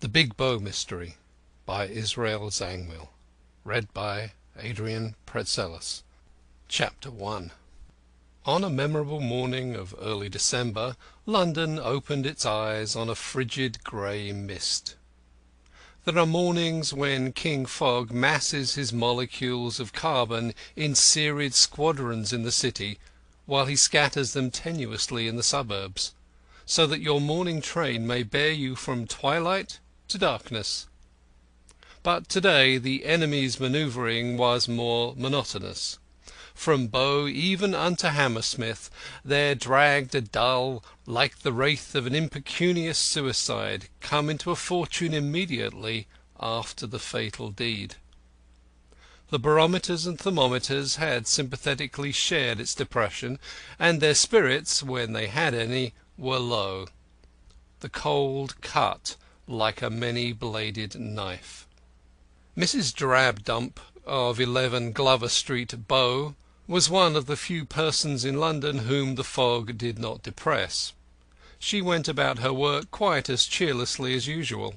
The Big Bow Mystery by Israel Zangwill. Read by Adrian Praetzellis. Chapter 1. On a memorable morning of early December, London opened its eyes on a frigid grey mist. There are mornings when King Fog masses his molecules of carbon in serried squadrons in the city, while he scatters them tenuously in the suburbs, so that your morning train may bear you from twilight to darkness. But to-day the enemy's manoeuvring was more monotonous. From Bow even unto Hammersmith there dragged a dull, like the wraith of an impecunious suicide, come into a fortune immediately after the fatal deed. The barometers and thermometers had sympathetically shared its depression, and their spirits, when they had any, were low. The cold cut like a many-bladed knife. Mrs. Drabdump of 11 Glover Street, Bow, was one of the few persons in London whom the fog did not depress. She went about her work quite as cheerlessly as usual.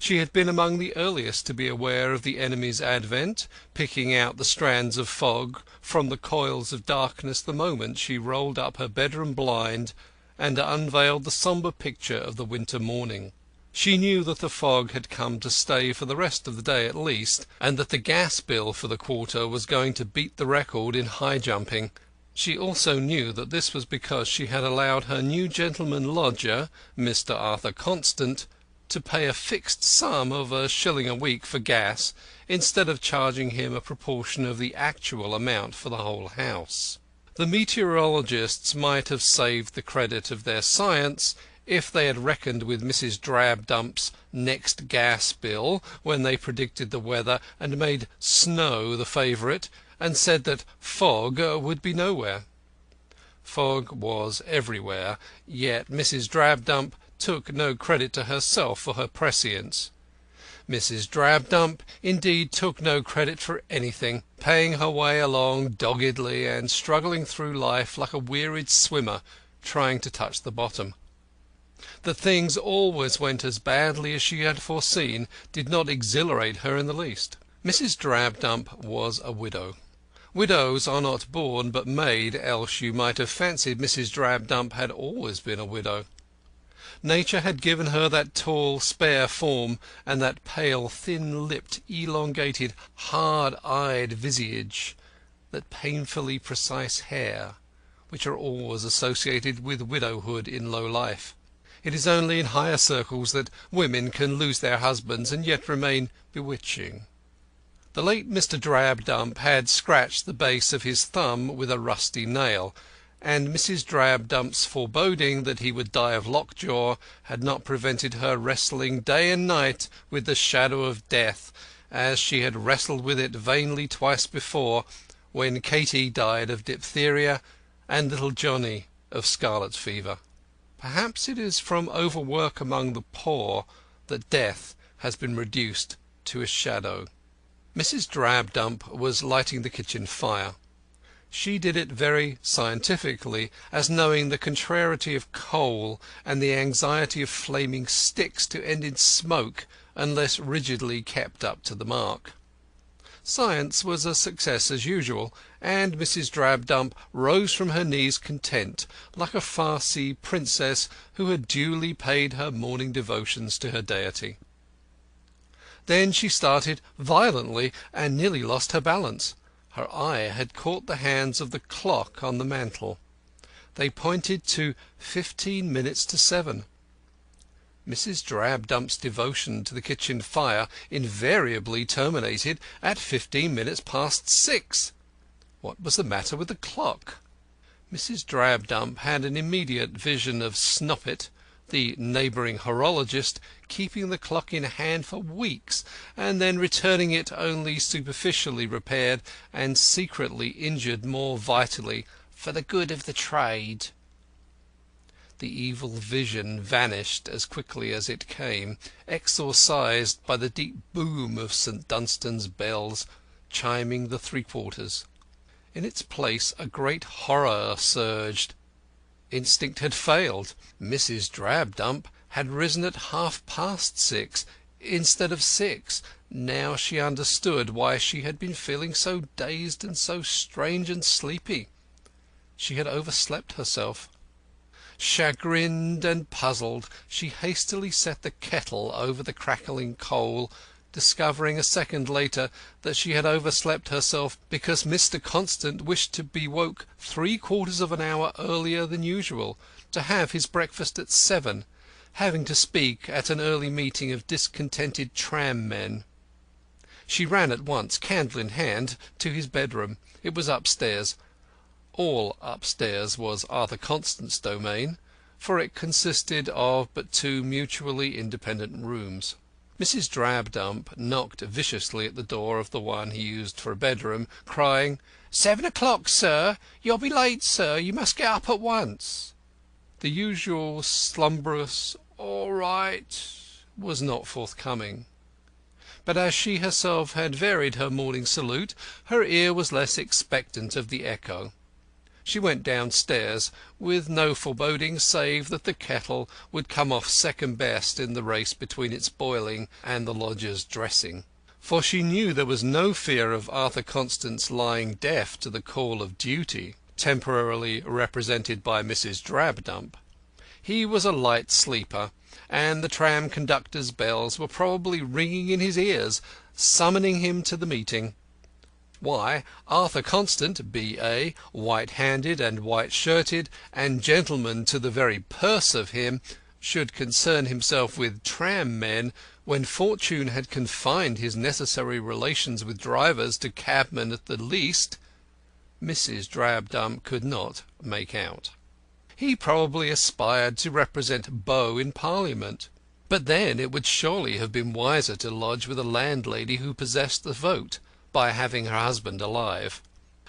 She had been among the earliest to be aware of the enemy's advent, picking out the strands of fog from the coils of darkness the moment she rolled up her bedroom blind and unveiled the sombre picture of the winter morning. She knew that the fog had come to stay for the rest of the day at least, and that the gas bill for the quarter was going to beat the record in high jumping. She also knew that this was because she had allowed her new gentleman lodger, Mr. Arthur Constant, to pay a fixed sum of £1 a week for gas, instead of charging him a proportion of the actual amount for the whole house. The meteorologists might have saved the credit of their science if they had reckoned with Mrs. Drabdump's next gas bill when they predicted the weather and made snow the favourite, and said that fog would be nowhere. Fog was everywhere, yet Mrs. Drabdump took no credit to herself for her prescience. Mrs. Drabdump, indeed, took no credit for anything, paying her way along doggedly and struggling through life like a wearied swimmer trying to touch the bottom. That things always went as badly as she had foreseen did not exhilarate her in the least. Mrs. Drabdump was a widow. Widows are not born but made, else you might have fancied Mrs. Drabdump had always been a widow. Nature had given her that tall, spare form, and that pale, thin-lipped, elongated, hard-eyed visage, that painfully precise hair, which are always associated with widowhood in low life. It is only in higher circles that women can lose their husbands and yet remain bewitching. The late Mr. Drabdump had scratched the base of his thumb with a rusty nail, and Mrs. Drabdump's foreboding that he would die of lockjaw had not prevented her wrestling day and night with the shadow of death, as she had wrestled with it vainly twice before, when Katy died of diphtheria and little Johnny of scarlet fever. Perhaps it is from overwork among the poor that death has been reduced to a shadow. Mrs. Drabdump was lighting the kitchen fire. She did it very scientifically, as knowing the contrariety of coal and the anxiety of flaming sticks to end in smoke unless rigidly kept up to the mark. Science was a success as usual, and Mrs. Drabdump rose from her knees content, like a Farsi princess who had duly paid her morning devotions to her deity. Then she started violently and nearly lost her balance. Her eye had caught the hands of the clock on the mantel. They pointed to 15 minutes to 7. Mrs. Drabdump's devotion to the kitchen fire invariably terminated at 15 minutes past 6. What was the matter with the clock? Mrs. Drabdump had an immediate vision of Snoppet, the neighbouring horologist, keeping the clock in hand for weeks, and then returning it only superficially repaired and secretly injured more vitally for the good of the trade. The evil vision vanished as quickly as it came, exorcised by the deep boom of St. Dunstan's bells chiming the 3/4. In its place a great horror surged. Instinct had failed. Mrs. Drabdump had risen at 6:30 instead of 6. Now she understood why she had been feeling so dazed and so strange and sleepy. She had overslept herself. Chagrined and puzzled, she hastily set the kettle over the crackling coal, discovering a second later that she had overslept herself because Mr. Constant wished to be woke 3/4 of an hour earlier than usual, to have his breakfast at 7, having to speak at an early meeting of discontented tram men. She ran at once, candle in hand, to his bedroom. It was upstairs. All upstairs was Arthur Constant's domain, for it consisted of but two mutually independent rooms. Mrs. Drabdump knocked viciously at the door of the one he used for a bedroom, crying, "7 o'clock, sir. You'll be late, sir. You must get up at once." The usual slumberous "All right" was not forthcoming. But as she herself had varied her morning salute, her ear was less expectant of the echo. She went downstairs with no foreboding save that the kettle would come off second best in the race between its boiling and the lodger's dressing. For she knew there was no fear of Arthur Constant's lying deaf to the call of duty, temporarily represented by Mrs. Drabdump. He was a light sleeper, and the tram conductor's bells were probably ringing in his ears, summoning him to the meeting. Why, Arthur Constant, B.A., white-handed and white-shirted, and gentleman to the very purse of him, should concern himself with tram men when fortune had confined his necessary relations with drivers to cabmen at the least, Mrs. Drabdump could not make out. He probably aspired to represent Bow in Parliament. But then it would surely have been wiser to lodge with a landlady who possessed the vote, by having her husband alive.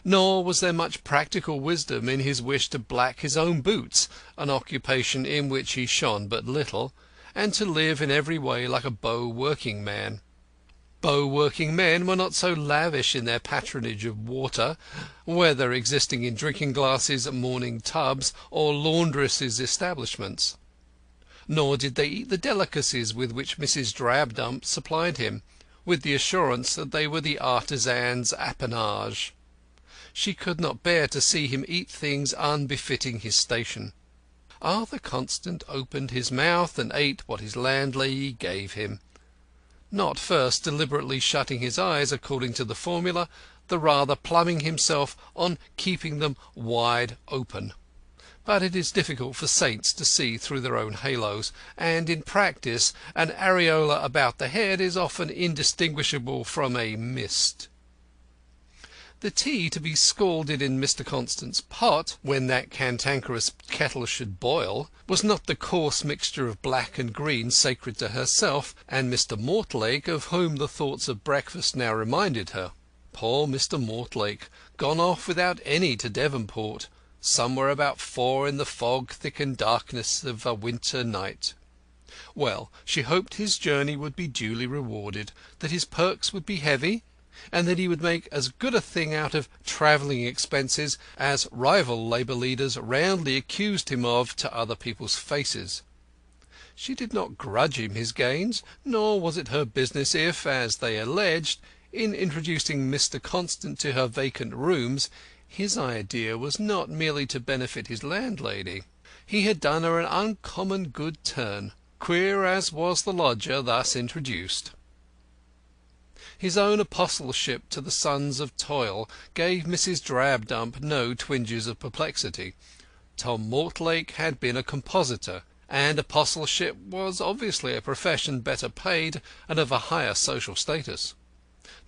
Nor was there much practical wisdom in his wish to black his own boots, an occupation in which he shone but little, and to live in every way like a Bow working man. Bow working men were not so lavish in their patronage of water, whether existing in drinking glasses, morning tubs, or laundresses' establishments. Nor did they eat the delicacies with which Mrs. Drabdump supplied him, with the assurance that they were the artisan's appanage. She could not bear to see him eat things unbefitting his station. Arthur Constant opened his mouth and ate what his landlady gave him, not first deliberately shutting his eyes according to the formula, the rather pluming himself on keeping them wide open. But it is difficult for saints to see through their own halos, and in practice an areola about the head is often indistinguishable from a mist. The tea to be scalded in Mr. Constant's pot, when that cantankerous kettle should boil, was not the coarse mixture of black and green sacred to herself and Mr. Mortlake, of whom the thoughts of breakfast now reminded her. Poor Mr. Mortlake, gone off without any to Devonport, somewhere about 4 in the fog-thickened darkness of a winter night. Well, she hoped his journey would be duly rewarded, that his perks would be heavy, and that he would make as good a thing out of travelling expenses as rival Labour leaders roundly accused him of to other people's faces. She did not grudge him his gains, nor was it her business if, as they alleged, in introducing Mr. Constant to her vacant rooms, his idea was not merely to benefit his landlady. He had done her an uncommon good turn, queer as was the lodger thus introduced. His own apostleship to the sons of toil gave Mrs. Drabdump no twinges of perplexity. Tom Mortlake had been a compositor, and apostleship was obviously a profession better paid and of a higher social status.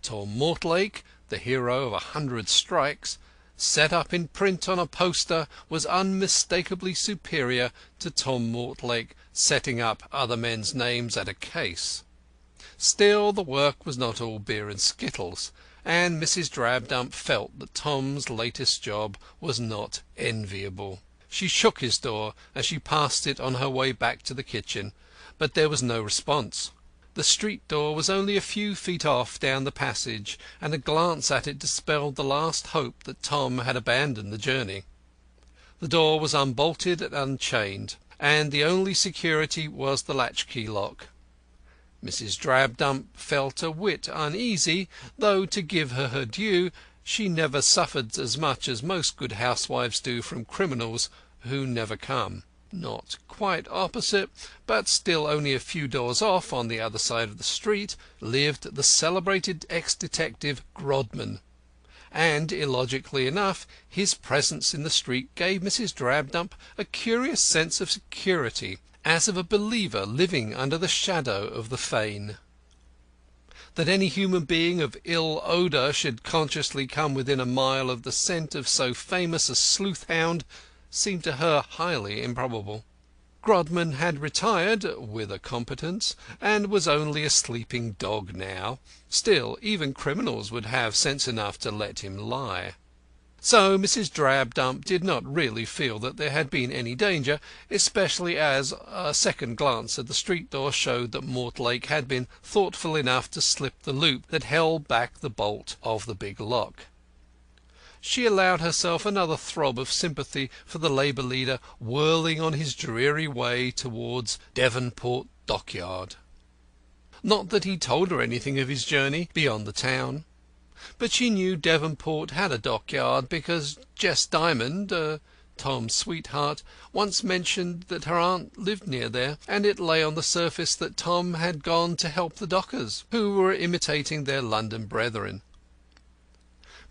Tom Mortlake, the hero of 100 strikes, set up in print on a poster, was unmistakably superior to Tom Mortlake setting up other men's names at a case. Still, the work was not all beer and skittles, and Mrs. Drabdump felt that Tom's latest job was not enviable. She shook his door as she passed it on her way back to the kitchen, but there was no response. The street door was only a few feet off down the passage, and a glance at it dispelled the last hope that Tom had abandoned the journey. The door was unbolted and unchained. and the only security was the latchkey lock. Mrs. Drabdump felt a whit uneasy, though, to give her her due, she never suffered as much as most good housewives do from criminals who never come. Not quite opposite, but still only a few doors off, on the other side of the street, lived the celebrated ex-detective Grodman, and, illogically enough, his presence in the street gave Mrs. Drabdump a curious sense of security, as of a believer living under the shadow of the fane. That any human being of ill odour should consciously come within a mile of the scent of so famous a sleuth-hound seemed to her highly improbable. Grodman had retired, with a competence, and was only a sleeping dog now. Still, even criminals would have sense enough to let him lie. So Mrs. Drabdump did not really feel that there had been any danger, especially as a second glance at the street door showed that Mortlake had been thoughtful enough to slip the loop that held back the bolt of the big lock. She allowed herself another throb of sympathy for the labour leader whirling on his dreary way towards Devonport Dockyard. Not that he told her anything of his journey beyond the town, but she knew Devonport had a dockyard because Jess Dymond, Tom's sweetheart, once mentioned that her aunt lived near there, and it lay on the surface that Tom had gone to help the dockers, who were imitating their London brethren.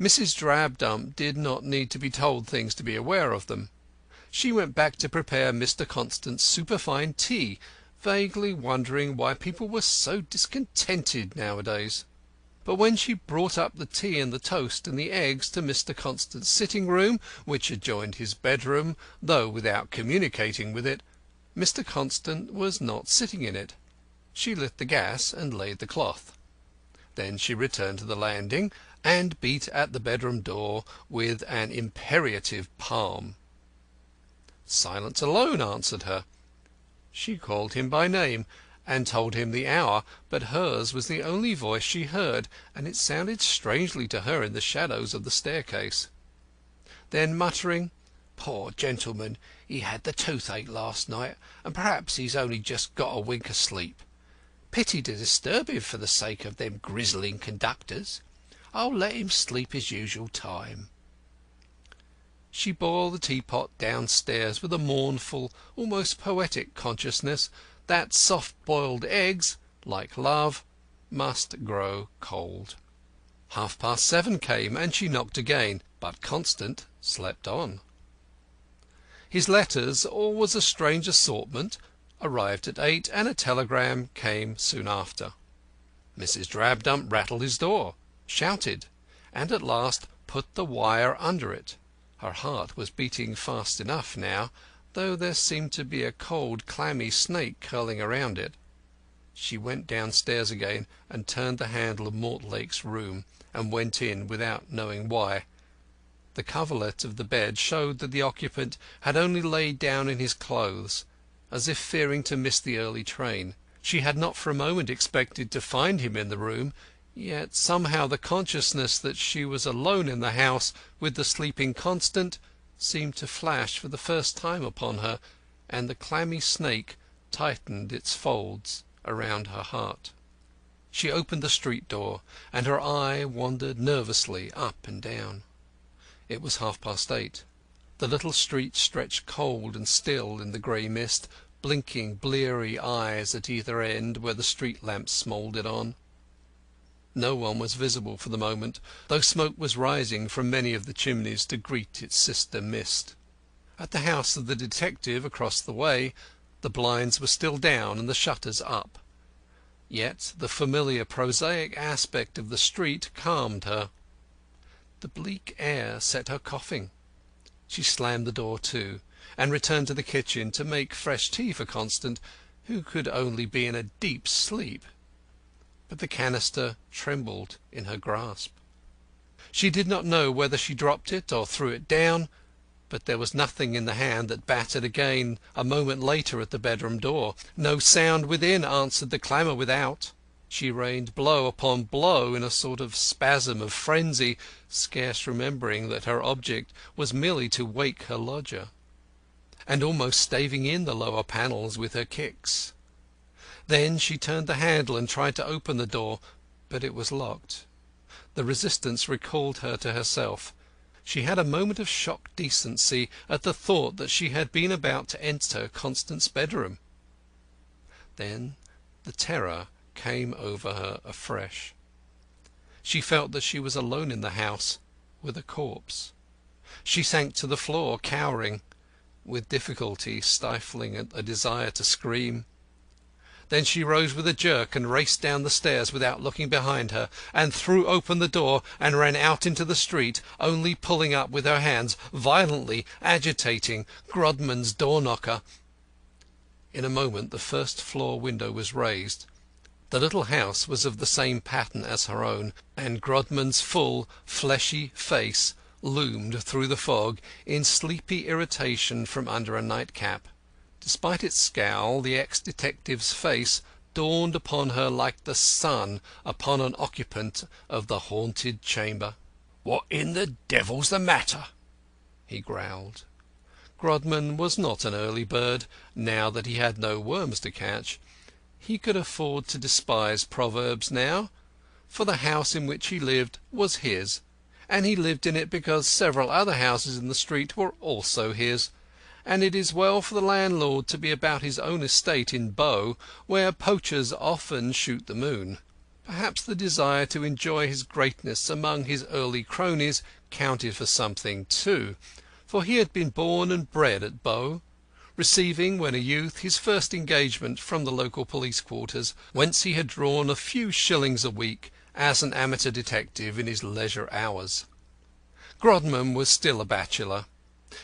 Mrs. Drabdump did not need to be told things to be aware of them. She went back to prepare Mr. Constant's superfine tea, vaguely wondering why people were so discontented nowadays. But when she brought up the tea and the toast and the eggs to Mr. Constant's sitting-room, which adjoined his bedroom, though without communicating with it, Mr. Constant was not sitting in it. She lit the gas and laid the cloth. Then she returned to the landing, and beat at the bedroom door with an imperative palm. Silence alone answered her. She called him by name, and told him the hour, but hers was the only voice she heard, and it sounded strangely to her in the shadows of the staircase. Then muttering, "Poor gentleman, he had the toothache last night, and perhaps he's only just got a wink of sleep. Pity to disturb him for the sake of them grizzling conductors. I'll let him sleep his usual time." She bore the teapot downstairs with a mournful, almost poetic consciousness that soft-boiled eggs, like love, must grow cold. 7:30 came, and she knocked again, but Constant slept on. His letters, always a strange assortment, arrived at 8, and a telegram came soon after. Mrs. Drabdump rattled his door, shouted, and at last put the wire under it. Her heart was beating fast enough now, though there seemed to be a cold, clammy snake curling around it. She went downstairs again and turned the handle of Mortlake's room, and went in without knowing why. The coverlet of the bed showed that the occupant had only laid down in his clothes, as if fearing to miss the early train. She had not for a moment expected to find him in the room, yet somehow the consciousness that she was alone in the house with the sleeping Constant seemed to flash for the first time upon her, and the clammy snake tightened its folds around her heart. She opened the street door, and her eye wandered nervously up and down. It was 8:30. The little street stretched cold and still in the grey mist, blinking bleary eyes at either end where the street lamps smouldered on. No one was visible for the moment, though smoke was rising from many of the chimneys to greet its sister mist. At the house of the detective across the way the blinds were still down and the shutters up. Yet the familiar prosaic aspect of the street calmed her. The bleak air set her coughing. She slammed the door to, and returned to the kitchen to make fresh tea for Constant, who could only be in a deep sleep. But the canister trembled in her grasp. She did not know whether she dropped it or threw it down, but there was nothing in the hand that battered again a moment later at the bedroom door. No sound within answered the clamour without. She rained blow upon blow in a sort of spasm of frenzy, scarce remembering that her object was merely to wake her lodger. and almost staving in the lower panels with her kicks. Then she turned the handle and tried to open the door, but it was locked. The resistance recalled her to herself. She had a moment of shocked decency at the thought that she had been about to enter Constant's bedroom. Then the terror came over her afresh. She felt that she was alone in the house with a corpse. She sank to the floor, cowering, with difficulty stifling a desire to scream. Then she rose with a jerk and raced down the stairs without looking behind her, and threw open the door and ran out into the street, only pulling up with her hands, violently agitating Grodman's door-knocker. In a moment the first-floor window was raised. The little house was of the same pattern as her own, and Grodman's full, fleshy face loomed through the fog in sleepy irritation from under a nightcap. Despite its scowl, the ex-detective's face dawned upon her like the sun upon an occupant of the haunted chamber. "What in the devil's the matter?" he growled. Grodman was not an early bird, now that he had no worms to catch. He could afford to despise proverbs now, for the house in which he lived was his, and he lived in it because several other houses in the street were also his, and it is well for the landlord to be about his own estate in Bow, where poachers often shoot the moon. Perhaps the desire to enjoy his greatness among his early cronies counted for something too, for he had been born and bred at Bow, receiving when a youth his first engagement from the local police quarters, whence he had drawn a few shillings a week as an amateur detective in his leisure hours. Grodman was still a bachelor.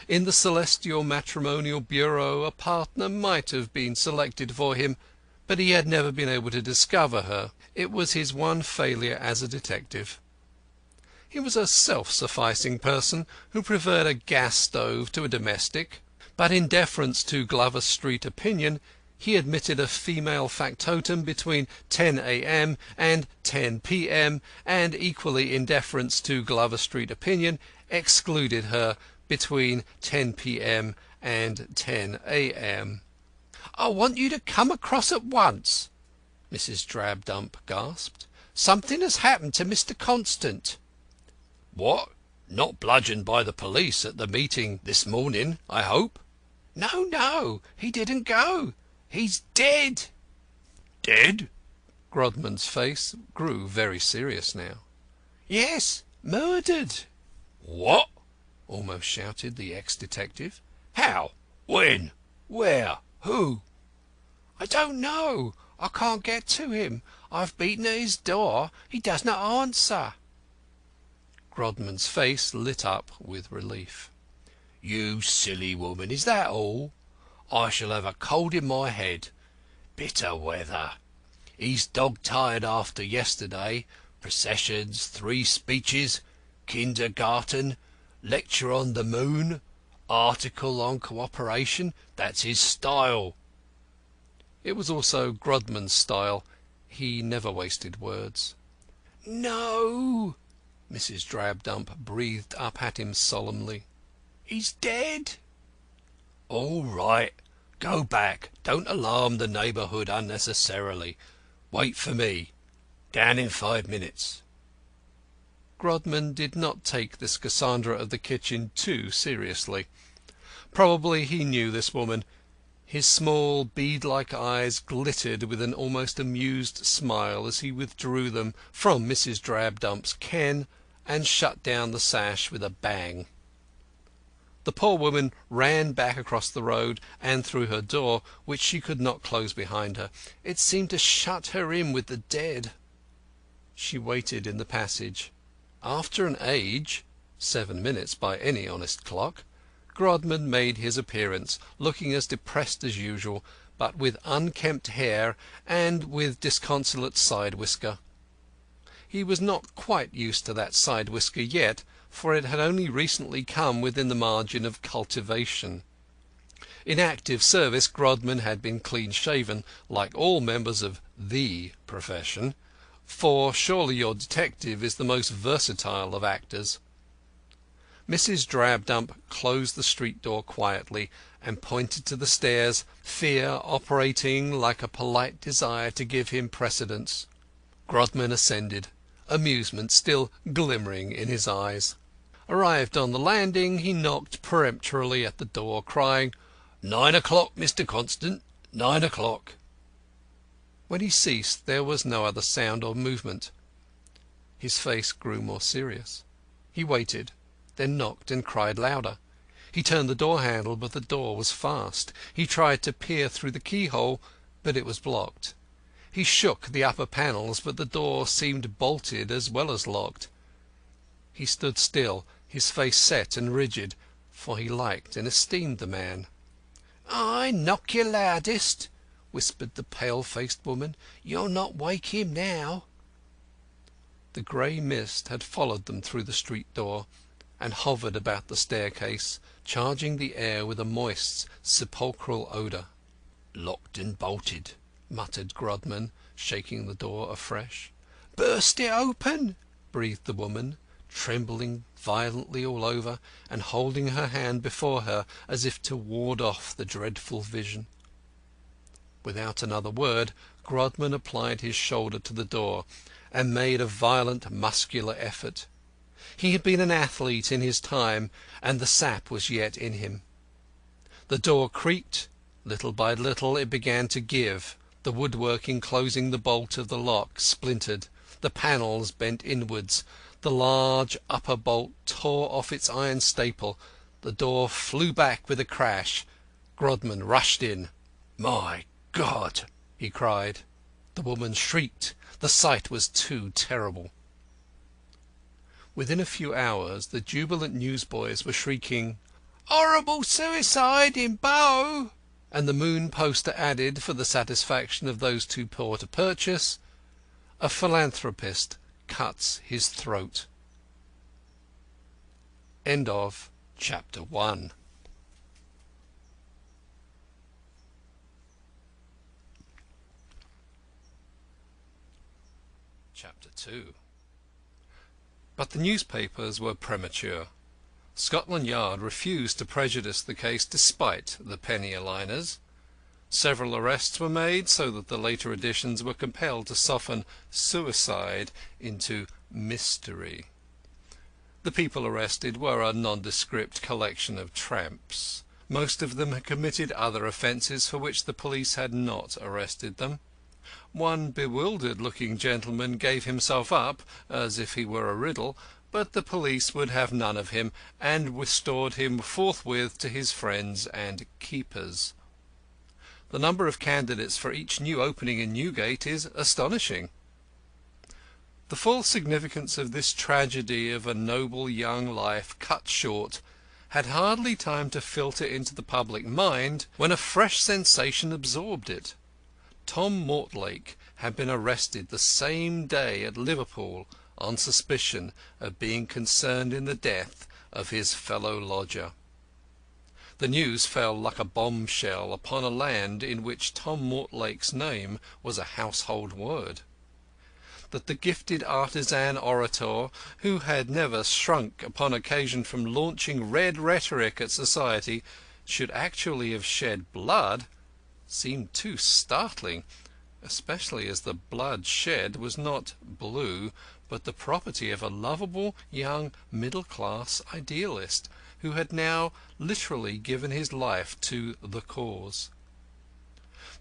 In the celestial matrimonial bureau a partner might have been selected for him, but he had never been able to discover her. It was his one failure as a detective. He was a self-sufficing person who preferred a gas stove to a domestic, but in deference to Glover Street opinion he admitted a female factotum between 10 a.m. and 10 p.m., and equally in deference to Glover Street opinion excluded her between 10 p.m. and 10 a.m. "I want you to come across at once," Mrs. Drabdump gasped. "Something has happened to Mr. Constant." "What? Not bludgeoned by the police at the meeting this morning, I hope?" "No, no, he didn't go. He's dead." "Dead?" Grodman's face grew very serious now. "Yes, murdered." "What?" almost shouted the ex-detective. "How? When? Where? Who?" "I don't know. I can't get to him. I've beaten at his door. He does not answer." Grodman's face lit up with relief. "You silly woman, is that all? I shall have a cold in my head. Bitter weather. He's dog-tired after yesterday. Processions, 3 speeches, kindergarten, lecture on the moon, article on cooperation. That's his style." It was also Grodman's style. He never wasted words. "No," Mrs. Drabdump breathed up at him solemnly. "He's dead." "All right. Go back. Don't alarm the neighbourhood unnecessarily. Wait for me. Down in 5 minutes." Grodman did not take this Cassandra of the kitchen too seriously. Probably he knew this woman. His small bead-like eyes glittered with an almost amused smile as he withdrew them from Mrs. Drabdump's ken and shut down the sash with a bang. The poor woman ran back across the road and through her door, which she could not close behind her. It seemed to shut her in with the dead. She waited in the passage. After an age, 7 minutes by any honest clock, Grodman made his appearance, looking as depressed as usual, but with unkempt hair and with disconsolate side-whisker. He was not quite used to that side-whisker yet, for it had only recently come within the margin of cultivation. In active service Grodman had been clean-shaven, like all members of the profession, for surely your detective is the most versatile of actors. Mrs. Drabdump closed the street door quietly and pointed to the stairs, fear operating like a polite desire to give him precedence. Grodman ascended, amusement still glimmering in his eyes. Arrived on the landing, he knocked peremptorily at the door, crying, "9 o'clock, Mr. Constant, 9 o'clock." When he ceased there was no other sound or movement. His face grew more serious. He waited, then knocked and cried louder. He turned the door handle, but the door was fast. He tried to peer through the keyhole, but it was blocked. He shook the upper panels, but the door seemed bolted as well as locked. He stood still, his face set and rigid, for he liked and esteemed the man. "Ay, knock your loudest," whispered the pale-faced woman. "You'll not wake him now." The grey mist had followed them through the street door, and hovered about the staircase, charging the air with a moist, sepulchral odour. "Locked and bolted," muttered Grodman, shaking the door afresh. "Burst it open," breathed the woman, trembling violently all over, and holding her hand before her as if to ward off the dreadful vision. Without another word, Grodman applied his shoulder to the door, and made a violent muscular effort. He had been an athlete in his time, and the sap was yet in him. The door creaked. Little by little it began to give. The woodwork enclosing the bolt of the lock splintered. The panels bent inwards. The large upper bolt tore off its iron staple. The door flew back with a crash. Grodman rushed in. "My God!" he cried. The woman shrieked. The sight was too terrible. Within a few hours the jubilant newsboys were shrieking, "Horrible suicide in Bow!" and the Moon poster added, for the satisfaction of those too poor to purchase, "A philanthropist cuts his throat." End of Chapter 1. Chapter 2. But the newspapers were premature. Scotland Yard refused to prejudice the case despite the penny-a-liners. Several arrests were made, so that the later editions were compelled to soften suicide into mystery. The people arrested were a nondescript collection of tramps. Most of them had committed other offences for which the police had not arrested them. One bewildered-looking gentleman gave himself up, as if he were a riddle, but the police would have none of him, and restored him forthwith to his friends and keepers. The number of candidates for each new opening in Newgate is astonishing. The full significance of this tragedy of a noble young life cut short had hardly time to filter into the public mind when a fresh sensation absorbed it. Tom Mortlake had been arrested the same day at Liverpool on suspicion of being concerned in the death of his fellow lodger. The news fell like a bombshell upon a land in which Tom Mortlake's name was a household word. That the gifted artisan orator, who had never shrunk upon occasion from launching red rhetoric at society, should actually have shed blood seemed too startling, especially as the blood shed was not blue, but the property of a lovable young middle-class idealist, who had now literally given his life to the cause.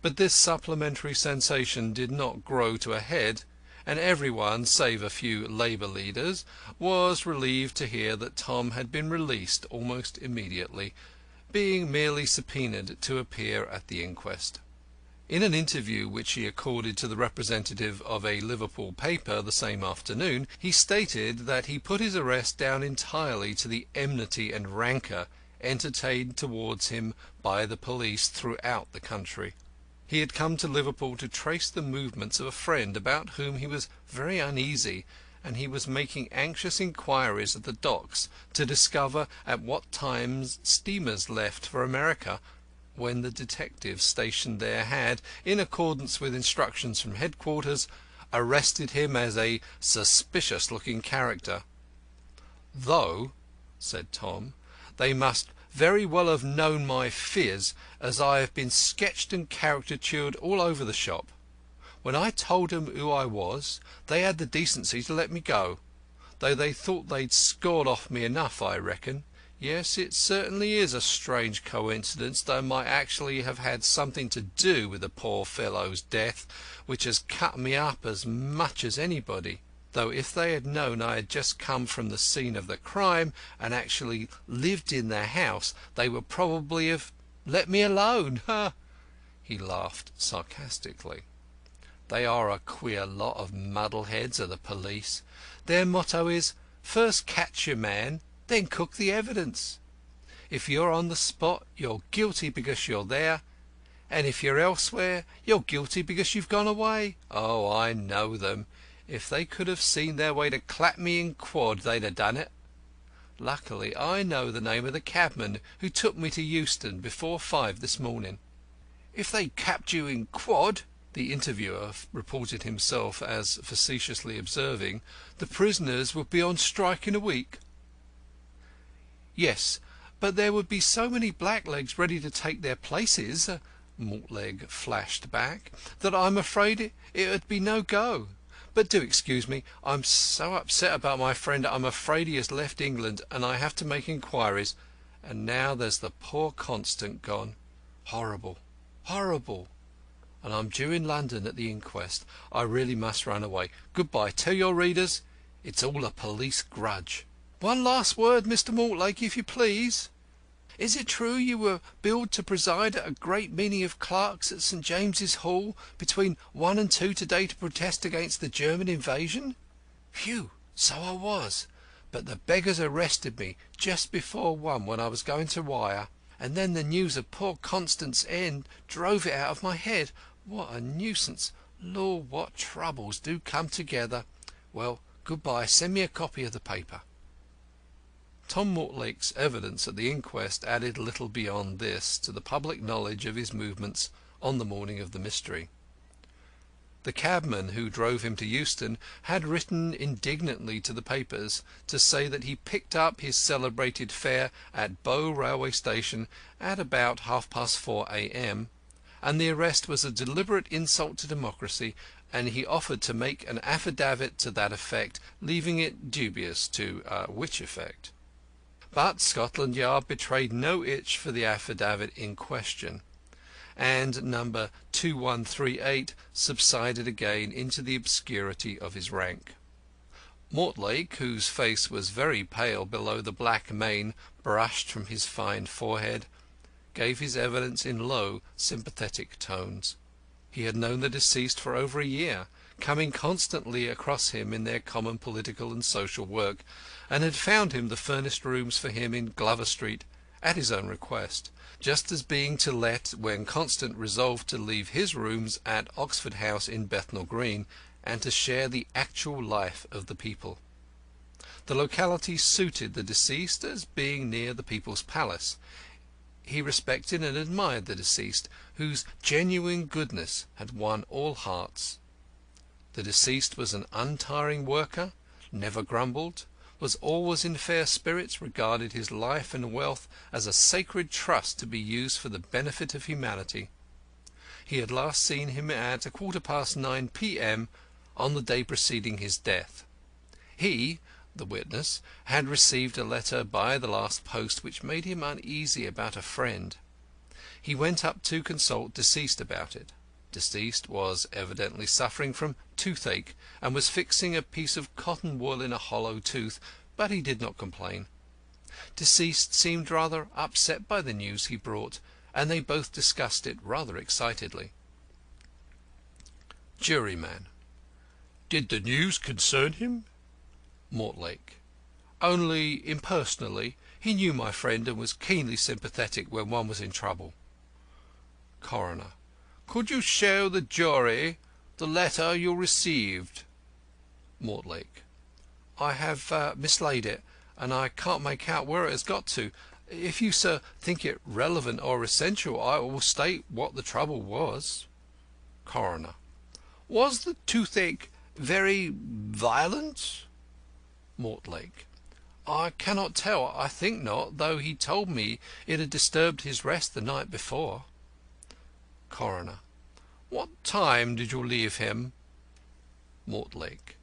But this supplementary sensation did not grow to a head, and everyone, save a few Labour leaders, was relieved to hear that Tom had been released almost immediately, being merely subpoenaed to appear at the inquest. In an interview which he accorded to the representative of a Liverpool paper the same afternoon, he stated that he put his arrest down entirely to the enmity and rancour entertained towards him by the police throughout the country. He had come to Liverpool to trace the movements of a friend about whom he was very uneasy, and he was making anxious inquiries at the docks to discover at what times steamers left for America, when the detectives stationed there had, in accordance with instructions from headquarters, arrested him as a suspicious-looking character, though, said Tom. "They must very well have known my phiz, as I have been sketched and caricatured all over the shop. When I told 'em who I was, they had the decency to let me go, though they thought they'd scored off me enough, I reckon. Yes, it certainly is a strange coincidence that I might actually have had something to do with the poor fellow's death, which has cut me up as much as anybody. Though if they had known I had just come from the scene of the crime and actually lived in the house, they would probably have let me alone. Ha!" He laughed sarcastically. "They are a queer lot of muddleheads, are the police. Their motto is, 'First catch your man, then cook the evidence.' If you're on the spot, you're guilty because you're there, and if you're elsewhere, you're guilty because you've gone away. Oh, I know them. If they could have seen their way to clap me in quod, they'd have done it. Luckily, I know the name of the cabman who took me to Euston before 5 this morning." "If they capped you in quod," the interviewer reported himself as facetiously observing, "the prisoners would be on strike in a week." "Yes, but there would be so many blacklegs ready to take their places," Mortlake flashed back, "that I'm afraid it would be no go. But do excuse me. I'm so upset about my friend. I'm afraid he has left England, and I have to make inquiries. And now there's the poor Constant gone. Horrible, horrible. And I'm due in London at the inquest. I really must run away. Good-bye. Tell your readers it's all a police grudge." "One last word, Mr. Mortlake, if you please. Is it true you were billed to preside at a great meeting of clerks at St. James's Hall between 1 and 2 to-day to protest against the German invasion?" "Phew! So I was. But the beggars arrested me just before 1 when I was going to wire, and then the news of poor Constant's end drove it out of my head. What a nuisance! Lord, what troubles do come together. Well, good-bye. Send me a copy of the paper." Tom Mortlake's evidence at the inquest added little beyond this to the public knowledge of his movements on the morning of the mystery. The cabman who drove him to Euston had written indignantly to the papers to say that he picked up his celebrated fare at Bow railway station at about 4:30 a.m., and the arrest was a deliberate insult to democracy, and he offered to make an affidavit to that effect, leaving it dubious to which effect. But Scotland Yard betrayed no itch for the affidavit in question, and number 2138 subsided again into the obscurity of his rank. Mortlake, whose face was very pale below the black mane brushed from his fine forehead, gave his evidence in low, sympathetic tones. He had known the deceased for over a year, coming constantly across him in their common political and social work, and had found him the furnished rooms for him in Glover Street at his own request, just as being to let when Constant resolved to leave his rooms at Oxford House in Bethnal Green, and to share the actual life of the people. The locality suited the deceased as being near the People's Palace. He respected and admired the deceased, whose genuine goodness had won all hearts. The deceased was an untiring worker, never grumbled, was always in fair spirits, regarded his life and wealth as a sacred trust to be used for the benefit of humanity. He had last seen him at 9:15 p.m. on the day preceding his death. He, the witness, had received a letter by the last post which made him uneasy about a friend. He went up to consult deceased about it. Deceased was evidently suffering from toothache, and was fixing a piece of cotton wool in a hollow tooth, but he did not complain. Deceased seemed rather upset by the news he brought, and they both discussed it rather excitedly. Juryman: "Did the news concern him?" Mortlake: "Only impersonally. He knew my friend, and was keenly sympathetic when one was in trouble." Coroner: "Could you show the jury the letter you received?" Mortlake: "I have mislaid it, and I can't make out where it has got to. If you, sir, think it relevant or essential, I will state what the trouble was." Coroner: "Was the toothache very violent?" Mortlake: "I cannot tell. I think not, though he told me it had disturbed his rest the night before." Coroner: "What time did you leave him?" Mortlake: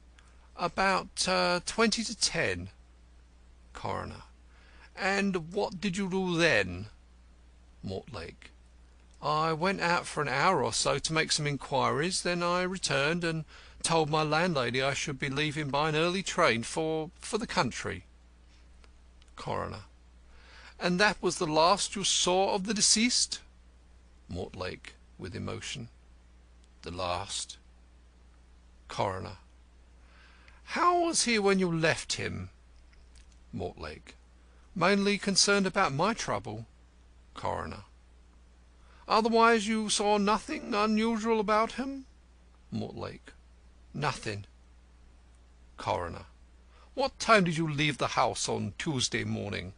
"About 20 to 10." Coroner: "And what did you do then?" Mortlake: "I went out for an hour or so to make some inquiries. Then I returned and told my landlady I should be leaving by an early train for the country." Coroner: "And that was the last you saw of the deceased?" Mortlake (with emotion): "The last." Coroner: "How was he when you left him?" Mortlake: "Mainly concerned about my trouble." Coroner: "Otherwise you saw nothing unusual about him?" Mortlake: "Nothing." Coroner: "What time did you leave the house on Tuesday morning?"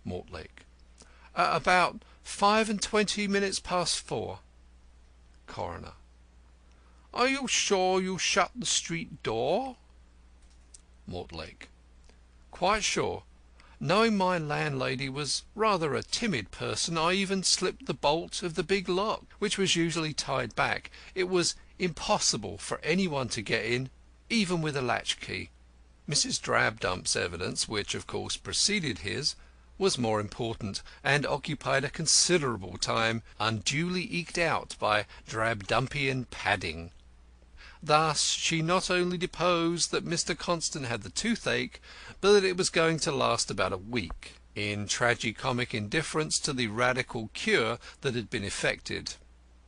Mortlake: "About 25 minutes past 4." Coroner: "Are you sure you shut the street door?" Mortlake: "Quite sure. Knowing my landlady was rather a timid person, I even slipped the bolt of the big lock, which was usually tied back. It was impossible for any one to get in, even with a latch key." Mrs. Drabdump's evidence, which, of course, preceded his, was more important, and occupied a considerable time, unduly eked out by Drabdumpian padding. Thus she not only deposed that Mr. Constant had the toothache, but that it was going to last about a week, in tragi-comic indifference to the radical cure that had been effected.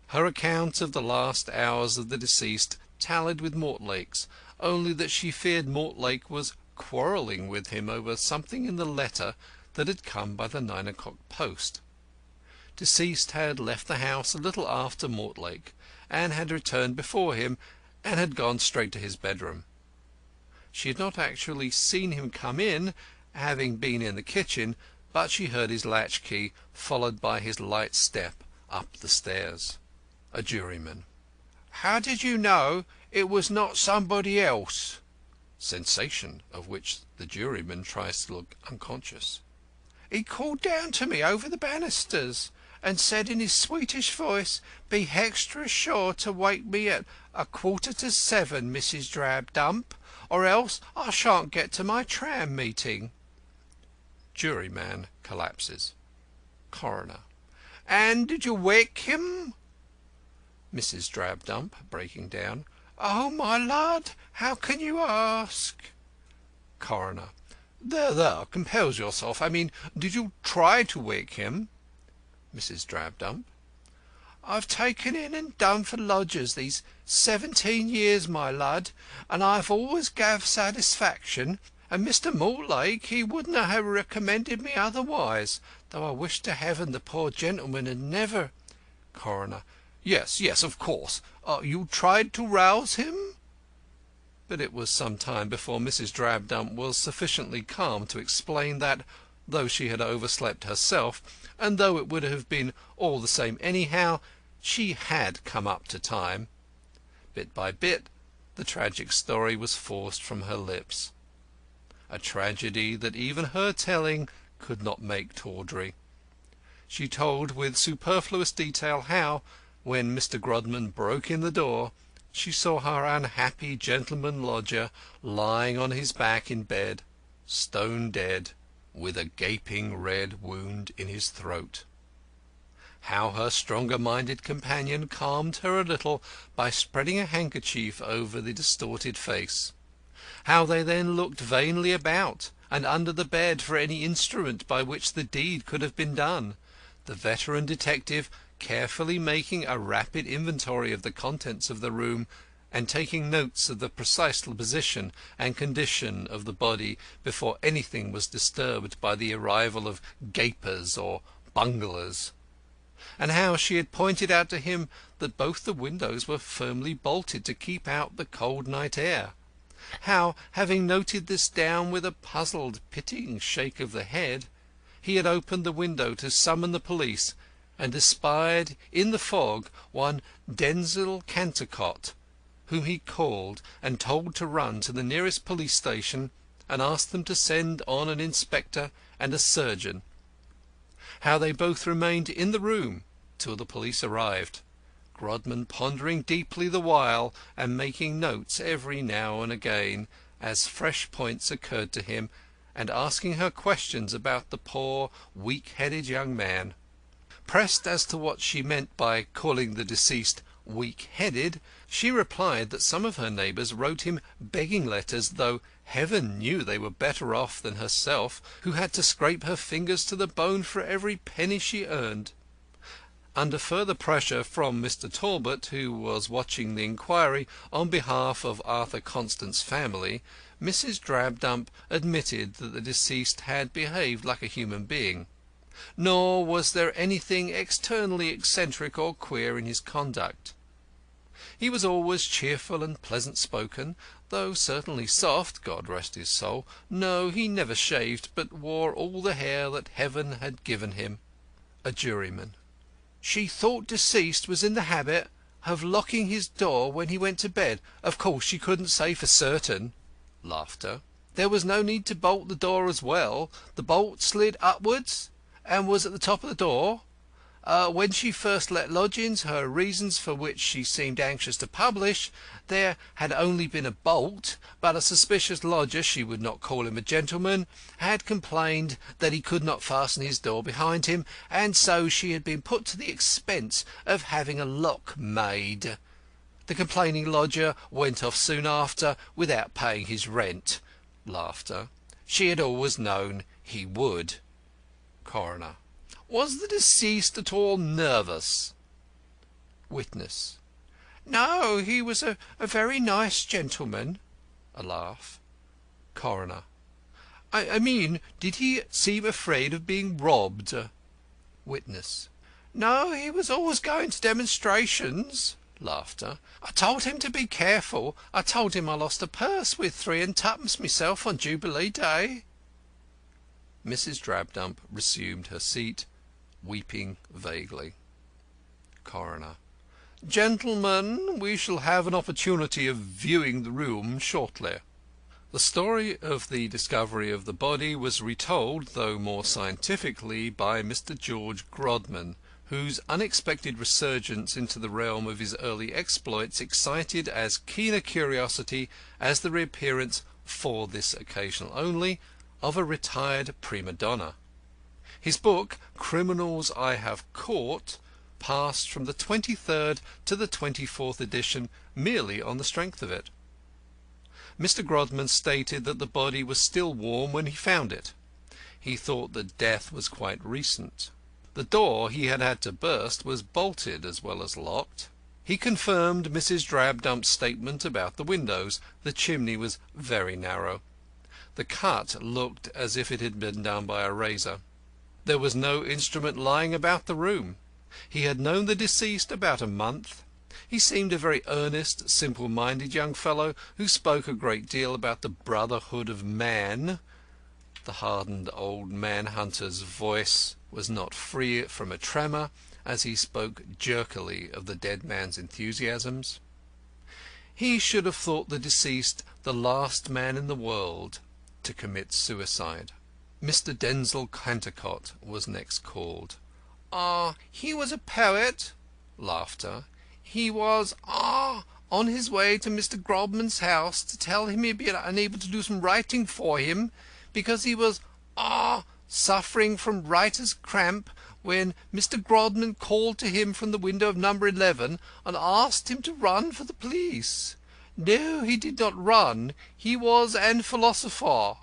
Her account of the last hours of the deceased tallied with Mortlake's, only that she feared Mortlake was quarrelling with him over something in the letter that had come by the 9 o'clock post. Deceased had left the house a little after Mortlake, and had returned before him, and had gone straight to his bedroom. She had not actually seen him come in, having been in the kitchen, but she heard his latch key, followed by his light step up the stairs. A juryman: "How did you know it was not somebody else?" Sensation, of which the juryman tries to look unconscious. "He called down to me over the banisters, and said in his sweetish voice, 'Be hextra sure to wake me at 7:15, Mrs. Drabdump, or else I shan't get to my tram meeting.'" Juryman collapses. Coroner: "And did you wake him?" Mrs. Drabdump (breaking down): "Oh, my lud, how can you ask?" Coroner: There, compose yourself. I mean, did you try to wake him?" Mrs. Drabdump: "I've taken in and done for lodgers these 17 years, my lud, and I've always gav satisfaction, and Mr. Mortlake he wouldn't have recommended me otherwise, though I wish to heaven the poor gentleman had never—" Coroner: Yes, of course. You tried to rouse him?" But it was some time before Mrs. Drabdump was sufficiently calm to explain that, though she had overslept herself, and though it would have been all the same anyhow, she had come up to time. Bit by bit the tragic story was forced from her lips, a tragedy that even her telling could not make tawdry. She told with superfluous detail how, when Mr. Grodman broke in the door, she saw her unhappy gentleman lodger lying on his back in bed, stone dead, with a gaping red wound in his throat. How her stronger-minded companion calmed her a little by spreading a handkerchief over the distorted face. How they then looked vainly about and under the bed for any instrument by which the deed could have been done, the veteran detective carefully making a rapid inventory of the contents of the room, and taking notes of the precise position and condition of the body before anything was disturbed by the arrival of gapers or bunglers. And how she had pointed out to him that both the windows were firmly bolted to keep out the cold night air. How, having noted this down with a puzzled, pitying shake of the head, he had opened the window to summon the police, and espied in the fog one Denzil Cantercot, whom he called and told to run to the nearest police station and asked them to send on an inspector and a surgeon. How they both remained in the room till the police arrived, Grodman pondering deeply the while, and making notes every now and again as fresh points occurred to him, and asking her questions about the poor weak-headed young man. Pressed as to what she meant by calling the deceased weak-headed, she replied that some of her neighbours wrote him begging letters, though Heaven knew they were better off than herself, who had to scrape her fingers to the bone for every penny she earned. Under further pressure from Mr. Talbot, who was watching the inquiry on behalf of Arthur Constant's family, Mrs. Drabdump admitted that the deceased had behaved like a human being. Nor was there anything externally eccentric or queer in his conduct. He was always cheerful and pleasant-spoken, though certainly soft, God rest his soul. No, he never shaved, but wore all the hair that Heaven had given him. A juryman. She thought deceased was in the habit of locking his door when he went to bed. Of course she couldn't say for certain. Laughter. There was no need to bolt the door as well. The bolt slid upwards and was at the top of the door. When she first let lodgings, her reasons for which she seemed anxious to publish, there had only been a bolt, but a suspicious lodger, she would not call him a gentleman, had complained that he could not fasten his door behind him, and so she had been put to the expense of having a lock made. The complaining lodger went off soon after without paying his rent. Laughter. She had always known he would. Coroner. Was the deceased at all nervous? Witness. No, he was a very nice gentleman. A laugh. Coroner. I mean, did he seem afraid of being robbed? Witness. No, he was always going to demonstrations. Laughter. I told him to be careful. I told him I lost a purse with 3 and twopence myself on Jubilee Day. Mrs. Drabdump resumed her seat, weeping vaguely. Coroner. Gentlemen, we shall have an opportunity of viewing the room shortly. The story of the discovery of the body was retold, though more scientifically, by Mr. George Grodman, whose unexpected resurgence into the realm of his early exploits excited as keen a curiosity as the reappearance, for this occasion only, of a retired prima donna. His book, Criminals I Have Caught, passed from the 23rd to the 24th edition merely on the strength of it. Mr. Grodman stated that the body was still warm when he found it. He thought that death was quite recent. The door he had had to burst was bolted as well as locked. He confirmed Mrs. Drabdump's statement about the windows. The chimney was very narrow. The cut looked as if it had been done by a razor. There was no instrument lying about the room. He had known the deceased about a month. He seemed a very earnest, simple-minded young fellow, who spoke a great deal about the brotherhood of man. The hardened old man-hunter's voice was not free from a tremor as he spoke jerkily of the dead man's enthusiasms. He should have thought the deceased the last man in the world to commit suicide. Mr. Denzil Cantercot was next called. He was a poet. Laughter. He was, on his way to Mr. Grodman's house to tell him he'd be unable to do some writing for him because he was, suffering from writer's cramp, when Mr. Grodman called to him from the window of number 11 and asked him to run for the police. No, he did not run. He was an philosopher.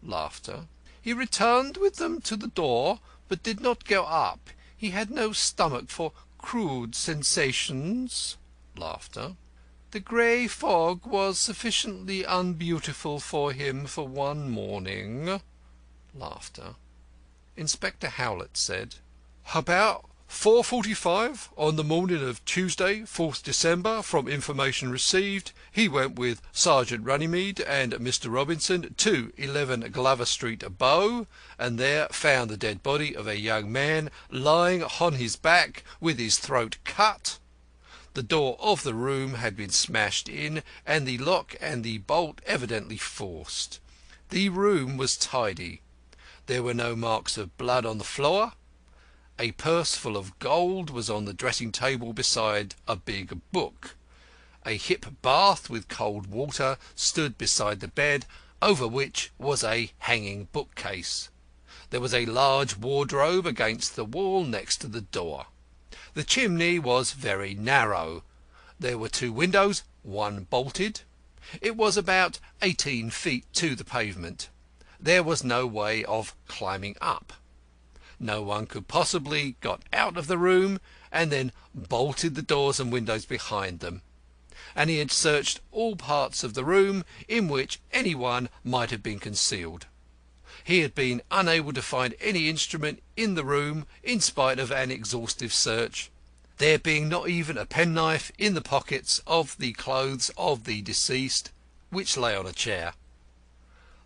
Laughter. He returned with them to the door, but did not go up. He had no stomach for crude sensations. Laughter. The grey fog was sufficiently unbeautiful for him for one morning. Laughter. Inspector Howlett said, About 4:45 on the morning of Tuesday, 4th December, from information received, he went with Sergeant Runnymede and Mr. Robinson to 11 Glover Street, Bow, and there found the dead body of a young man lying on his back with his throat cut. The door of the room had been smashed in, and the lock and the bolt evidently forced. The room was tidy. There were no marks of blood on the floor. A purse full of gold was on the dressing table beside a big book. A hip bath with cold water stood beside the bed, over which was a hanging bookcase. There was a large wardrobe against the wall next to the door. The chimney was very narrow. There were 2 windows, one bolted. It was about 18 feet to the pavement. There was no way of climbing up. No one could possibly got out of the room and then bolted the doors and windows behind them. And he had searched all parts of the room in which any one might have been concealed. He had been unable to find any instrument in the room in spite of an exhaustive search, there being not even a penknife in the pockets of the clothes of the deceased, which lay on a chair.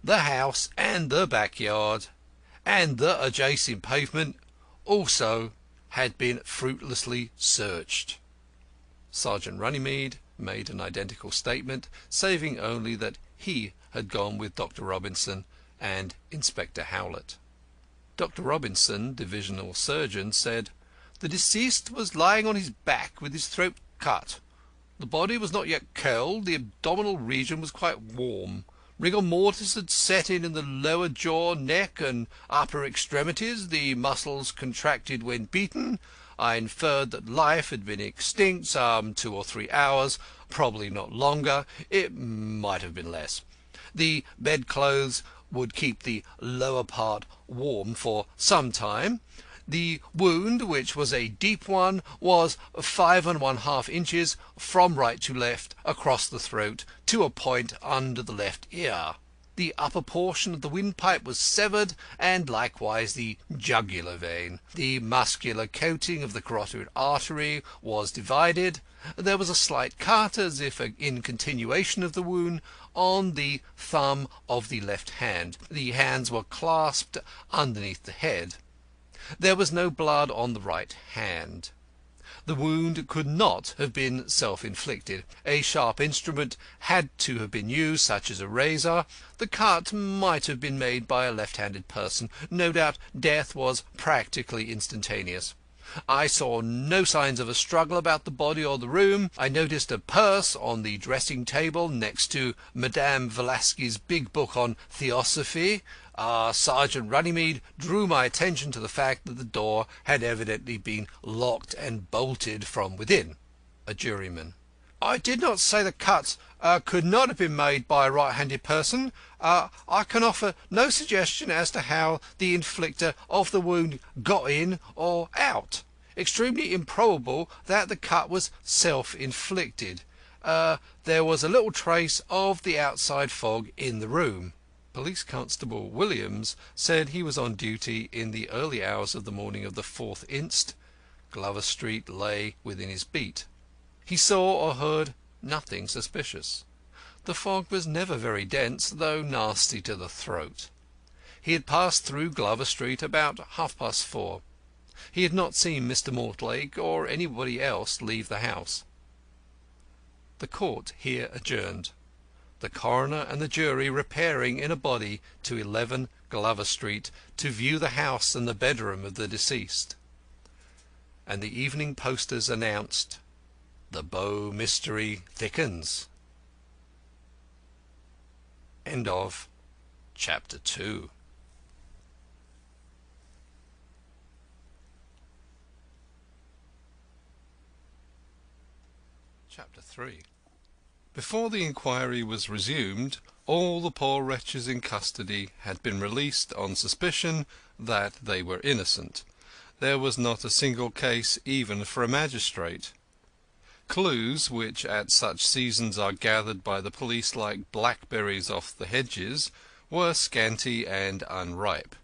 The house and the backyard and the adjacent pavement also had been fruitlessly searched. Sergeant Runnymede made an identical statement, saving only that he had gone with Dr. Robinson and Inspector Howlett. Dr. Robinson, divisional surgeon, said, "The deceased was lying on his back with his throat cut. The body was not yet cold. The abdominal region was quite warm. Rigor mortis had set in the lower jaw, neck, and upper extremities. The muscles contracted when beaten. I inferred that life had been extinct some 2 or 3 hours, probably not longer. It might have been less. The bedclothes would keep the lower part warm for some time. The wound, which was a deep one, was 5 1/2 inches from right to left across the throat to a point under the left ear. The upper portion of the windpipe was severed, and likewise the jugular vein. The muscular coating of the carotid artery was divided. There was a slight cut, as if in continuation of the wound, on the thumb of the left hand. The hands were clasped underneath the head. There was no blood on the right hand. The wound could not have been self-inflicted. A sharp instrument had to have been used, such as a razor. The cut might have been made by a left-handed person. No doubt death was practically instantaneous. I saw no signs of a struggle about the body or the room. I noticed a purse on the dressing table next to Madame Velasquez's big book on Theosophy. Sergeant Runnymede drew my attention to the fact that the door had evidently been locked and bolted from within. A juryman: I did not say the cuts could not have been made by a right-handed person. I can offer no suggestion as to how the inflictor of the wound got in or out. Extremely improbable that the cut was self-inflicted. There was a little trace of the outside fog in the room. Police Constable Williams said he was on duty in the early hours of the morning of the 4th inst. Glover Street lay within his beat. He saw or heard nothing suspicious. The fog was never very dense, though nasty to the throat. He had passed through Glover Street about 4:30. He had not seen Mr. Mortlake or anybody else leave the house. The court here adjourned, the coroner and the jury repairing in a body to 11 Glover Street to view the house and the bedroom of the deceased. And the evening posters announced, "The Bow Mystery thickens." End of Chapter 2. Chapter 3. Before the inquiry was resumed, all the poor wretches in custody had been released on suspicion that they were innocent. There was not a single case even for a magistrate. Clues, which at such seasons are gathered by the police like blackberries off the hedges, were scanty and unripe.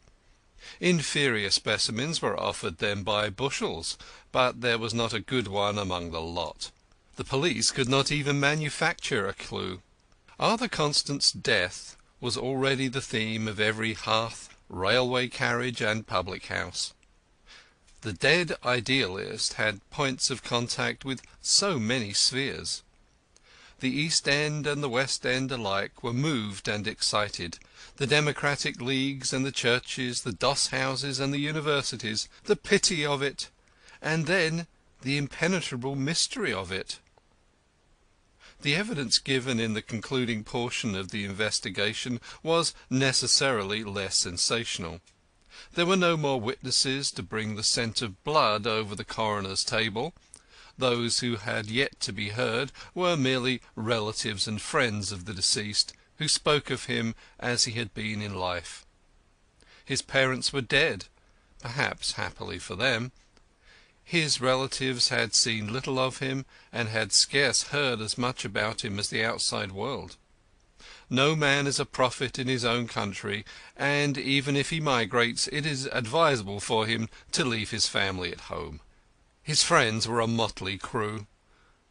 Inferior specimens were offered them by bushels, but there was not a good one among the lot. The police could not even manufacture a clue. Arthur Constant's death was already the theme of every hearth, railway carriage, and public house. The dead idealist had points of contact with so many spheres. The East End and the West End alike were moved and excited. The democratic leagues and the churches, the doss houses and the universities, the pity of it, and then the impenetrable mystery of it. The evidence given in the concluding portion of the investigation was necessarily less sensational. There were no more witnesses to bring the scent of blood over the coroner's table. Those who had yet to be heard were merely relatives and friends of the deceased, who spoke of him as he had been in life. His parents were dead, perhaps happily for them. His relatives had seen little of him, and had scarce heard as much about him as the outside world. No man is a prophet in his own country, and even if he migrates, it is advisable for him to leave his family at home. His friends were a motley crew.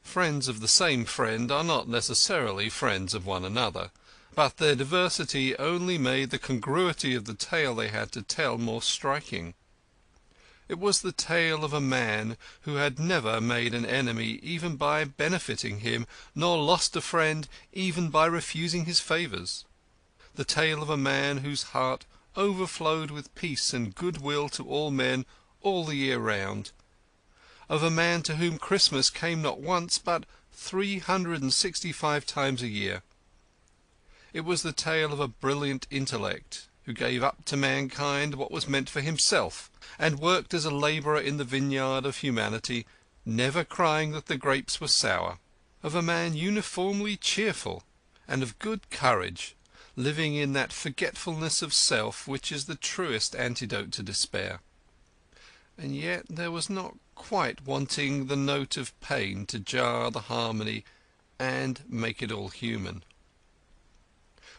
Friends of the same friend are not necessarily friends of one another, but their diversity only made the congruity of the tale they had to tell more striking. It was the tale of a man who had never made an enemy even by benefiting him, nor lost a friend even by refusing his favours. The tale of a man whose heart overflowed with peace and goodwill to all men all the year round. Of a man to whom Christmas came not once but 365 times a year. It was the tale of a brilliant intellect who gave up to mankind what was meant for himself, and worked as a labourer in the vineyard of humanity, never crying that the grapes were sour. Of a man uniformly cheerful, and of good courage, living in that forgetfulness of self which is the truest antidote to despair. And yet there was not quite wanting the note of pain to jar the harmony and make it all human.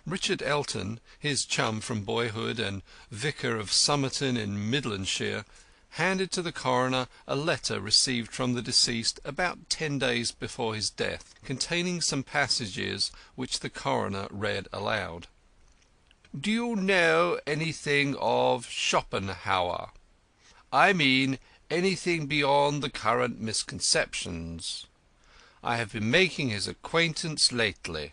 Richard Elton, his chum from boyhood and vicar of Somerton in Midlandshire, handed to the coroner a letter received from the deceased about 10 days before his death, containing some passages which the coroner read aloud. "Do you know anything of Schopenhauer? I mean anything beyond the current misconceptions. I have been making his acquaintance lately.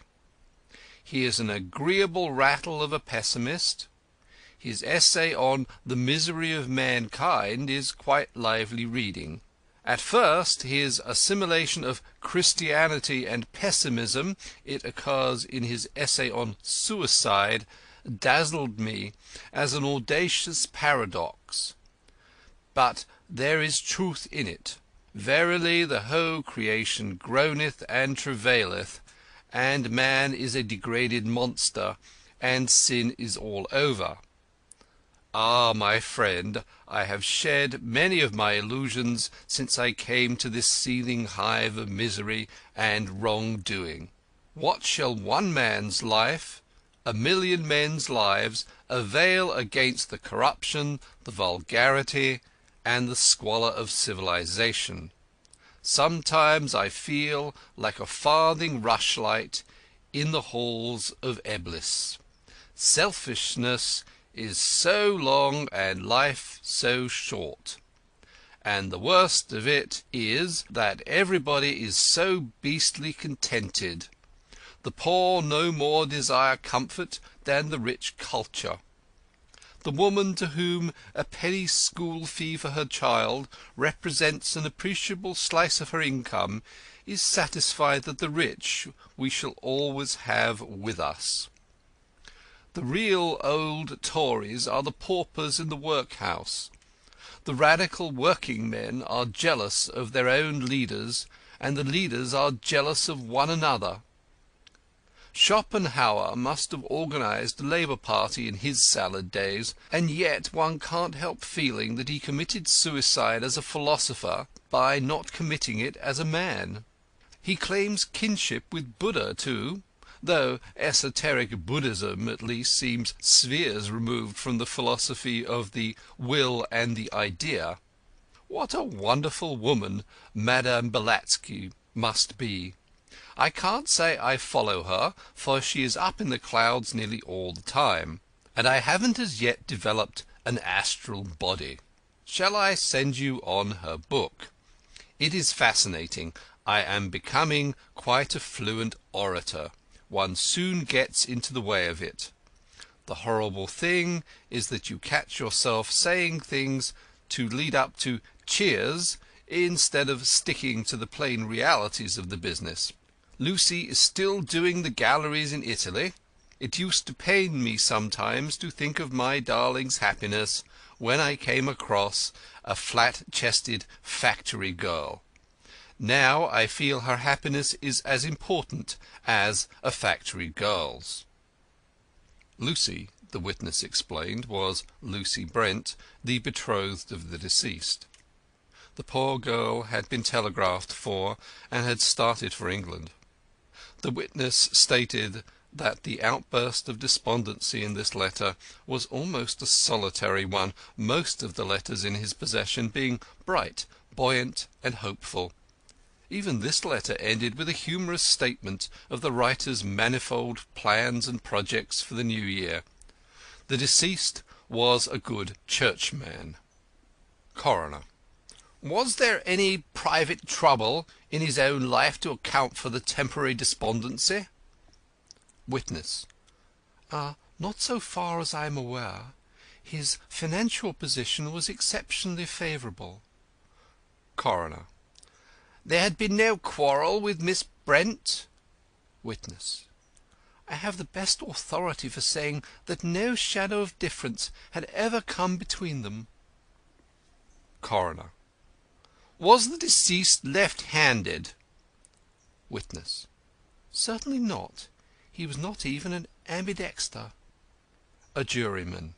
He is an agreeable rattle of a pessimist. His essay on the misery of mankind is quite lively reading. At first his assimilation of Christianity and pessimism, it occurs in his essay on suicide, dazzled me as an audacious paradox. But there is truth in it. Verily the whole creation groaneth and travaileth, and man is a degraded monster, and sin is all over. Ah, my friend, I have shed many of my illusions since I came to this seething hive of misery and wrong-doing. What shall one man's life, a million men's lives, avail against the corruption, the vulgarity, and the squalor of civilization? Sometimes I feel like a farthing rushlight in the halls of Eblis. Selfishness is so long and life so short. And the worst of it is that everybody is so beastly contented. The poor no more desire comfort than the rich culture. The woman to whom a penny school fee for her child represents an appreciable slice of her income is satisfied that the rich we shall always have with us. The real old Tories are the paupers in the workhouse. The radical working men are jealous of their own leaders, and the leaders are jealous of one another. Schopenhauer must have organized the Labour Party in his salad days, and yet one can't help feeling that he committed suicide as a philosopher by not committing it as a man. He claims kinship with Buddha too, though esoteric Buddhism at least seems spheres removed from the philosophy of the will and the idea. What a wonderful woman Madame Blavatsky must be! I can't say I follow her, for she is up in the clouds nearly all the time, and I haven't as yet developed an astral body. Shall I send you on her book? It is fascinating. I am becoming quite a fluent orator. One soon gets into the way of it. The horrible thing is that you catch yourself saying things to lead up to cheers instead of sticking to the plain realities of the business. Lucy is still doing the galleries in Italy. It used to pain me sometimes to think of my darling's happiness when I came across a flat-chested factory girl. Now I feel her happiness is as important as a factory girl's. Lucy, the witness explained, was Lucy Brent, the betrothed of the deceased. The poor girl had been telegraphed for and had started for England. The witness stated that the outburst of despondency in this letter was almost a solitary one, most of the letters in his possession being bright, buoyant, and hopeful. Even this letter ended with a humorous statement of the writer's manifold plans and projects for the new year. The deceased was a good churchman. Coroner: Was there any private trouble in his own life to account for the temporary despondency? Witness: Not so far as I am aware. His financial position was exceptionally favourable. Coroner: There had been no quarrel with Miss Brent? Witness: I have the best authority for saying that no shadow of difference had ever come between them. Coroner: Was the deceased left-handed? Witness: Certainly not. He was not even an ambidexter. A juryman: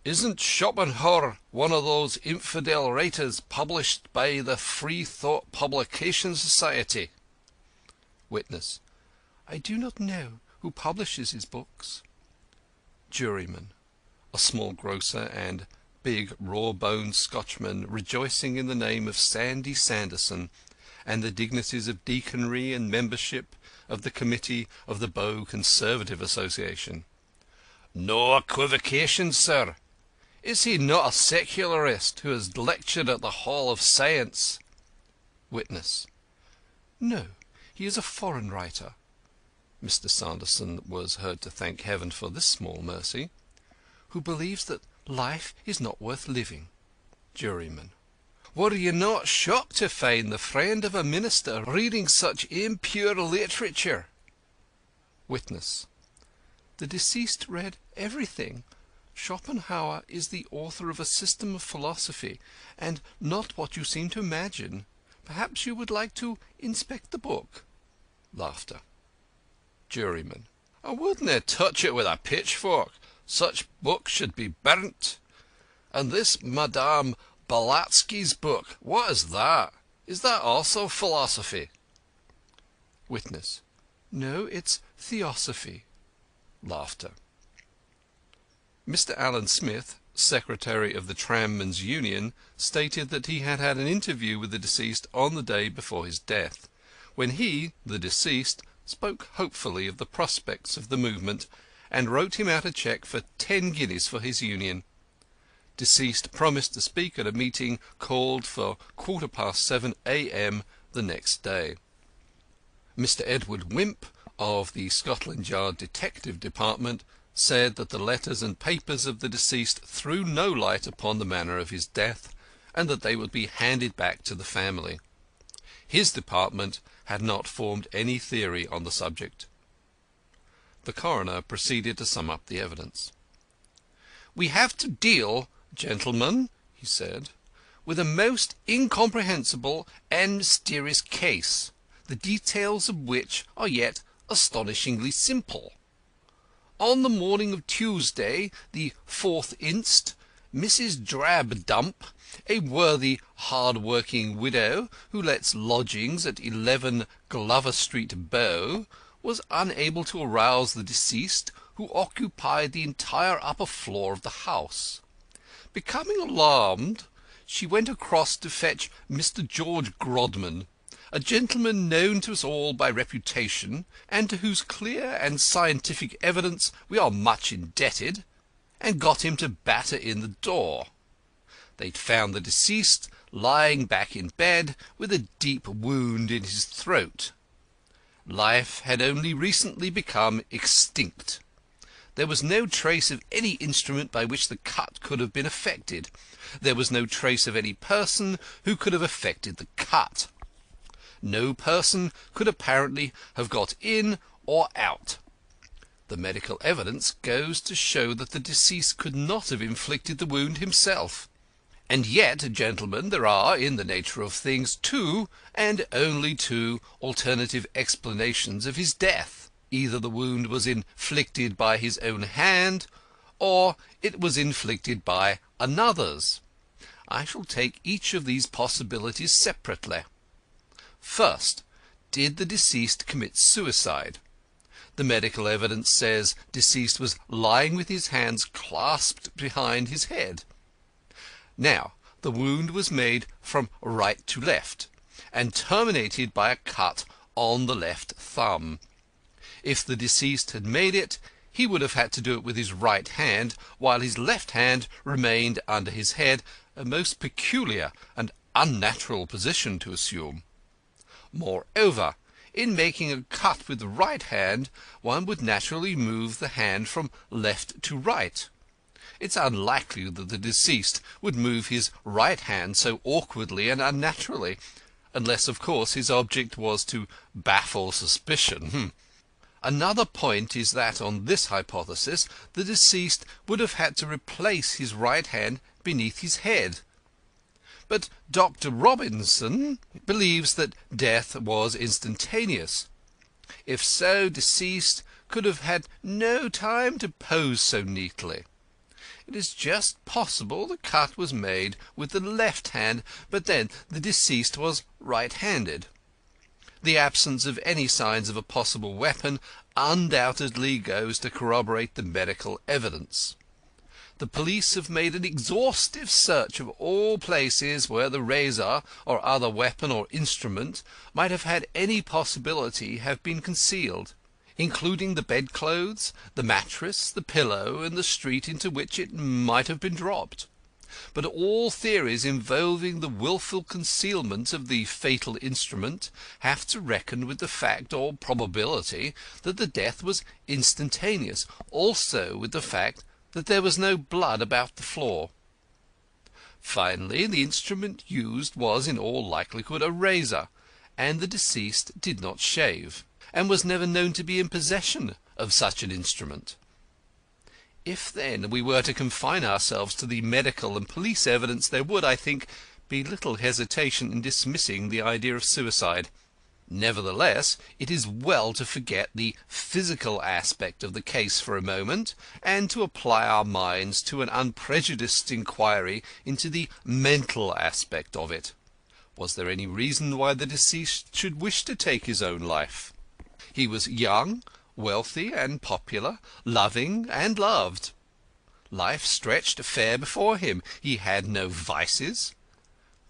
Isn't Schopenhauer one of those infidel writers published by the Free Thought Publication Society? Witness: I do not know who publishes his books. Juryman: A small grocer and big raw-boned Scotchman rejoicing in the name of Sandy Sanderson and the dignities of deaconry and membership of the committee of the Bow Conservative Association. No equivocation, sir. Is he not a secularist who has lectured at the Hall of Science? Witness: No, he is a foreign writer. Mr. Sanderson was heard to thank heaven for this small mercy. Who believes that life is not worth living. Juryman: Were you not shocked to find the friend of a minister reading such impure literature? Witness: The deceased read everything. Schopenhauer is the author of a system of philosophy, and not what you seem to imagine. Perhaps you would like to inspect the book. Laughter. Juryman: I wouldn't touch it with a pitchfork. Such books should be burnt. And this Madame Blavatsky's book, what is that? Is that also philosophy? Witness: No, it's theosophy. Laughter. Mr. Allen Smith, secretary of the Trammen's Union, stated that he had had an interview with the deceased on the day before his death, when he, the deceased, spoke hopefully of the prospects of the movement, and wrote him out a cheque for 10 guineas for his union. Deceased promised to speak at a meeting called for 7:15 a.m. the next day. Mr. Edward Wimp, of the Scotland Yard Detective Department, said that the letters and papers of the deceased threw no light upon the manner of his death, and that they would be handed back to the family. His department had not formed any theory on the subject. The coroner proceeded to sum up the evidence. We have to deal, gentlemen, he said, with a most incomprehensible and mysterious case, the details of which are yet astonishingly simple. On the morning of Tuesday, the 4th inst., Mrs. Drabdump, a worthy, hard-working widow who lets lodgings at 11 Glover Street, Bow, was unable to arouse the deceased, who occupied the entire upper floor of the house. Becoming alarmed, she went across to fetch Mr. George Grodman, a gentleman known to us all by reputation, and to whose clear and scientific evidence we are much indebted, and got him to batter in the door. They'd found the deceased lying back in bed with a deep wound in his throat. Life had only recently become extinct. There was no trace of any instrument by which the cut could have been effected. There was no trace of any person who could have effected the cut. No person could apparently have got in or out. The medical evidence goes to show that the deceased could not have inflicted the wound himself. And yet, gentlemen, there are, in the nature of things, two, and only two, alternative explanations of his death. Either the wound was inflicted by his own hand, or it was inflicted by another's. I shall take each of these possibilities separately. First, did the deceased commit suicide? The medical evidence says deceased was lying with his hands clasped behind his head. Now, the wound was made from right to left, and terminated by a cut on the left thumb. If the deceased had made it, he would have had to do it with his right hand, while his left hand remained under his head, a most peculiar and unnatural position to assume. Moreover, in making a cut with the right hand, one would naturally move the hand from left to right. It's unlikely that the deceased would move his right hand so awkwardly and unnaturally, unless, of course, his object was to baffle suspicion. Another point is that, on this hypothesis, the deceased would have had to replace his right hand beneath his head. But Dr. Robinson believes that death was instantaneous. If so, deceased could have had no time to pose so neatly. It is just possible the cut was made with the left hand, but then the deceased was right-handed. The absence of any signs of a possible weapon undoubtedly goes to corroborate the medical evidence. The police have made an exhaustive search of all places where the razor or other weapon or instrument might have had any possibility have been concealed, including the bedclothes, the mattress, the pillow, and the street into which it might have been dropped. But all theories involving the wilful concealment of the fatal instrument have to reckon with the fact or probability that the death was instantaneous, also with the fact that there was no blood about the floor. Finally, the instrument used was in all likelihood a razor, and the deceased did not shave, and was never known to be in possession of such an instrument. If, then, we were to confine ourselves to the medical and police evidence, there would, I think, be little hesitation in dismissing the idea of suicide. Nevertheless, it is well to forget the physical aspect of the case for a moment, and to apply our minds to an unprejudiced inquiry into the mental aspect of it. Was there any reason why the deceased should wish to take his own life? He was young, wealthy and popular, loving and loved. Life stretched fair before him. He had no vices.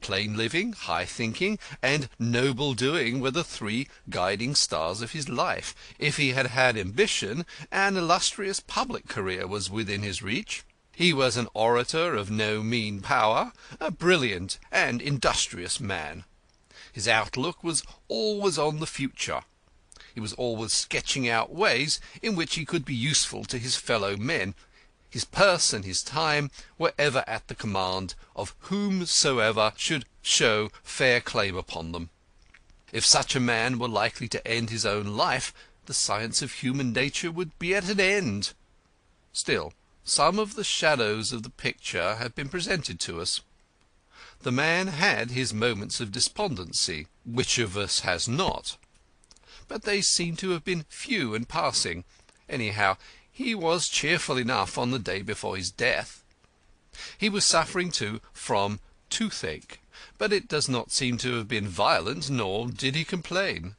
Plain living, high thinking, and noble doing were the three guiding stars of his life. If he had had ambition, an illustrious public career was within his reach. He was an orator of no mean power, a brilliant and industrious man. His outlook was always on the future. He was always sketching out ways in which he could be useful to his fellow men. His purse and his time were ever at the command of whomsoever should show fair claim upon them. If such a man were likely to end his own life, the science of human nature would be at an end. Still, some of the shadows of the picture have been presented to us. The man had his moments of despondency. Which of us has not? But they seem to have been few and passing. Anyhow, he was cheerful enough on the day before his death. He was suffering, too, from toothache, but it does not seem to have been violent, nor did he complain.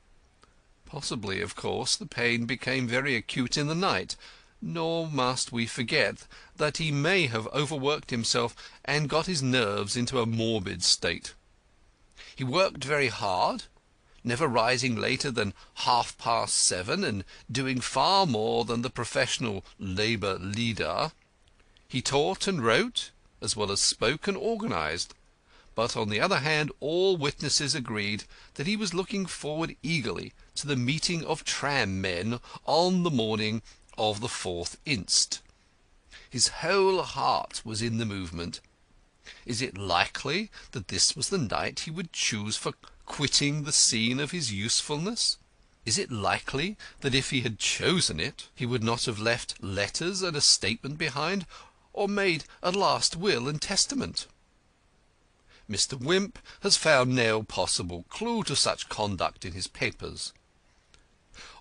Possibly, of course, the pain became very acute in the night, nor must we forget that he may have overworked himself and got his nerves into a morbid state. He worked very hard, never rising later than 7:30, and doing far more than the professional labour leader. He taught and wrote, as well as spoke and organised. But on the other hand, all witnesses agreed that he was looking forward eagerly to the meeting of tram men on the morning of the 4th inst. His whole heart was in the movement. Is it likely that this was the night he would choose for quitting the scene of his usefulness? Is it likely that if he had chosen it he would not have left letters and a statement behind, or made a last will and testament? Mr. Wimp has found no possible clue to such conduct in his papers.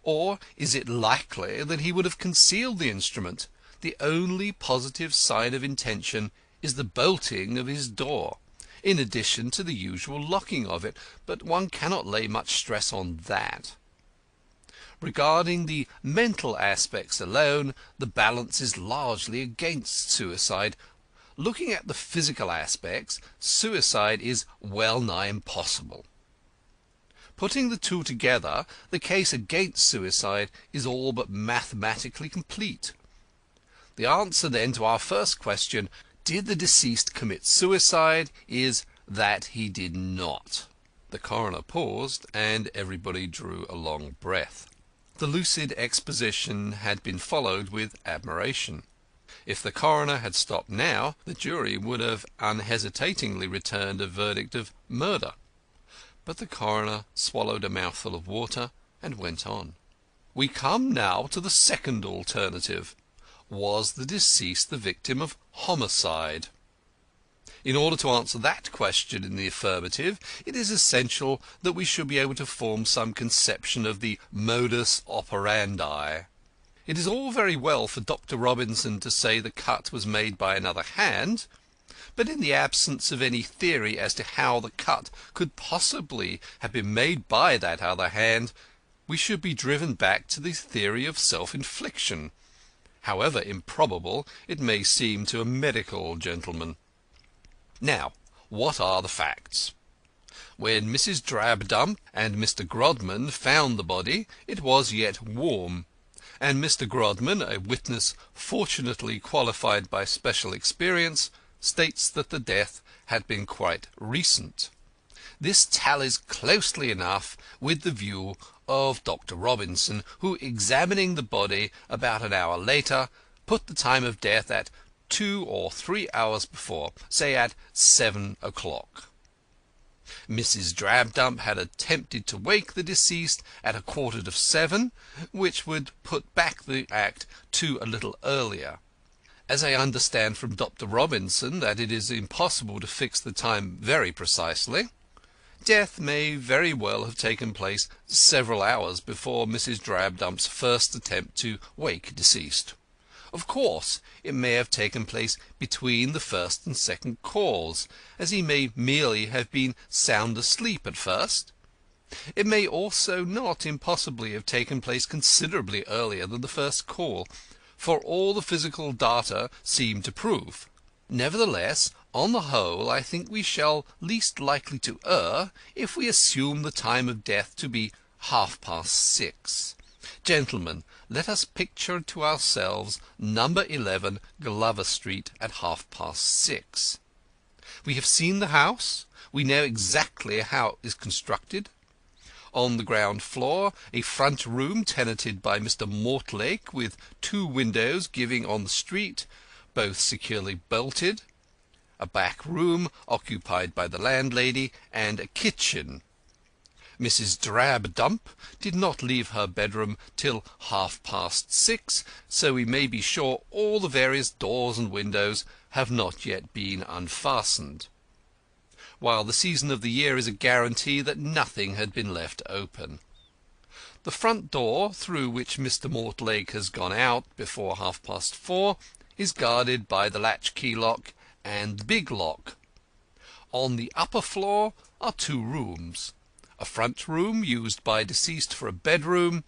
Or is it likely that he would have concealed the instrument? The only positive sign of intention is the bolting of his door, in addition to the usual locking of it, but one cannot lay much stress on that. Regarding the mental aspects alone, the balance is largely against suicide. Looking at the physical aspects, suicide is well nigh impossible. Putting the two together, the case against suicide is all but mathematically complete. The answer then to our first question, did the deceased commit suicide, is that he did not. The coroner paused, and everybody drew a long breath. The lucid exposition had been followed with admiration. If the coroner had stopped now, the jury would have unhesitatingly returned a verdict of murder. But the coroner swallowed a mouthful of water and went on. We come now to the second alternative. Was the deceased the victim of homicide? In order to answer that question in the affirmative, it is essential that we should be able to form some conception of the modus operandi. It is all very well for Dr. Robinson to say the cut was made by another hand, but in the absence of any theory as to how the cut could possibly have been made by that other hand, we should be driven back to the theory of self-infliction, however improbable it may seem to a medical gentleman. Now, what are the facts? When Mrs. Drabdump and Mr. Grodman found the body, it was yet warm, and Mr. Grodman, a witness fortunately qualified by special experience, states that the death had been quite recent. This tallies closely enough with the view of Dr. Robinson, who, examining the body about an hour later, put the time of death at 2 or 3 hours before, say at 7 o'clock. Mrs. Drabdump had attempted to wake the deceased at 7:15, which would put back the act to a little earlier. As I understand from Dr. Robinson that it is impossible to fix the time very precisely, death may very well have taken place several hours before Mrs. Drabdump's first attempt to wake deceased. Of course, it may have taken place between the first and second calls, as he may merely have been sound asleep at first. It may also not impossibly have taken place considerably earlier than the first call, for all the physical data seem to prove. Nevertheless, on the whole, I think we shall least likely to err if we assume the time of death to be 6:30. Gentlemen, let us picture to ourselves number 11 Glover Street at 6:30. We have seen the house. We know exactly how it is constructed. On the ground floor, a front room tenanted by Mr. Mortlake, with 2 windows giving on the street, both securely bolted, a back room occupied by the landlady, and a kitchen. Mrs. Drabdump did not leave her bedroom till 6:30, so we may be sure all the various doors and windows have not yet been unfastened, while the season of the year is a guarantee that nothing had been left open. The front door, through which Mr. Mortlake has gone out before 4:30, is guarded by the latch-key lock and the big lock. On the upper floor are 2 rooms, a front room used by deceased for a bedroom,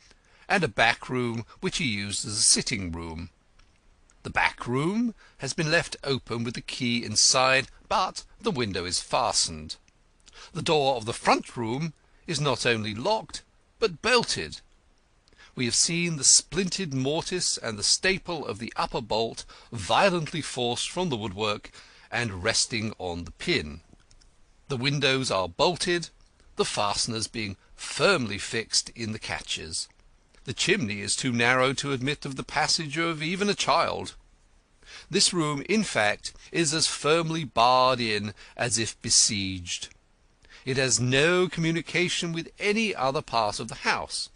and a back room which he used as a sitting room. The back room has been left open with the key inside, but the window is fastened. The door of the front room is not only locked, but bolted. We have seen the splintered mortice and the staple of the upper bolt violently forced from the woodwork and resting on the pin. The windows are bolted, the fasteners being firmly fixed in the catches. The chimney is too narrow to admit of the passage of even a child. This room, in fact, is as firmly barred in as if besieged. It has no communication with any other part of the house.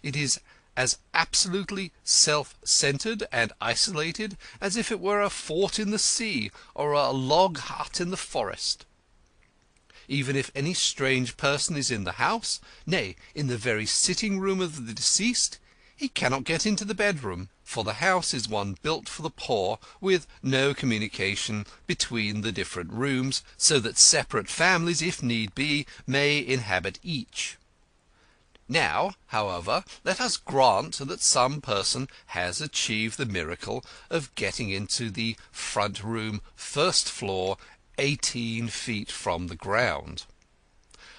It is as absolutely self-centred and isolated as if it were a fort in the sea or a log hut in the forest. Even if any strange person is in the house, nay, in the very sitting-room of the deceased, he cannot get into the bedroom, for the house is one built for the poor, with no communication between the different rooms, so that separate families, if need be, may inhabit each. Now, however, let us grant that some person has achieved the miracle of getting into the front room, first floor, 18 feet from the ground.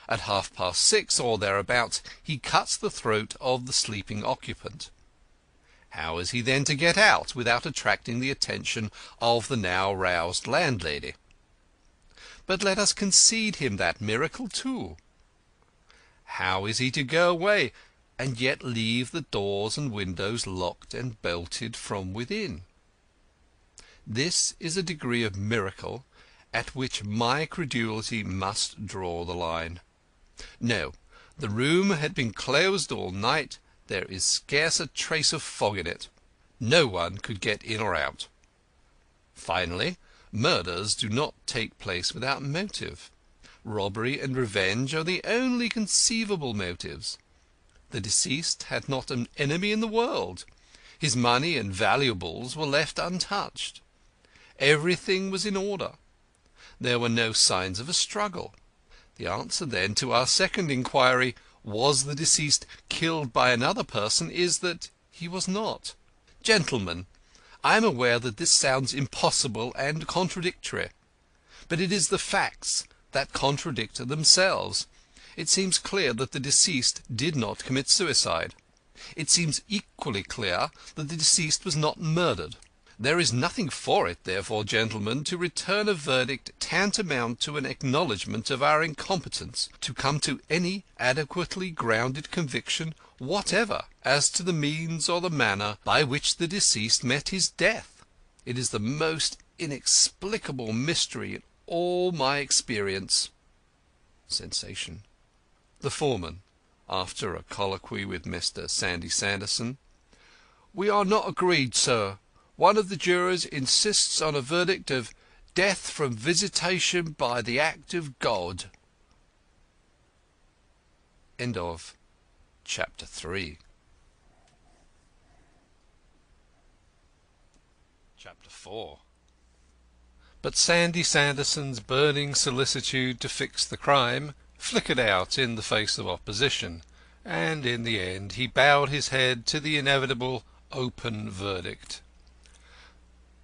At 6:30 or thereabouts he cuts the throat of the sleeping occupant. How is he then to get out without attracting the attention of the now roused landlady? But let us concede him that miracle too. How is he to go away and yet leave the doors and windows locked and bolted from within? This is a degree of miracle at which my credulity must draw the line. No, the room had been closed all night. There is scarce a trace of fog in it. No one could get in or out. Finally, murders do not take place without motive. Robbery and revenge are the only conceivable motives. The deceased had not an enemy in the world. His money and valuables were left untouched. Everything was in order. There were no signs of a struggle. The answer, then, to our second inquiry, was the deceased killed by another person, is that he was not. Gentlemen, I am aware that this sounds impossible and contradictory, but it is the facts that contradict themselves. It seems clear that the deceased did not commit suicide. It seems equally clear that the deceased was not murdered. There is nothing for it, therefore, gentlemen, to return a verdict tantamount to an acknowledgment of our incompetence to come to any adequately grounded conviction whatever as to the means or the manner by which the deceased met his death. It is the most inexplicable mystery in all my experience. Sensation. The foreman, after a colloquy with Mr. Sandy Sanderson: "We are not agreed, sir. One of the jurors insists on a verdict of death from visitation by the act of God." End of Chapter 3. Chapter 4. But Sandy Sanderson's burning solicitude to fix the crime flickered out in the face of opposition, and in the end he bowed his head to the inevitable open verdict.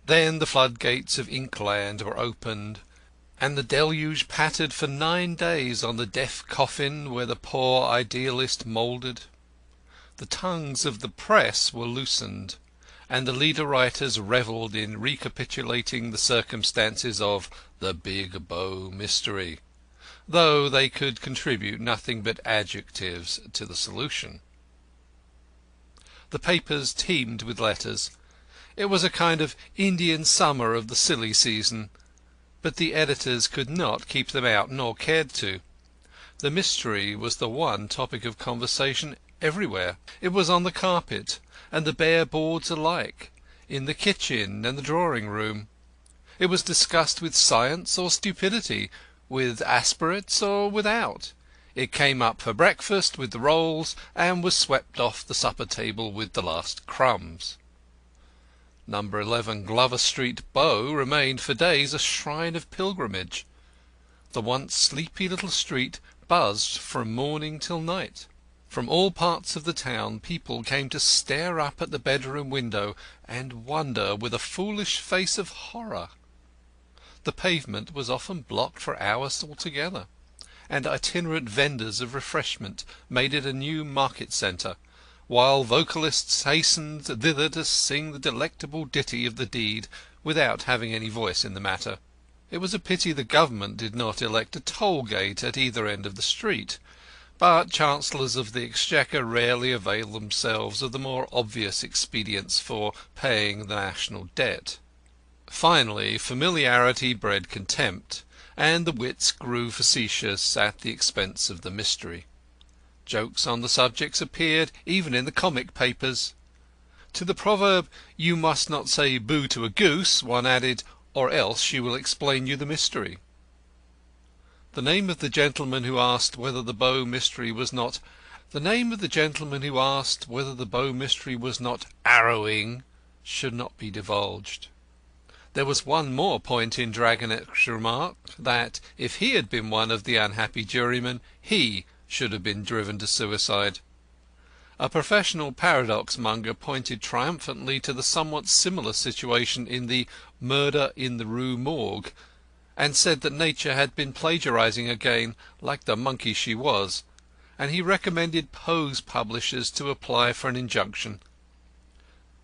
Then the floodgates of Inkland were opened, and the deluge pattered for 9 days on the deaf coffin where the poor idealist mouldered. The tongues of the press were loosened, and the leader writers revelled in recapitulating the circumstances of the Big Bow mystery, though they could contribute nothing but adjectives to the solution. The papers teemed with letters. It was a kind of Indian summer of the silly season, but the editors could not keep them out, nor cared to. The mystery was the one topic of conversation everywhere. It was on the carpet and the bare boards alike, in the kitchen and the drawing-room. It was discussed with science or stupidity, with aspirates or without. It came up for breakfast with the rolls, and was swept off the supper-table with the last crumbs. No. 11 Glover Street, Bow, remained for days a shrine of pilgrimage. The once sleepy little street buzzed from morning till night. From all parts of the town people came to stare up at the bedroom window and wonder with a foolish face of horror. The pavement was often blocked for hours together, and itinerant vendors of refreshment made it a new market centre, while vocalists hastened thither to sing the delectable ditty of the deed without having any voice in the matter. It was a pity the Government did not elect a toll gate at either end of the street, but Chancellors of the Exchequer rarely avail themselves of the more obvious expedients for paying the national debt. Finally, familiarity bred contempt, and the wits grew facetious at the expense of the mystery. Jokes on the subjects appeared even in the comic papers. To the proverb, "You must not say boo to a goose," one added, "or else she will explain you the mystery." The name of the gentleman who asked whether the Bow mystery was not arrowing should not be divulged. There was one more point in Dragonet's remark, that if he had been one of the unhappy jurymen, he should have been driven to suicide. A professional paradox monger pointed triumphantly to the somewhat similar situation in the Murder in the Rue Morgue, and said that Nature had been plagiarizing again, like the monkey she was, and he recommended Poe's publishers to apply for an injunction.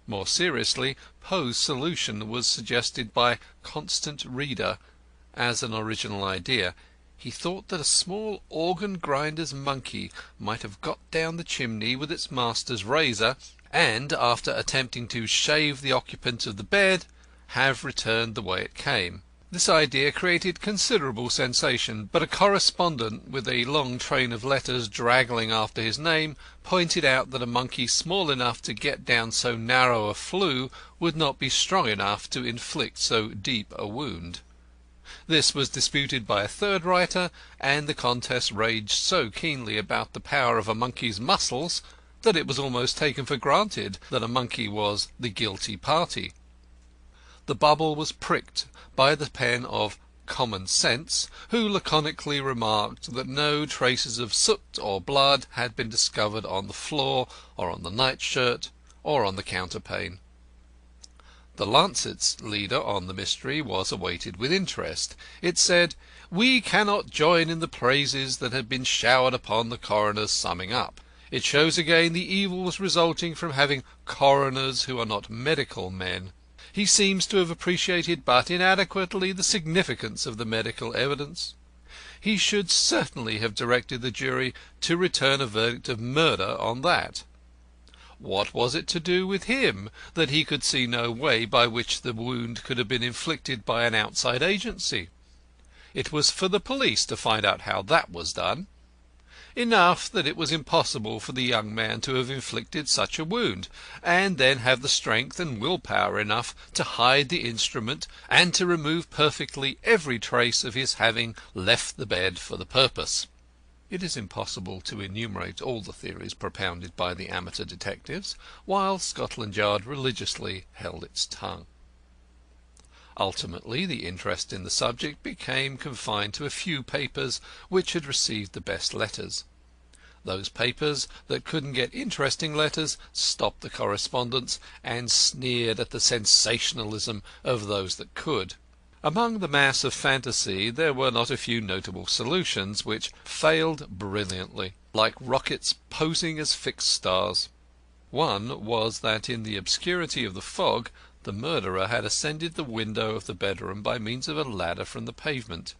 More seriously, Poe's solution was suggested by Constant Reader as an original idea. He thought that a small organ-grinder's monkey might have got down the chimney with its master's razor, and, after attempting to shave the occupant of the bed, have returned the way it came. This idea created considerable sensation, but a correspondent with a long train of letters draggling after his name pointed out that a monkey small enough to get down so narrow a flue would not be strong enough to inflict so deep a wound. This was disputed by a third writer, and the contest raged so keenly about the power of a monkey's muscles that it was almost taken for granted that a monkey was the guilty party. The bubble was pricked by the pen of Common Sense, who laconically remarked that no traces of soot or blood had been discovered on the floor, or on the nightshirt, or on the counterpane. The Lancet's leader on the mystery was awaited with interest. It said, "We cannot join in the praises that have been showered upon the coroner's summing up. It shows again the evils resulting from having coroners who are not medical men. He seems to have appreciated but inadequately the significance of the medical evidence. He should certainly have directed the jury to return a verdict of murder on that. What was it to do with him that he could see no way by which the wound could have been inflicted by an outside agency? It was for the police to find out how that was done. Enough that it was impossible for the young man to have inflicted such a wound, and then have the strength and will-power enough to hide the instrument and to remove perfectly every trace of his having left the bed for the purpose." It is impossible to enumerate all the theories propounded by the amateur detectives, while Scotland Yard religiously held its tongue. Ultimately the interest in the subject became confined to a few papers which had received the best letters. Those papers that couldn't get interesting letters stopped the correspondence, and sneered at the sensationalism of those that could. Among the mass of fantasy there were not a few notable solutions, which failed brilliantly, like rockets posing as fixed stars. One was that in the obscurity of the fog the murderer had ascended the window of the bedroom by means of a ladder from the pavement.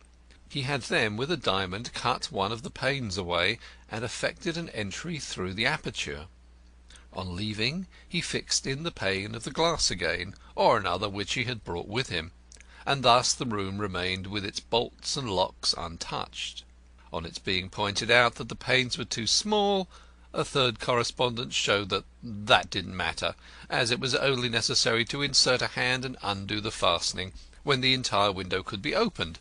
He had then with a diamond cut one of the panes away, and effected an entry through the aperture. On leaving, he fixed in the pane of the glass again, or another which he had brought with him, and thus the room remained with its bolts and locks untouched. On its being pointed out that the panes were too small, a third correspondence showed that that didn't matter, as it was only necessary to insert a hand and undo the fastening, when the entire window could be opened,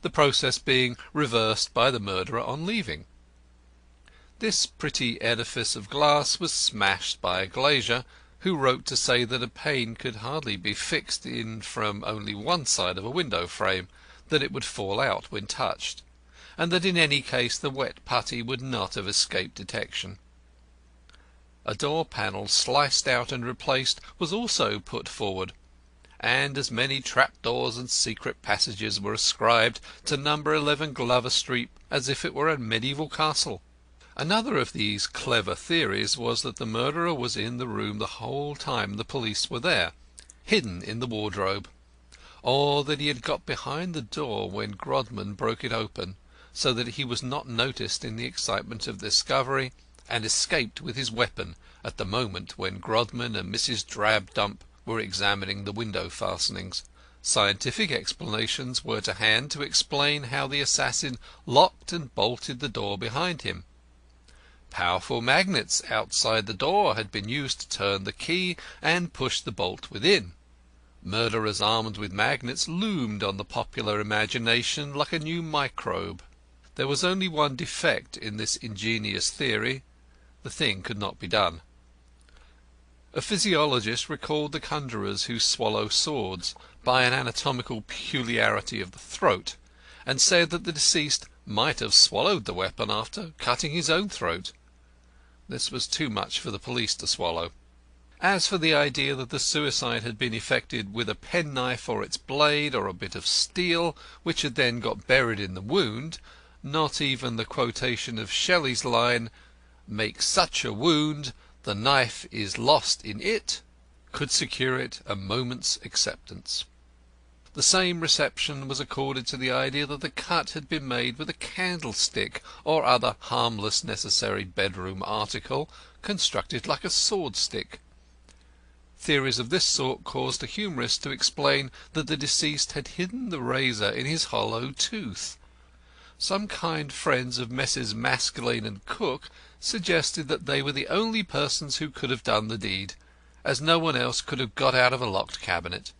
the process being reversed by the murderer on leaving. This pretty edifice of glass was smashed by a glazier, who wrote to say that a pane could hardly be fixed in from only one side of a window frame, that it would fall out when touched, and that in any case the wet putty would not have escaped detection. A door panel sliced out and replaced was also put forward, and as many trapdoors and secret passages were ascribed to number 11 Glover Street as if it were a medieval castle. Another of these clever theories was that the murderer was in the room the whole time the police were there, hidden in the wardrobe. or that he had got behind the door when Grodman broke it open, so that he was not noticed in the excitement of discovery, and escaped with his weapon at the moment when Grodman and Mrs. Drabdump were examining the window fastenings. Scientific explanations were to hand to explain how the assassin locked and bolted the door behind him. Powerful magnets outside the door had been used to turn the key and push the bolt within. Murderers armed with magnets loomed on the popular imagination like a new microbe. There was only one defect in this ingenious theory: the thing could not be done. A physiologist recalled the conjurers who swallow swords by an anatomical peculiarity of the throat, and said that the deceased might have swallowed the weapon after cutting his own throat. This was too much for the police to swallow. As for the idea that the suicide had been effected with a penknife or its blade, or a bit of steel, which had then got buried in the wound, not even the quotation of Shelley's line, "Make such a wound, the knife is lost in it," could secure it a moment's acceptance. The same reception was accorded to the idea that the cut had been made with a candlestick or other harmless necessary bedroom article constructed like a sword stick. Theories of this sort caused a humorist to explain that the deceased had hidden the razor in his hollow tooth. Some kind friends of Messrs. Maskelyne and Cook suggested that they were the only persons who could have done the deed, as no one else could have got out of a locked cabinet.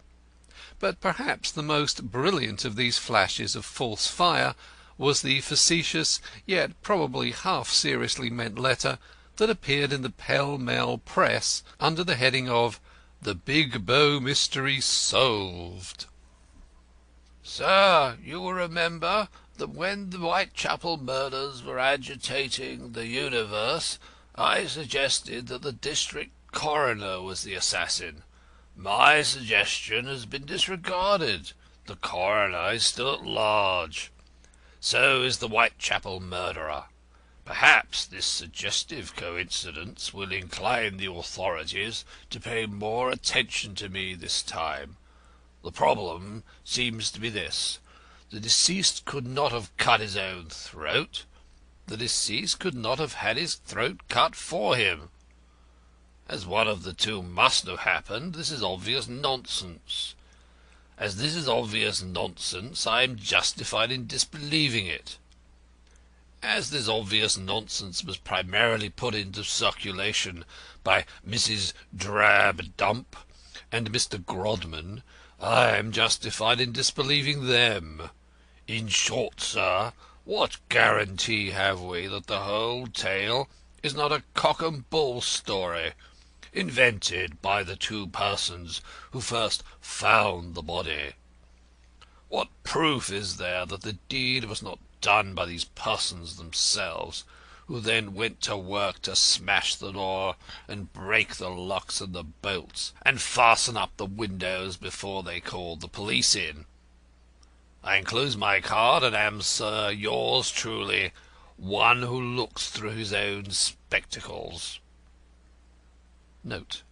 But perhaps the most brilliant of these flashes of false fire was the facetious, yet probably half seriously meant letter that appeared in the pell-mell press under the heading of "The Big Bow Mystery Solved." Sir, you will remember that when the Whitechapel murders were agitating the universe, I suggested that the district coroner was the assassin. My suggestion has been disregarded. The coroner is still at large. So is the Whitechapel murderer. Perhaps this suggestive coincidence will incline the authorities to pay more attention to me this time. The problem seems to be this: the deceased could not have cut his own throat. The deceased could not have had his throat cut for him. As one of the two must have happened, this is obvious nonsense. As this is obvious nonsense, I am justified in disbelieving it. As this obvious nonsense was primarily put into circulation by Mrs. Drabdump and Mr. Grodman, I am justified in disbelieving them. In short, sir, what guarantee have we that the whole tale is not a cock and bull story, invented by the two persons who first found the body? What proof is there that the deed was not done by these persons themselves, who then went to work to smash the door and break the locks and the bolts, and fasten up the windows before they called the police in? I enclose my card, and am, sir, yours truly, one who looks through his own spectacles. Note: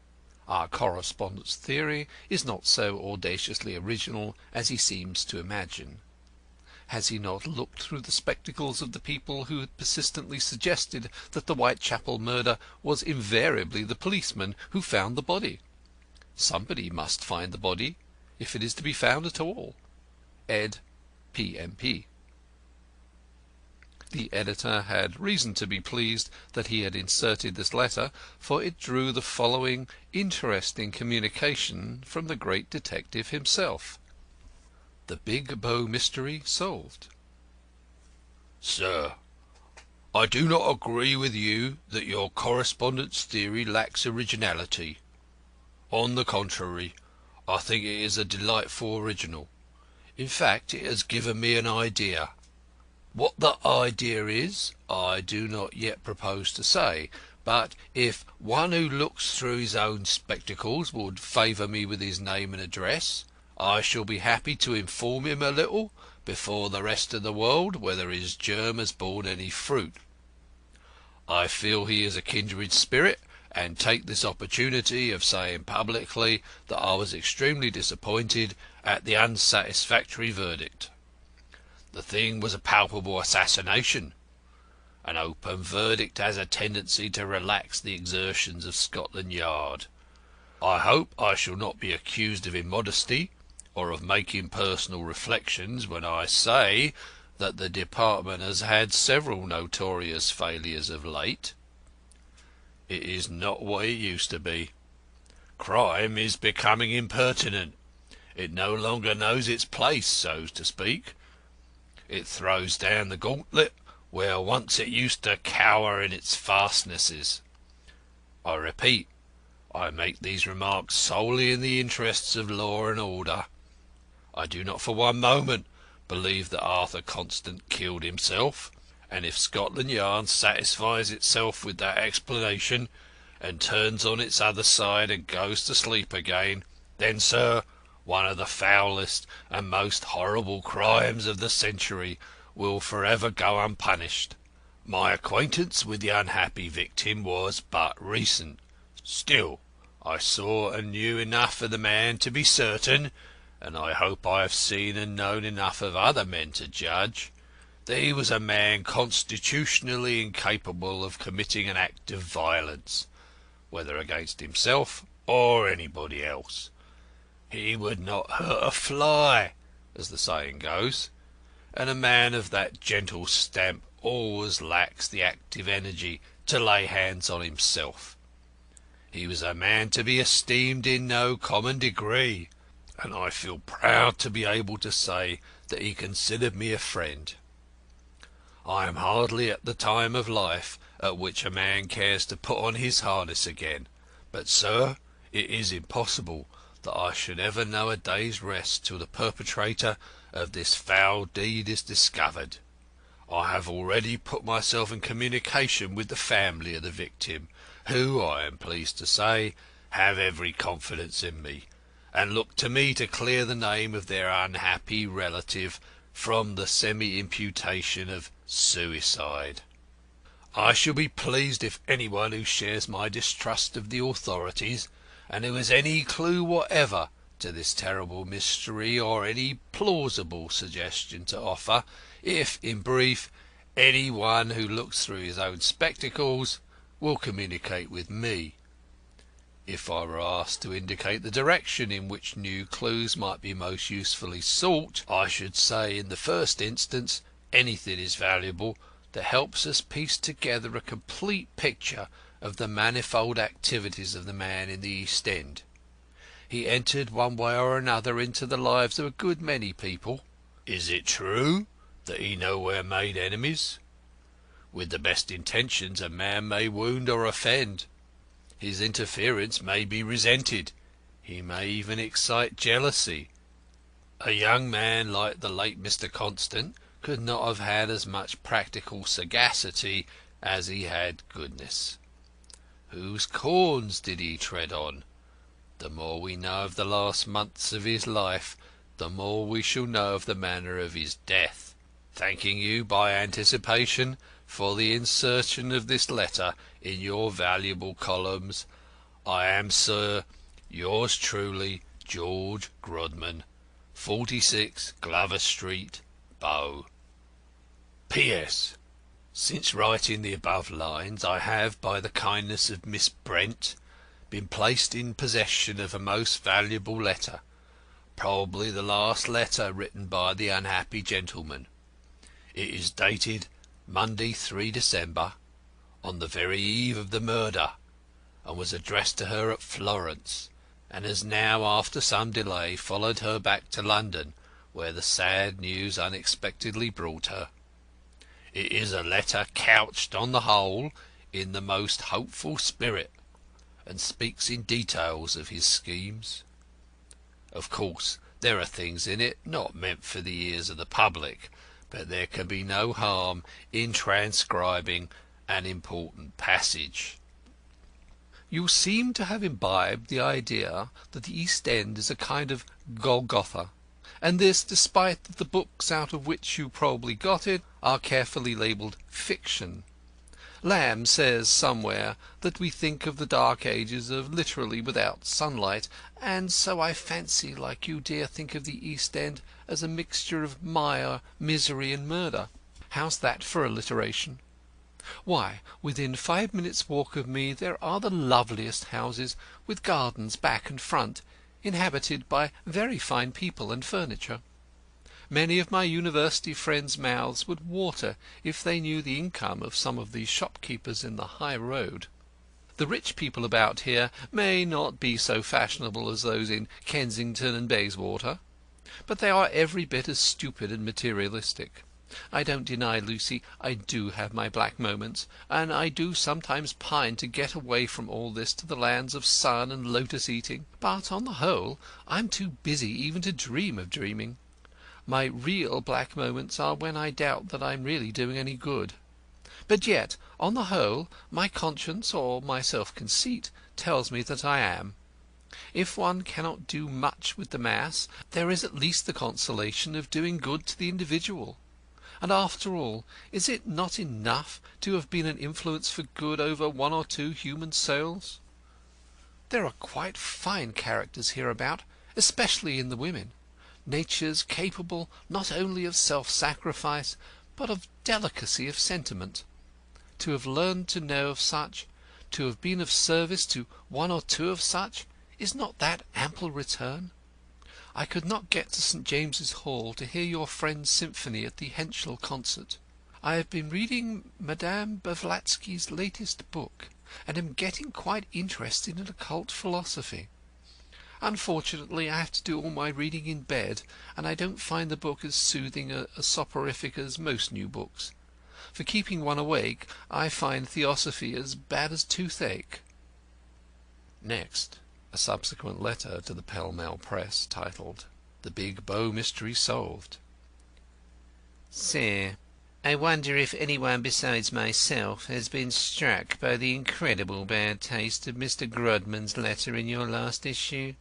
our correspondent's theory is not so audaciously original as he seems to imagine. Has he not looked through the spectacles of the people who had persistently suggested that the Whitechapel murder was invariably the policeman who found the body? Somebody must find the body, if it is to be found at all. Ed. P.M.P. The editor had reason to be pleased that he had inserted this letter, for it drew the following interesting communication from the great detective himself. The Big Bow Mystery Solved. Sir, I do not agree with you that your correspondent's theory lacks originality. On the contrary, I think it is a delightful original. In fact, it has given me an idea. What the idea is, I do not yet propose to say, but if one who looks through his own spectacles would favour me with his name and address, I shall be happy to inform him a little, before the rest of the world, whether his germ has borne any fruit. I feel he is a kindred spirit, and take this opportunity of saying publicly that I was extremely disappointed at the unsatisfactory verdict. The thing was a palpable assassination. An open verdict has a tendency to relax the exertions of Scotland Yard. I hope I shall not be accused of immodesty or of making personal reflections when I say that the department has had several notorious failures of late. It is not what it used to be. Crime is becoming impertinent. It no longer knows its place, so to speak. It throws down the gauntlet where once it used to cower in its fastnesses. I repeat, I make these remarks solely in the interests of law and order. I do not for one moment believe that Arthur Constant killed himself, and if Scotland Yard satisfies itself with that explanation, and turns on its other side and goes to sleep again, then, sir, one of the foulest and most horrible crimes of the century will forever go unpunished. My acquaintance with the unhappy victim was but recent. Still, I saw and knew enough of the man to be certain, and I hope I have seen and known enough of other men to judge, that he was a man constitutionally incapable of committing an act of violence, whether against himself or anybody else. He would not hurt a fly, as the saying goes, and a man of that gentle stamp always lacks the active energy to lay hands on himself. He was a man to be esteemed in no common degree, and I feel proud to be able to say that he considered me a friend. I am hardly at the time of life at which a man cares to put on his harness again, but, sir, it is impossible that I should ever know a day's rest till the perpetrator of this foul deed is discovered. I have already put myself in communication with the family of the victim, who, I am pleased to say, have every confidence in me, and look to me to clear the name of their unhappy relative from the semi-imputation of suicide. I shall be pleased if anyone who shares my distrust of the authorities, and who has any clue whatever to this terrible mystery or any plausible suggestion to offer, if, in brief, any one who looks through his own spectacles, will communicate with me. If I were asked to indicate the direction in which new clues might be most usefully sought, I should say, in the first instance, anything is valuable that helps us piece together a complete picture of the manifold activities of the man in the East End. He entered one way or another into the lives of a good many people. Is it true that he nowhere made enemies? With the best intentions a man may wound or offend. His interference may be resented. He may even excite jealousy. A young man like the late Mr. Constant could not have had as much practical sagacity as he had goodness. Whose corns did he tread on? The more we know of the last months of his life, the more we shall know of the manner of his death. Thanking you by anticipation for the insertion of this letter in your valuable columns, I am, sir, yours truly, George Grodman, 46 Glover Street, Bow. P.S. Since writing the above lines, I have, by the kindness of Miss Brent, been placed in possession of a most valuable letter, probably the last letter written by the unhappy gentleman. It is dated Monday, 3 December, on the very eve of the murder, and was addressed to her at Florence, and has now, after some delay, followed her back to London, where the sad news unexpectedly brought her. It is a letter couched, on the whole, in the most hopeful spirit, and speaks in details of his schemes. Of course, there are things in it not meant for the ears of the public, but there can be no harm in transcribing an important passage. You seem to have imbibed the idea that the East End is a kind of Golgotha, and this despite that the books out of which you probably got it are carefully labelled fiction. Lamb says somewhere that we think of the Dark Ages as literally without sunlight, and so I fancy, like you, dear, think of the East End as a mixture of mire, misery, and murder. How's that for alliteration? Why, within 5 minutes' walk of me there are the loveliest houses, with gardens back and front, inhabited by very fine people and furniture. Many of my university friends' mouths would water if they knew the income of some of the shopkeepers in the High Road. The rich people about here may not be so fashionable as those in Kensington and Bayswater, but they are every bit as stupid and materialistic. I don't deny, Lucy, I do have my black moments, and I do sometimes pine to get away from all this to the lands of sun and lotus eating, but on the whole I'm too busy even to dream of dreaming. My real black moments are when I doubt that I'm really doing any good. But yet, on the whole, my conscience or my self-conceit tells me that I am. If one cannot do much with the mass, there is at least the consolation of doing good to the individual. And after all, is it not enough to have been an influence for good over 1 or 2 human souls? There are quite fine characters hereabout, especially in the women. Natures capable not only of self-sacrifice, but of delicacy of sentiment. To have learned to know of such, to have been of service to 1 or 2 of such, is not that ample return? I could not get to St. James's Hall to hear your friend's symphony at the Henschel concert. I have been reading Madame Blavatsky's latest book, and am getting quite interested in occult philosophy. Unfortunately, I have to do all my reading in bed, and I don't find the book as soothing a soporific as most new books. For keeping one awake, I find Theosophy as bad as toothache. Next, a subsequent letter to the Pall Mall Press, titled "The Big Bow Mystery Solved." Sir, I wonder if anyone besides myself has been struck by the incredible bad taste of Mr. Grodman's letter in your last issue.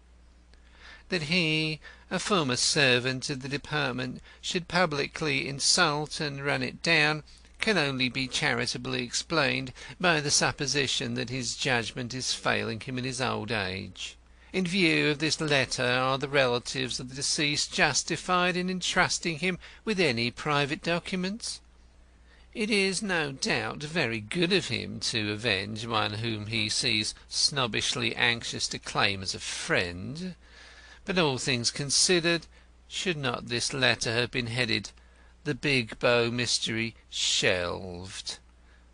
That he, a former servant of the department, should publicly insult and run it down can only be charitably explained by the supposition that his judgment is failing him in his old age. In view of this letter, are the relatives of the deceased justified in entrusting him with any private documents? It is no doubt very good of him to avenge one whom he sees snobbishly anxious to claim as a friend. But all things considered, should not this letter have been headed "The Big Bow Mystery Shelved"?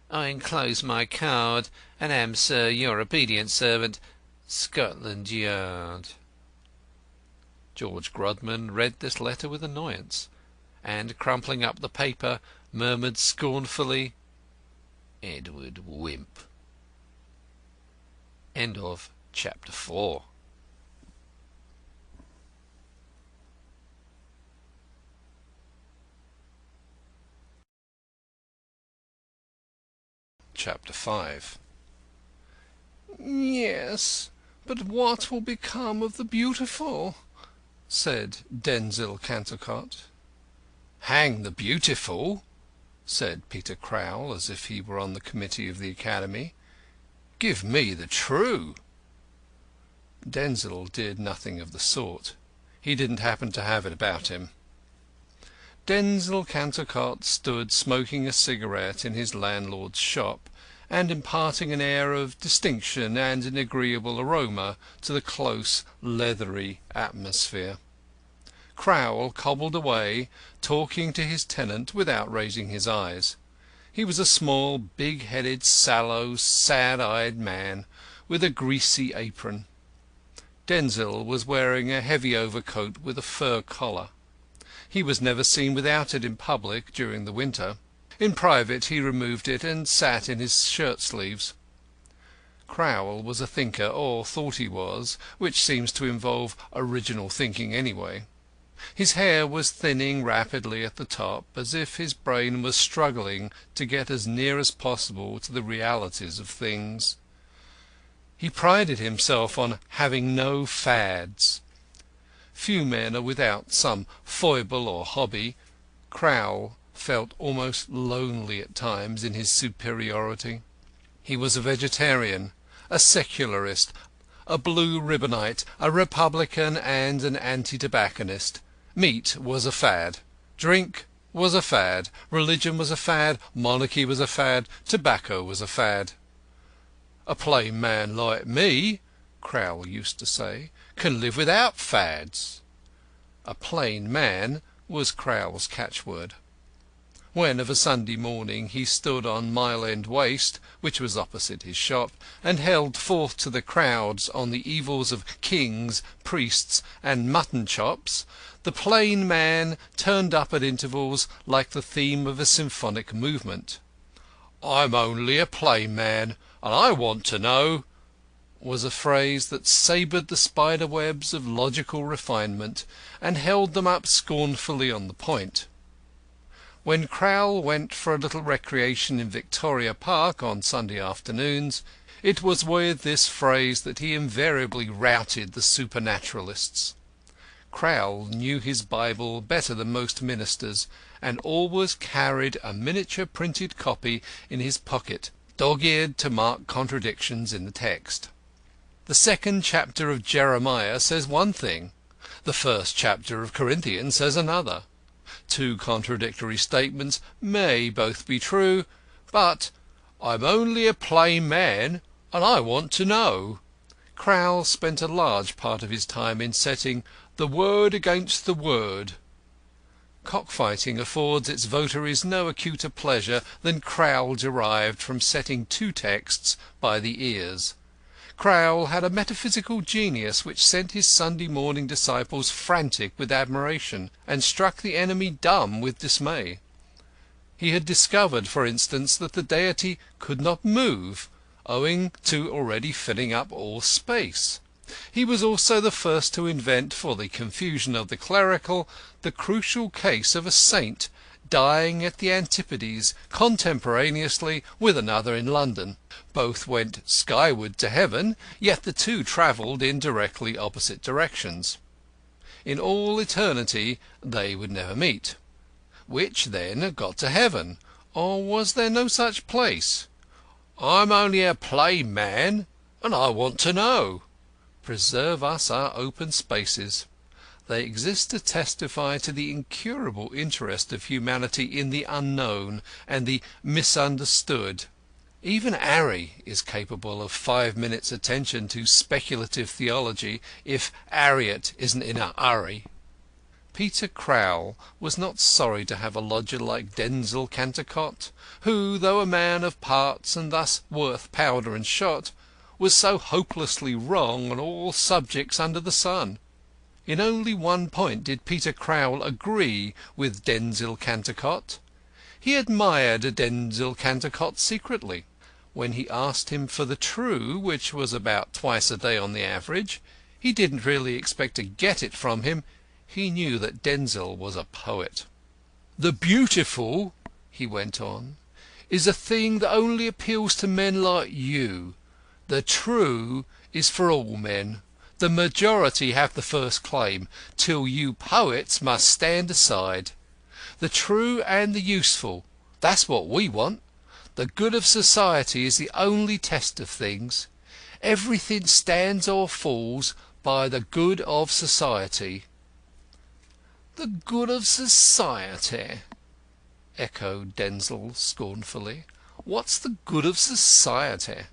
I enclose my card, and am, sir, your obedient servant, Scotland Yard. George Grodman read this letter with annoyance, and, crumpling up the paper, murmured scornfully, "Edward Wimp." End of Chapter 4. Chapter 5. "Yes, but what will become of the beautiful?" said Denzil Cantercot. "Hang the beautiful!" said Peter Crowl, as if he were on the committee of the Academy. "Give me the true." Denzil did nothing of the sort. He didn't happen to have it about him. Denzil Cantercot stood smoking a cigarette in his landlord's shop, and imparting an air of distinction and an agreeable aroma to the close, leathery atmosphere. Crowl cobbled away, talking to his tenant without raising his eyes. He was a small, big-headed, sallow, sad-eyed man, with a greasy apron. Denzil was wearing a heavy overcoat with a fur collar. He was never seen without it in public during the winter. In private he removed it and sat in his shirt-sleeves. Crowl was a thinker, or thought he was, which seems to involve original thinking anyway. His hair was thinning rapidly at the top, as if his brain was struggling to get as near as possible to the realities of things. He prided himself on having no fads. Few men are without some foible or hobby. Crowl felt almost lonely at times in his superiority. He was a vegetarian, a secularist, a blue ribbonite, a republican and an anti-tobacconist. Meat was a fad. Drink was a fad. Religion was a fad. Monarchy was a fad. Tobacco was a fad. "A plain man like me," Crowl used to say, "can live without fads." "A plain man" was Crowl's catchword. When of a Sunday morning he stood on Mile End Waste, which was opposite his shop, and held forth to the crowds on the evils of kings, priests, and mutton chops, the plain man turned up at intervals like the theme of a symphonic movement. "I'm only a plain man, and I want to know," was a phrase that sabred the spider webs of logical refinement and held them up scornfully on the point. When Crowl went for a little recreation in Victoria Park on Sunday afternoons, it was with this phrase that he invariably routed the supernaturalists. Crowl knew his Bible better than most ministers, and always carried a miniature printed copy in his pocket, dog-eared to mark contradictions in the text. The second chapter of Jeremiah says one thing, the first chapter of Corinthians says another. Two contradictory statements may both be true, but "I'm only a plain man, and I want to know." Crowl spent a large part of his time in setting the word against the word. Cockfighting affords its votaries no acuter pleasure than Crowl derived from setting two texts by the ears. Crowl had a metaphysical genius which sent his Sunday morning disciples frantic with admiration, and struck the enemy dumb with dismay. He had discovered, for instance, that the Deity could not move, owing to already filling up all space. He was also the first to invent, for the confusion of the clerical, the crucial case of a saint dying at the Antipodes contemporaneously with another in London. Both went skyward to heaven, yet the two travelled in directly opposite directions. In all eternity they would never meet. Which, then, got to heaven? Or was there no such place? "I'm only a plain man, and I want to know." Preserve us our open spaces. They exist to testify to the incurable interest of humanity in the unknown and the misunderstood. Even 'Arry is capable of 5 minutes' attention to speculative theology if 'Arriet isn't in a hurry. Peter Crowl was not sorry to have a lodger like Denzil Cantercot, who, though a man of parts and thus worth powder and shot, was so hopelessly wrong on all subjects under the sun. In only one point did Peter Crowl agree with Denzil Cantercot. He admired Denzil Cantercot secretly. When he asked him for the true, which was about twice a day on the average, he didn't really expect to get it from him. He knew that Denzil was a poet. "The beautiful," he went on, "is a thing that only appeals to men like you. The true is for all men. The majority have the first claim, till you poets must stand aside. The true and the useful, that's what we want. The good of society is the only test of things. Everything stands or falls by the good of society." "The good of society?" echoed Denzil scornfully. "What's the good of society?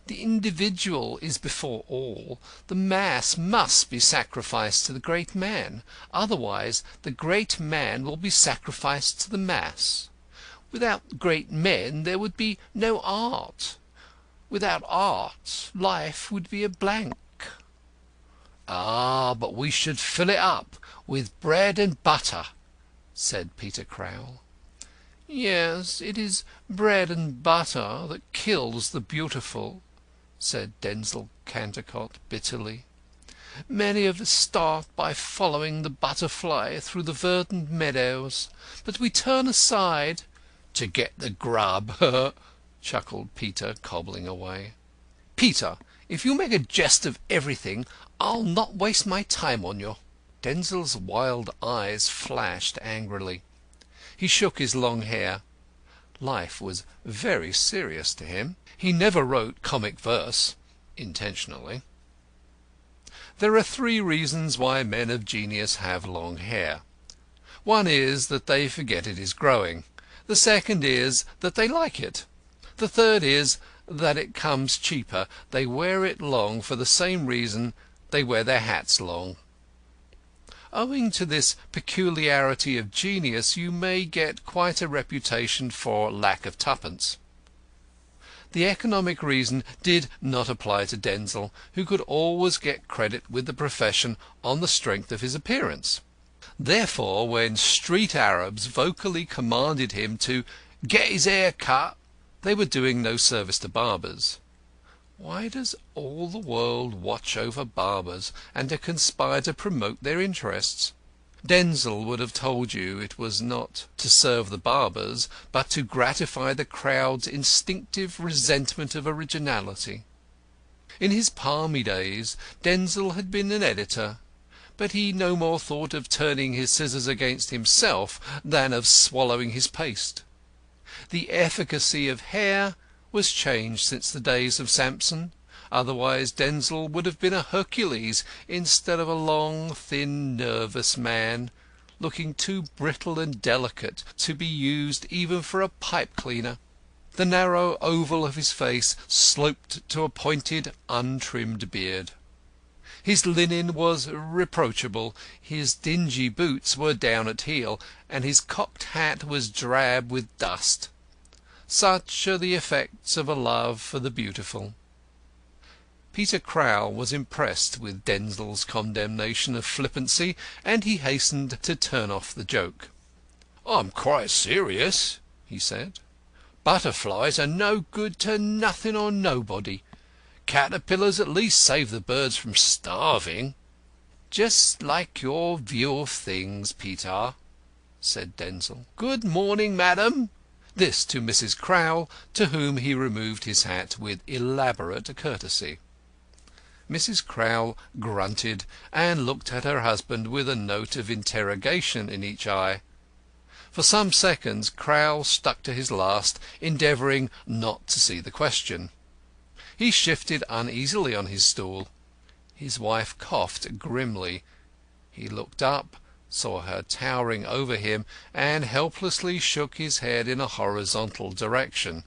The individual is before all. The mass must be sacrificed to the great man. Otherwise the great man will be sacrificed to the mass. Without great men there would be no art. Without art life would be a blank." "Ah, but we should fill it up with bread and butter," said Peter Crowl. "Yes, it is bread and butter that kills the beautiful," said Denzil Cantercot bitterly. "Many of us start by following the butterfly through the verdant meadows, but we turn aside—" "To get the grub," chuckled Peter, cobbling away. "Peter, if you make a jest of everything, I'll not waste my time on you." Denzil's wild eyes flashed angrily. He shook his long hair. Life was very serious to him. He never wrote comic verse intentionally. There are three reasons why men of genius have long hair. One is that they forget it is growing. The second is that they like it. The third is that it comes cheaper. They wear it long for the same reason they wear their hats long. Owing to this peculiarity of genius, you may get quite a reputation for lack of twopence. The economic reason did not apply to Denzil, who could always get credit with the profession on the strength of his appearance. Therefore, when street Arabs vocally commanded him to get his hair cut, they were doing no service to barbers. Why does all the world watch over barbers and to conspire to promote their interests? Denzil would have told you it was not to serve the barbers, but to gratify the crowd's instinctive resentment of originality. In his palmy days Denzil had been an editor, but he no more thought of turning his scissors against himself than of swallowing his paste. The efficacy of hair was changed since the days of Samson. Otherwise Denzil would have been a Hercules instead of a long, thin, nervous man, looking too brittle and delicate to be used even for a pipe cleaner. The narrow oval of his face sloped to a pointed, untrimmed beard. His linen was reproachable, his dingy boots were down at heel, and his cocked hat was drab with dust. Such are the effects of a love for the beautiful. Peter Crowl was impressed with Denzil's condemnation of flippancy, and he hastened to turn off the joke. "I'm quite serious," he said. "Butterflies are no good to nothing or nobody. Caterpillars at least save the birds from starving." "Just like your view of things, Peter," said Denzil. "Good morning, madam." This to Mrs. Crowl, to whom he removed his hat with elaborate courtesy. Mrs. Crowl grunted and looked at her husband with a note of interrogation in each eye. For some seconds Crowl stuck to his last, endeavouring not to see the question. He shifted uneasily on his stool. His wife coughed grimly. He looked up, saw her towering over him, and helplessly shook his head in a horizontal direction.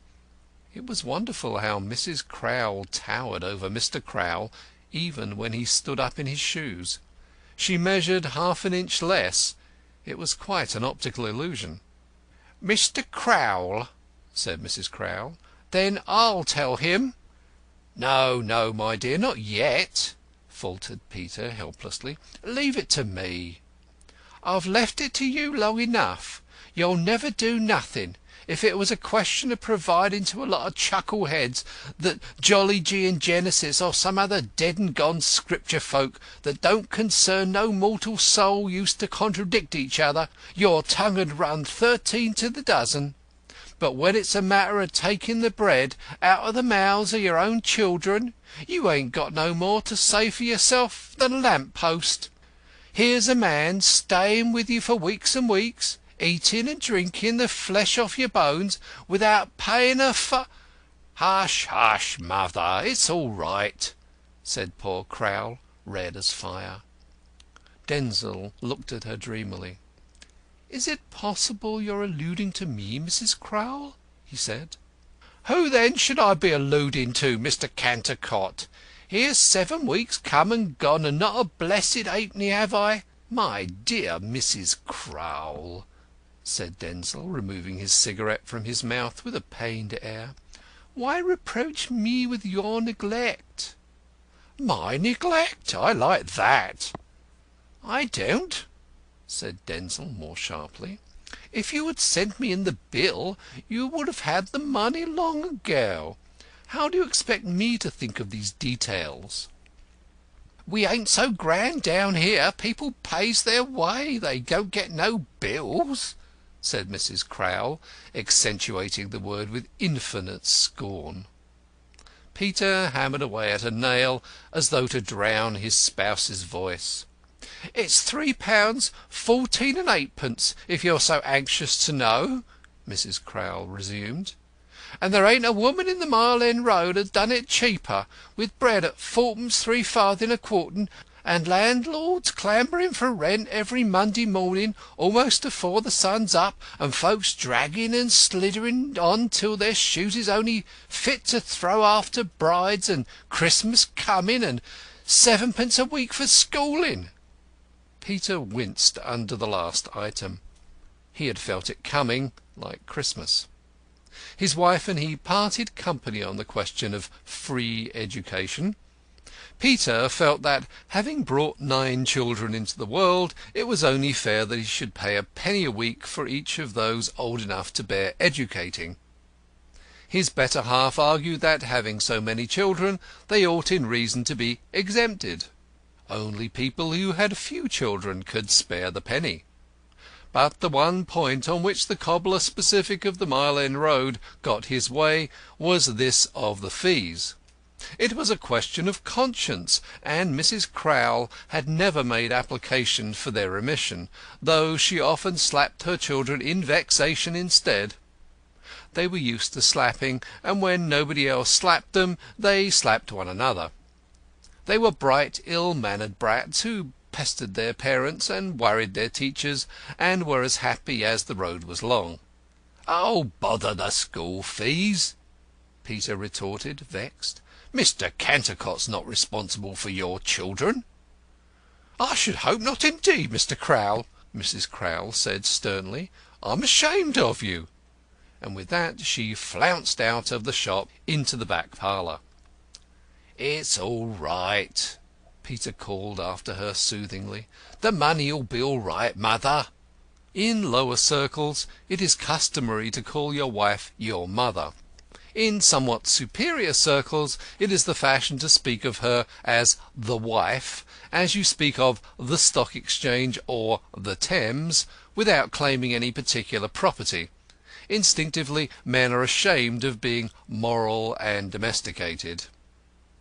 It was wonderful how Mrs. Crowl towered over Mr. Crowl even when he stood up in his shoes. She measured half an inch less. It was quite an optical illusion. "Mr. Crowl," said Mrs. Crowl. "Then I'll tell him." "No, no, my dear, not yet," faltered Peter helplessly. "Leave it to me." "I've left it to you long enough. You'll never do nothing. If it was a question of providing to a lot of chuckleheads that Jolly G and Genesis, or some other dead and gone Scripture folk that don't concern no mortal soul, used to contradict each other, your tongue 'ud run 13 to the dozen. But when it's a matter of taking the bread out of the mouths of your own children, you ain't got no more to say for yourself than a lamp post. Here's a man staying with you for weeks and weeks, eating and drinking the flesh off your bones, without paying a "Hush, hush, mother, it's all right," said poor Crowl, red as fire. Denzil looked at her dreamily. "Is it possible you're alluding to me, Mrs. Crowl?" he said. "Who then should I be alluding to, Mr. Cantercot? Here's 7 weeks come and gone, and not a blessed halfpenny have I." "My dear Mrs. Crowl," said Denzil, removing his cigarette from his mouth with a pained air, "why reproach me with your neglect?" "My neglect? I like that." "I don't," said Denzil more sharply. "If you had sent me in the bill, you would have had the money long ago. How do you expect me to think of these details?" "We ain't so grand down here. People pays their way. They don't get no bills," said Mrs. Crowl, accentuating the word with infinite scorn. Peter hammered away at a nail as though to drown his spouse's voice. "It's £3 14 and eightpence, if you're so anxious to know," Mrs. Crowl resumed. "And there ain't a woman in the Mile End Road has done it cheaper, with bread at fourpence 3 farthing a quartern, and landlords clambering for rent every Monday morning almost afore the sun's up, and folks dragging and sliddering on till their shoes is only fit to throw after brides and Christmas coming, and 7pence a week for schooling." Peter winced under the last item. He had felt it coming, like Christmas. His wife and he parted company on the question of free education. Peter felt that, having brought 9 children into the world, it was only fair that he should pay a penny a week for each of those old enough to bear educating. His better half argued that, having so many children, they ought in reason to be exempted. Only people who had few children could spare the penny. But the one point on which the cobbler specific of the Mile End Road got his way was this of the fees. It was a question of conscience, and Mrs. Crowl had never made application for their remission, though she often slapped her children in vexation instead. They were used to slapping, and when nobody else slapped them, they slapped one another. They were bright, ill-mannered brats who pestered their parents and worried their teachers, and were as happy as the road was long. "Oh, bother the school fees," Peter retorted, vexed. "Mr. Cantercott's not responsible for your children." "I should hope not, indeed, Mr. Crowl," Mrs. Crowl said sternly. "I'm ashamed of you." And with that she flounced out of the shop into the back parlour. "It's all right," Peter called after her soothingly. "The money'll be all right, mother." In lower circles it is customary to call your wife your mother. In somewhat superior circles it is the fashion to speak of her as the wife, as you speak of the Stock Exchange or the Thames, without claiming any particular property. Instinctively men are ashamed of being moral and domesticated.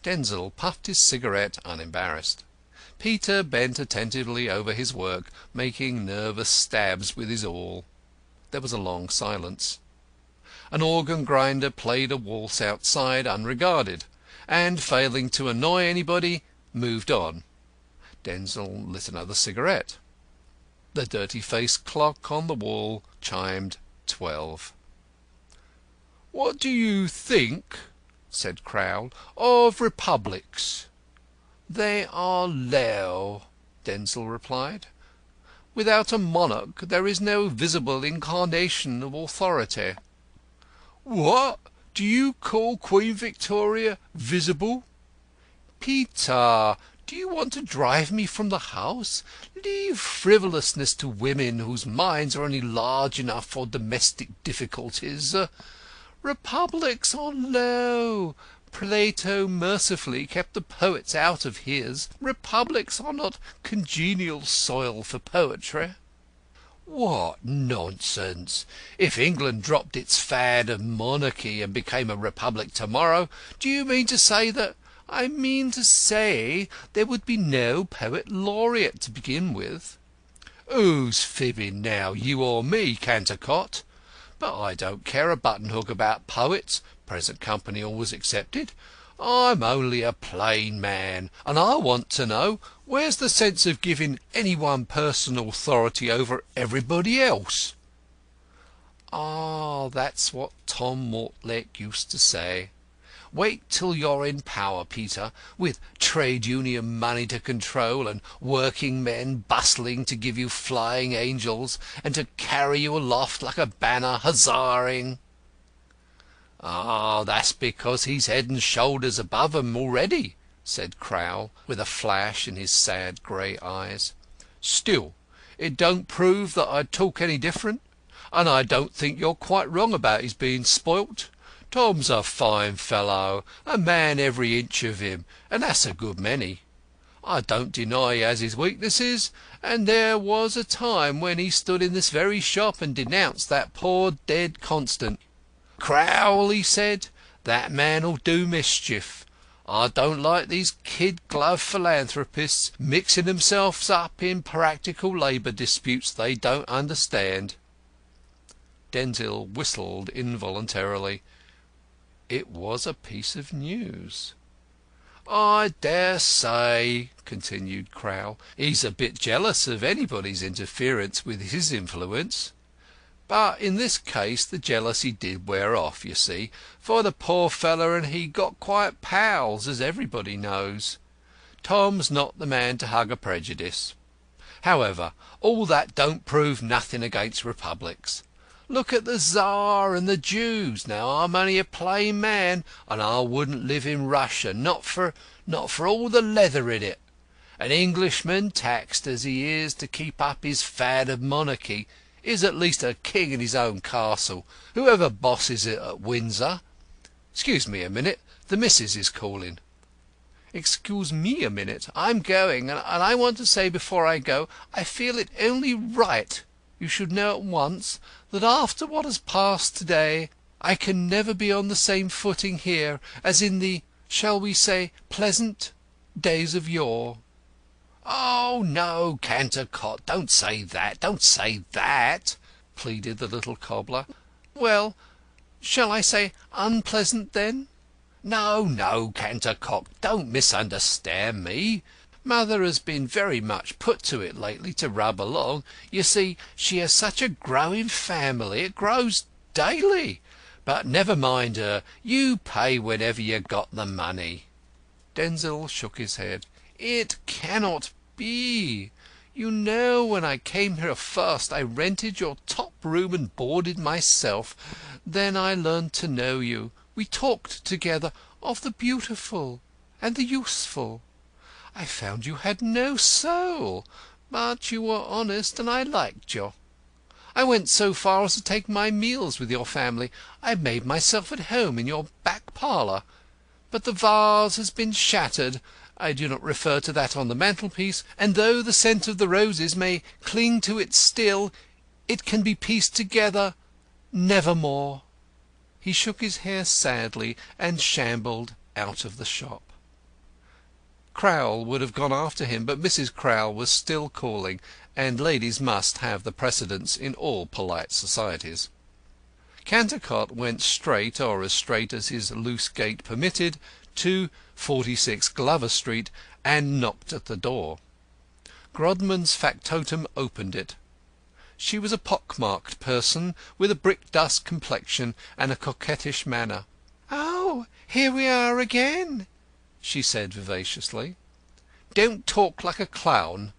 Denzil puffed his cigarette unembarrassed. Peter bent attentively over his work, making nervous stabs with his awl. There was a long silence. An organ grinder played a waltz outside unregarded, and, failing to annoy anybody, moved on. Denzil lit another cigarette. The dirty-faced clock on the wall chimed 12. "What do you think," said Crowl, "of republics?" "They are low," Denzil replied. "Without a monarch there is no visible incarnation of authority." "What? Do you call Queen Victoria visible?" "Peter, do you want to drive me from the house? Leave frivolousness to women whose minds are only large enough for domestic difficulties. Republics are low. Plato mercifully kept the poets out of his. Republics are not congenial soil for poetry." "What nonsense! If England dropped its fad of monarchy and became a republic to-morrow, do you mean to say that—" "I mean to say there would be no poet laureate to begin with." "Who's fibbing now, you or me, Cantercot? But I don't care a button-hook about poets, present company always excepted. I'm only a plain man, and I want to know where's the sense of giving any one person authority over everybody else?" "Ah, that's what Tom Mortlake used to say. Wait till you're in power, Peter, with trade union money to control, and working men bustling to give you flying angels, and to carry you aloft like a banner, huzzaing." "Ah, that's because he's head and shoulders above 'em already," said Crowl, with a flash in his sad grey eyes. "Still, it don't prove that I'd talk any different, and I don't think you're quite wrong about his being spoilt. Tom's a fine fellow, a man every inch of him, and that's a good many. I don't deny he has his weaknesses, and there was a time when he stood in this very shop and denounced that poor dead Constant. 'Crowl,' he said, 'that man'll do mischief. I don't like these kid-glove philanthropists mixing themselves up in practical labour disputes they don't understand." Denzil whistled involuntarily. It was a piece of news. "I dare say," continued Crowl, "he's a bit jealous of anybody's interference with his influence. But in this case the jealousy did wear off, you see, for the poor feller and he got quite pals, as everybody knows. Tom's not the man to hug a prejudice. However, all that don't prove nothing against republics. Look at the Tsar and the Jews. Now, I'm only a plain man, and I wouldn't live in Russia, not for all the leather in it. An Englishman, taxed as he is to keep up his fad of monarchy, is at least a king in his own castle, whoever bosses it at Windsor. Excuse me a minute, the missus is calling." "Excuse me a minute. I'm going, and I want to say before I go, I feel it only right you should know at once that after what has passed to-day I can never be on the same footing here as in the, shall we say, pleasant days of yore." "Oh, no, Cantercot, don't say that, don't say that," pleaded the little cobbler. "Well, shall I say unpleasant, then?" "No, no, Cantercot, don't misunderstand me. Mother has been very much put to it lately to rub along. You see, she has such a growing family. It grows daily. But never mind her. You pay whenever you got the money." Denzil shook his head. "It cannot be. You know, when I came here first I rented your top room and boarded myself. Then I learned to know you. We talked together of the beautiful and the useful. I found you had no soul, but you were honest, and I liked you. I went so far as to take my meals with your family. I made myself at home in your back parlour. But the vase has been shattered. I do not refer to that on the mantelpiece, and though the scent of the roses may cling to it still, it can be pieced together never more." He shook his hair sadly and shambled out of the shop. Crowl would have gone after him, but Mrs. Crowl was still calling, and ladies must have the precedence in all polite societies. Cantercot went straight, or as straight as his loose gait permitted, to 46 Glover Street, and knocked at the door. Grodman's factotum opened it. She was a pock-marked person, with a brick-dust complexion and a coquettish manner. "Oh, here we are again," she said vivaciously. "Don't talk like a clown,"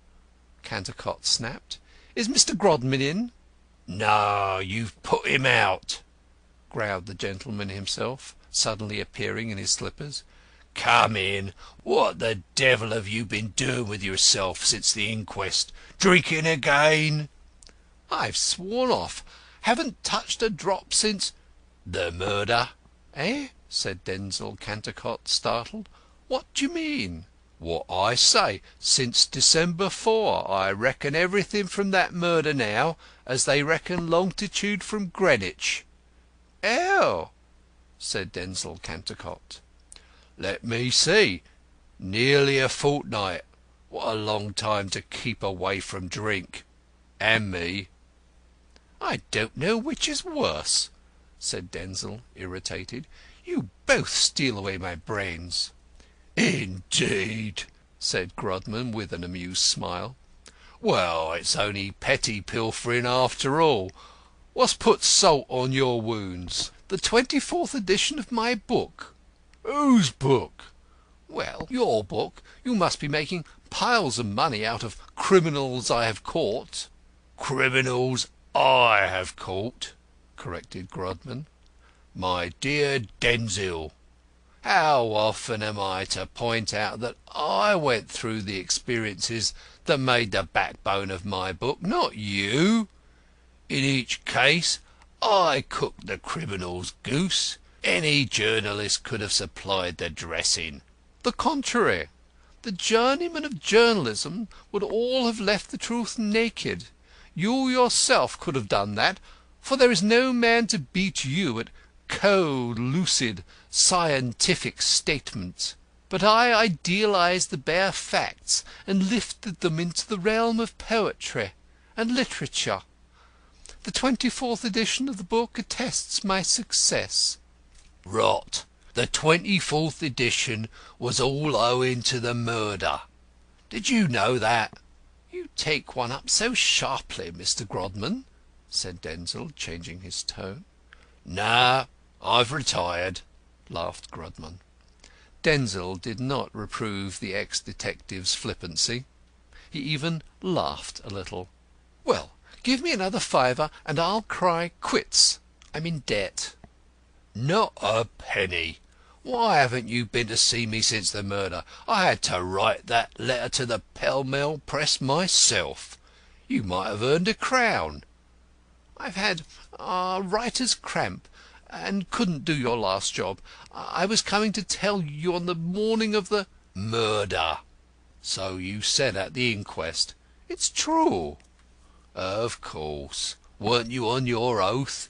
Cantercot snapped. "Is Mr. Grodman in?" "No, you've put him out," growled the gentleman himself, suddenly appearing in his slippers. "Come in. What the devil have you been doing with yourself since the inquest? Drinking again?" "I've sworn off. Haven't touched a drop since—" "The murder?" "Eh?" said Denzil Cantercot, startled. "What do you mean?" "What I say. Since December 4. I reckon everything from that murder now, as they reckon longitude from Greenwich." "Oh!" said Denzil Cantercot. "Let me see. Nearly a fortnight. What a long time to keep away from drink. And me." "I don't know which is worse," said Denzil, irritated. "You both steal away my brains." "Indeed," said Grodman, with an amused smile. "Well, it's only petty pilfering after all. What's put salt on your wounds?" "The 24th edition of my book." "Whose book?" "Well, your book. You must be making piles of money out of criminals I have caught." "Criminals I have caught," corrected Grodman. "My dear Denzil, how often am I to point out that I went through the experiences that made the backbone of my book, not you? In each case I cooked the criminal's goose. Any journalist could have supplied the dressing." "The contrary. The journeymen of journalism would all have left the truth naked. You yourself could have done that, for there is no man to beat you at cold, lucid, scientific statement." but I idealised the bare facts and lifted them into the realm of poetry and literature. The 24th edition of the book attests my success." "Rot. The 24th edition was all owing to the murder. Did you know that?" "You take one up so sharply, Mr. Grodman," said Denzil, changing his tone. "No, I've retired," laughed Grodman. Denzil did not reprove the ex-detective's flippancy. He even laughed a little. "Well, give me another fiver and I'll cry quits. I'm in debt." "Not a penny. Why haven't you been to see me since the murder? I had to write that letter to the Pell Mell Press myself. You might have earned £1. "I've had writer's cramp, and couldn't do your last job. I was coming to tell you on the morning of the—" "Murder. So you said at the inquest. It's true." "Of course. Weren't you on your oath?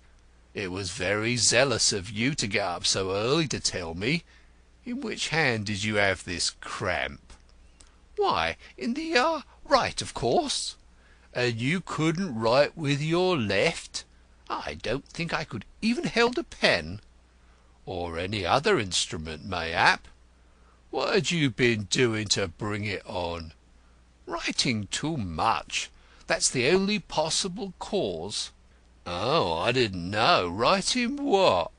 It was very zealous of you to get up so early to tell me. In which hand did you have this cramp?" "Why, in the right, of course." "And you couldn't write with your left?" "I don't think I could even held a pen." "Or any other instrument, mayhap? What had you been doing to bring it on?" "Writing too much. That's the only possible cause." "Oh, I didn't know. Writing what?"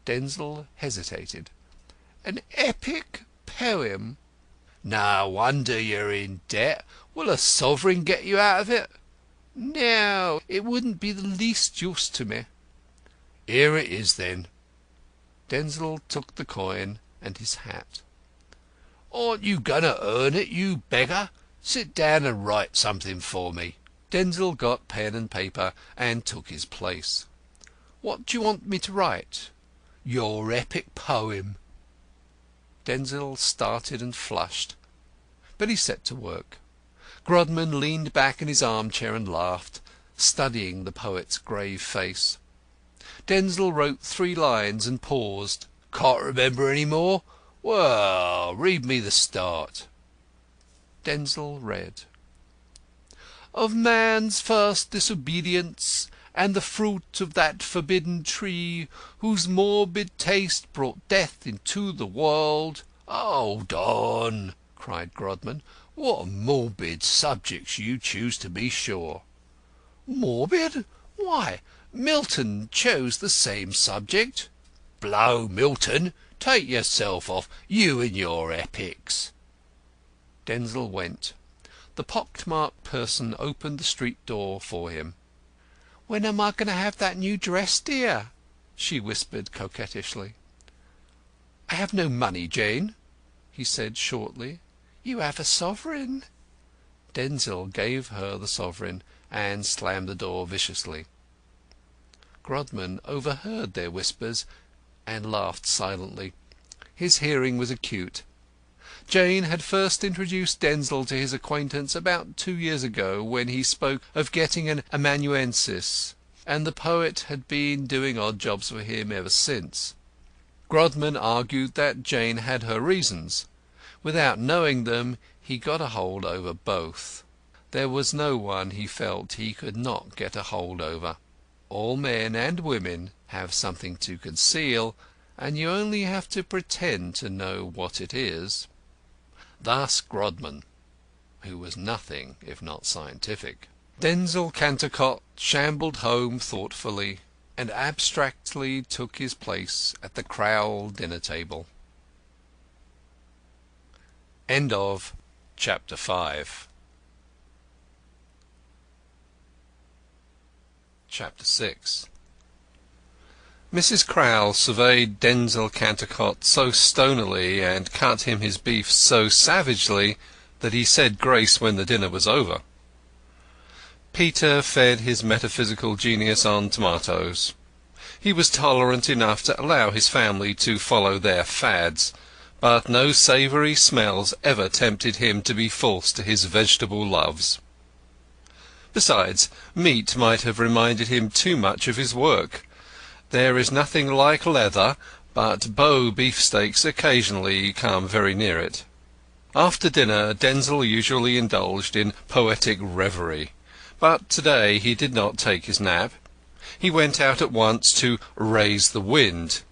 Denzil hesitated. "An epic poem." "No wonder you're in debt. Will a sovereign get you out of it?" "No, it wouldn't be the least use to me." "Here it is, then." Denzil took the coin and his hat. "Aren't you going to earn it, you beggar? Sit down and write something for me." Denzil got pen and paper and took his place. "What do you want me to write?" "Your epic poem." Denzil started and flushed, but he set to work. Grodman leaned back in his armchair and laughed, studying the poet's grave face. Denzil wrote 3 lines and paused. "Can't remember any more? Well, read me the start." Denzil read: "Of man's first disobedience, and the fruit of that forbidden tree, whose morbid taste brought death into the world—" "Hold on!" cried Grodman. "What morbid subjects you choose, to be sure." "Morbid? Why, Milton chose the same subject." "Blow Milton! Take yourself off, you and your epics." Denzil went. The pock-marked person opened the street door for him. "When am I going to have that new dress, dear?" she whispered coquettishly. "I have no money, Jane," he said shortly. "You have a sovereign." Denzil gave her the sovereign and slammed the door viciously. Grodman overheard their whispers and laughed silently. His hearing was acute. Jane had first introduced Denzil to his acquaintance about 2 years ago, when he spoke of getting an amanuensis, and the poet had been doing odd jobs for him ever since. Grodman argued that Jane had her reasons. Without knowing them, he got a hold over both. There was no one, he felt, he could not get a hold over. All men and women have something to conceal, and you only have to pretend to know what it is. Thus Grodman, who was nothing if not scientific. Denzil Cantercot shambled home thoughtfully, and abstractly took his place at the Crowl dinner-table. End of Chapter 5. Chapter 6. Mrs. Crowl surveyed Denzil Cantercot so stonily, and cut him his beef so savagely, that he said grace when the dinner was over. Peter fed his metaphysical genius on tomatoes. He was tolerant enough to allow his family to follow their fads, but no savoury smells ever tempted him to be false to his vegetable loves. Besides, meat might have reminded him too much of his work. There is nothing like leather, but Bow beefsteaks occasionally come very near it. After dinner Denzil usually indulged in poetic reverie, but today he did not take his nap. He went out at once to raise the wind.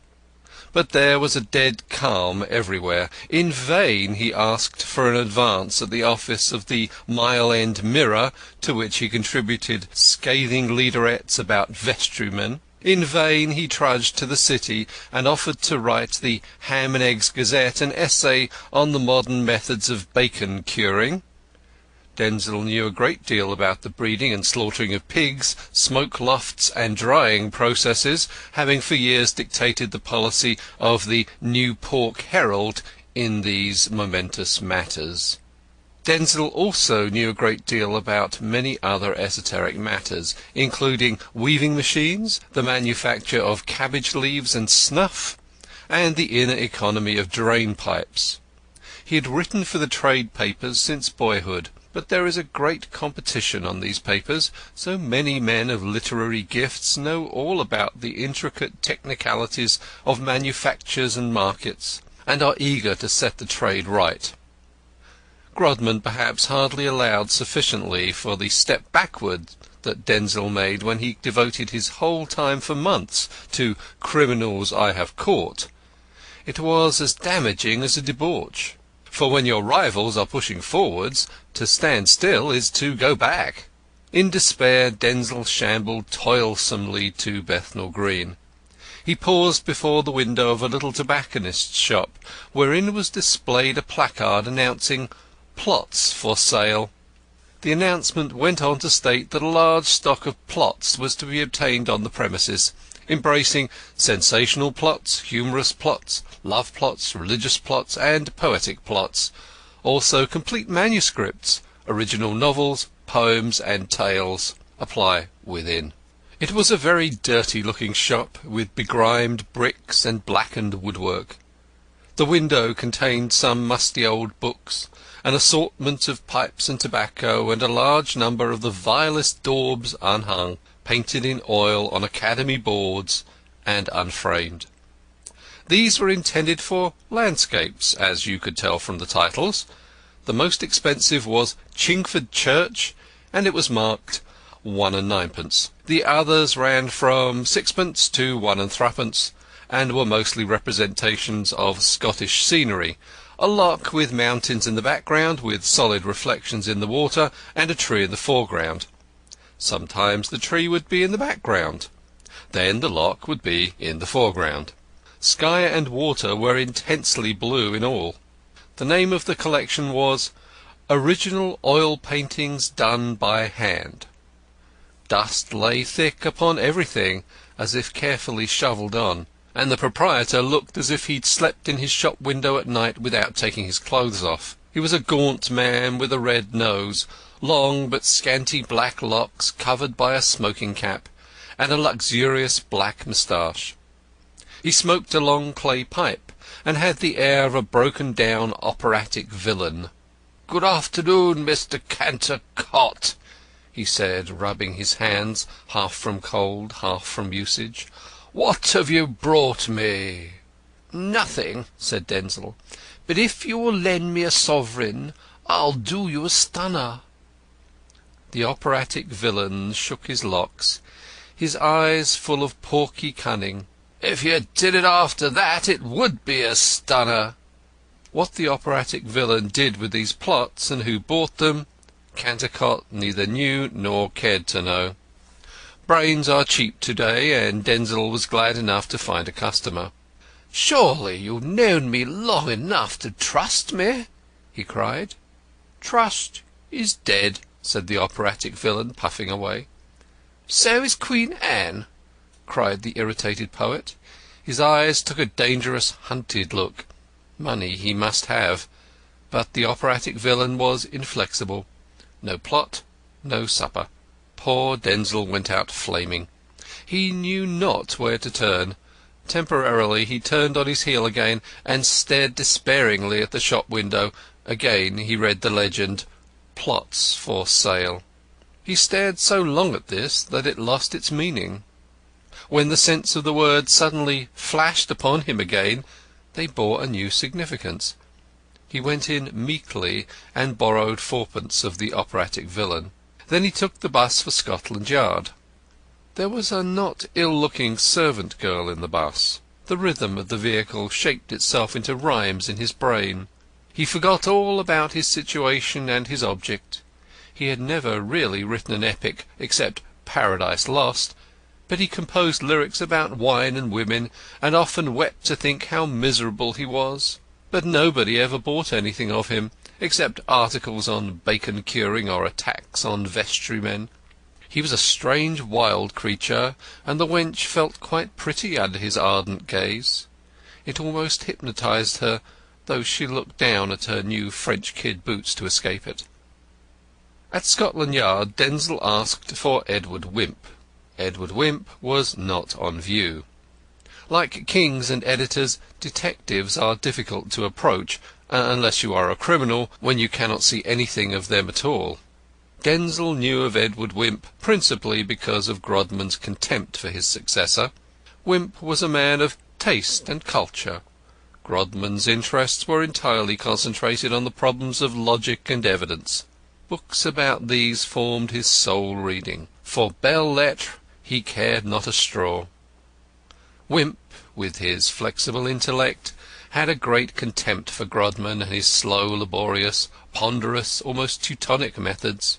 But there was a dead calm everywhere. In vain he asked for an advance at the office of the Mile End Mirror, to which he contributed scathing leaderettes about vestrymen. In vain he trudged to the City and offered to write the Ham and Eggs Gazette an essay on the modern methods of bacon curing. Denzil knew a great deal about the breeding and slaughtering of pigs, smoke lofts and drying processes, having for years dictated the policy of the New Pork Herald in these momentous matters. Denzil also knew a great deal about many other esoteric matters, including weaving machines, the manufacture of cabbage leaves and snuff, and the inner economy of drain pipes. He had written for the trade papers since boyhood, but there is a great competition on these papers. So many men of literary gifts know all about the intricate technicalities of manufactures and markets, and are eager to set the trade right. Grodman perhaps hardly allowed sufficiently for the step backward that Denzil made when he devoted his whole time for months to Criminals I Have Caught. It was as damaging as a debauch. For when your rivals are pushing forwards, to stand still is to go back. In despair Denzil shambled toilsomely to Bethnal Green. He paused before the window of a little tobacconist's shop, wherein was displayed a placard announcing plots for sale. The announcement went on to state that a large stock of plots was to be obtained on the premises, embracing sensational plots, humorous plots, love plots, religious plots, and poetic plots, also complete manuscripts, original novels, poems, and tales. Apply within. It was a very dirty-looking shop, with begrimed bricks and blackened woodwork. The window contained some musty old books, an assortment of pipes and tobacco, and a large number of the vilest daubs unhung, painted in oil on academy boards, and unframed. These were intended for landscapes, as you could tell from the titles. The most expensive was Chingford Church, and it was marked 1 and 9pence. The others ran from 6pence to 1 and 3pence, and were mostly representations of Scottish scenery, a loch with mountains in the background, with solid reflections in the water, and a tree in the foreground. Sometimes the tree would be in the background. Then the loch would be in the foreground. Sky and water were intensely blue in all. The name of the collection was Original Oil Paintings Done by Hand. Dust lay thick upon everything, as if carefully shovelled on, and the proprietor looked as if he'd slept in his shop window at night without taking his clothes off. He was a gaunt man with a red nose, long but scanty black locks covered by a smoking cap, and a luxurious black moustache. He smoked a long clay pipe, and had the air of a broken-down operatic villain. "Good afternoon, Mr. Cantercot," he said, rubbing his hands, half from cold, half from usage. "What have you brought me?" "Nothing," said Denzil, "but if you will lend me a sovereign, I'll do you a stunner." The operatic villain shook his locks, his eyes full of porky cunning. "If you did it after that, it would be a stunner." What the operatic villain did with these plots, and who bought them, Cantercot neither knew nor cared to know. Brains are cheap to-day, and Denzil was glad enough to find a customer. "Surely you've known me long enough to trust me?" he cried. "Trust is dead," said the operatic villain, puffing away. "So is Queen Anne," cried the irritated poet. His eyes took a dangerous, hunted look. Money he must have, but the operatic villain was inflexible. No plot, no supper. Poor Denzil went out flaming. He knew not where to turn. Temporarily he turned on his heel again, and stared despairingly at the shop window. Again he read the legend, "Plots for sale." He stared so long at this that it lost its meaning. when the sense of the word suddenly flashed upon him again, they bore a new significance. He went in meekly and borrowed fourpence of the operatic villain. Then he took the bus for Scotland Yard. There was a not ill-looking servant girl in the bus. The rhythm of the vehicle shaped itself into rhymes in his brain. He forgot all about his situation and his object. He had never really written an epic except Paradise Lost, but he composed lyrics about wine and women, and often wept to think how miserable he was. But nobody ever bought anything of him, except articles on bacon curing or attacks on vestrymen. He was a strange wild creature, and the wench felt quite pretty under his ardent gaze. It almost hypnotized her, though she looked down at her new French kid boots to escape it. At Scotland Yard Denzil asked for Edward Wimp. Edward Wimp was not on view. Like kings and editors, detectives are difficult to approach, unless you are a criminal, when you cannot see anything of them at all. Denzil knew of Edward Wimp principally because of Grodman's contempt for his successor. Wimp was a man of taste and culture. Grodman's interests were entirely concentrated on the problems of logic and evidence. Books about these formed his sole reading. For belles-lettres he cared not a straw. Wimp, with his flexible intellect, had a great contempt for Grodman and his slow, laborious, ponderous, almost Teutonic methods.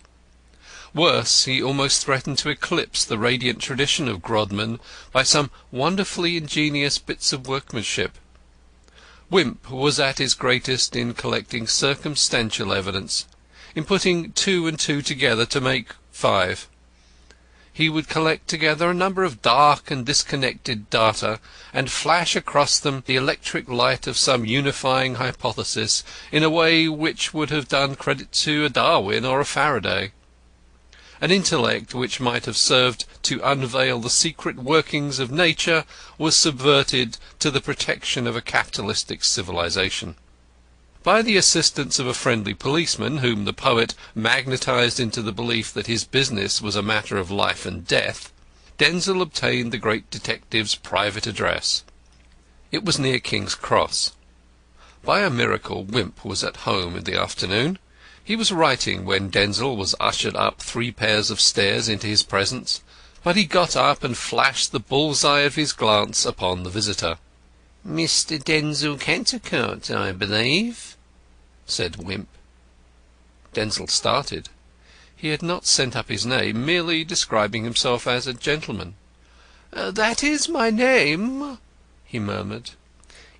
Worse, he almost threatened to eclipse the radiant tradition of Grodman by some wonderfully ingenious bits of workmanship. Wimp was at his greatest in collecting circumstantial evidence, in putting 2 and 2 together to make 5. He would collect together a number of dark and disconnected data, and flash across them the electric light of some unifying hypothesis in a way which would have done credit to a Darwin or a Faraday. An intellect which might have served to unveil the secret workings of nature was subverted to the protection of a capitalistic civilization. By the assistance of a friendly policeman, whom the poet magnetized into the belief that his business was a matter of life and death, Denzil obtained the great detective's private address. It was near King's Cross. By a miracle Wimp was at home in the afternoon. He was writing when Denzil was ushered up 3 pairs of stairs into his presence, but he got up and flashed the bull's-eye of his glance upon the visitor. "Mr. Denzil Cantercot, I believe," said Wimp. Denzil started. He had not sent up his name, merely describing himself as a gentleman. "That is my name," he murmured.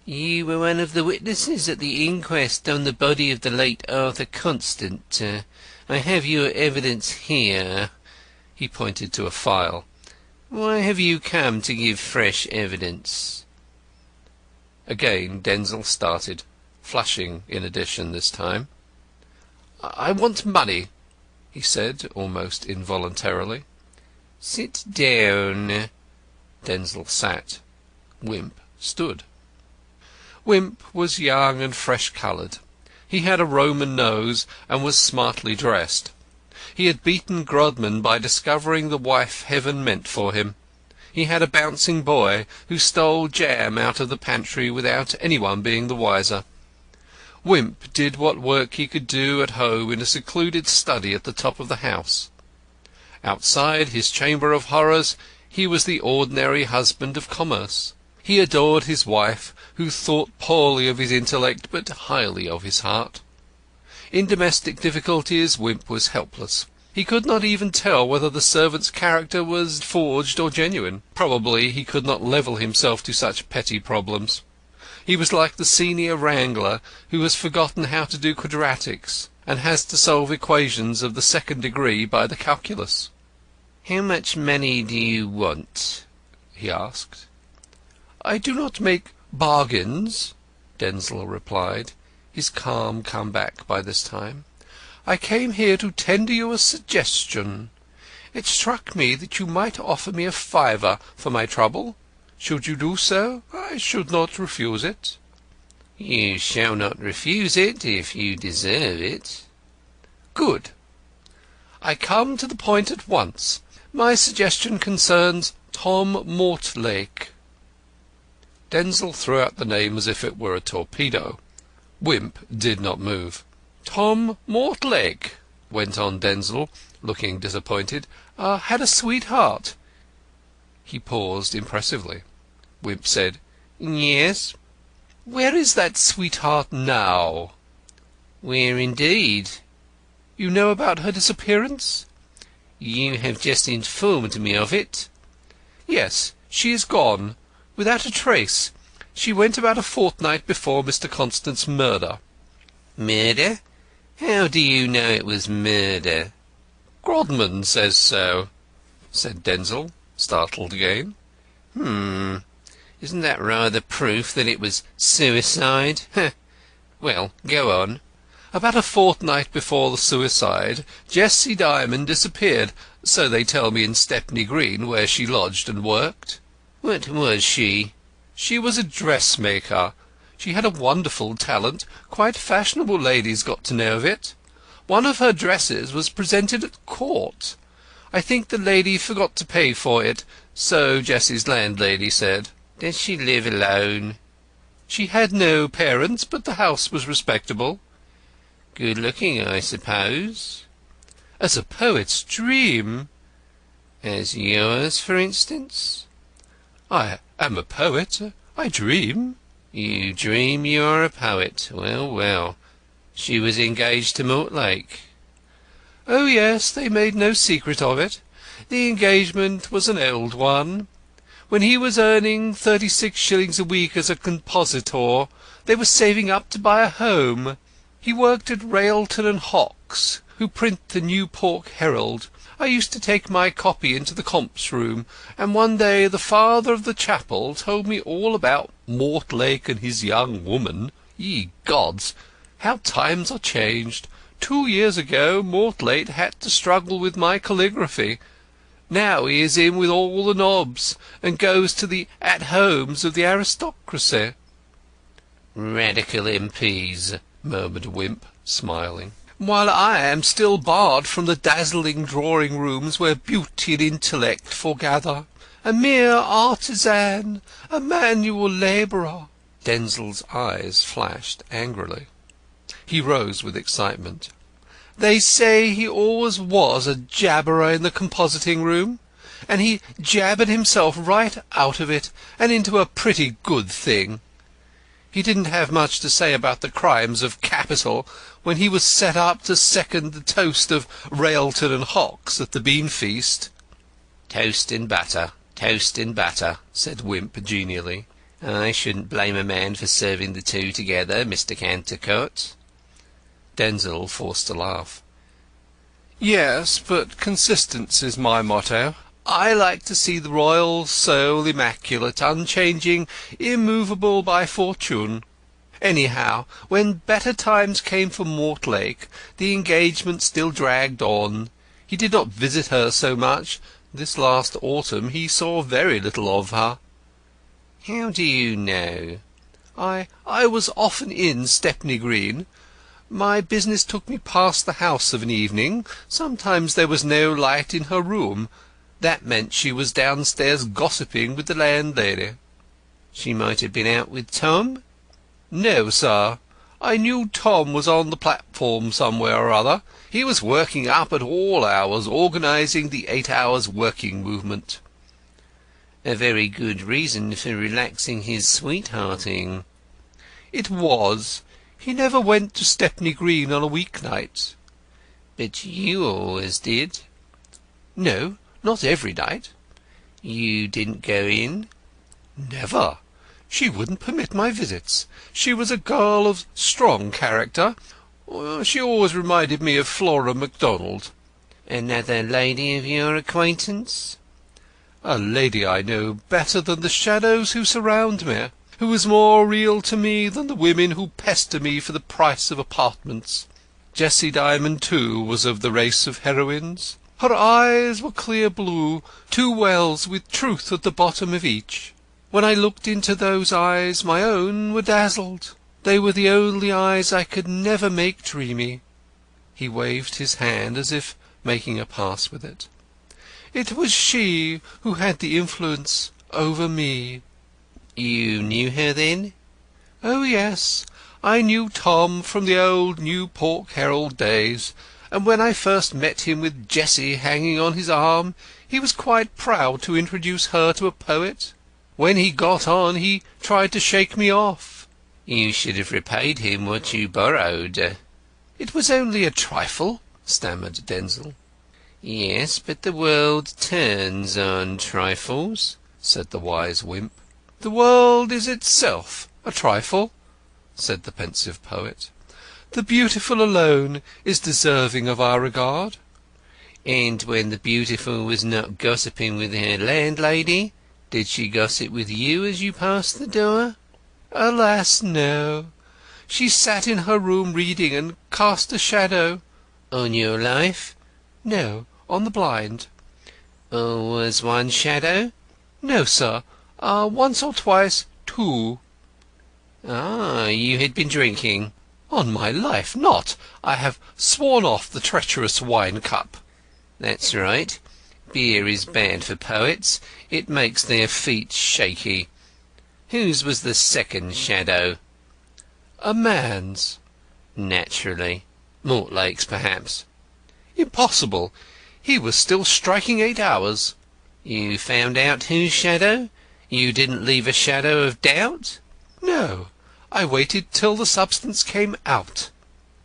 "You were one of the witnesses at the inquest on the body of the late Arthur Constant. I have your evidence here." He pointed to a file. "Why have you come to give fresh evidence?" Again Denzil started, flushing in addition this time. "I want money," he said, almost involuntarily. "Sit down." Denzil sat. Wimp stood. Wimp was young and fresh-coloured. He had a Roman nose and was smartly dressed. He had beaten Grodman by discovering the wife Heaven meant for him. He had a bouncing boy who stole jam out of the pantry without anyone being the wiser. Wimp did what work he could do at home in a secluded study at the top of the house. Outside his chamber of horrors he was the ordinary husband of commerce. He adored his wife, who thought poorly of his intellect but highly of his heart. In domestic difficulties Wimp was helpless. He could not even tell whether the servant's character was forged or genuine. Probably he could not level himself to such petty problems. He was like the senior wrangler who has forgotten how to do quadratics, and has to solve equations of the 2nd degree by the calculus. "How much money do you want?" he asked. "I do not make bargains," Denzil replied, his calm come back by this time. "I came here to tender you a suggestion. It struck me that you might offer me a £5 for my trouble. Should you do so, I should not refuse it." "You shall not refuse it if you deserve it." "Good. I come to the point at once. My suggestion concerns Tom Mortlake." Denzil threw out the name as if it were a torpedo. Wimp did not move. "Tom Mortlake," went on Denzil, looking disappointed, "had a sweetheart." He paused impressively. Wimp said, "Yes." "Where is that sweetheart now?" "Where indeed?" "You know about her disappearance?" "You have just informed me of it." "Yes, she is gone, without a trace. She went about a fortnight before Mr. Constant's murder." "Murder? How do you know it was murder?" "Grodman says so," said Denzil, startled again. Isn't that rather proof that it was suicide? Well, go on." "About a fortnight before the suicide, Jessie Dymond disappeared, so they tell me, in Stepney Green, where she lodged and worked." "What was she?" "She was a dressmaker. She had a wonderful talent. Quite fashionable ladies got to know of it. One of her dresses was presented at court. I think the lady forgot to pay for it, so Jessie's landlady said." "Did she live alone?" "She had no parents, but the house was respectable." "Good looking, I suppose?" "As a poet's dream." "As yours, for instance?" "I am a poet. I dream." "You dream you are a poet. Well, well. She was engaged to Mortlake?" "Oh, yes, they made no secret of it. The engagement was an old one. When he was earning 36 shillings a week as a compositor, they were saving up to buy a home. He worked at Railton and Hawkes, who print the New Pork Herald. I used to take my copy into the comp's room, and one day the father of the chapel told me all about Mortlake and his young woman. Ye gods, how times are changed! 2 years ago Mortlake had to struggle with my calligraphy. Now he is in with all the nobs, and goes to the at-homes of the aristocracy." "Radical MPs," murmured Wimp, smiling. "While I am still barred from the dazzling drawing-rooms where beauty and intellect foregather. A mere artisan, a manual labourer." Denzil's eyes flashed angrily. He rose with excitement. "They say he always was a jabberer in the compositing room, and he jabbered himself right out of it, and into a pretty good thing. He didn't have much to say about the crimes of capital when he was set up to second the toast of Railton and Hawkes at the bean feast." "Toast and butter, said Wimp genially. "I shouldn't blame a man for serving the two together, Mr. Cantercot." Denzil forced a laugh. "Yes, but consistency's my motto. I like to see the royal soul immaculate, unchanging, immovable by fortune. Anyhow, when better times came for Mortlake, the engagement still dragged on. He did not visit her so much. This last autumn he saw very little of her." "How do you know?" I was often in Stepney Green. My business took me past the house of an evening. Sometimes there was no light in her room. That meant she was downstairs gossiping with the landlady." "She might have been out with Tom?" "No, sir. I knew Tom was on the platform somewhere or other. He was working up at all hours, organising the 8 hours working movement." "A very good reason for relaxing his sweethearting." "It was. He never went to Stepney Green on a week-night." "But you always did." "No, not every night." "You didn't go in?" "Never. She wouldn't permit my visits. She was a girl of strong character. She always reminded me of Flora MacDonald." "Another lady of your acquaintance?" "A lady I know better than the shadows who surround me, who is more real to me than the women who pester me for the price of apartments. Jessie Dymond, too, was of the race of heroines. Her eyes were clear blue, 2 wells with truth at the bottom of each. When I looked into those eyes, my own were dazzled. They were the only eyes I could never make dreamy." He waved his hand as if making a pass with it. It was she who had the influence over me." "You knew her then?" "Oh, yes. I knew Tom from the old New Pork Herald days, and when I first met him with Jessie hanging on his arm, he was quite proud to introduce her to a poet. When he got on, he tried to shake me off." "You should have repaid him what you borrowed." "It was only a trifle," stammered Denzil. "Yes, but the world turns on trifles," said the wise wimp. "The world is itself a trifle," said the pensive poet. "The beautiful alone is deserving of our regard." "And when the beautiful was not gossiping with her landlady, did she gossip with you as you passed the door?" "Alas, no. She sat in her room reading, and cast a shadow." "On your life?" "No, on the blind." "Always one shadow?" "No, sir. Once or twice two." "Ah, you had been drinking?" "On my life, not. I have sworn off the treacherous wine cup." "That's right. Beer is bad for poets. It makes their feet shaky. Whose was the second shadow?" "A man's." "Naturally. Mortlake's, perhaps." "Impossible. He was still striking 8 hours." "You found out whose shadow? You didn't leave a shadow of doubt?" "No. I waited till the substance came out."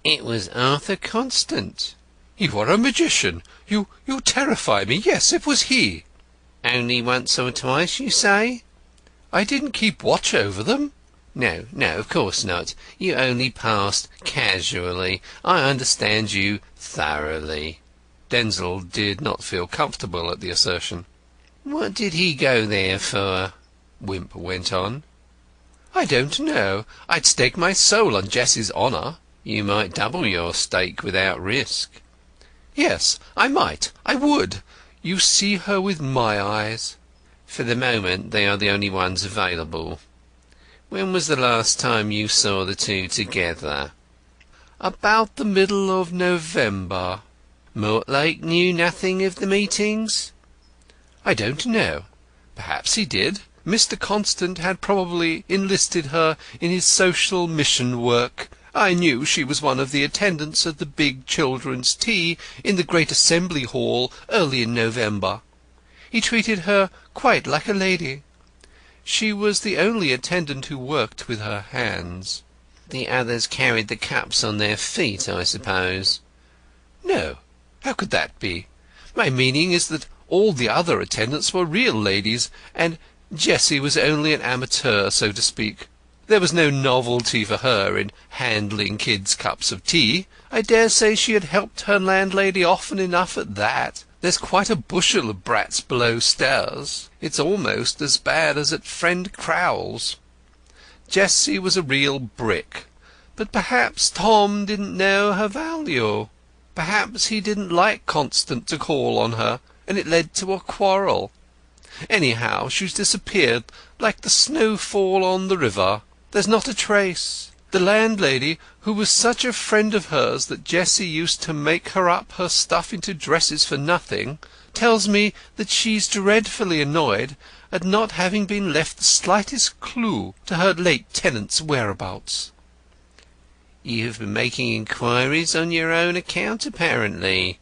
"It was Arthur Constant." "You are a magician. You terrify me. Yes, it was he." "Only once or twice, you say?" "I didn't keep watch over them." "No, of course not. You only passed casually. I understand you thoroughly." Denzil did not feel comfortable at the assertion. "What did he go there for?" Wimp went on. "I don't know. I'd stake my soul on Jessie's honour." "You might double your stake without risk." "Yes, I might. I would. You see her with my eyes." "For the moment they are the only ones available. When was the last time you saw the two together?" "About the middle of November." "Mortlake knew nothing of the meetings?" "I don't know. Perhaps he did. Mr. Constant had probably enlisted her in his social mission work. I knew she was one of the attendants at the big children's tea in the great Assembly Hall early in November. He treated her quite like a lady. She was the only attendant who worked with her hands." "The others carried the cups on their feet, I suppose?" "No. How could that be? My meaning is that all the other attendants were real ladies, and Jessie was only an amateur, so to speak. There was no novelty for her in handling kids' cups of tea. I dare say she had helped her landlady often enough at that. There's quite a bushel of brats below stairs. It's almost as bad as at friend Crowl's. Jessie was a real brick, but perhaps Tom didn't know her value. Perhaps he didn't like Constant to call on her, and it led to a quarrel. Anyhow, she's disappeared like the snowfall on the river. There's not a trace. The landlady, who was such a friend of hers that Jessie used to make her up her stuff into dresses for nothing, tells me that she's dreadfully annoyed at not having been left the slightest clue to her late tenant's whereabouts." "You have been making inquiries on your own account, apparently."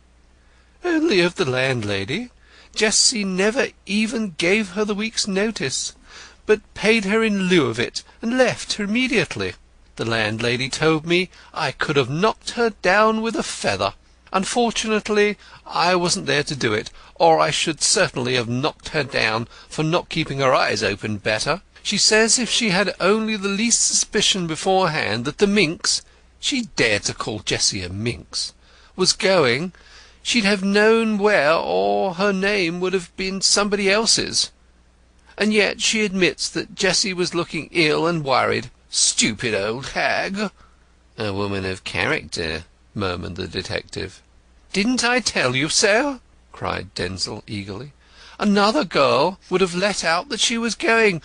"Only of the landlady. Jessie never even gave her the week's notice, but paid her in lieu of it, and left her immediately. The landlady told me I could have knocked her down with a feather. Unfortunately, I wasn't there to do it, or I should certainly have knocked her down for not keeping her eyes open better. She says if she had only the least suspicion beforehand that the minx—she dared to call Jessie a minx—was going, she'd have known where, or her name would have been somebody else's. And yet she admits that Jessie was looking ill and worried. Stupid old hag!" "A woman of character," murmured the detective. "Didn't I tell you so?" cried Denzil eagerly. "Another girl would have let out that she was going,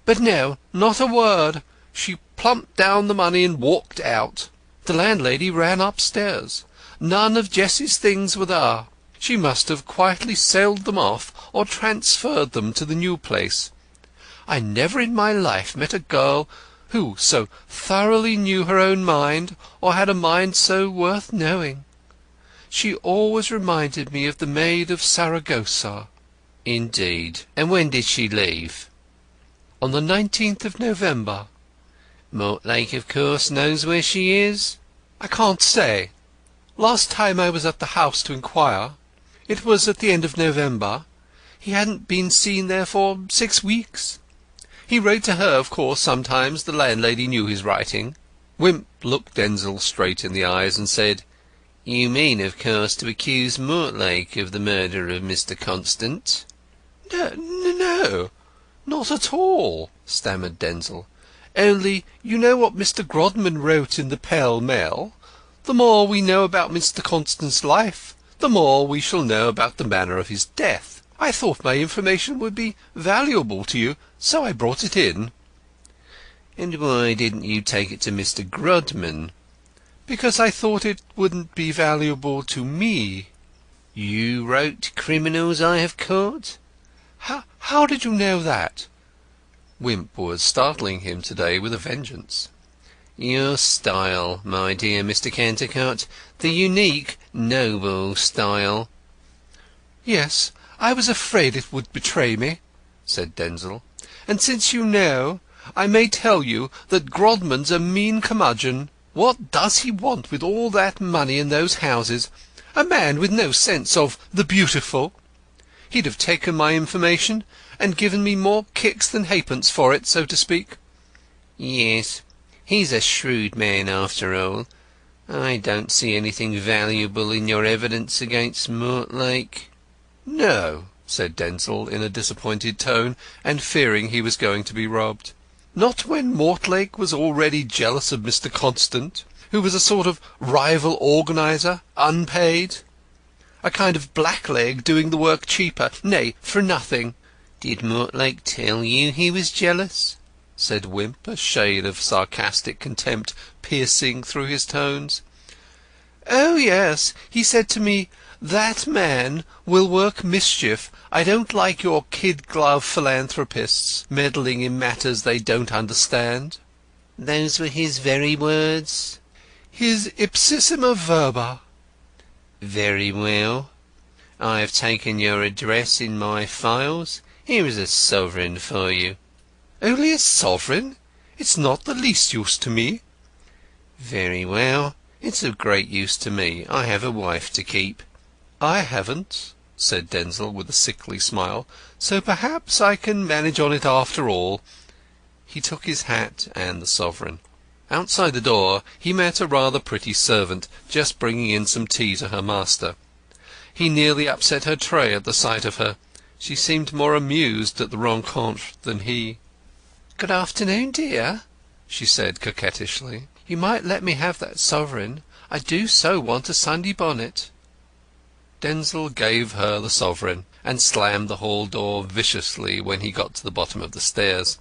but no, not a word. She plumped down the money and walked out. The landlady ran upstairs. None of Jessie's things were there. She must have quietly sailed them off or transferred them to the new place. I never in my life met a girl who so thoroughly knew her own mind, or had a mind so worth knowing. She always reminded me of the Maid of Saragossa." "Indeed. And when did she leave?" "On the 19th of November." "Mortlake, of course, knows where she is?" "I can't say. Last time I was at the house to inquire, it was at the end of November, he hadn't been seen there for 6 weeks. He wrote to her, of course, sometimes. The landlady knew his writing." Wimp looked Denzil straight in the eyes and said, "You mean, of course, to accuse Mortlake of the murder of Mr. Constant?" No, not at all," stammered Denzil. "Only you know what Mr. Grodman wrote in the Pell Mell. The more we know about Mr. Constant's life, the more we shall know about the manner of his death. I thought my information would be valuable to you, so I brought it in." "And why didn't you take it to Mr. Grodman?" "Because I thought it wouldn't be valuable to me." "You wrote criminals I have caught?" How did you know that?" Wimp was startling him to-day with a vengeance. "Your style, my dear Mr. Cantercot. The unique, noble style." "Yes, I was afraid it would betray me," said Denzil. "And since you know, I may tell you that Grodman's a mean curmudgeon. What does he want with all that money and those houses? A man with no sense of the beautiful. He'd have taken my information and given me more kicks than halfpence for it, so to speak." "Yes, he's a shrewd man after all. I don't see anything valuable in your evidence against Mortlake." "No," said Denzil in a disappointed tone, and fearing he was going to be robbed. "Not when Mortlake was already jealous of Mr. Constant, who was a sort of rival organiser, unpaid. A kind of blackleg doing the work cheaper, nay, for nothing." "Did Mortlake tell you he was jealous?" said Wimp, a shade of sarcastic contempt piercing through his tones. "Oh, yes. He said to me, 'That man will work mischief. I don't like your kid-glove philanthropists meddling in matters they don't understand.'" "Those were his very words?" "His ipsissima verba." "Very well. I have taken your address in my files. Here is a sovereign for you." "Only a sovereign? It's not the least use to me." "Very well. It's of great use to me. I have a wife to keep." "I haven't," said Denzil with a sickly smile, "so perhaps I can manage on it after all." He took his hat and the sovereign. Outside the door he met a rather pretty servant just bringing in some tea to her master. He nearly upset her tray at the sight of her. She seemed more amused at the rencontre than he. "Good afternoon, dear," she said coquettishly. "You might let me have that sovereign. I do so want a Sunday bonnet." Denzil gave her the sovereign, and slammed the hall door viciously when he got to the bottom of the stairs.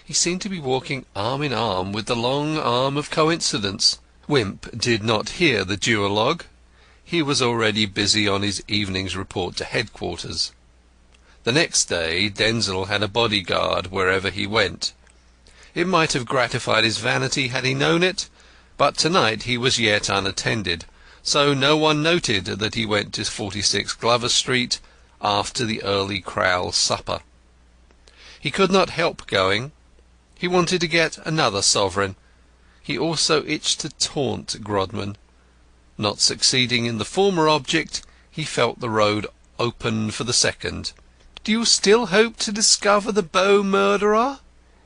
He seemed to be walking arm in arm with the long arm of coincidence. Wimp did not hear the duologue. He was already busy on his evening's report to headquarters. The next day Denzil had a bodyguard wherever he went. It might have gratified his vanity had he known it, but tonight he was yet unattended, so no one noted that he went to 46 Glover Street after the early Crowl supper. He could not help going. He wanted to get another sovereign. He also itched to taunt Grodman. Not succeeding in the former object, he felt the road open for the second. "Do you still hope to discover the Bow murderer?"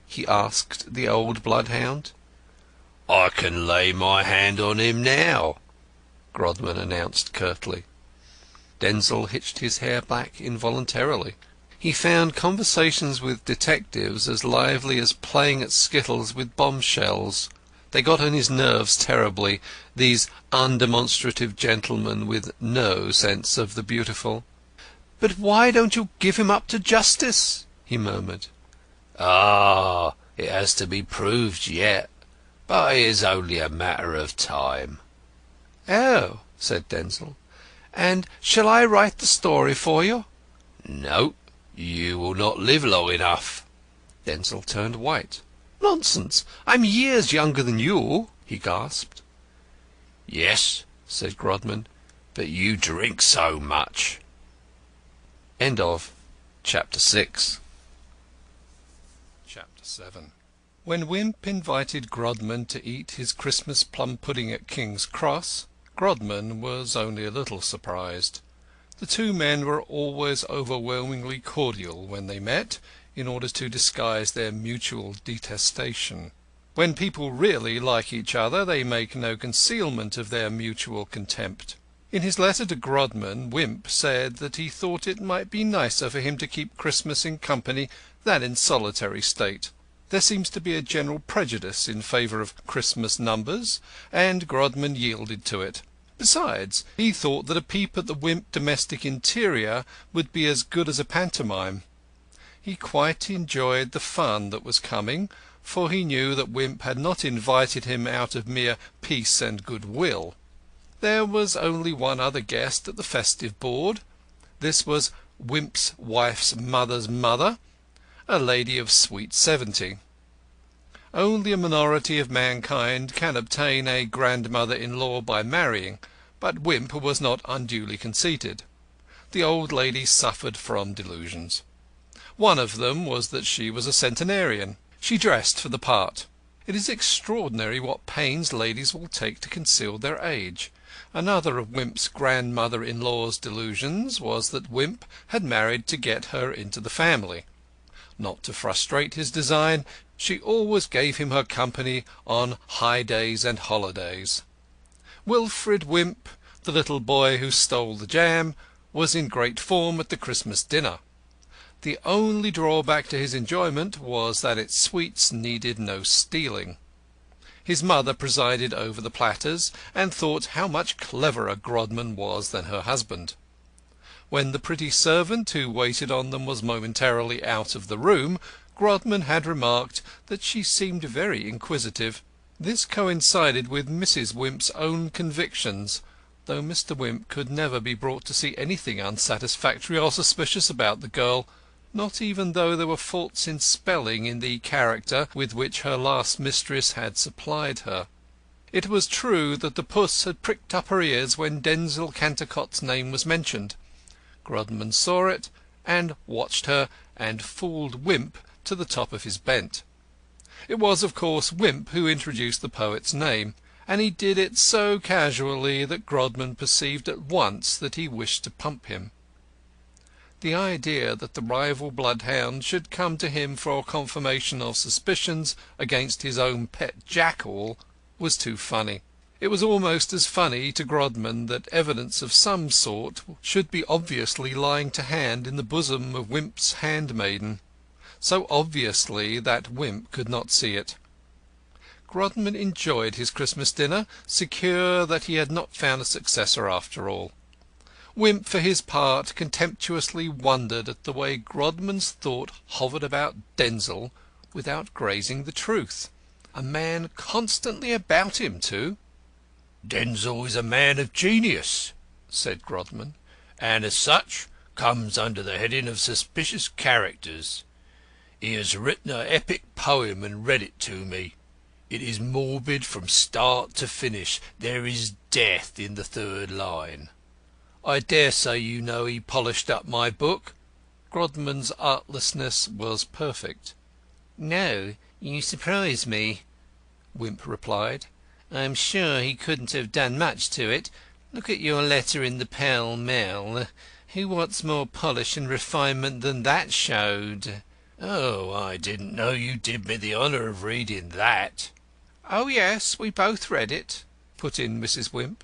he asked the old bloodhound. "I can lay my hand on him now," Grodman announced curtly. Denzil hitched his hair back involuntarily. He found conversations with detectives as lively as playing at skittles with bombshells. They got on his nerves terribly, these undemonstrative gentlemen with no sense of the beautiful. "But why don't you give him up to justice?" he murmured. "Ah, it has to be proved yet, but it is only a matter of time." "Oh," said Denzil. And shall I write the story for you?" "No, you will not live long enough." Denzil turned white. "Nonsense! I'm years younger than you," he gasped. "Yes," said Grodman, "but you drink so much." Chapter 6. Chapter 7. When Wimp invited Grodman to eat his Christmas plum pudding at King's Cross, Grodman was only a little surprised. The two men were always overwhelmingly cordial when they met, in order to disguise their mutual detestation. When people really like each other, they make no concealment of their mutual contempt. In his letter to Grodman, Wimp said that he thought it might be nicer for him to keep Christmas in company than in solitary state. There seems to be a general prejudice in favour of Christmas numbers, and Grodman yielded to it. Besides, he thought that a peep at the Wimp domestic interior would be as good as a pantomime. He quite enjoyed the fun that was coming, for he knew that Wimp had not invited him out of mere peace and goodwill. There was only one other guest at the festive board. This was Wimp's wife's mother's mother, a lady of sweet 70. Only a minority of mankind can obtain a grandmother-in-law by marrying, but Wimp was not unduly conceited. The old lady suffered from delusions. One of them was that she was a centenarian. She dressed for the part. It is extraordinary what pains ladies will take to conceal their age. Another of Wimp's grandmother-in-law's delusions was that Wimp had married to get her into the family. Not to frustrate his design, she always gave him her company on high days and holidays. Wilfrid Wimp, the little boy who stole the jam, was in great form at the Christmas dinner. The only drawback to his enjoyment was that its sweets needed no stealing. His mother presided over the platters, and thought how much cleverer Grodman was than her husband. When the pretty servant who waited on them was momentarily out of the room, Grodman had remarked that she seemed very inquisitive. This coincided with Mrs. Wimp's own convictions, though Mr. Wimp could never be brought to see anything unsatisfactory or suspicious about the girl, not even though there were faults in spelling in the character with which her last mistress had supplied her. It was true that the puss had pricked up her ears when Denzil Cantercott's name was mentioned. Grodman saw it, and watched her, and fooled Wimp to the top of his bent. It was, of course, Wimp who introduced the poet's name, and he did it so casually that Grodman perceived at once that he wished to pump him. The idea that the rival bloodhound should come to him for confirmation of suspicions against his own pet jackal was too funny. It was almost as funny to Grodman that evidence of some sort should be obviously lying to hand in the bosom of Wimp's handmaiden, so obviously that Wimp could not see it. Grodman enjoyed his Christmas dinner, secure that he had not found a successor after all. Wimp, for his part, contemptuously wondered at the way Grodman's thought hovered about Denzil without grazing the truth. A man constantly about him, too. "Denzil is a man of genius," said Grodman, "and as such comes under the heading of suspicious characters. He has written an epic poem and read it to me. It is morbid from start to finish. There is death in the third line. I dare say you know he polished up my book." Grodman's artlessness was perfect. "No, you surprise me," Wimp replied. "I'm sure he couldn't have done much to it. Look at your letter in the Pall Mall. Who wants more polish and refinement than that showed?" "Oh, I didn't know you did me the honour of reading that." "Oh, yes, we both read it," put in Mrs. Wimp.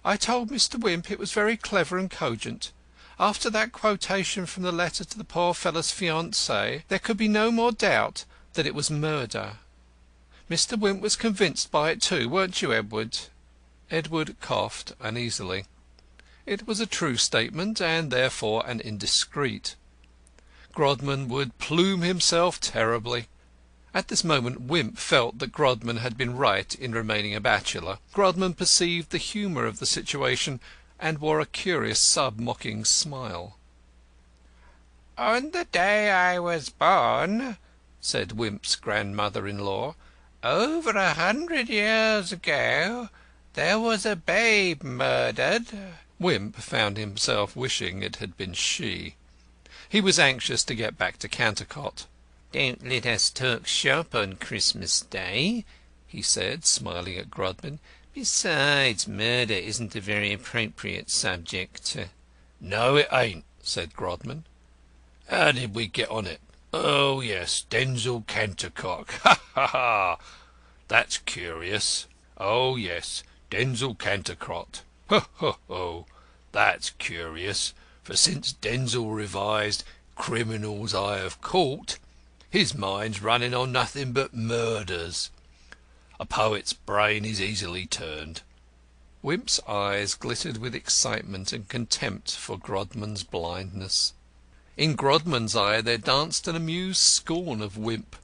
"I told Mr. Wimp it was very clever and cogent. After that quotation from the letter to the poor fellow's fiancée, there could be no more doubt that it was murder. Mr. Wimp was convinced by it too, weren't you, Edward?" Edward coughed uneasily. It was a true statement, and therefore an indiscreet. Grodman would plume himself terribly. At this moment Wimp felt that Grodman had been right in remaining a bachelor. Grodman perceived the humour of the situation, and wore a curious sub-mocking smile. "On the day I was born," said Wimp's grandmother-in-law, "over 100 years ago, there was a babe murdered." Wimp found himself wishing it had been she. He was anxious to get back to Cantercot. "Don't let us talk shop on Christmas Day," he said, smiling at Grodman. "Besides, murder isn't a very appropriate subject." "No, it ain't," said Grodman. "How did we get on it? Oh, yes, Denzil Cantercot. Ha, ha, ha! That's curious. Oh, yes, Denzil Cantercot. Ho, ho, ho! That's curious, for since Denzil revised Criminals I Have Caught, his mind's running on nothing but murders. A poet's brain is easily turned." Wimp's eyes glittered with excitement and contempt for Grodman's blindness. In Grodman's eye there danced an amused scorn of Wimp.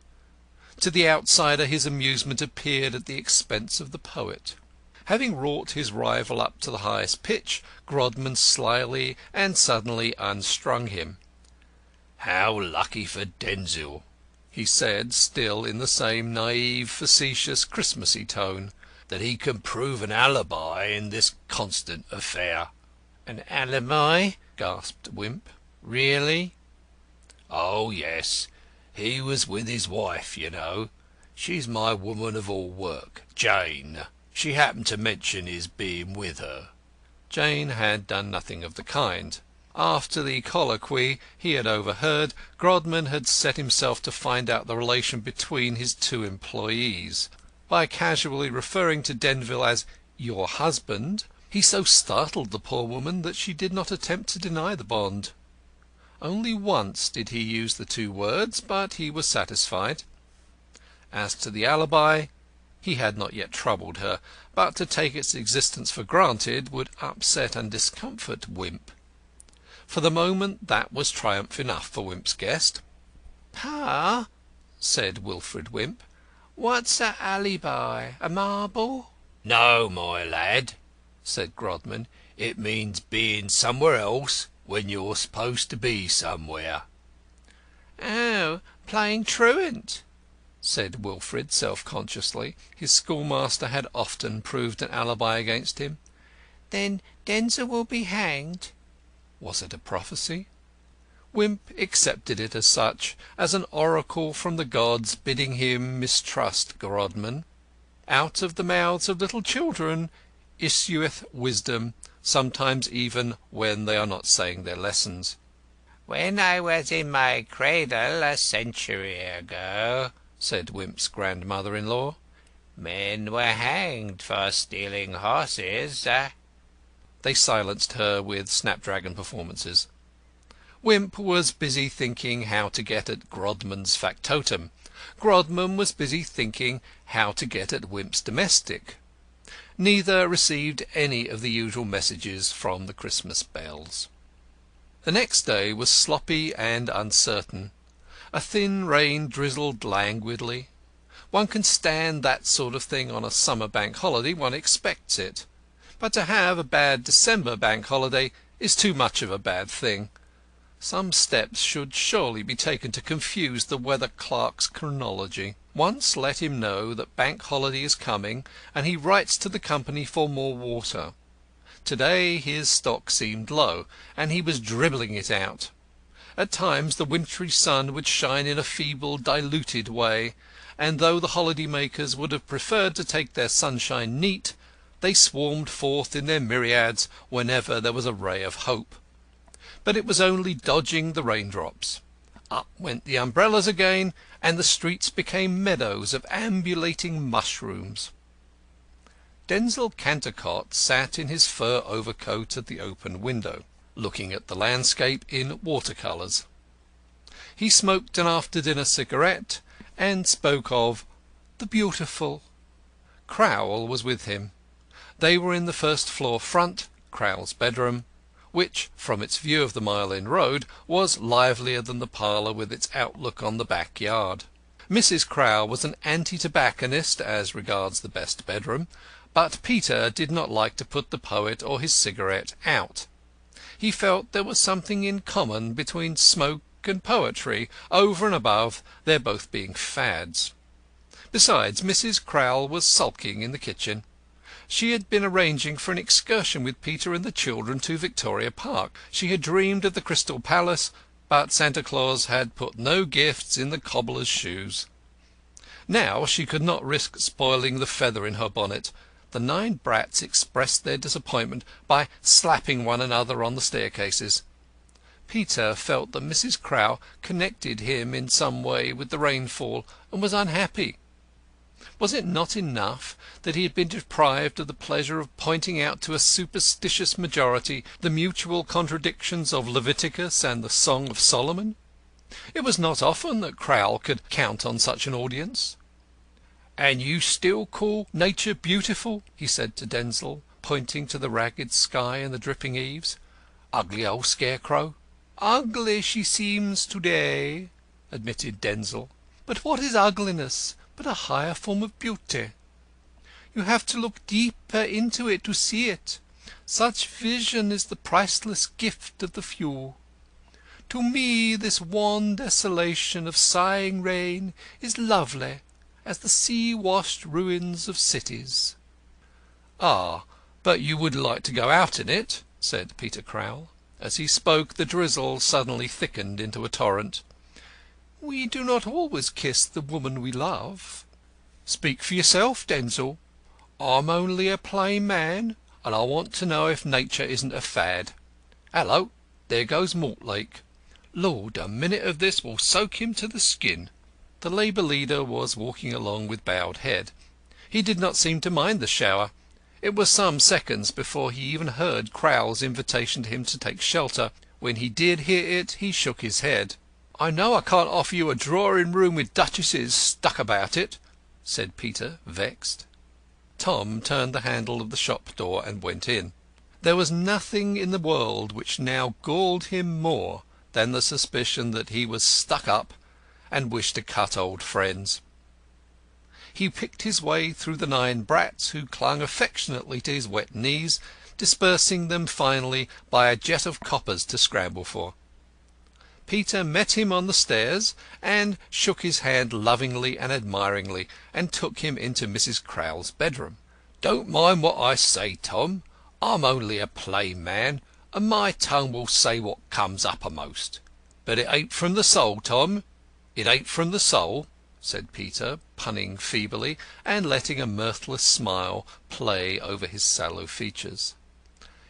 To the outsider his amusement appeared at the expense of the poet. Having wrought his rival up to the highest pitch, Grodman slyly and suddenly unstrung him. "How lucky for Denzil," he said, still in the same naive, facetious, Christmassy tone, "that he can prove an alibi in this Constant affair." "An alibi?" gasped Wimp. "Really?" "Oh, yes. He was with his wife, you know. She's my woman of all work, Jane. She happened to mention his being with her." Jane had done nothing of the kind. After the colloquy he had overheard, Grodman had set himself to find out the relation between his two employees. By casually referring to Denville as "your husband," he so startled the poor woman that she did not attempt to deny the bond. Only once did he use the two words, but he was satisfied. As to the alibi, he had not yet troubled her, but to take its existence for granted would upset and discomfort Wimp. For the moment that was triumph enough for Wimp's guest. "Pa," said Wilfred Wimp, "what's a alibi? A marble?" "No, my lad," said Grodman. "It means being somewhere else when you're supposed to be somewhere." "Oh, playing truant," said Wilfred self-consciously. His schoolmaster had often proved an alibi against him. "Then Denzil will be hanged." Was it a prophecy? Wimp accepted it as such, as an oracle from the gods bidding him mistrust Grodman. Out of the mouths of little children issueth wisdom, sometimes even when they are not saying their lessons. "When I was in my cradle a century ago," said Wimp's grandmother-in-law, "men were hanged for stealing horses." They silenced her with snapdragon performances. Wimp was busy thinking how to get at Grodman's factotum. Grodman was busy thinking how to get at Wimp's domestic. Neither received any of the usual messages from the Christmas bells. The next day was sloppy and uncertain. A thin rain drizzled languidly. One can stand that sort of thing on a summer bank holiday. One expects it. But to have a bad December bank holiday is too much of a bad thing. Some steps should surely be taken to confuse the weather clerk's chronology. Once let him know that bank holiday is coming, and he writes to the company for more water. To-day his stock seemed low, and he was dribbling it out. At times the wintry sun would shine in a feeble, diluted way, and though the holiday-makers would have preferred to take their sunshine neat, they swarmed forth in their myriads whenever there was a ray of hope. But it was only dodging the raindrops. Up went the umbrellas again, and the streets became meadows of ambulating mushrooms. Denzil Cantercot sat in his fur overcoat at the open window, looking at the landscape in water-colours. He smoked an after-dinner cigarette, and spoke of the beautiful. Crowl was with him. They were in the first-floor front, Crowl's bedroom, which, from its view of the Mile End Road, was livelier than the parlour with its outlook on the backyard. Mrs. Crowl was an anti-tobacconist as regards the best bedroom, But Peter did not like to put the poet or his cigarette out. He felt there was something in common between smoke and poetry, over and above their both being fads. Besides, Mrs. Crowl was sulking in the kitchen. She had been arranging for an excursion with Peter and the children to Victoria Park. She had dreamed of the Crystal Palace, but Santa Claus had put no gifts in the cobbler's shoes. Now she could not risk spoiling the feather in her bonnet. The 9 brats expressed their disappointment by slapping one another on the staircases. Peter felt that Mrs. Crowl connected him in some way with the rainfall, and was unhappy. Was it not enough that he had been deprived of the pleasure of pointing out to a superstitious majority the mutual contradictions of Leviticus and the Song of Solomon? It was not often that Crowl could count on such an audience. "And you still call nature beautiful?" he said to Denzil, pointing to the ragged sky and the dripping eaves. "Ugly old scarecrow." "Ugly she seems to-day," admitted Denzil. "But what is ugliness but a higher form of beauty? You have to look deeper into it to see it. Such vision is the priceless gift of the few. To me this wan desolation of sighing rain is lovely as the sea-washed ruins of cities." "Ah, but you would like to go out in it," said Peter Crowl. As he spoke, the drizzle suddenly thickened into a torrent. "We do not always kiss the woman we love." "Speak for yourself, Denzil. I'm only a plain man, and I want to know if nature isn't a fad. Hallo, there goes Mortlake. Lord, a minute of this will soak him to the skin." The Labour leader was walking along with bowed head. He did not seem to mind the shower. It was some seconds before he even heard Crowl's invitation to him to take shelter. When he did hear it, he shook his head. "I know I can't offer you a drawing-room with duchesses stuck about it," said Peter, vexed. Tom turned the handle of the shop door and went in. There was nothing in the world which now galled him more than the suspicion that he was stuck up and wished to cut old friends. He picked his way through the 9 brats, who clung affectionately to his wet knees, dispersing them finally by a jet of coppers to scramble for. Peter met him on the stairs, and shook his hand lovingly and admiringly, and took him into Mrs. Crowl's bedroom. "Don't mind what I say, Tom. I'm only a plain man, and my tongue will say what comes uppermost. But it ain't from the soul, Tom. It ain't from the soul," said Peter, punning feebly, and letting a mirthless smile play over his sallow features.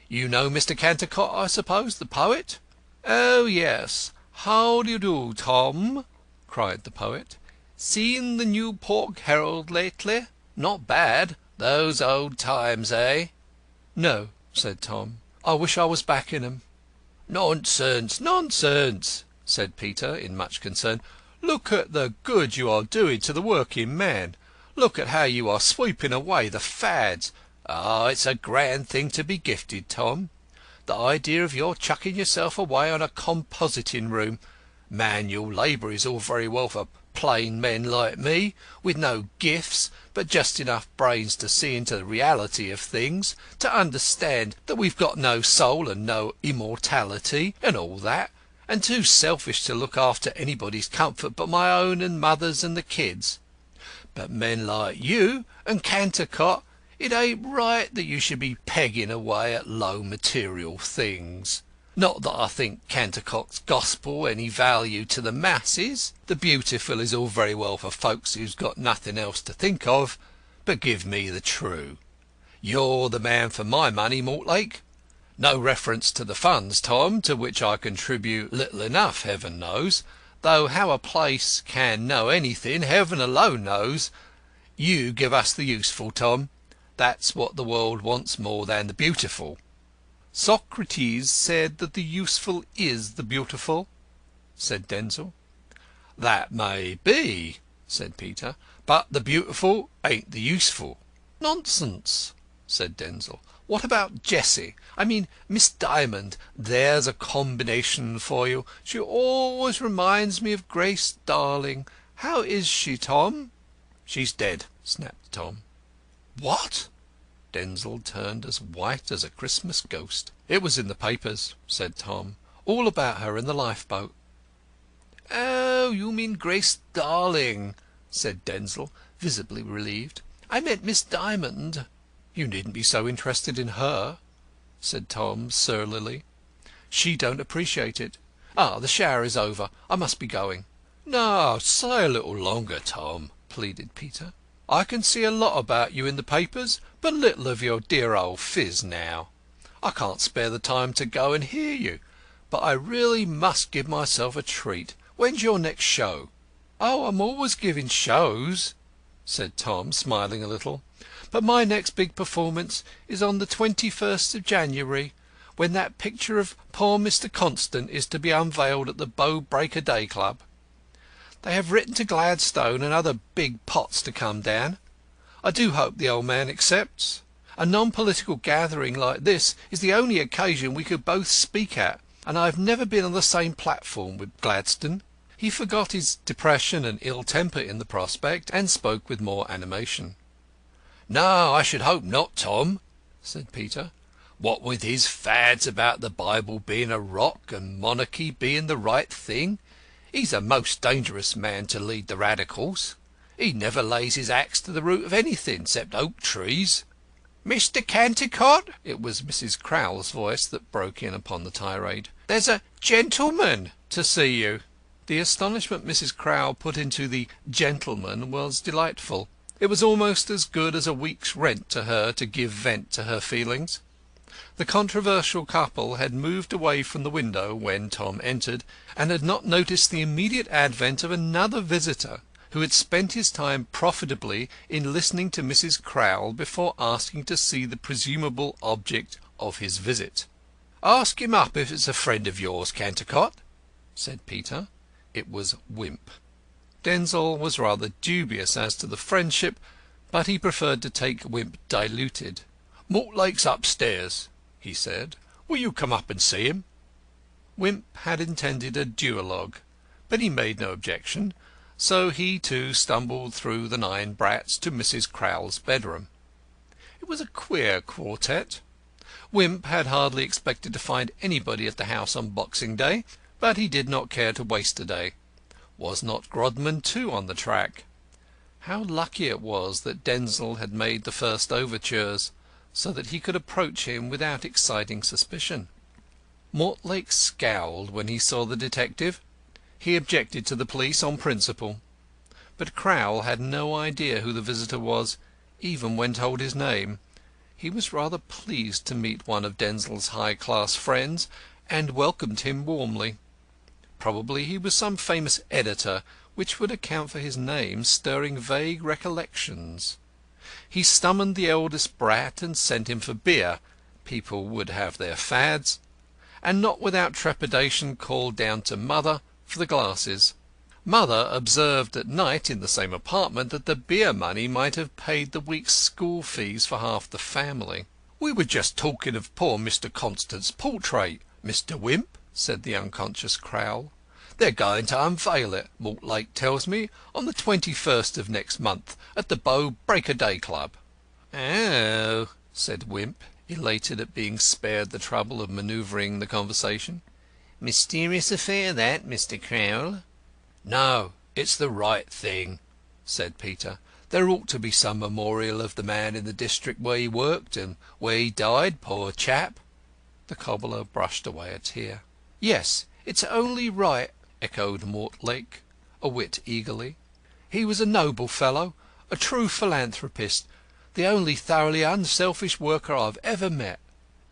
"You know Mr. Cantercot, I suppose, the poet?" "Oh, yes. How do you do, Tom?" cried the poet. "Seen the New Pork Herald lately? Not bad. Those old times, eh?" "No," said Tom. "I wish I was back in 'em." "Nonsense, nonsense," said Peter, in much concern. "Look at the good you are doing to the working man. Look at how you are sweeping away the fads. Ah, it's a grand thing to be gifted, Tom. The idea of your chucking yourself away on a compositing room. Manual labour is all very well for plain men like me, with no gifts, but just enough brains to see into the reality of things, to understand that we've got no soul and no immortality, and all that, and too selfish to look after anybody's comfort but my own and mother's and the kids. But men like you and Cantercot, it ain't right that you should be pegging away at low material things. Not that I think Cantercot's gospel any value to the masses. The beautiful is all very well for folks who's got nothing else to think of, but give me the true. You're the man for my money, Mortlake. No reference to the funds, Tom, to which I contribute little enough, heaven knows, though how a place can know anything, heaven alone knows. You give us the useful, Tom. That's what the world wants more than the beautiful." "Socrates said that the useful is the beautiful," said Denzil. "That may be," said Peter, "but the beautiful ain't the useful." "Nonsense," said Denzil. "What about Jessie? I mean Miss Dymond. There's a combination for you. She always reminds me of Grace Darling. How is she, Tom?" "She's dead," snapped Tom. "What?" Denzil turned as white as a Christmas ghost. "It was in the papers," said Tom. "All about her in the lifeboat." "Oh, you mean Grace Darling," said Denzil, visibly relieved. "I meant Miss Dymond." "You needn't be so interested in her," said Tom surlily. "She don't appreciate it. The shower is over. I must be going." "No, stay a little longer, Tom," pleaded Peter. "I can see a lot about you in the papers, but little of your dear old phiz now. I can't spare the time to go and hear you, but I really must give myself a treat. When's your next show?" "Oh, I'm always giving shows," said Tom, smiling a little. "But my next big performance is on the 21st of January, when that picture of poor Mr. Constant is to be unveiled at the Bow Break a Day Club. They have written to Gladstone and other big pots to come down. I do hope the old man accepts. A non-political gathering like this is the only occasion we could both speak at, and I have never been on the same platform with Gladstone." He forgot his depression and ill temper in the prospect, and spoke with more animation. "No, I should hope not, Tom," said Peter. "What with his fads about the Bible being a rock and monarchy being the right thing, he's a most dangerous man to lead the Radicals. He never lays his axe to the root of anything except oak trees." "Mr. Cantercot," it was Mrs. Crowl's voice that broke in upon the tirade, "there's a gentleman to see you." The astonishment Mrs. Crowl put into the "gentleman" was delightful. It was almost as good as a week's rent to her to give vent to her feelings. The controversial couple had moved away from the window when Tom entered, and had not noticed the immediate advent of another visitor, who had spent his time profitably in listening to Mrs. Crowl before asking to see the presumable object of his visit. "Ask him up if it's a friend of yours, Cantercot," said Peter. It was Wimp. Denzil was rather dubious as to the friendship, but he preferred to take Wimp diluted. "Mortlake's upstairs," he said. "Will you come up and see him?" Wimp had intended a duologue, but he made no objection, so he too stumbled through the 9 brats to Mrs. Crowl's bedroom. It was a queer quartet. Wimp had hardly expected to find anybody at the house on Boxing Day, but he did not care to waste a day. Was not Grodman too on the track? How lucky it was that Denzil had made the first overtures, so that he could approach him without exciting suspicion. Mortlake scowled when he saw the detective. He objected to the police on principle. But Crowl had no idea who the visitor was, even when told his name. He was rather pleased to meet one of Denzil's high-class friends, and welcomed him warmly. Probably he was some famous editor, which would account for his name stirring vague recollections. He summoned the eldest brat and sent him for beer. People would have their fads. And not without trepidation called down to Mother for the glasses. Mother observed at night in the same apartment that the beer money might have paid the week's school fees for half the family. "We were just talking of poor Mr. Constant's portrait, Mr. Wimp," said the unconscious Crowl. "They're going to unveil it, Mortlake tells me, on the 21st of next month at the Bow Break a Day Club." "Oh," said Wimp, elated at being spared the trouble of manoeuvring the conversation. "Mysterious affair that, Mr. Crowl." "No, it's the right thing," said Peter. "There ought to be some memorial of the man in the district where he worked and where he died, poor chap." The cobbler brushed away a tear. "Yes, it's only right," echoed Mortlake, a whit eagerly. "He was a noble fellow, a true philanthropist, the only thoroughly unselfish worker I've ever met."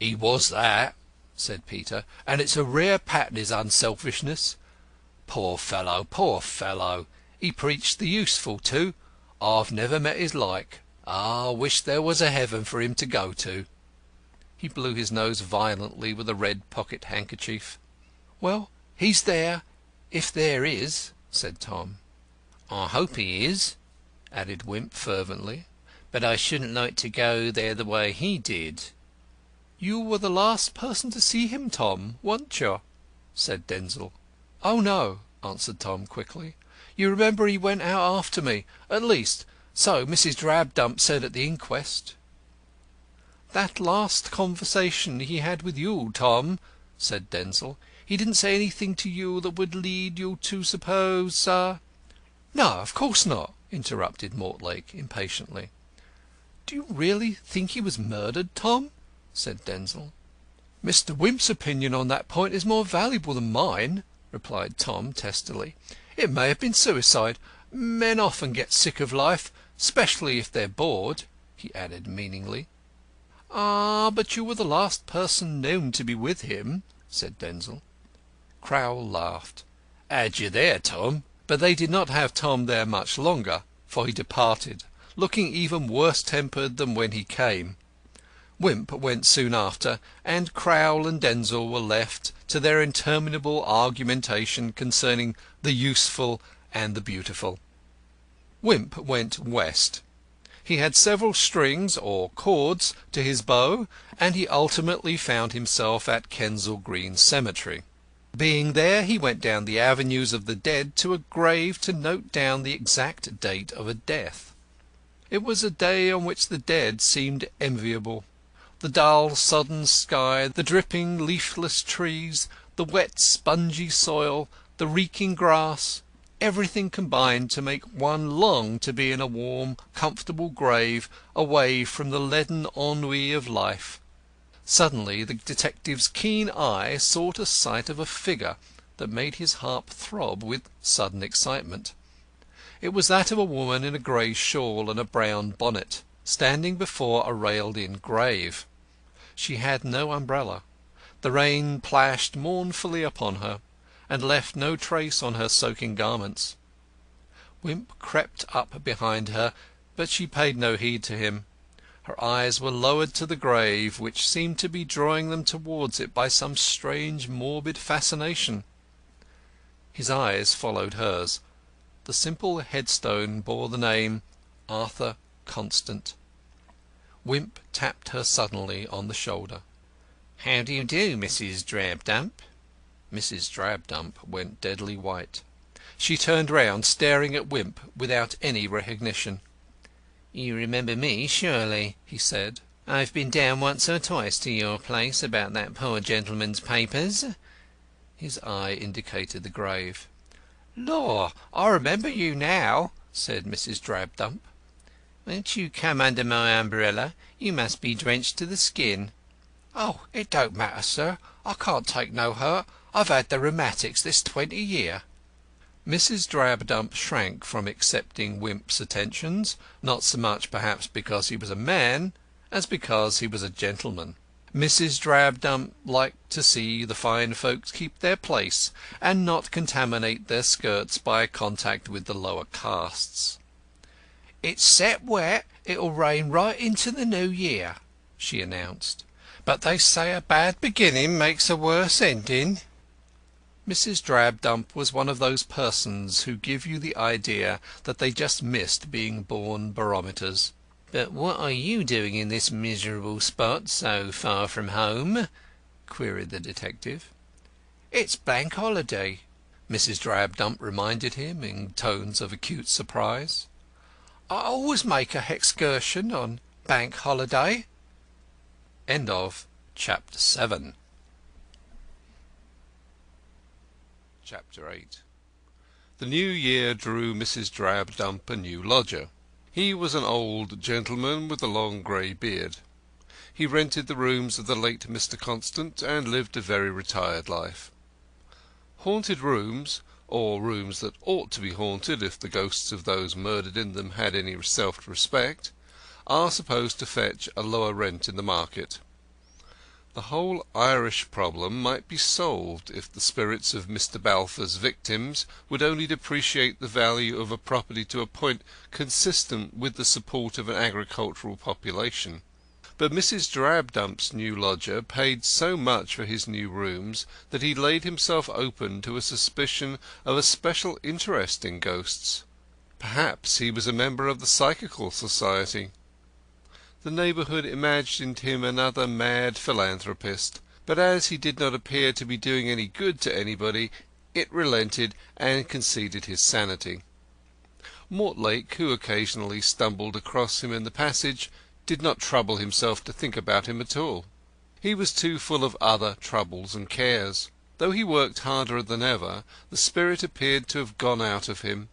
"He was that," said Peter, "and it's a rare pattern, his unselfishness. Poor fellow, poor fellow! He preached the useful too. I've never met his like. I wish there was a heaven for him to go to." He blew his nose violently with a red pocket handkerchief. "Well, he's there, if there is," said Tom. "I hope he is," added Wimp fervently, "but I shouldn't like to go there the way he did." "You were the last person to see him, Tom, weren't you?" said Denzil. "Oh, no," answered Tom quickly. "You remember he went out after me. At least, so Mrs. Drabdump said at the inquest." "That last conversation he had with you, Tom," said Denzil. "He didn't say anything to you that would lead you to suppose "No, of course not," interrupted Mortlake impatiently. "Do you really think he was murdered, Tom?" said Denzil. "Mr. Wimp's opinion on that point is more valuable than mine," replied Tom testily. "It may have been suicide. Men often get sick of life, especially if they're bored," he added meaningly. "Ah, but you were the last person known to be with him," said Denzil. Crowl laughed. "Had you there, Tom?" But they did not have Tom there much longer, for he departed, looking even worse tempered than when he came. Wimp went soon after, and Crowl and Denzil were left to their interminable argumentation concerning the useful and the beautiful. Wimp went west. He had several strings, or chords, to his bow, and he ultimately found himself at Kensal Green Cemetery. Being there, he went down the avenues of the dead to a grave to note down the exact date of a death. It was a day on which the dead seemed enviable. The dull, sodden sky, the dripping, leafless trees, the wet, spongy soil, the reeking grass, everything combined to make one long to be in a warm, comfortable grave away from the leaden ennui of life. Suddenly the detective's keen eye sought a sight of a figure that made his heart throb with sudden excitement. It was that of a woman in a grey shawl and a brown bonnet, standing before a railed-in grave. She had no umbrella. The rain plashed mournfully upon her, and left no trace on her soaking garments. Wimp crept up behind her, but she paid no heed to him. Her eyes were lowered to the grave, which seemed to be drawing them towards it by some strange morbid fascination. His eyes followed hers. The simple headstone bore the name Arthur Constant. Wimp tapped her suddenly on the shoulder. "How do you do, Mrs. Drabdump?" Mrs. Drabdump went deadly white. She turned round, staring at Wimp without any recognition. "You remember me, surely?" he said. "I've been down once or twice to your place about that poor gentleman's papers." His eye indicated the grave. "Law, I remember you now," said Mrs. Drabdump. "Won't you come under my umbrella? You must be drenched to the skin." "Oh, it don't matter, sir. I can't take no hurt. I've had the rheumatics this 20 year." Mrs. Drabdump shrank from accepting Wimp's attentions, not so much perhaps because he was a man as because he was a gentleman. Mrs. Drabdump liked to see the fine folks keep their place, and not contaminate their skirts by contact with the lower castes. "It's set wet. It'll rain right into the new year," she announced. "But they say a bad beginning makes a worse ending." Mrs. Drabdump was one of those persons who give you the idea that they just missed being born barometers. "But what are you doing in this miserable spot, so far from home?" queried the detective. "It's Bank Holiday," Mrs. Drabdump reminded him in tones of acute surprise. "I always make a hexcursion on Bank Holiday." End of Chapter 7. Chapter 8. The new year drew Mrs. Drabdump a new lodger. He was an old gentleman with a long grey beard. He rented the rooms of the late Mr. Constant, and lived a very retired life. Haunted rooms, or rooms that ought to be haunted if the ghosts of those murdered in them had any self-respect, are supposed to fetch a lower rent in the market. The whole Irish problem might be solved if the spirits of Mr. Balfour's victims would only depreciate the value of a property to a point consistent with the support of an agricultural population. But Mrs. Drabdump's new lodger paid so much for his new rooms that he laid himself open to a suspicion of a special interest in ghosts. Perhaps he was a member of the Psychical Society. The neighbourhood imagined him another mad philanthropist, but as he did not appear to be doing any good to anybody, it relented and conceded his sanity. Mortlake, who occasionally stumbled across him in the passage, did not trouble himself to think about him at all. He was too full of other troubles and cares. Though he worked harder than ever, the spirit appeared to have gone out of him.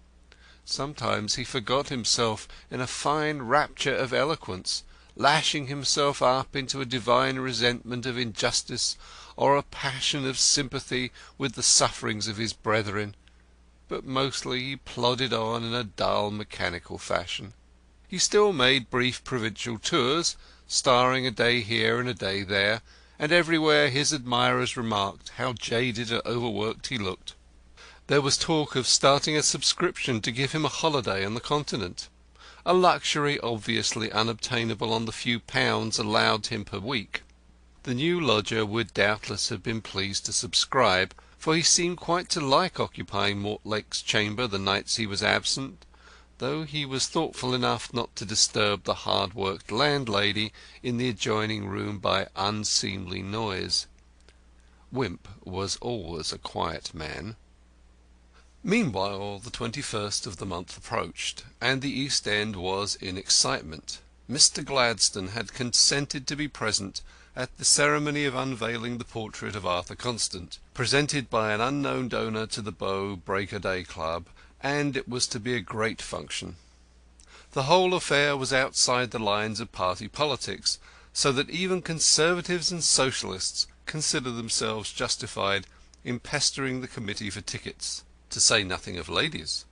Sometimes he forgot himself in a fine rapture of eloquence, lashing himself up into a divine resentment of injustice or a passion of sympathy with the sufferings of his brethren, but mostly he plodded on in a dull mechanical fashion. He still made brief provincial tours, starring a day here and a day there, and everywhere his admirers remarked how jaded and overworked he looked. There was talk of starting a subscription to give him a holiday on the Continent, a luxury obviously unobtainable on the few pounds allowed him per week. The new lodger would doubtless have been pleased to subscribe, for he seemed quite to like occupying Mortlake's chamber the nights he was absent, though he was thoughtful enough not to disturb the hard-worked landlady in the adjoining room by unseemly noise. Wimp was always a quiet man. Meanwhile the 21st of the month approached, and the East End was in excitement. Mr. Gladstone had consented to be present at the ceremony of unveiling the portrait of Arthur Constant, presented by an unknown donor to the Bow Break-a-Day Club, and it was to be a great function. The whole affair was outside the lines of party politics, so that even Conservatives and Socialists considered themselves justified in pestering the committee for tickets, to say nothing of ladies.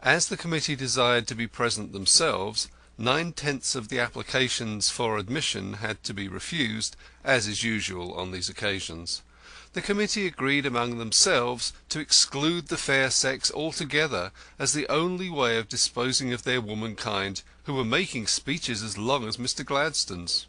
As the committee desired to be present themselves, 9/10 of the applications for admission had to be refused, as is usual on these occasions. The committee agreed among themselves to exclude the fair sex altogether as the only way of disposing of their womankind, who were making speeches as long as Mr. Gladstone's.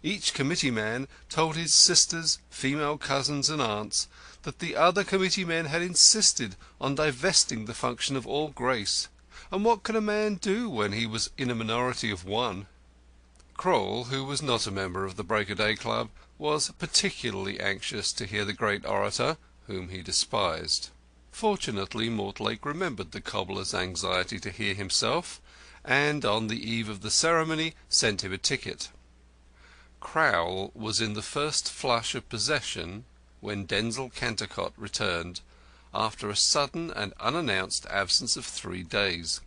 Each committee man told his sisters, female cousins, and aunts that the other committee men had insisted on divesting the function of all grace, and what could a man do when he was in a minority of one? Crowl, who was not a member of the Break-a-Day Club, was particularly anxious to hear the great orator, whom he despised. Fortunately Mortlake remembered the cobbler's anxiety to hear himself, and on the eve of the ceremony sent him a ticket. Crowl was in the first flush of possession when Denzil Cantercot returned, after a sudden and unannounced absence of 3 days.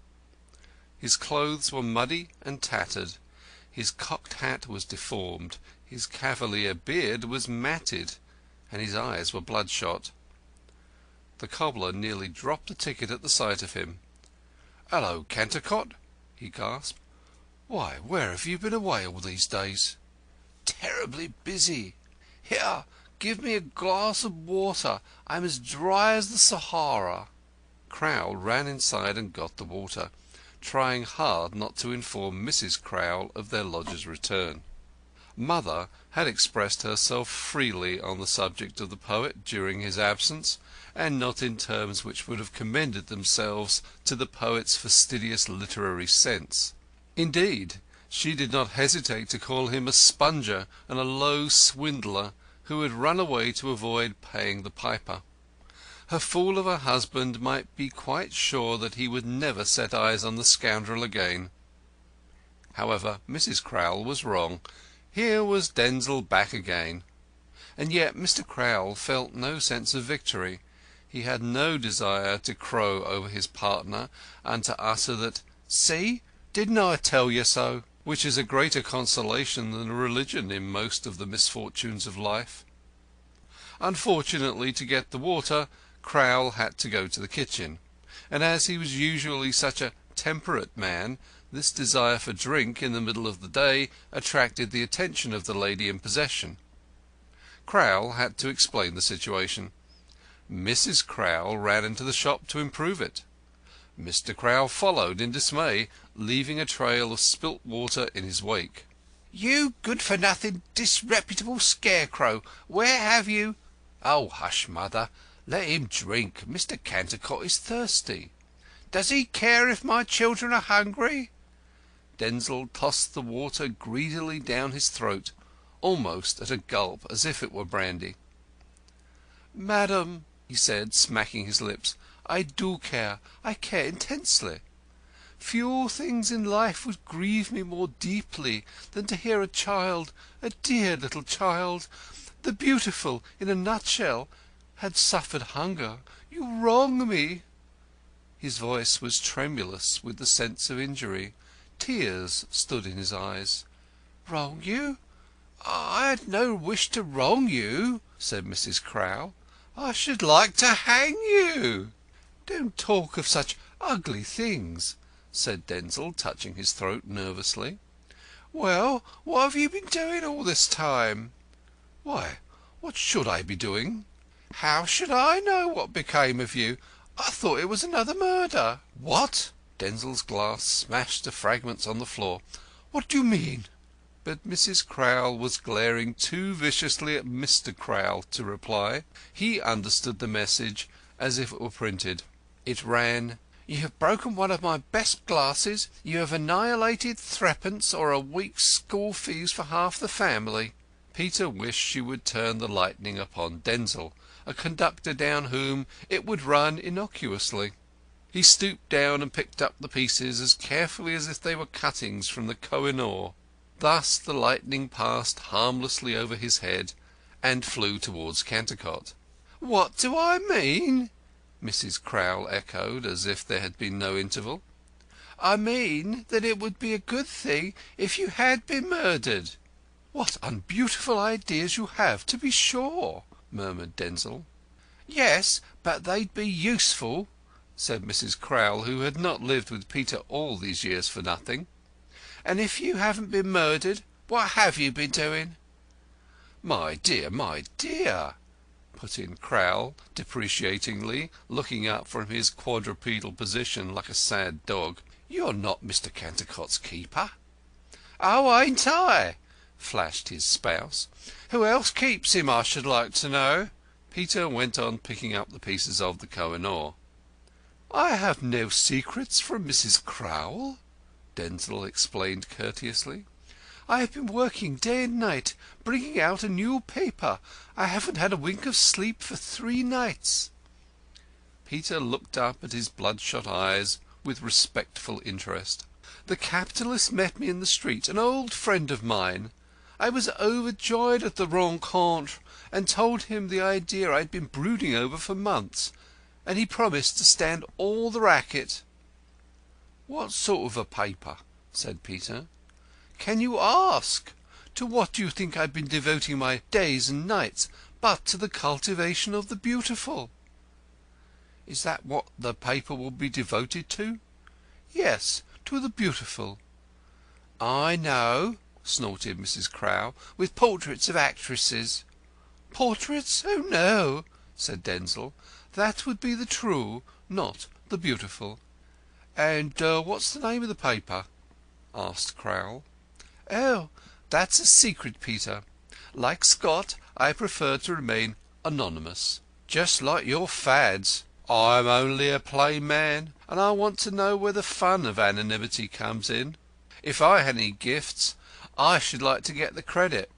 His clothes were muddy and tattered, his cocked hat was deformed, his cavalier beard was matted, and his eyes were bloodshot. The cobbler nearly dropped the ticket at the sight of him. "Hullo, Cantercot!" he gasped. "Why, where have you been away all these days?" "Terribly busy. Here, give me a glass of water. I'm as dry as the Sahara." Crowl ran inside and got the water, trying hard not to inform Mrs. Crowl of their lodger's return. Mother had expressed herself freely on the subject of the poet during his absence, and not in terms which would have commended themselves to the poet's fastidious literary sense. Indeed, she did not hesitate to call him a sponger and a low swindler who had run away to avoid paying the piper. Her fool of a husband might be quite sure that he would never set eyes on the scoundrel again. However, Mrs. Crowl was wrong. Here was Denzil back again. And yet Mr. Crowl felt no sense of victory. He had no desire to crow over his partner and to utter that, "See, didn't I tell you so?" which is a greater consolation than religion in most of the misfortunes of life. Unfortunately, to get the water, Crowl had to go to the kitchen, and as he was usually such a temperate man, this desire for drink in the middle of the day attracted the attention of the lady in possession. Crowl had to explain the situation. Mrs. Crowl ran into the shop to improve it. Mr. Crowl followed in dismay, leaving a trail of spilt water in his wake. "You good-for-nothing, disreputable scarecrow! Where have you—" "Oh, hush, mother! Let him drink. Mr. Cantercot is thirsty." "Does he care if my children are hungry?" Denzil tossed the water greedily down his throat, almost at a gulp, as if it were brandy. "Madam," he said, smacking his lips, "I do care. I care intensely." Few things in life would grieve me more deeply than to hear a child, a dear little child, the beautiful in a nutshell, had suffered hunger. You wrong me." His voice was tremulous with the sense of injury. Tears stood in his eyes. "Wrong you? I had no wish to wrong you," said Mrs. Crowl. "I should like to hang you." "Don't talk of such ugly things," said Denzil, touching his throat nervously. "Well, what have you been doing all this time?" "Why, what should I be doing?" "How should I know what became of you? I thought it was another murder." "What?" Denzil's glass smashed to fragments on the floor. "What do you mean?" But Mrs. Crowl was glaring too viciously at Mr. Crowl to reply. He understood the message as if it were printed. It ran: "You have broken one of my best glasses. You have annihilated threepence or a week's school fees for half the family." Peter wished she would turn the lightning upon Denzil, a conductor down whom it would run innocuously. He stooped down and picked up the pieces as carefully as if they were cuttings from the Koh-i-Noor. Thus the lightning passed harmlessly over his head and flew towards Cantercot. "What do I mean?" Mrs. Crowl echoed, as if there had been no interval. "I mean that it would be a good thing if you had been murdered." "What unbeautiful ideas you have, to be sure!" murmured Denzil. "Yes, but they'd be useful," said Mrs. Crowl, who had not lived with Peter all these years for nothing. "And if you haven't been murdered, what have you been doing?" My dear," put in Crowl deprecatingly, looking up from his quadrupedal position like a sad dog, "you're not Mr. Cantercot's keeper." "Oh, ain't I?" flashed his spouse. "Who else keeps him, I should like to know?" Peter went on picking up the pieces of the Koh-i-Noor. "I have no secrets from Mrs. Crowl," Denzil explained courteously. "I have been working day and night, bringing out a new paper. I haven't had a wink of sleep for 3 nights." Peter looked up at his bloodshot eyes with respectful interest. "The capitalist met me in the street, an old friend of mine. I was overjoyed at the rencontre, and told him the idea I had been brooding over for months, and he promised to stand all the racket." "What sort of a paper?" said Peter. "Can you ask? To what do you think I've been devoting my days and nights but to the cultivation of the beautiful?" "Is that what the paper will be devoted to?" "Yes, to the beautiful." "I know," snorted Mrs. Crowl, "with portraits of actresses." "Portraits? Oh, no," said Denzil. "That would be the true, not the beautiful." "And what's the name of the paper?" asked Crowl. "Oh, that's a secret, Peter. Like Scott, I prefer to remain anonymous. Just like your fads. I'm only a plain man, and I want to know where the fun of anonymity comes in. If I had any gifts, I should like to get the credit.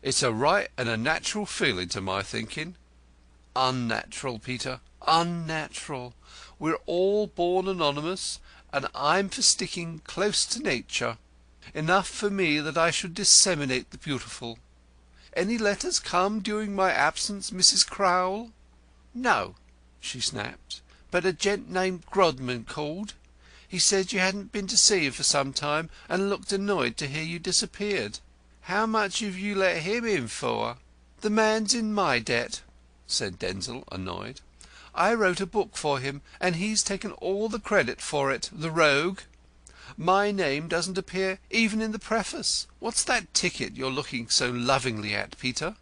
It's a right and a natural feeling to my thinking." "Unnatural, Peter, unnatural. We're all born anonymous, and I'm for sticking close to nature. Enough for me that I should disseminate the beautiful. Any letters come during my absence, Mrs. Crowl?" "No," she snapped, "but a gent named Grodman called. He said you hadn't been to see him for some time, and looked annoyed to hear you disappeared. How much have you let him in for?" "The man's in my debt," said Denzil, annoyed. "I wrote a book for him, and he's taken all the credit for it, the rogue. My name doesn't appear even in the preface. What's that ticket you're looking so lovingly at, Peter?"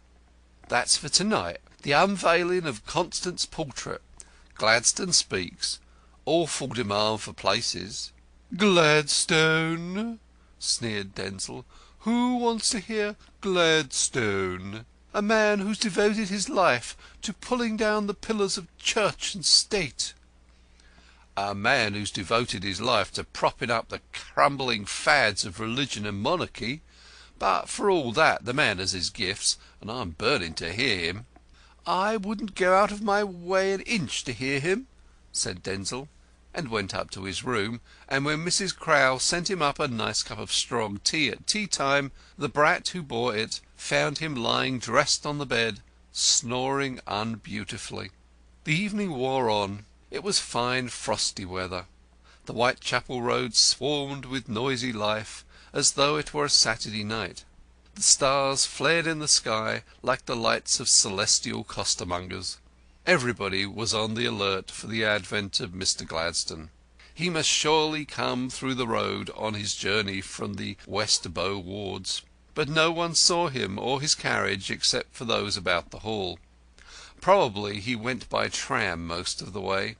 "That's for to-night. The unveiling of Constant's portrait. Gladstone speaks. Awful demand for places." "Gladstone!" sneered Denzil. "Who wants to hear Gladstone? A man who's devoted his life to pulling down the pillars of Church and State." "A man who's devoted his life to propping up the crumbling fads of religion and monarchy. But for all that, the man has his gifts, and I'm burning to hear him." "I wouldn't go out of my way an inch to hear him," said Denzil. and went up to his room, and when Mrs. Crowl sent him up a nice cup of strong tea at tea-time, the brat who bore it found him lying dressed on the bed, snoring unbeautifully. The evening wore on. It was fine frosty weather. The Whitechapel Road swarmed with noisy life, as though it were a Saturday night. The stars flared in the sky like the lights of celestial costermongers. Everybody was on the alert for the advent of Mr. Gladstone. He must surely come through the road on his journey from the West Bow wards. But no one saw him or his carriage except for those about the hall. Probably he went by tram most of the way.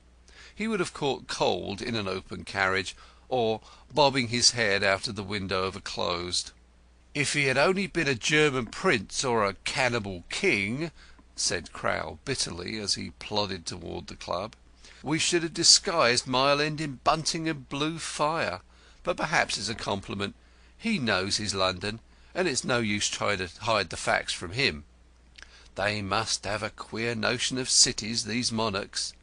He would have caught cold in an open carriage, or bobbing his head out of the window of a closed. "If he had only been a German prince or a cannibal king," said Crowl bitterly as he plodded toward the club, "we should have disguised Mile End in bunting and blue fire. But perhaps it's a compliment. He knows his London, and it's no use trying to hide the facts from him. They must have a queer notion of cities, these monarchs.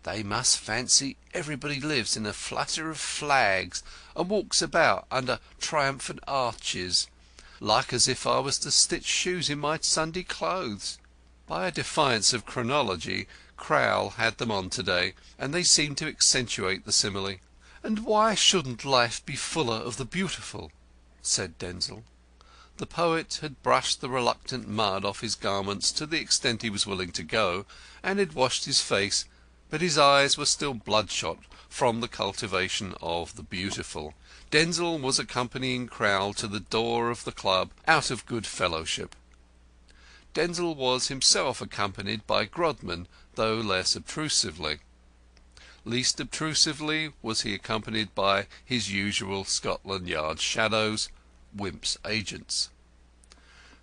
They must fancy everybody lives in a flutter of flags and walks about under triumphant arches, like as if I was to stitch shoes in my Sunday clothes." By a defiance of chronology, Crowl had them on to-day, and they seemed to accentuate the simile. "And why shouldn't life be fuller of the beautiful?" said Denzil. The poet had brushed the reluctant mud off his garments to the extent he was willing to go, and had washed his face, but his eyes were still bloodshot from the cultivation of the beautiful. Denzil was accompanying Crowl to the door of the club out of good fellowship. Denzil was himself accompanied by Grodman, though less obtrusively. Least obtrusively was he accompanied by his usual Scotland Yard shadows, Wimp's agents.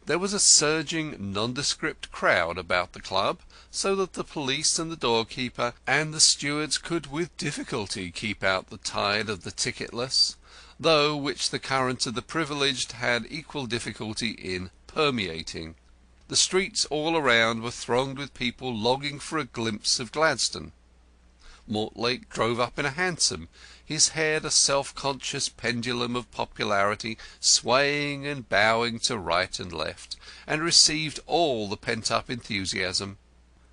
There was a surging, nondescript crowd about the club, so that the police and the doorkeeper and the stewards could with difficulty keep out the tide of the ticketless, though which the current of the privileged had equal difficulty in permeating. The streets all around were thronged with people longing for a glimpse of Gladstone. Mortlake drove up in a hansom, his head a self-conscious pendulum of popularity, swaying and bowing to right and left, and received all the pent-up enthusiasm.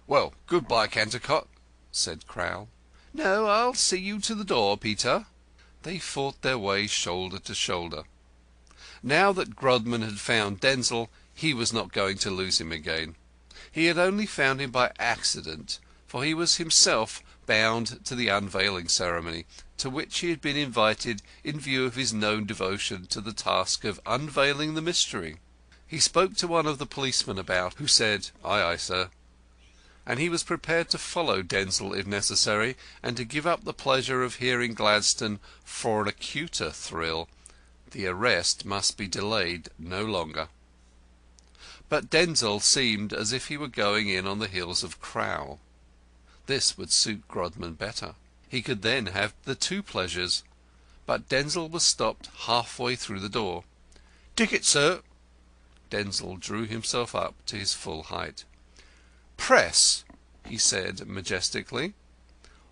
"Well, good-bye, Cantercot," said Crowl. "No, I'll see you to the door, Peter." They fought their way shoulder to shoulder. Now that Grodman had found Denzil, he was not going to lose him again. He had only found him by accident, for he was himself bound to the unveiling ceremony, to which he had been invited in view of his known devotion to the task of unveiling the mystery. He spoke to one of the policemen about, who said, "Aye, aye, sir," and he was prepared to follow Denzil if necessary, and to give up the pleasure of hearing Gladstone for an acuter thrill. The arrest must be delayed no longer. But Denzil seemed as if he were going in on the heels of Crowl. This would suit Grodman better. He could then have the two pleasures. But Denzil was stopped halfway through the door. "Ticket, sir." Denzil drew himself up to his full height. "Press," he said majestically.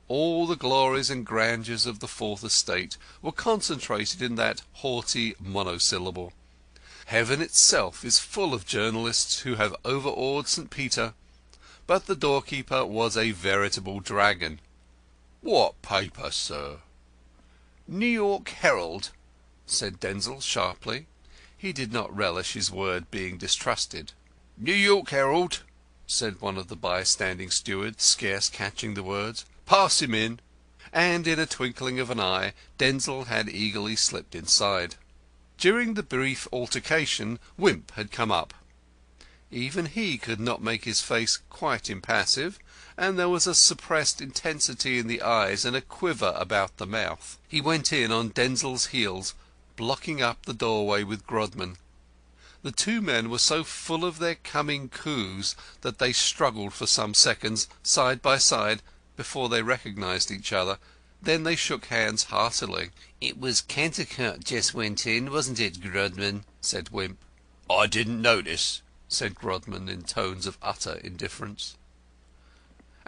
All the glories and grandeurs of the Fourth Estate were concentrated in that haughty monosyllable. Heaven itself is full of journalists who have overawed St. Peter, but the doorkeeper was a veritable dragon. "What paper, sir?" "New York Herald," said Denzil sharply. He did not relish his word being distrusted. "New York Herald," said one of the bystanding stewards, scarce catching the words. "Pass him in." And in a twinkling of an eye Denzil had eagerly slipped inside. During the brief altercation Wimp had come up. Even he could not make his face quite impassive, and there was a suppressed intensity in the eyes and a quiver about the mouth. He went in on Denzil's heels, blocking up the doorway with Grodman. The two men were so full of their coming coups that they struggled for some seconds side by side before they recognized each other. Then they shook hands heartily. "It was Cantercot just went in, wasn't it, Grodman?" said Wimp. "I didn't notice," said Grodman in tones of utter indifference.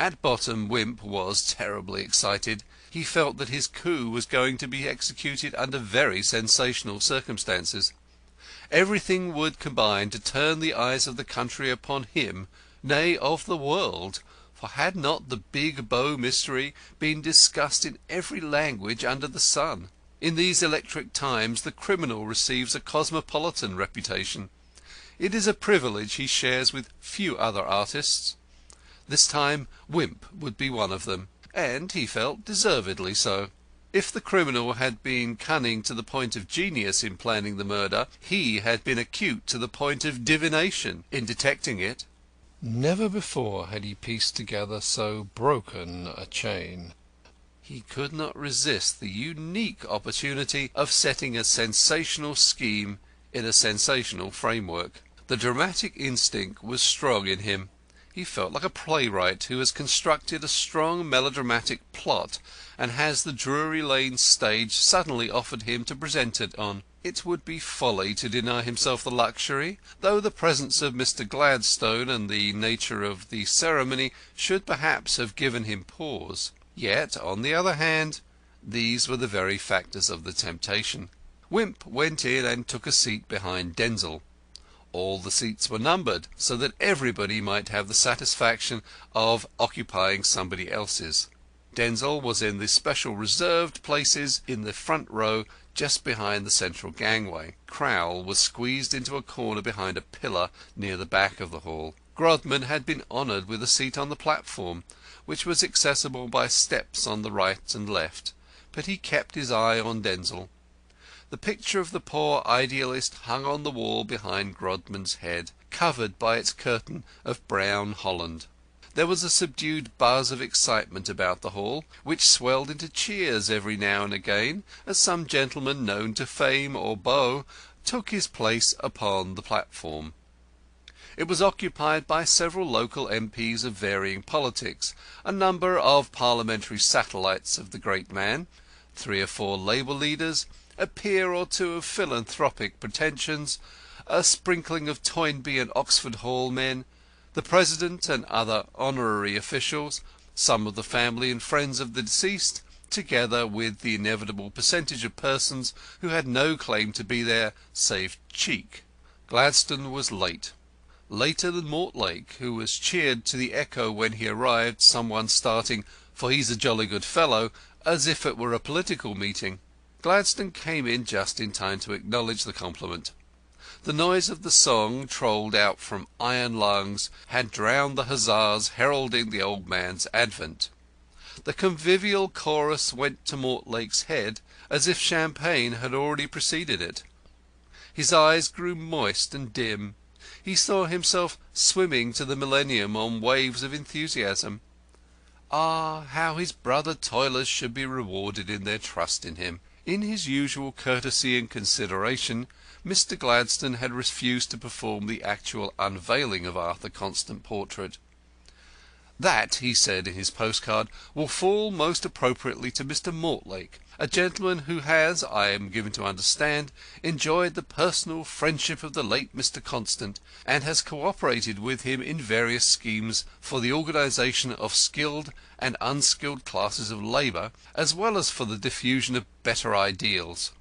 At bottom Wimp was terribly excited. He felt that his coup was going to be executed under very sensational circumstances. Everything would combine to turn the eyes of the country upon him, nay, of the world, for had not the Big Bow mystery been discussed in every language under the sun? In these electric times the criminal receives a cosmopolitan reputation. It is a privilege he shares with few other artists. This time Wimp would be one of them, and, he felt, deservedly so. If the criminal had been cunning to the point of genius in planning the murder, he had been acute to the point of divination in detecting it. Never before had he pieced together so broken a chain. He could not resist the unique opportunity of setting a sensational scheme in a sensational framework. The dramatic instinct was strong in him. He felt like a playwright who has constructed a strong melodramatic plot and has the Drury Lane stage suddenly offered him to present it on. It would be folly to deny himself the luxury, though the presence of Mr. Gladstone and the nature of the ceremony should perhaps have given him pause. Yet, on the other hand, these were the very factors of the temptation. Wimp went in and took a seat behind Denzil. All the seats were numbered, so that everybody might have the satisfaction of occupying somebody else's. Denzil was in the special reserved places in the front row just behind the central gangway. Crowl was squeezed into a corner behind a pillar near the back of the hall. Grodman had been honoured with a seat on the platform, which was accessible by steps on the right and left, but he kept his eye on Denzil. The picture of the poor idealist hung on the wall behind Grodman's head, covered by its curtain of brown holland. There was a subdued buzz of excitement about the hall, which swelled into cheers every now and again as some gentleman known to fame or Bow took his place upon the platform. It was occupied by several local MPs of varying politics, a number of parliamentary satellites of the great man, 3 or 4 Labour leaders, a peer or two of philanthropic pretensions, a sprinkling of Toynbee and Oxford Hall men, the President and other honorary officials, some of the family and friends of the deceased, together with the inevitable percentage of persons who had no claim to be there save cheek. Gladstone was late. Later than Mortlake, who was cheered to the echo when he arrived, someone starting, "For he's a jolly good fellow," as if it were a political meeting. Gladstone came in just in time to acknowledge the compliment. The noise of the song, trolled out from iron lungs, had drowned the huzzas heralding the old man's advent. The convivial chorus went to Mortlake's head as if champagne had already preceded it. His eyes grew moist and dim. He saw himself swimming to the millennium on waves of enthusiasm. Ah, how his brother toilers should be rewarded in their trust in him! In his usual courtesy and consideration, Mr. Gladstone had refused to perform the actual unveiling of Arthur Constant's portrait. "That," he said in his postcard, "will fall most appropriately to Mr. Mortlake, a gentleman who has, I am given to understand, enjoyed the personal friendship of the late Mr. Constant, and has co-operated with him in various schemes for the organisation of skilled and unskilled classes of labour, as well as for the diffusion of better ideals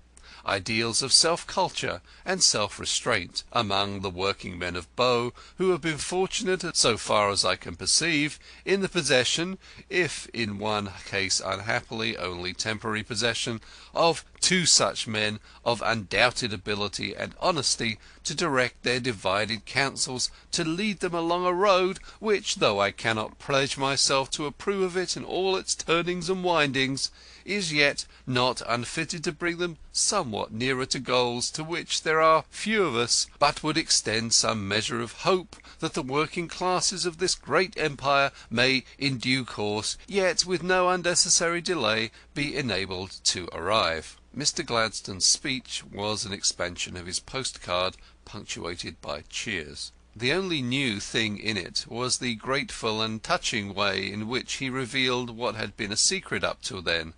of self-culture and self-restraint, among the working men of Bow, who have been fortunate, so far as I can perceive, in the possession, if in one case unhappily only temporary possession, of 2 such men of undoubted ability and honesty to direct their divided counsels, to lead them along a road which, though I cannot pledge myself to approve of it in all its turnings and windings, is yet not unfitted to bring them somewhat nearer to goals to which there are few of us, but would extend some measure of hope that the working classes of this great empire may in due course, yet with no unnecessary delay, be enabled to arrive." Mr. Gladstone's speech was an expansion of his postcard, punctuated by cheers. The only new thing in it was the grateful and touching way in which he revealed what had been a secret up till then,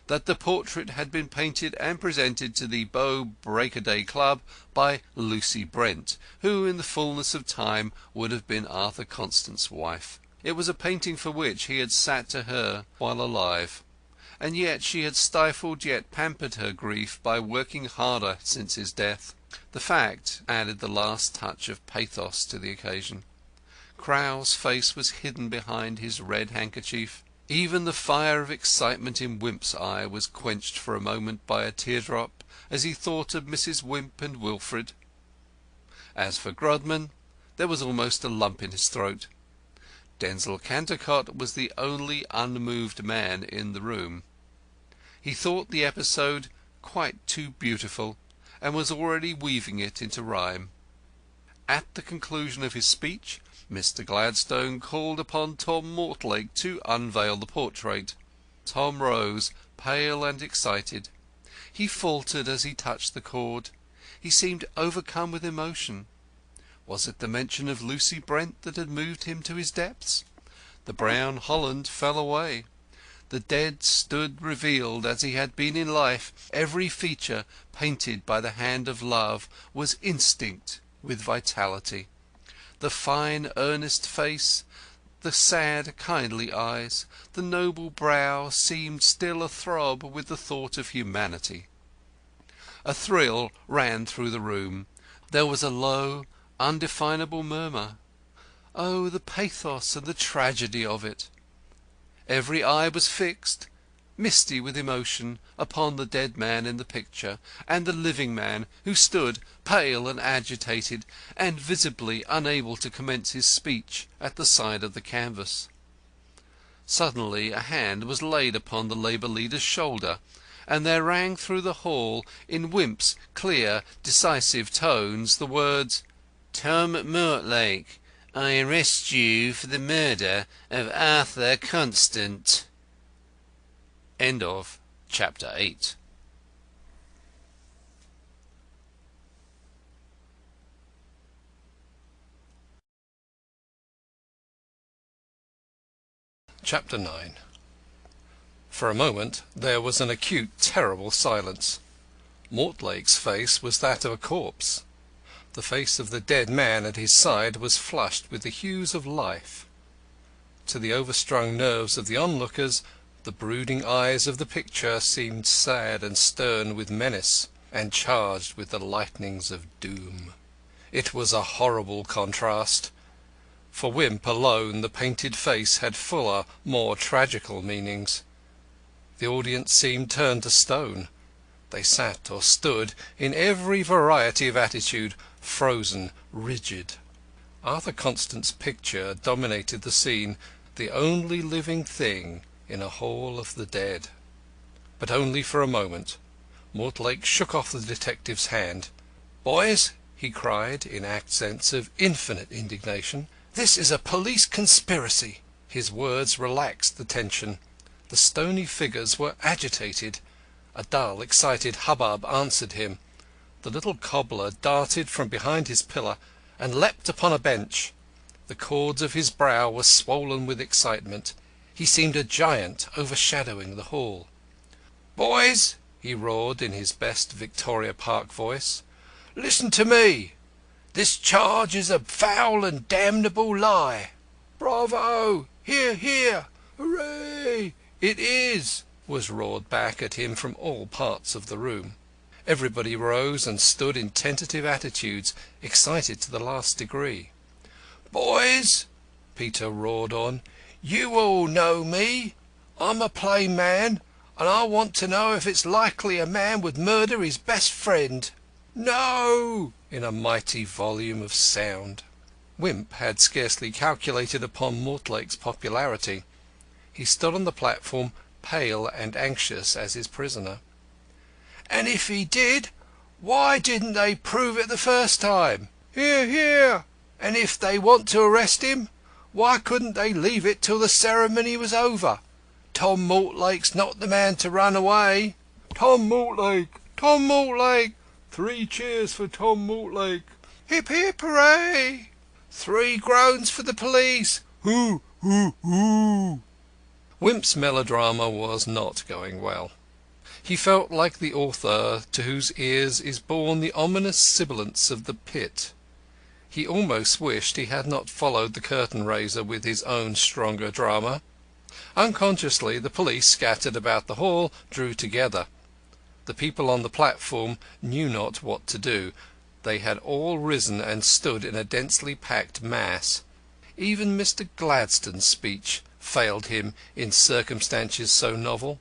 that the portrait had been painted and presented to the Bow Break-a-Day Club by Lucy Brent, who in the fullness of time would have been Arthur Constant's wife. It was a painting for which he had sat to her while alive, and yet she had stifled yet pampered her grief by working harder since his death. The fact added the last touch of pathos to the occasion. Crow's face was hidden behind his red handkerchief. Even the fire of excitement in Wimp's eye was quenched for a moment by a teardrop as he thought of Mrs. Wimp and Wilfred. As for Grodman, there was almost a lump in his throat. Denzil Cantercot was the only unmoved man in the room. He thought the episode quite too beautiful, and was already weaving it into rhyme. At the conclusion of his speech, Mr. Gladstone called upon Tom Mortlake to unveil the portrait. Tom rose, pale and excited. He faltered as he touched the cord. He seemed overcome with emotion. Was it the mention of Lucy Brent that had moved him to his depths? The brown holland fell away. The dead stood revealed as he had been in life. Every feature painted by the hand of love was instinct with vitality. The fine earnest face, the sad kindly eyes, the noble brow seemed still a-throb with the thought of humanity. A thrill ran through the room. There was a low, undefinable murmur. Oh, the pathos and the tragedy of it! Every eye was fixed, misty with emotion, upon the dead man in the picture, and the living man, who stood pale and agitated, and visibly unable to commence his speech, at the side of the canvas. Suddenly a hand was laid upon the Labour leader's shoulder, and there rang through the hall, in Wimp's clear, decisive tones, the words, "Tom Mortlake, I arrest you for the murder of Arthur Constant." End of Chapter 8. Chapter 9. For a moment there was an acute, terrible silence. Mortlake's face was that of a corpse. The face of the dead man at his side was flushed with the hues of life. To the overstrung nerves of the onlookers, the brooding eyes of the picture seemed sad and stern with menace, and charged with the lightnings of doom. It was a horrible contrast. For Wimp alone the painted face had fuller, more tragical meanings. The audience seemed turned to stone. They sat or stood in every variety of attitude, frozen, rigid. Arthur Constant's picture dominated the scene, the only living thing in a hall of the dead. But only for a moment. Mortlake shook off the detective's hand. "Boys," he cried, in accents of infinite indignation, "this is a police conspiracy." His words relaxed the tension. The stony figures were agitated. A dull, excited hubbub answered him. The little cobbler darted from behind his pillar and leapt upon a bench. The cords of his brow were swollen with excitement. He seemed a giant overshadowing the hall. "Boys," he roared in his best Victoria Park voice, "listen to me. This charge is a foul and damnable lie." "Bravo! Hear, hear! Hooray! It is!" was roared back at him from all parts of the room. Everybody rose and stood in tentative attitudes, excited to the last degree. "Boys," Peter roared on, "you all know me. I'm a plain man, and I want to know if it's likely a man would murder his best friend. No!" in a mighty volume of sound. Wimp had scarcely calculated upon Mortlake's popularity. He stood on the platform, pale and anxious as his prisoner. "And if he did, why didn't they prove it the first time? Hear, hear! And if they want to arrest him, why couldn't they leave it till the ceremony was over? Tom Mortlake's not the man to run away. Tom Mortlake! Tom Mortlake! 3 cheers for Tom Mortlake! Hip, hip, hooray! 3 groans for the police! Hoo, hoo, hoo!" Wimp's melodrama was not going well. He felt like the author to whose ears is borne the ominous sibilance of the pit. He almost wished he had not followed the curtain-raiser with his own stronger drama. Unconsciously the police scattered about the hall drew together. The people on the platform knew not what to do. They had all risen and stood in a densely packed mass. Even Mr. Gladstone's speech failed him in circumstances so novel.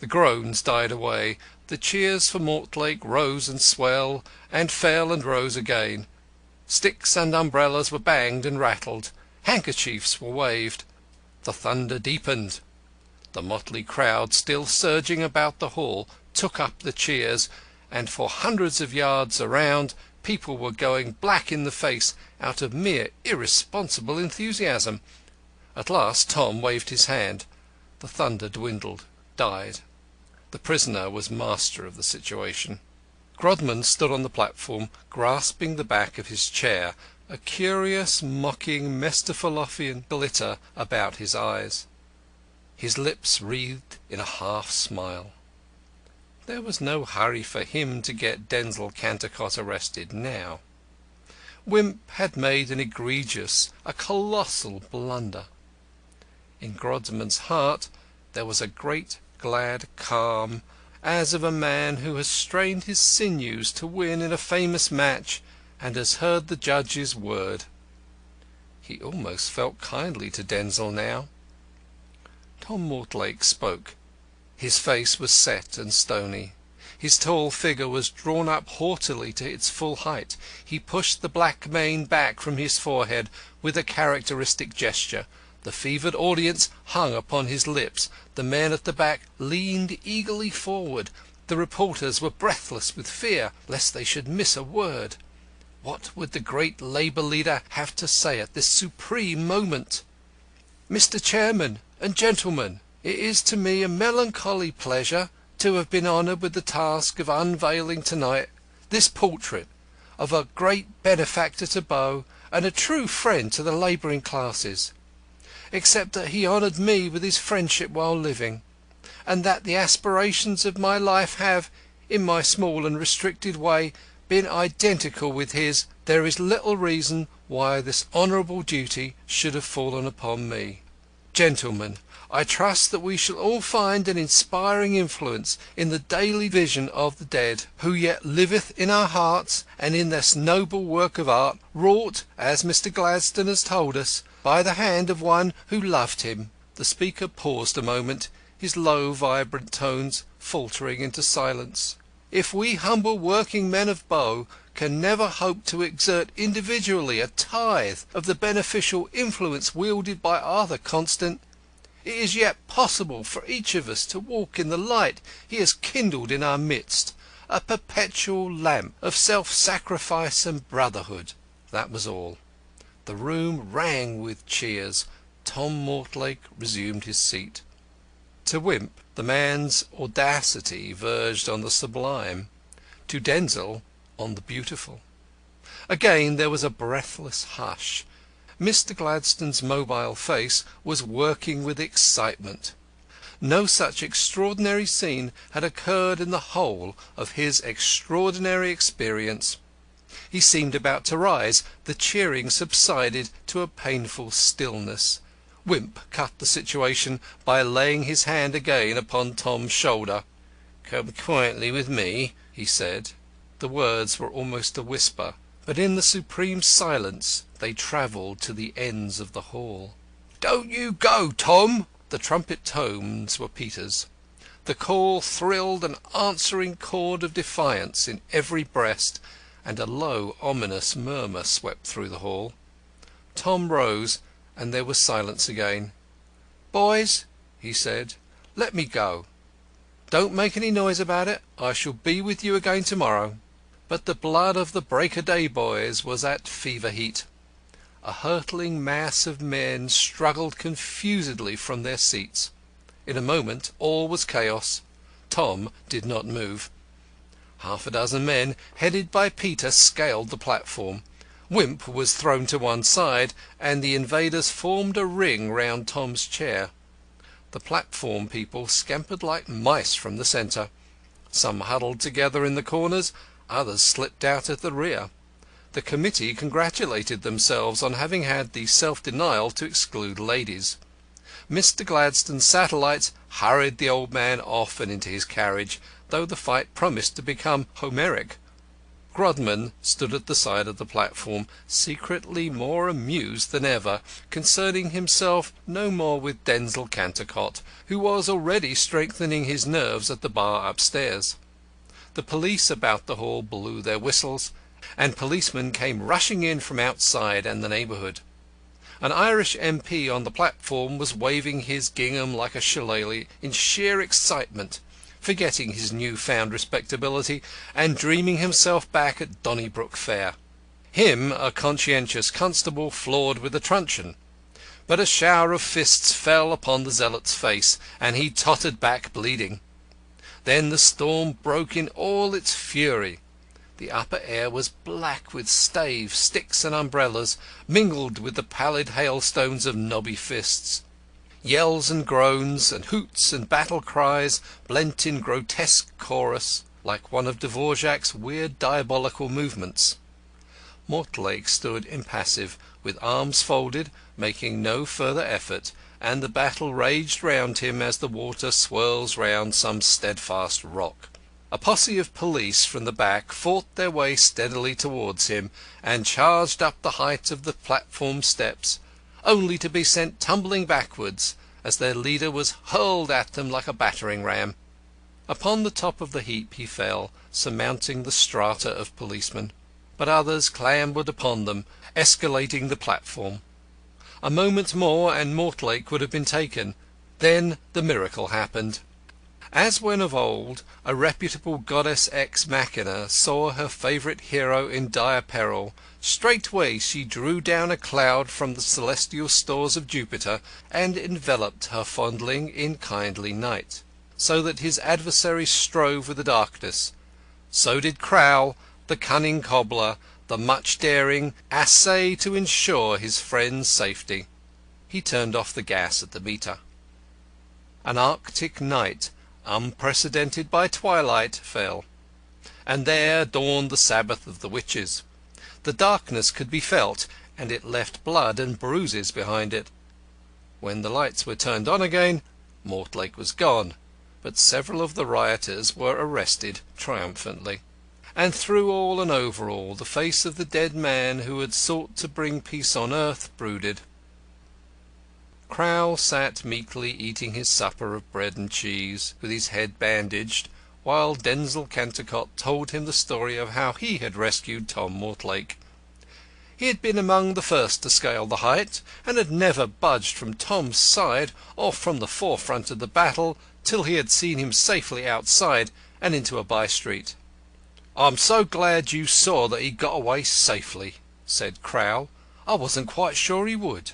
The groans died away. The cheers for Mortlake rose and swelled, and fell and rose again. Sticks and umbrellas were banged and rattled. Handkerchiefs were waved. The thunder deepened. The motley crowd, still surging about the hall, took up the cheers, and for hundreds of yards around people were going black in the face out of mere irresponsible enthusiasm. At last Tom waved his hand. The thunder dwindled, died. The prisoner was master of the situation. Grodman stood on the platform, grasping the back of his chair, a curious, mocking, Mephistophelian glitter about his eyes. His lips wreathed in a half-smile. There was no hurry for him to get Denzil Cantercot arrested now. Wimp had made an egregious, a colossal blunder. In Grodman's heart there was a great glad calm, as of a man who has strained his sinews to win in a famous match and has heard the judge's word. He almost felt kindly to Denzil now. Tom Mortlake spoke. His face was set and stony. His tall figure was drawn up haughtily to its full height. He pushed the black mane back from his forehead with a characteristic gesture. The fevered audience hung upon his lips. The men at the back leaned eagerly forward. The reporters were breathless with fear lest they should miss a word. What would the great Labour leader have to say at this supreme moment? "Mr. Chairman and gentlemen, it is to me a melancholy pleasure to have been honoured with the task of unveiling tonight this portrait of a great benefactor to Bow and a true friend to the labouring classes. Except that he honoured me with his friendship while living, and that the aspirations of my life have, in my small and restricted way, been identical with his, there is little reason why this honourable duty should have fallen upon me. Gentlemen, I trust that we shall all find an inspiring influence in the daily vision of the dead, who yet liveth in our hearts, and in this noble work of art, wrought, as Mr. Gladstone has told us, by the hand of one who loved him." The speaker paused a moment, his low, vibrant tones faltering into silence. "If we humble working men of Bow can never hope to exert individually a tithe of the beneficial influence wielded by Arthur Constant, it is yet possible for each of us to walk in the light he has kindled in our midst, a perpetual lamp of self-sacrifice and brotherhood." That was all. The room rang with cheers. Tom Mortlake resumed his seat. To Wimp, the man's audacity verged on the sublime. To Denzil, on the beautiful. Again there was a breathless hush. Mr. Gladstone's mobile face was working with excitement. No such extraordinary scene had occurred in the whole of his extraordinary experience. He seemed about to rise. The cheering subsided to a painful stillness. Wimp cut the situation by laying his hand again upon Tom's shoulder. "Come quietly with me," he said. The words were almost a whisper, but in the supreme silence they travelled to the ends of the hall. "Don't you go, Tom!" The trumpet tones were Peter's. The call thrilled an answering chord of defiance in every breast, and a low, ominous murmur swept through the hall. Tom rose, and there was silence again. "Boys," he said, "let me go. Don't make any noise about it. I shall be with you again to-morrow." But the blood of the Break-o'-Day boys was at fever heat. A hurtling mass of men struggled confusedly from their seats. In a moment all was chaos. Tom did not move. Half a dozen men, headed by Peter, scaled the platform. Wimp was thrown to one side, and the invaders formed a ring round Tom's chair. The platform people scampered like mice from the centre. Some huddled together in the corners, others slipped out at the rear. The committee congratulated themselves on having had the self-denial to exclude ladies. Mr. Gladstone's satellites hurried the old man off and into his carriage, though the fight promised to become Homeric. Grodman stood at the side of the platform, secretly more amused than ever, concerning himself no more with Denzil Cantercot, who was already strengthening his nerves at the bar upstairs. The police about the hall blew their whistles, and policemen came rushing in from outside and the neighbourhood. An Irish MP on the platform was waving his gingham like a shillelagh in sheer excitement, forgetting his new-found respectability and dreaming himself back at Donnybrook Fair. Him a conscientious constable floored with a truncheon, but a shower of fists fell upon the zealot's face, and he tottered back bleeding. Then the storm broke in all its fury. The upper air was black with staves, sticks, and umbrellas, mingled with the pallid hailstones of knobby fists. Yells and groans, and hoots and battle cries blent in grotesque chorus, like one of Dvorak's weird diabolical movements. Mortlake stood impassive, with arms folded, making no further effort, and the battle raged round him as the water swirls round some steadfast rock. A posse of police from the back fought their way steadily towards him, and charged up the height of the platform steps, only to be sent tumbling backwards as their leader was hurled at them like a battering-ram. Upon the top of the heap he fell, surmounting the strata of policemen, but others clambered upon them, escalading the platform. A moment more and Mortlake would have been taken. Then the miracle happened. As when of old a reputable goddess ex machina saw her favourite hero in dire peril, straightway she drew down a cloud from the celestial stores of Jupiter and enveloped her fondling in kindly night, so that his adversary strove with the darkness. So did Crowl, the cunning cobbler, the much-daring, essay to ensure his friend's safety. He turned off the gas at the meter. An Arctic night, unprecedented by twilight, fell, and there dawned the Sabbath of the witches. The darkness could be felt, and it left blood and bruises behind it. When the lights were turned on again, Mortlake was gone, but several of the rioters were arrested triumphantly. And through all and over all, the face of the dead man who had sought to bring peace on earth brooded. Crowl sat meekly eating his supper of bread and cheese, with his head bandaged, while Denzil Cantercot told him the story of how he had rescued Tom Mortlake. He had been among the first to scale the height, and had never budged from Tom's side or from the forefront of the battle till he had seen him safely outside and into a by-street. "I'm so glad you saw that he got away safely," said Crowl. "I wasn't quite sure he would."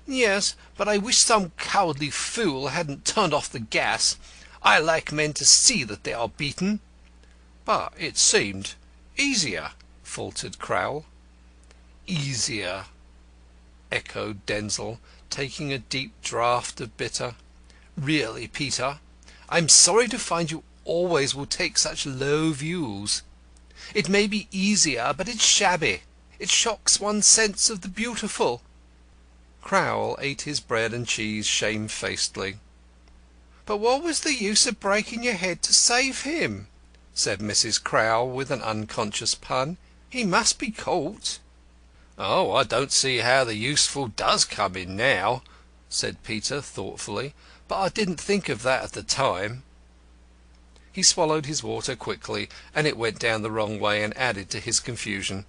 "Yes, but I wish some cowardly fool hadn't turned off the gas. I like men to see that they are beaten." "But it seemed easier," faltered Crowl. "Easier," echoed Denzil, taking a deep draught of bitter. "Really, Peter, I'm sorry to find you always will take such low views. It may be easier, but it's shabby. It shocks one's sense of the beautiful." Crowl ate his bread and cheese shamefacedly. "But what was the use of breaking your head to save him?" said Mrs. Crowl, with an unconscious pun. "He must be caught." "Oh, I don't see how the useful does come in now," said Peter thoughtfully, "but I didn't think of that at the time." He swallowed his water quickly, and it went down the wrong way and added to his confusion.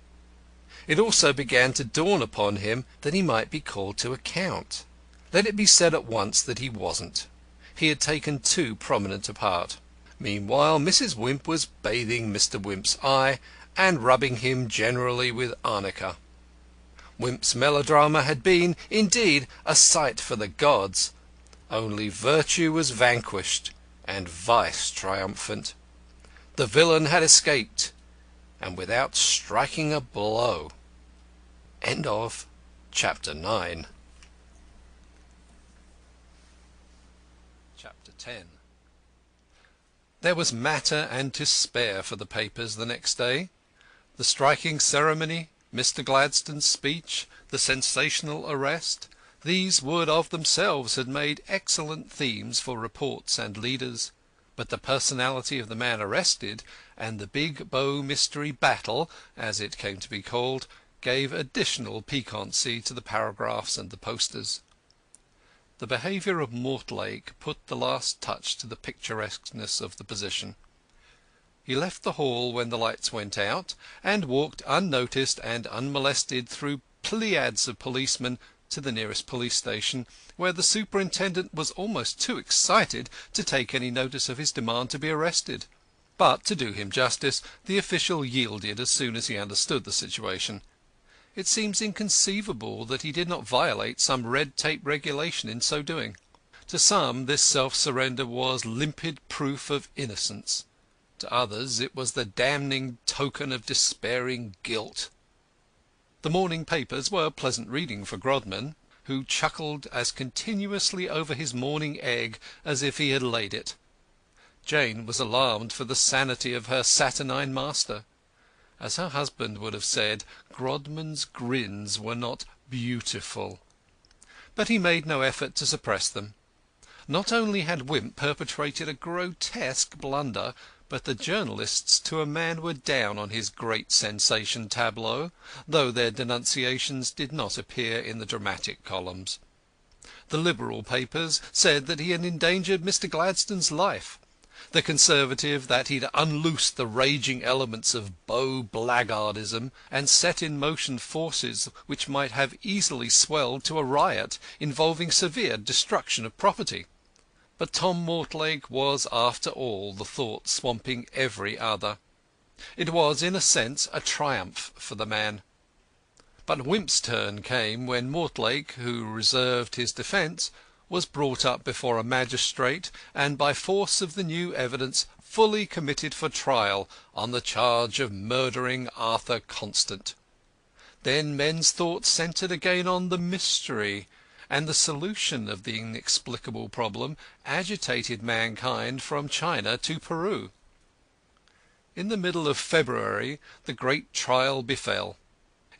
It also began to dawn upon him that he might be called to account. Let it be said at once that he wasn't. He had taken too prominent a part. Meanwhile Mrs. Wimp was bathing Mr. Wimp's eye, and rubbing him generally with arnica. Wimp's melodrama had been, indeed, a sight for the gods. Only virtue was vanquished, and vice triumphant. The villain had escaped, and without striking a blow. End of Chapter 9. Chapter 10. There was matter and to spare for the papers the next day. The striking ceremony, Mr. Gladstone's speech, the sensational arrest, these would of themselves have made excellent themes for reports and leaders. But the personality of the man arrested, and the Big Bow Mystery Battle, as it came to be called, gave additional piquancy to the paragraphs and the posters. The behaviour of Mortlake put the last touch to the picturesqueness of the position. He left the hall when the lights went out, and walked unnoticed and unmolested through pleiads of policemen to the nearest police station, where the superintendent was almost too excited to take any notice of his demand to be arrested. But, to do him justice, the official yielded as soon as he understood the situation. It seems inconceivable that he did not violate some red-tape regulation in so doing. To some this self-surrender was limpid proof of innocence. To others it was the damning token of despairing guilt. The morning papers were pleasant reading for Grodman, who chuckled as continuously over his morning egg as if he had laid it. Jane was alarmed for the sanity of her saturnine master. As her husband would have said, Grodman's grins were not beautiful. But he made no effort to suppress them. Not only had Wimp perpetrated a grotesque blunder, but the journalists to a man were down on his great sensation tableau, though their denunciations did not appear in the dramatic columns. The Liberal papers said that he had endangered Mr. Gladstone's life, the Conservative that he had unloosed the raging elements of Bow blackguardism and set in motion forces which might have easily swelled to a riot involving severe destruction of property. But Tom Mortlake was, after all, the thought swamping every other. It was, in a sense, a triumph for the man. But Wimp's turn came when Mortlake, who reserved his defence, was brought up before a magistrate, and by force of the new evidence fully committed for trial on the charge of murdering Arthur Constant. Then men's thoughts centred again on the mystery, and the solution of the inexplicable problem agitated mankind from China to Peru. In the middle of February the great trial befell.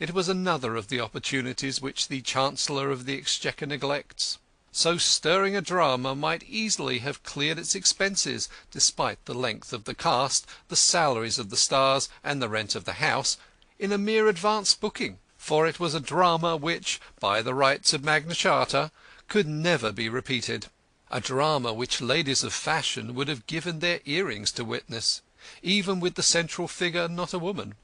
It was another of the opportunities which the Chancellor of the Exchequer neglects. So stirring a drama might easily have cleared its expenses, despite the length of the cast, the salaries of the stars, and the rent of the house, in a mere advance booking. For it was a drama which, by the rights of Magna Charta, could never be repeated. A drama which ladies of fashion would have given their earrings to witness, even with the central figure not a woman.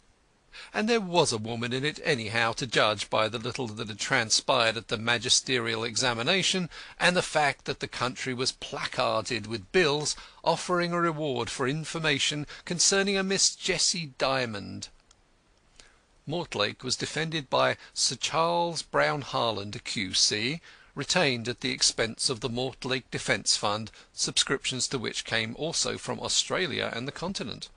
And there was a woman in it anyhow, to judge by the little that had transpired at the magisterial examination, and the fact that the country was placarded with bills offering a reward for information concerning a Miss Jessie Dymond. Mortlake was defended by Sir Charles Brown Harland, Q.C., retained at the expense of the Mortlake Defence Fund, subscriptions to which came also from Australia and the Continent,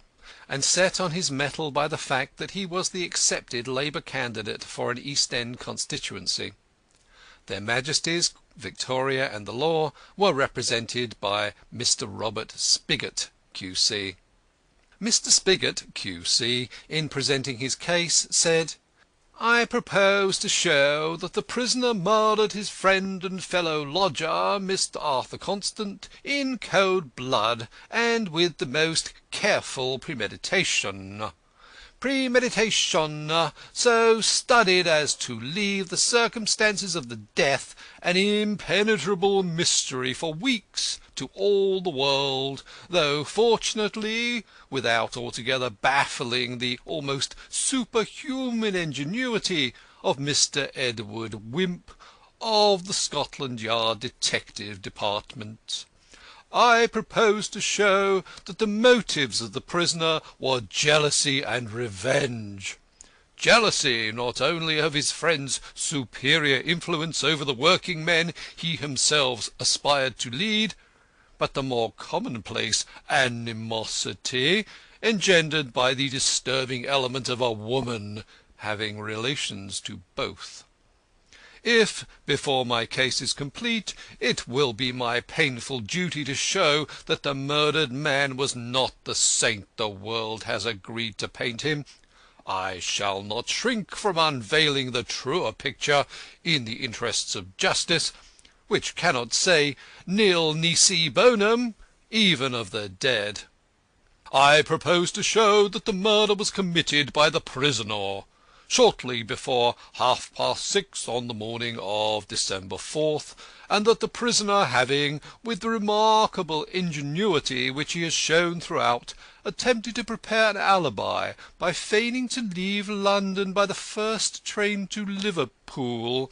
and set on his mettle by the fact that he was the accepted Labour candidate for an East End constituency. Their Majesties, Victoria and the Law, were represented by Mr. Robert Spigot, Q.C. Mr. Spigot, Q.C., in presenting his case, said, "I propose to show that the prisoner murdered his friend and fellow lodger, Mr. Arthur Constant, in cold blood, and with the most careful premeditation. Premeditation so studied as to leave the circumstances of the death an impenetrable mystery for weeks to all the world, though fortunately without altogether baffling the almost superhuman ingenuity of Mr. Edward Wimp of the Scotland Yard Detective Department. I propose to show that the motives of the prisoner were jealousy and revenge. Jealousy not only of his friend's superior influence over the working men he himself aspired to lead, but the more commonplace animosity engendered by the disturbing element of a woman having relations to both. If, before my case is complete, it will be my painful duty to show that the murdered man was not the saint the world has agreed to paint him, I shall not shrink from unveiling the truer picture in the interests of justice, which cannot say nil nisi bonum, even of the dead. I propose to show that the murder was committed by the prisoner shortly before 6:30 on the morning of December 4th, and that the prisoner, having, with the remarkable ingenuity which he has shown throughout, attempted to prepare an alibi by feigning to leave London by the first train to Liverpool,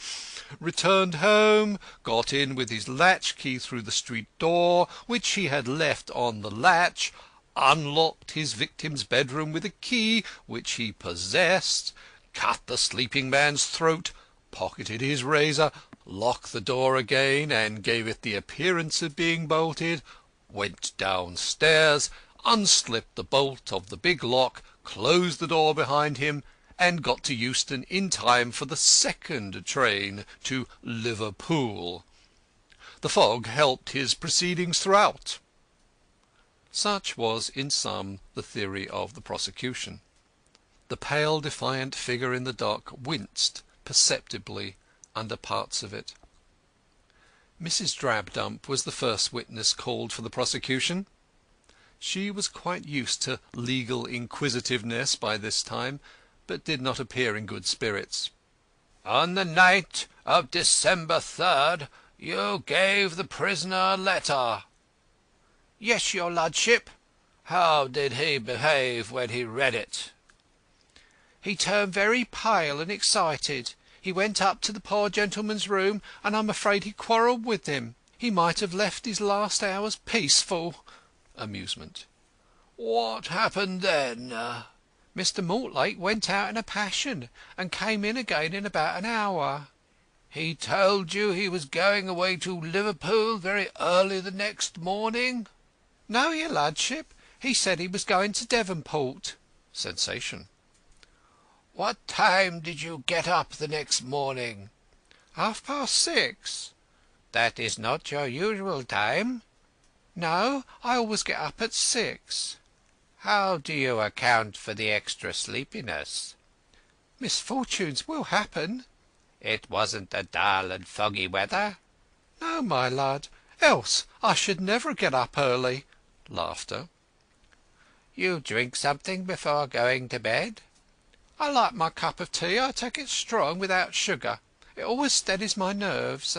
returned home, got in with his latch-key through the street door, which he had left on the latch, unlocked his victim's bedroom with a key which he possessed, cut the sleeping man's throat, pocketed his razor, locked the door again and gave it the appearance of being bolted, went downstairs, unslipped the bolt of the big lock, closed the door behind him, and got to Euston in time for the second train to Liverpool. The fog helped his proceedings throughout. Such was in sum the theory of the prosecution. The pale, defiant figure in the dock winced perceptibly under parts of it. Mrs. Drabdump was the first witness called for the prosecution. She was quite used to legal inquisitiveness by this time, but did not appear in good spirits. On the night of December 3rd, you gave the prisoner a letter. Yes, your ludship. How did he behave when he read it? He turned very pale and excited. He went up to the poor gentleman's room, and I'm afraid he quarrelled with him. He might have left his last hours peaceful. Amusement. What happened then? Mr. Mortlake went out in a passion, and came in again in about an hour. He told you he was going away to Liverpool very early the next morning? No, your ludship. He said he was going to Devonport. Sensation. What time did you get up the next morning? 6:30. That is not your usual time. No, I always get up at 6. How do you account for the extra sleepiness? Misfortunes will happen. It wasn't the dull and foggy weather? No, my lad, else I should never get up early. Laughter. You drink something before going to bed? I like my cup of tea. I take it strong, without sugar. It always steadies my nerves.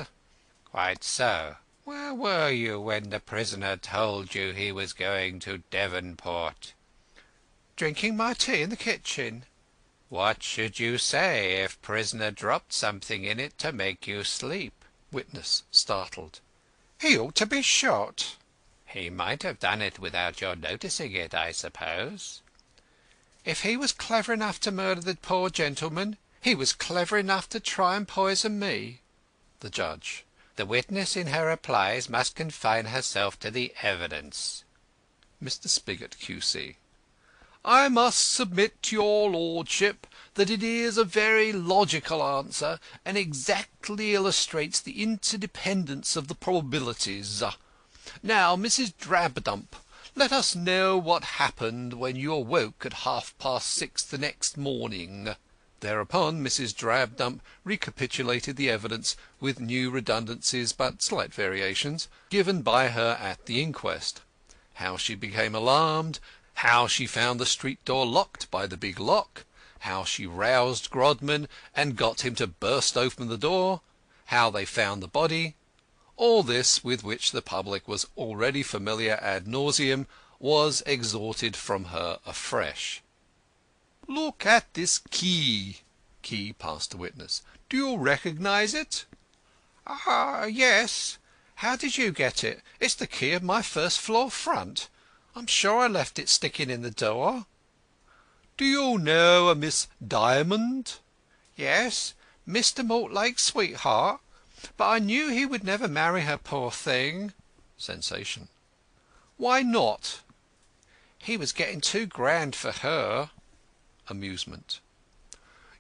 Quite so. Where were you when the prisoner told you he was going to Devonport? Drinking my tea in the kitchen. What should you say if prisoner dropped something in it to make you sleep? Witness, startled. He ought to be shot. He might have done it without your noticing it, I suppose. If he was clever enough to murder the poor gentleman, he was clever enough to try and poison me. The Judge. The witness in her replies must confine herself to the evidence. Mr. Spigot, Q.C. I must submit to your lordship that it is a very logical answer, and exactly illustrates the interdependence of the probabilities. Now, Mrs. Drabdump, let us know what happened when you awoke at 6:30 the next morning. Thereupon Mrs. Drabdump recapitulated the evidence, with new redundancies but slight variations, given by her at the inquest. How she became alarmed, how she found the street door locked by the big lock, how she roused Grodman and got him to burst open the door, how they found the body. All this, with which the public was already familiar ad nauseam, was extorted from her afresh. Look at this key. Key passed to witness. Do you recognize it? Yes. How did you get it? It's the key of my first floor front. I'm sure I left it sticking in the door. Do you know a Miss Diamond? Yes, Mr. Mortlake's sweetheart. But I knew he would never marry her, poor thing. Sensation. Why not? He was getting too grand for her. Amusement.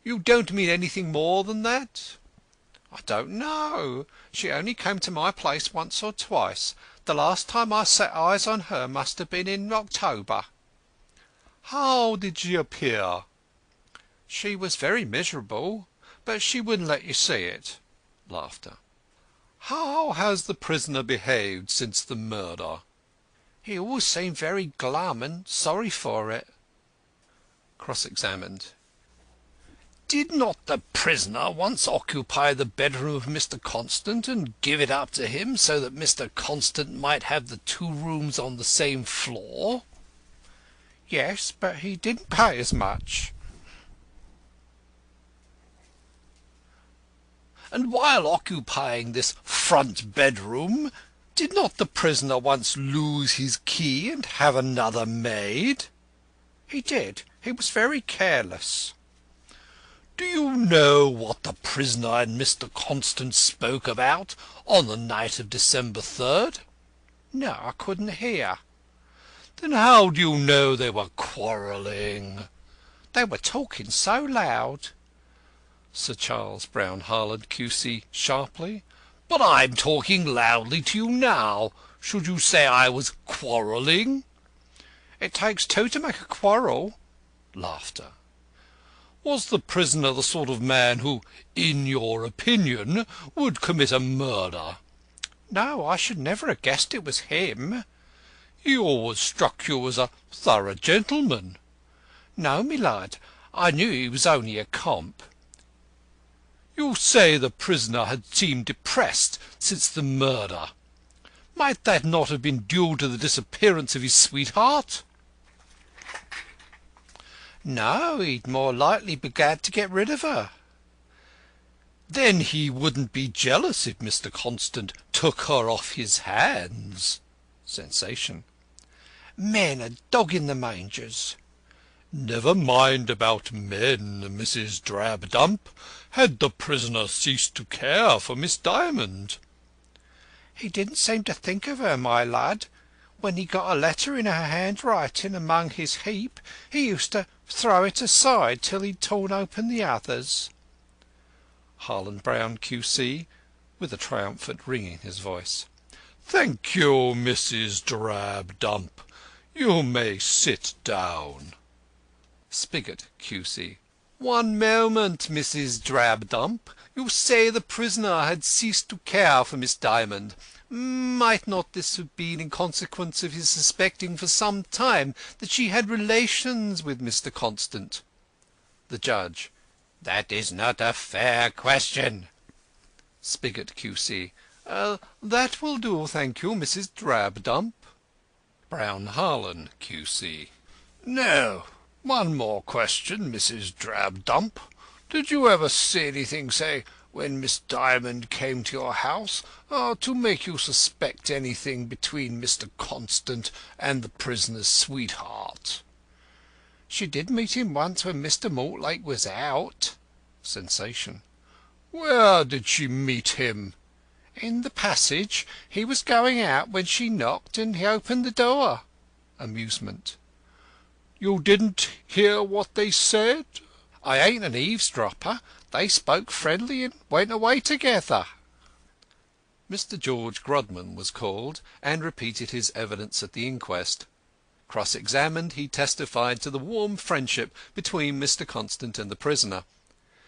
You don't mean anything more than that? I don't know. She only came to my place once or twice. The last time I set eyes on her must have been in October. How did she appear? She was very miserable, but she wouldn't let you see it. Laughter. How has the prisoner behaved since the murder? He always seemed very glum and sorry for it. Cross-examined. Did not the prisoner once occupy the bedroom of Mr. Constant and give it up to him so that Mr. Constant might have the two rooms on the same floor? Yes, but he didn't pay as much. And while occupying this front bedroom, did not the prisoner once lose his key and have another made? He did. He was very careless. Do you know what the prisoner and Mr. Constant spoke about on the night of December 3rd? No, I couldn't hear. Then how do you know they were quarrelling? They were talking so loud. Sir Charles Brown-Harland, Q.C., sharply. But I'm talking loudly to you now. Should you say I was quarrelling? It takes two to make a quarrel. Laughter. Was the prisoner the sort of man who, in your opinion, would commit a murder? No, I should never have guessed it was him. He always struck you as a thorough gentleman. No, my lad, I knew he was only a comp. You say the prisoner had seemed depressed since the murder. Might that not have been due to the disappearance of his sweetheart? No, he'd more likely be glad to get rid of her. Then he wouldn't be jealous if Mr. Constant took her off his hands. Sensation. Men are dog in the mangers. Never mind about men, Mrs. Drabdump. Had the prisoner ceased to care for Miss Dymond? He didn't seem to think of her, my lad. When he got a letter in her handwriting among his heap, he used to throw it aside till he'd torn open the others. Harland Brown, Q.C., with a triumphant ring in his voice. Thank you, Mrs. Drabdump. You may sit down. Spigot, Q.C. One moment, Mrs. Drabdump. You say the prisoner had ceased to care for Miss Dymond. Might not this have been in consequence of his suspecting for some time that she had relations with Mr. Constant? The Judge. That is not a fair question. Spigot, Q.C. That will do, thank you, Mrs. Drabdump. Brown-Harlan, Q.C. No. One more question, Mrs. Drabdump. Did you ever see anything, say, when Miss Dymond came to your house, to make you suspect anything between Mr. Constant and the prisoner's sweetheart? She did meet him once when Mr. Mortlake was out. Sensation. Where did she meet him? In the passage. He was going out when she knocked, and he opened the door. Amusement. You didn't hear what they said? I ain't an eavesdropper. They spoke friendly and went away together. Mr. George Grodman was called, and repeated his evidence at the inquest. Cross-examined, he testified to the warm friendship between Mr. Constant and the prisoner.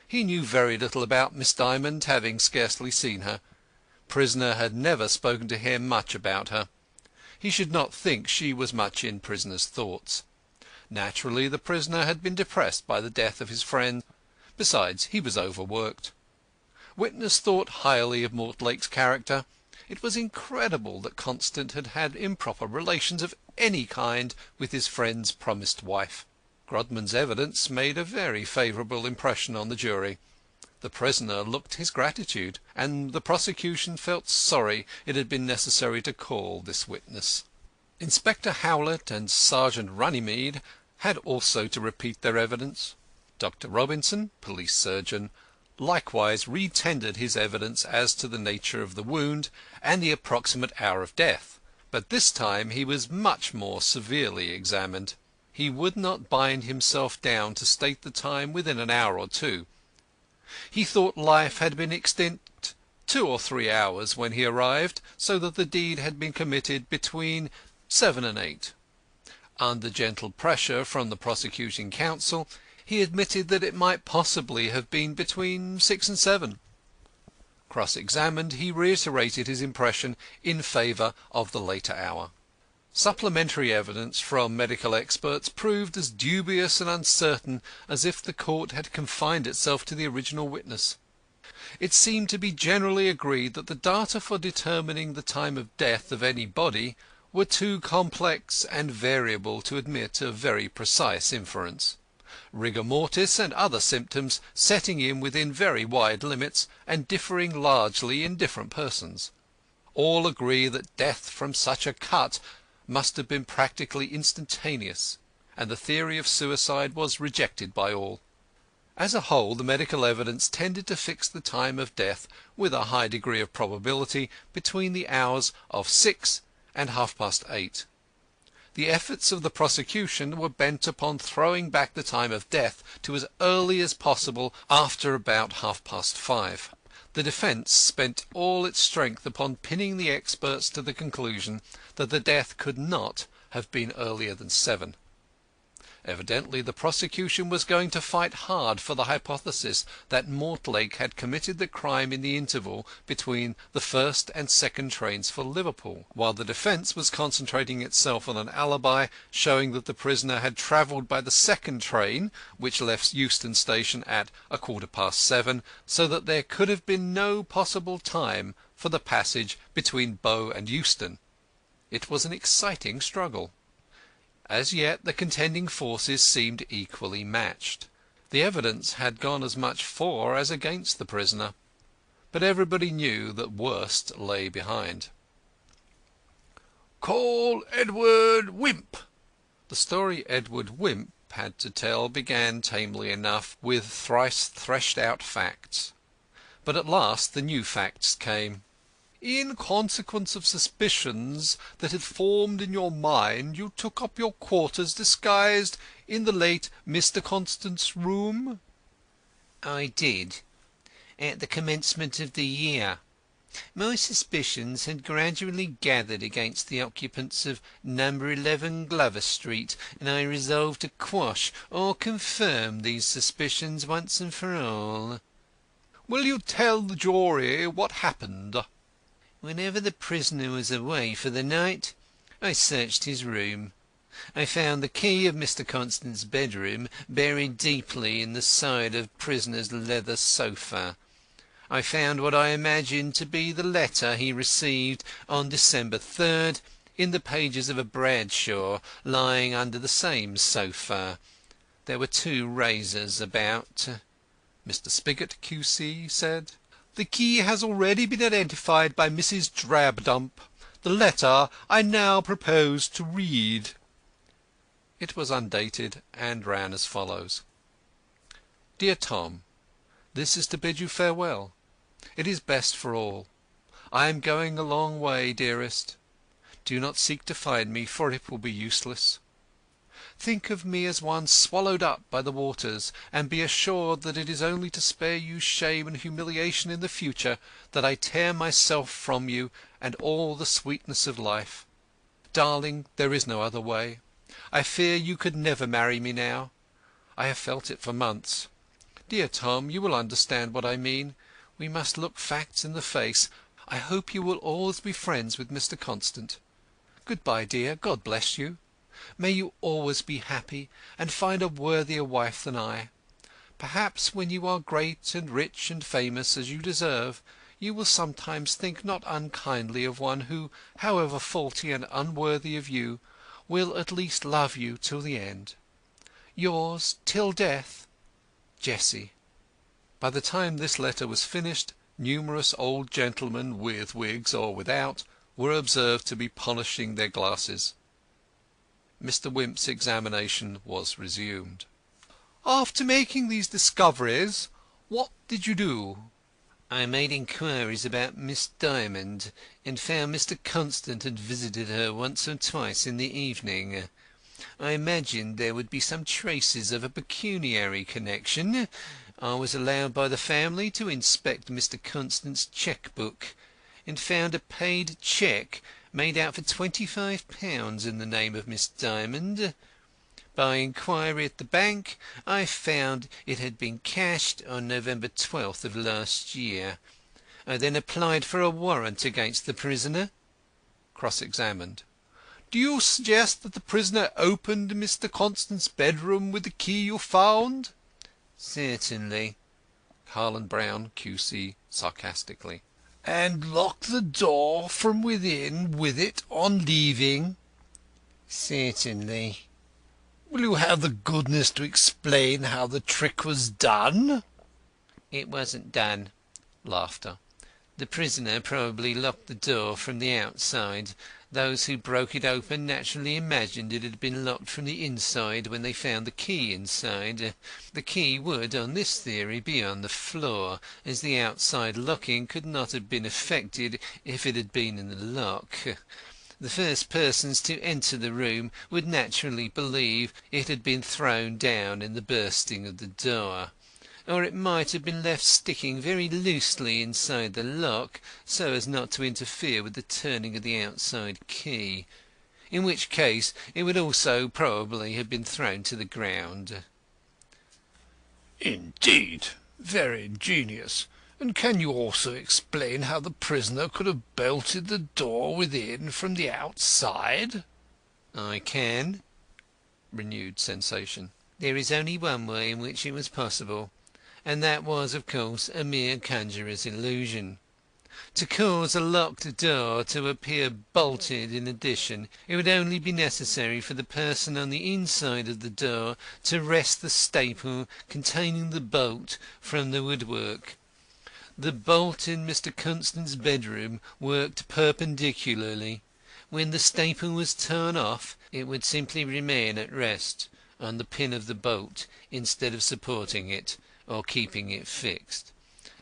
He knew very little about Miss Dymond, having scarcely seen her. Prisoner had never spoken to him much about her. He should not think she was much in prisoner's thoughts. Naturally, the prisoner had been depressed by the death of his friend. Besides, he was overworked. Witness thought highly of Mortlake's character. It was incredible that Constant had had improper relations of any kind with his friend's promised wife. Grodman's evidence made a very favourable impression on the jury. The prisoner looked his gratitude, and the prosecution felt sorry it had been necessary to call this witness. Inspector Howlett and Sergeant Runnymede had also to repeat their evidence. Dr. Robinson, police surgeon, likewise re-tendered his evidence as to the nature of the wound and the approximate hour of death, but this time he was much more severely examined. He would not bind himself down to state the time within an hour or two. He thought life had been extinct 2 or 3 hours when he arrived, so that the deed had been committed between 7 and 8. Under gentle pressure from the prosecuting counsel, He admitted that it might possibly have been between 6 and 7. Cross-examined, he reiterated his impression in favour of the later hour. Supplementary evidence from medical experts proved as dubious and uncertain as if the court had confined itself to the original witness. It seemed to be generally agreed that the data for determining the time of death of any body were too complex and variable to admit of very precise inference, rigor mortis and other symptoms setting in within very wide limits and differing largely in different persons. All agree that death from such a cut must have been practically instantaneous, and the theory of suicide was rejected by all. As a whole, the medical evidence tended to fix the time of death with a high degree of probability between the hours of 6 and 8:30. The efforts of the prosecution were bent upon throwing back the time of death to as early as possible after about 5:30. The defence spent all its strength upon pinning the experts to the conclusion that the death could not have been earlier than 7. Evidently the prosecution was going to fight hard for the hypothesis that Mortlake had committed the crime in the interval between the first and second trains for Liverpool, while the defence was concentrating itself on an alibi showing that the prisoner had travelled by the second train, which left Euston Station at 7:15, so that there could have been no possible time for the passage between Bow and Euston. It was an exciting struggle. As yet the contending forces seemed equally matched. The evidence had gone as much for as against the prisoner, but everybody knew that worst lay behind. "Call Edward Wimp." The story Edward Wimp had to tell began tamely enough with thrice threshed out facts, but at last the new facts came. In consequence of suspicions that had formed in your mind, you took up your quarters disguised in the late Mr. Constant's room? I did, at the commencement of the year. My suspicions had gradually gathered against the occupants of number 11 Glover Street, and I resolved to quash or confirm these suspicions once and for all. Will you tell the jury what happened? Whenever the prisoner was away for the night, I searched his room. I found the key of Mr. Constant's bedroom buried deeply in the side of prisoner's leather sofa. I found what I imagined to be the letter he received on December 3rd in the pages of a Bradshaw lying under the same sofa. There were 2 razors about. Mr. Spigot, Q.C., said, "The key has already been identified by Mrs. Drabdump. The letter I now propose to read." It was undated and ran as follows: Dear Tom, this is to bid you farewell. It is best for all. I am going a long way, dearest. Do not seek to find me, for it will be useless. Think of me as one swallowed up by the waters, and be assured that it is only to spare you shame and humiliation in the future that I tear myself from you and all the sweetness of life. Darling, there is no other way. I fear you could never marry me now. I have felt it for months. Dear Tom, you will understand what I mean. We must look facts in the face. I hope you will always be friends with Mr. Constant. Good-bye, dear. God bless you. May you always be happy, and find a worthier wife than I. Perhaps when you are great and rich and famous, as you deserve, you will sometimes think not unkindly of one who, however faulty and unworthy of you, will at least love you till the end. Yours till death, Jessie. By the time this letter was finished, numerous old gentlemen, with wigs or without, were observed to be polishing their glasses. Mr. Wimp's examination was resumed. "After making these discoveries, what did you do?" I made inquiries about Miss Dymond, and found Mr. Constant had visited her once or twice in the evening. I imagined there would be some traces of a pecuniary connection. I was allowed by the family to inspect Mr. Constant's cheque-book, and found a paid cheque made out for £25 in the name of Miss Dymond. By inquiry at the bank, I found it had been cashed on November 12th of last year. I then applied for a warrant against the prisoner. Cross-examined. Do you suggest that the prisoner opened Mr. Constant's bedroom with the key you found? Certainly. Harland Brown, Q.C., sarcastically. And locked the door from within with it on leaving? Certainly. Will you have the goodness to explain how the trick was done? It wasn't done. Laughter. The prisoner probably locked the door from the outside. Those who broke it open naturally imagined it had been locked from the inside when they found the key inside. The key would, on this theory, be on the floor, as the outside locking could not have been effected if it had been in the lock. The first persons to enter the room would naturally believe it had been thrown down in the bursting of the door. Or it might have been left sticking very loosely inside the lock, so as not to interfere with the turning of the outside key, in which case it would also probably have been thrown to the ground. Indeed, very ingenious. And can you also explain how the prisoner could have bolted the door within from the outside? I can. Renewed sensation. There is only one way in which it was possible, and that was, of course, a mere conjurer's illusion. To cause a locked door to appear bolted in addition, it would only be necessary for the person on the inside of the door to wrest the staple containing the bolt from the woodwork. The bolt in Mr. Constant's bedroom worked perpendicularly. When the staple was torn off, it would simply remain at rest on the pin of the bolt instead of supporting it or keeping it fixed.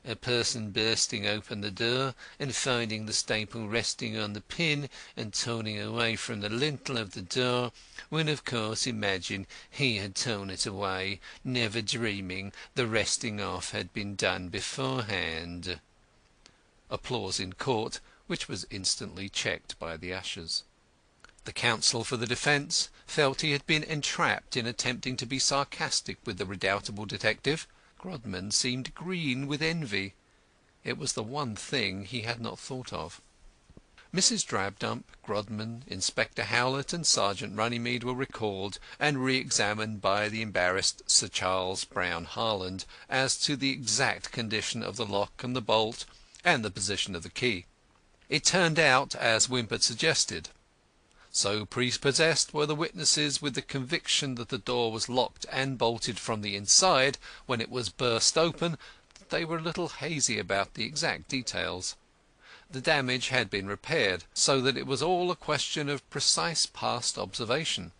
A person bursting open the door and finding the staple resting on the pin and turning away from the lintel of the door would of course imagine he had torn it away, never dreaming the resting off had been done beforehand. Applause in court, which was instantly checked by the ushers. The counsel for the defence felt he had been entrapped in attempting to be sarcastic with the redoubtable detective. Grodman seemed green with envy. It was the one thing he had not thought of. Mrs. Drabdump, Grodman, Inspector Howlett, and Sergeant Runnymede were recalled and re-examined by the embarrassed Sir Charles Brown Harland as to the exact condition of the lock and the bolt and the position of the key. It turned out as Wimp had suggested. So prepossessed were the witnesses with the conviction that the door was locked and bolted from the inside when it was burst open that they were a little hazy about the exact details. The damage had been repaired, so that it was all a question of precise past observation.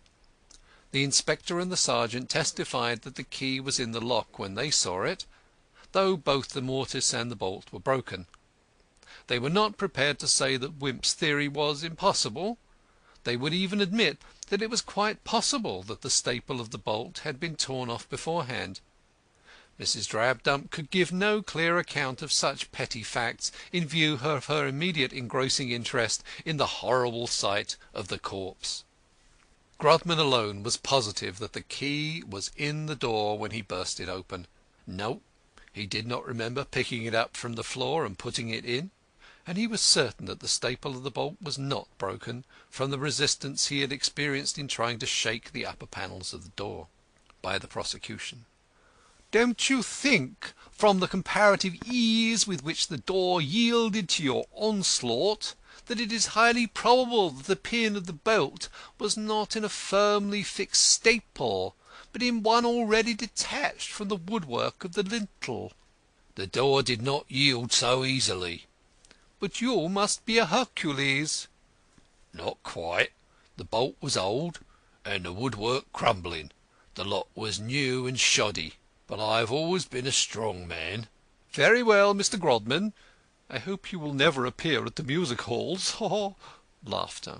The inspector and the sergeant testified that the key was in the lock when they saw it, though both the mortice and the bolt were broken. They were not prepared to say that Wimp's theory was impossible. They would even admit that it was quite possible that the staple of the bolt had been torn off beforehand. Mrs. Drabdump could give no clear account of such petty facts in view of her immediate engrossing interest in the horrible sight of the corpse. Grodman alone was positive that the key was in the door when he burst it open. No, he did not remember picking it up from the floor and putting it in, and he was certain that the staple of the bolt was not broken from the resistance he had experienced in trying to shake the upper panels of the door. By the prosecution. Don't you think, from the comparative ease with which the door yielded to your onslaught, that it is highly probable that the pin of the bolt was not in a firmly fixed staple, but in one already detached from the woodwork of the lintel? The door did not yield so easily. But you must be a Hercules. Not quite. The bolt was old, and the woodwork crumbling. The lock was new and shoddy. But I have always been a strong man. Very well, Mr. Grodman. I hope you will never appear at the music halls. Laughter.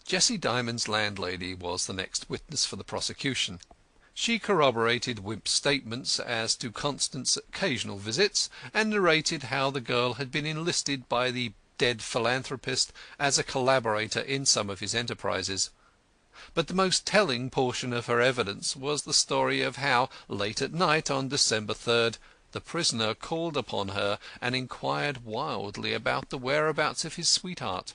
Jessie Dymond's landlady was the next witness for the prosecution. She corroborated Wimp's statements as to Constant's occasional visits, and narrated how the girl had been enlisted by the dead philanthropist as a collaborator in some of his enterprises. But the most telling portion of her evidence was the story of how, late at night on December 3rd, the prisoner called upon her and inquired wildly about the whereabouts of his sweetheart.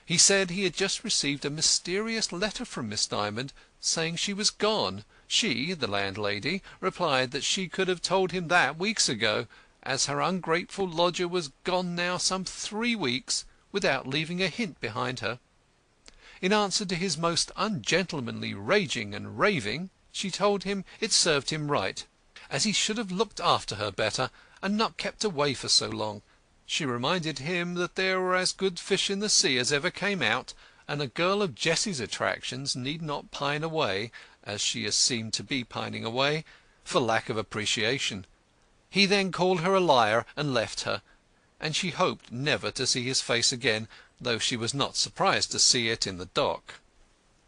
He said he had just received a mysterious letter from Miss Dymond saying she was gone. She, the landlady, replied that she could have told him that weeks ago, as her ungrateful lodger was gone now some 3 weeks without leaving a hint behind her. In answer to his most ungentlemanly raging and raving, she told him it served him right, as he should have looked after her better and not kept away for so long. She reminded him that there were as good fish in the sea as ever came out, and a girl of Jessie's attractions need not pine away, as she has seemed to be pining away, for lack of appreciation. He then called her a liar and left her, and she hoped never to see his face again, though she was not surprised to see it in the dock.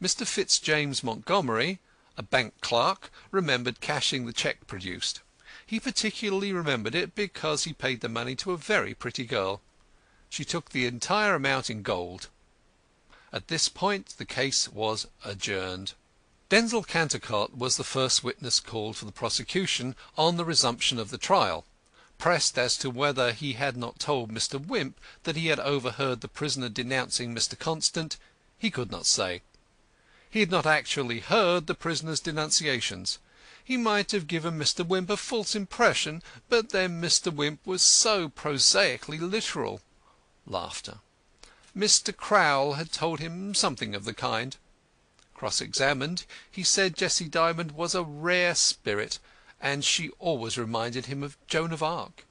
Mr. Fitzjames Montgomery, a bank clerk, remembered cashing the cheque produced. He particularly remembered it because he paid the money to a very pretty girl. She took the entire amount in gold. At this point the case was adjourned. Denzil Cantercot was the first witness called for the prosecution on the resumption of the trial. Pressed as to whether he had not told Mr. Wimp that he had overheard the prisoner denouncing Mr. Constant, he could not say. He had not actually heard the prisoner's denunciations. He might have given Mr. Wimp a false impression, but then Mr. Wimp was so prosaically literal. Laughter. Mr. Crowl had told him something of the kind. Cross-examined, he said Jessie Dymond was a rare spirit, and she always reminded him of Joan of Arc.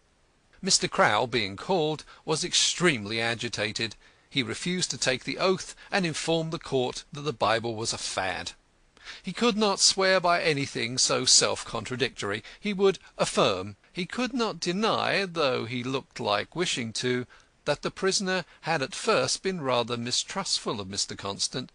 Mr. Crowl, being called, was extremely agitated. He refused to take the oath, and informed the court that the Bible was a fad. He could not swear by anything so self-contradictory. He would affirm. He could not deny, though he looked like wishing to, that the prisoner had at first been rather mistrustful of Mr. Constant,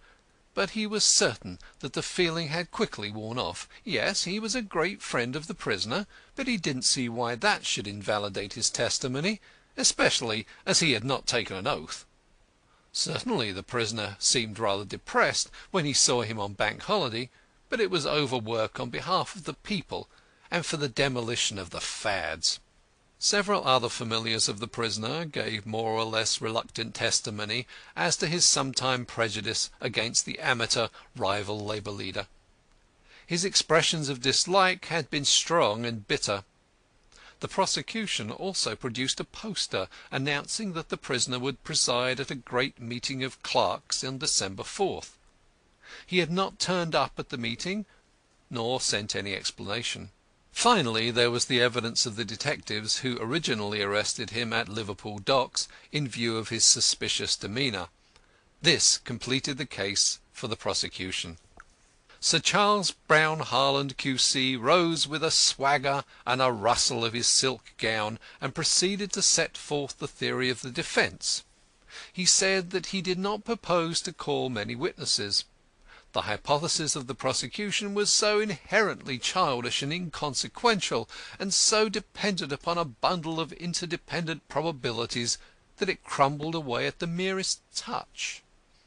but he was certain that the feeling had quickly worn off. Yes, he was a great friend of the prisoner, but he didn't see why that should invalidate his testimony, especially as he had not taken an oath. Certainly the prisoner seemed rather depressed when he saw him on Bank Holiday, but it was overwork on behalf of the people and for the demolition of the fads. Several other familiars of the prisoner gave more or less reluctant testimony as to his sometime prejudice against the amateur rival Labour leader. His expressions of dislike had been strong and bitter. The prosecution also produced a poster announcing that the prisoner would preside at a great meeting of clerks on December 4th. He had not turned up at the meeting, nor sent any explanation. Finally, there was the evidence of the detectives who originally arrested him at Liverpool docks in view of his suspicious demeanour. This completed the case for the prosecution. Sir Charles Brown Harland, Q.C., rose with a swagger and a rustle of his silk gown, and proceeded to set forth the theory of the defence. He said that he did not propose to call many witnesses. The hypothesis of the prosecution was so inherently childish and inconsequential, and so dependent upon a bundle of interdependent probabilities, that it crumbled away at the merest touch.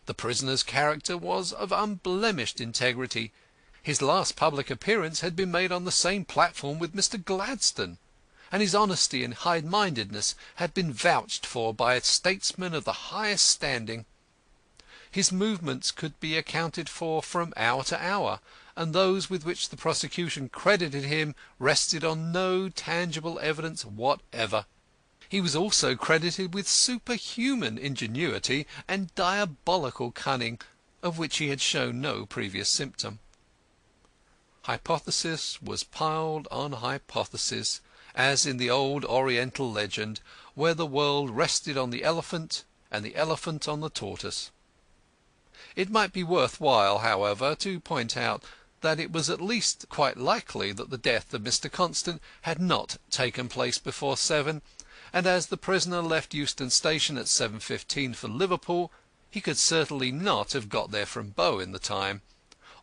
The prisoner's character was of unblemished integrity. His last public appearance had been made on the same platform with Mr. Gladstone, and his honesty and high-mindedness had been vouched for by a statesman of the highest standing. His movements could be accounted for from hour to hour, and those with which the prosecution credited him rested on no tangible evidence whatever. He was also credited with superhuman ingenuity and diabolical cunning, of which he had shown no previous symptom. Hypothesis was piled on hypothesis, as in the old Oriental legend, where the world rested on the elephant and the elephant on the tortoise. It might be worth while, however, to point out that it was at least quite likely that the death of Mr. Constant had not taken place before 7, and as the prisoner left Euston Station at 7:15 for Liverpool, he could certainly not have got there from Bow in the time.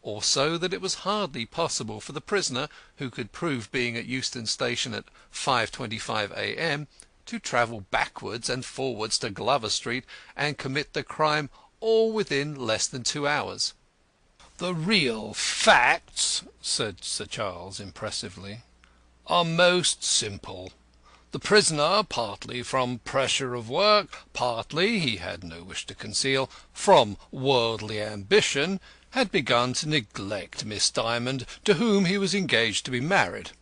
Also that it was hardly possible for the prisoner, who could prove being at Euston Station at 5:25 a.m., to travel backwards and forwards to Glover Street and commit the crime all within less than 2 hours. "The real facts," said Sir Charles impressively, "are most simple. The prisoner, partly from pressure of work, partly, he had no wish to conceal, from worldly ambition, had begun to neglect Miss Dymond, to whom he was engaged to be married.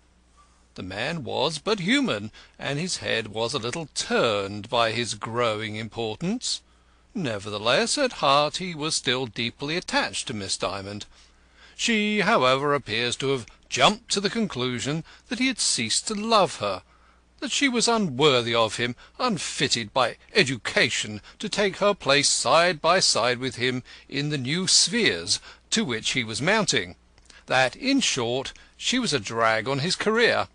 The man was but human, and his head was a little turned by his growing importance. Nevertheless, at heart he was still deeply attached to Miss Dymond. She, however, appears to have jumped to the conclusion that he had ceased to love her, that she was unworthy of him, unfitted by education to take her place side by side with him in the new spheres to which he was mounting, that, in short, she was a drag on his career.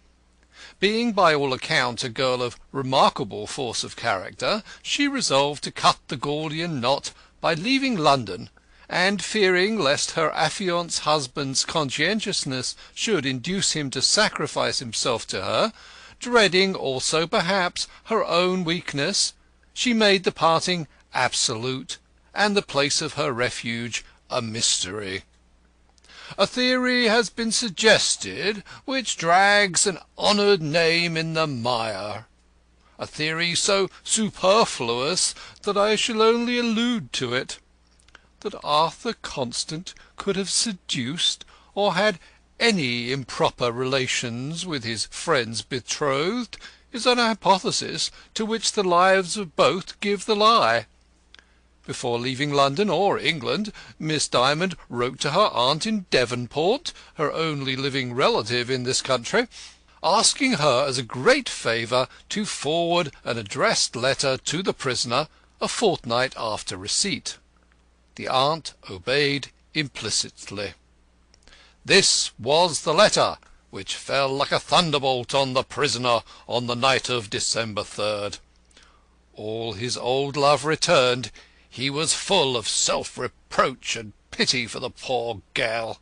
Being by all accounts a girl of remarkable force of character, she resolved to cut the Gordian knot by leaving London, and fearing lest her affianced husband's conscientiousness should induce him to sacrifice himself to her, dreading also perhaps her own weakness, she made the parting absolute, and the place of her refuge a mystery. A theory has been suggested which drags an honoured name in the mire, a theory so superfluous that I shall only allude to it. That Arthur Constant could have seduced or had any improper relations with his friend's betrothed is an hypothesis to which the lives of both give the lie. Before leaving London or England, Miss Dymond wrote to her aunt in Devonport, her only living relative in this country, asking her as a great favour to forward an addressed letter to the prisoner a fortnight after receipt. The aunt obeyed implicitly. This was the letter, which fell like a thunderbolt on the prisoner on the night of December 3rd. All his old love returned. He was full of self-reproach and pity for the poor girl.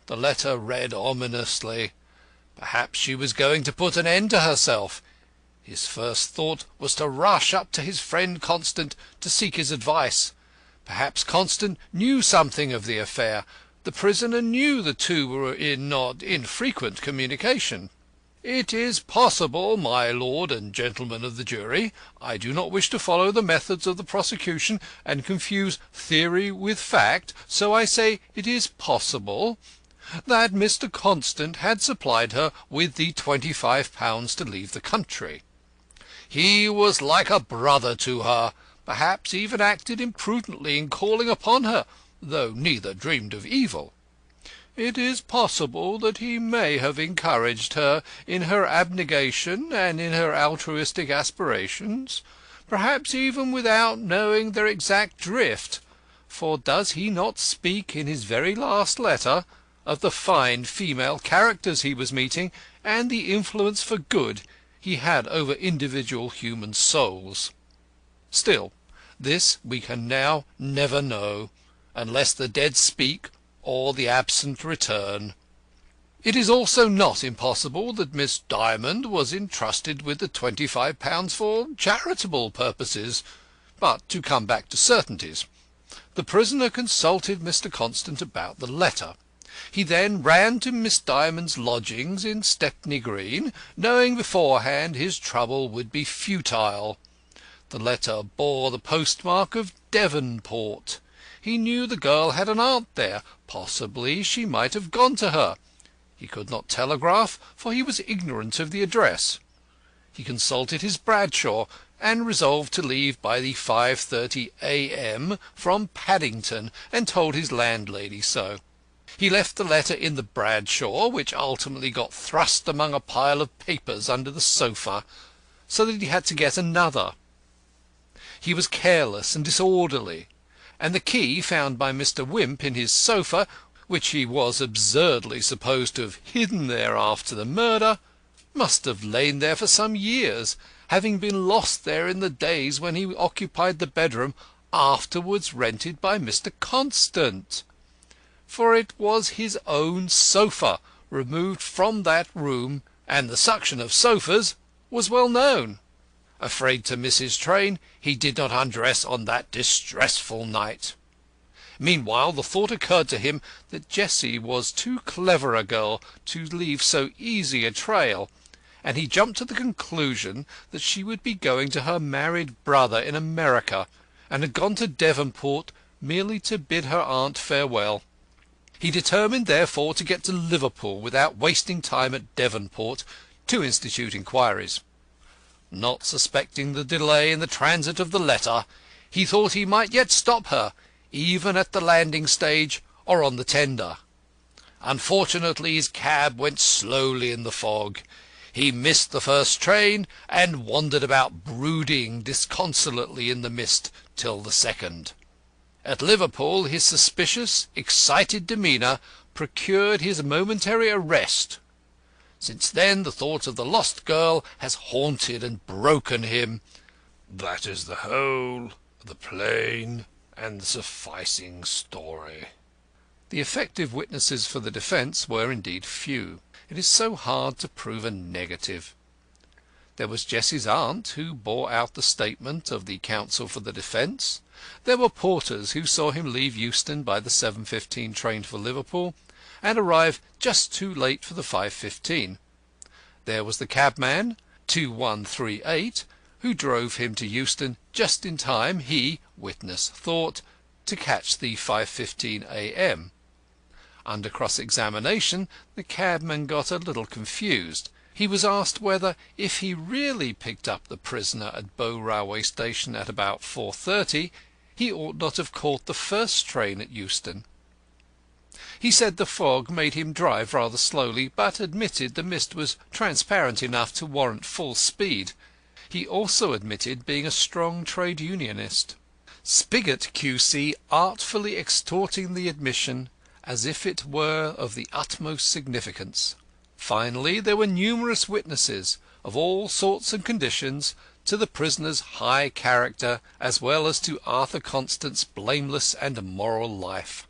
The letter read ominously. Perhaps she was going to put an end to herself. His first thought was to rush up to his friend Constant to seek his advice. Perhaps Constant knew something of the affair. The prisoner knew the two were in not infrequent communication. It is possible, my lord and gentlemen of the jury, I do not wish to follow the methods of the prosecution and confuse theory with fact, so I say it is possible, that Mr. Constant had supplied her with the £25 to leave the country. He was like a brother to her, perhaps even acted imprudently in calling upon her, though neither dreamed of evil. It is possible that he may have encouraged her in her abnegation and in her altruistic aspirations, perhaps even without knowing their exact drift, for does he not speak in his very last letter of the fine female characters he was meeting, and the influence for good he had over individual human souls? Still, this we can now never know, unless the dead speak or the absent return. It is also not impossible that Miss Dymond was entrusted with the £25 for charitable purposes. But to come back to certainties. The prisoner consulted Mr. Constant about the letter. He then ran to Miss Dymond's lodgings in Stepney Green, knowing beforehand his trouble would be futile. The letter bore the postmark of Devonport. He knew the girl had an aunt there. Possibly she might have gone to her. He could not telegraph, for he was ignorant of the address. He consulted his Bradshaw, and resolved to leave by the 5:30 a.m. from Paddington, and told his landlady so. He left the letter in the Bradshaw, which ultimately got thrust among a pile of papers under the sofa, so that he had to get another. He was careless and disorderly, and the key found by Mr. Wimp in his sofa, which he was absurdly supposed to have hidden there after the murder, must have lain there for some years, having been lost there in the days when he occupied the bedroom afterwards rented by Mr. Constant. For it was his own sofa removed from that room, and the suction of sofas was well known. Afraid to miss his train, he did not undress on that distressful night. Meanwhile the thought occurred to him that Jessie was too clever a girl to leave so easy a trail, and he jumped to the conclusion that she would be going to her married brother in America, and had gone to Devonport merely to bid her aunt farewell. He determined, therefore, to get to Liverpool without wasting time at Devonport to institute inquiries. Not suspecting the delay in the transit of the letter, he thought he might yet stop her, even at the landing stage or on the tender. Unfortunately his cab went slowly in the fog. He missed the first train, and wandered about brooding disconsolately in the mist till the second. At Liverpool his suspicious, excited demeanour procured his momentary arrest. Since then the thought of the lost girl has haunted and broken him. That is the whole, the plain and the sufficing story. The effective witnesses for the defence were indeed few. It is so hard to prove a negative. There was Jessie's aunt, who bore out the statement of the counsel for the defence. There were porters who saw him leave Euston by the 7:15 train for Liverpool, and arrive just too late for the 5:15. There was the cabman, 2138, who drove him to Euston just in time, he, witness thought, to catch the 5:15 a.m. Under cross-examination the cabman got a little confused. He was asked whether, if he really picked up the prisoner at Bow railway station at about 4:30, he ought not have caught the first train at Euston. He said the fog made him drive rather slowly, but admitted the mist was transparent enough to warrant full speed. He also admitted being a strong trade unionist. Spigot, Q.C., artfully extorting the admission as if it were of the utmost significance. Finally, there were numerous witnesses, of all sorts and conditions, to the prisoner's high character, as well as to Arthur Constant's blameless and moral life.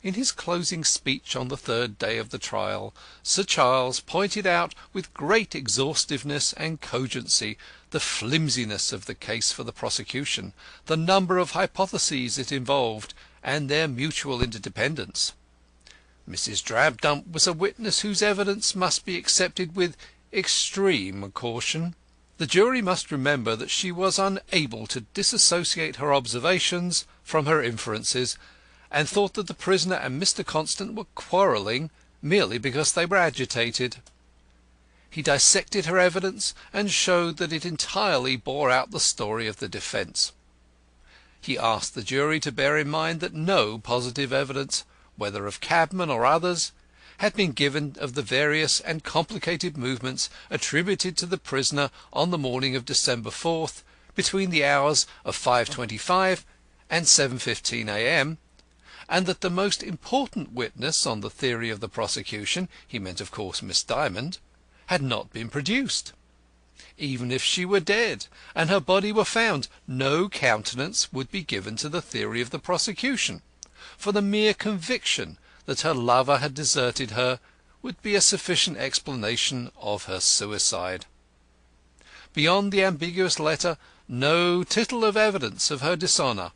In his closing speech on the third day of the trial, Sir Charles pointed out with great exhaustiveness and cogency the flimsiness of the case for the prosecution, the number of hypotheses it involved, and their mutual interdependence. Mrs. Drabdump was a witness whose evidence must be accepted with extreme caution. The jury must remember that she was unable to disassociate her observations from her inferences, and thought that the prisoner and Mr. Constant were quarrelling merely because they were agitated. He dissected her evidence, and showed that it entirely bore out the story of the defence. He asked the jury to bear in mind that no positive evidence, whether of cabmen or others, had been given of the various and complicated movements attributed to the prisoner on the morning of December 4th, between the hours of 5:25 and 7:15 a.m., and that the most important witness on the theory of the prosecution, he meant of course Miss Dymond, had not been produced. Even if she were dead, and her body were found, no countenance would be given to the theory of the prosecution, for the mere conviction that her lover had deserted her would be a sufficient explanation of her suicide. Beyond the ambiguous letter, no tittle of evidence of her dishonour,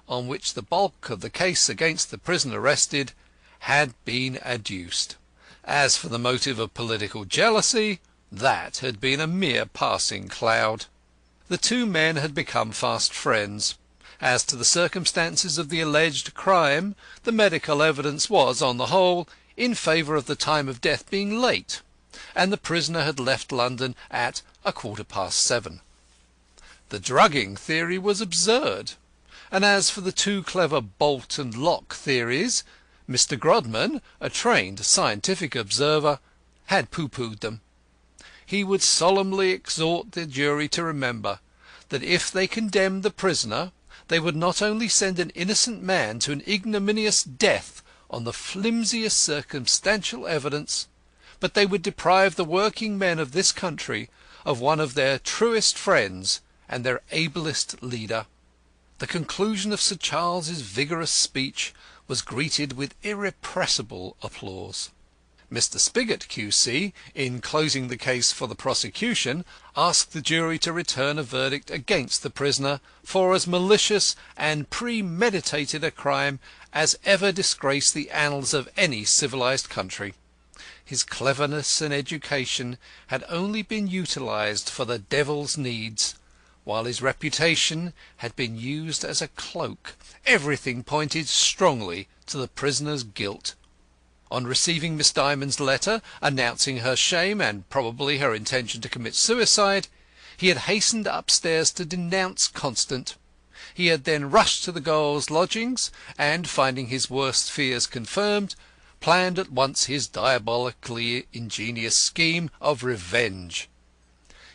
on which the bulk of the case against the prisoner rested, had been adduced. As for the motive of political jealousy, that had been a mere passing cloud. The two men had become fast friends. As to the circumstances of the alleged crime, the medical evidence was, on the whole, in favour of the time of death being late, and the prisoner had left London at 7:15. The drugging theory was absurd, and as for the two clever bolt and lock theories, Mr. Grodman, a trained scientific observer, had pooh-poohed them. He would solemnly exhort the jury to remember that if they condemned the prisoner, they would not only send an innocent man to an ignominious death on the flimsiest circumstantial evidence, but they would deprive the working men of this country of one of their truest friends and their ablest leader. The conclusion of Sir Charles's vigorous speech was greeted with irrepressible applause. Mr. Spigot, Q.C., in closing the case for the prosecution, asked the jury to return a verdict against the prisoner for as malicious and premeditated a crime as ever disgraced the annals of any civilized country. His cleverness and education had only been utilized for the devil's needs, while his reputation had been used as a cloak. Everything pointed strongly to the prisoner's guilt. On receiving Miss Dymond's letter announcing her shame and probably her intention to commit suicide, he had hastened upstairs to denounce Constant. He had then rushed to the girl's lodgings, and, finding his worst fears confirmed, planned at once his diabolically ingenious scheme of revenge.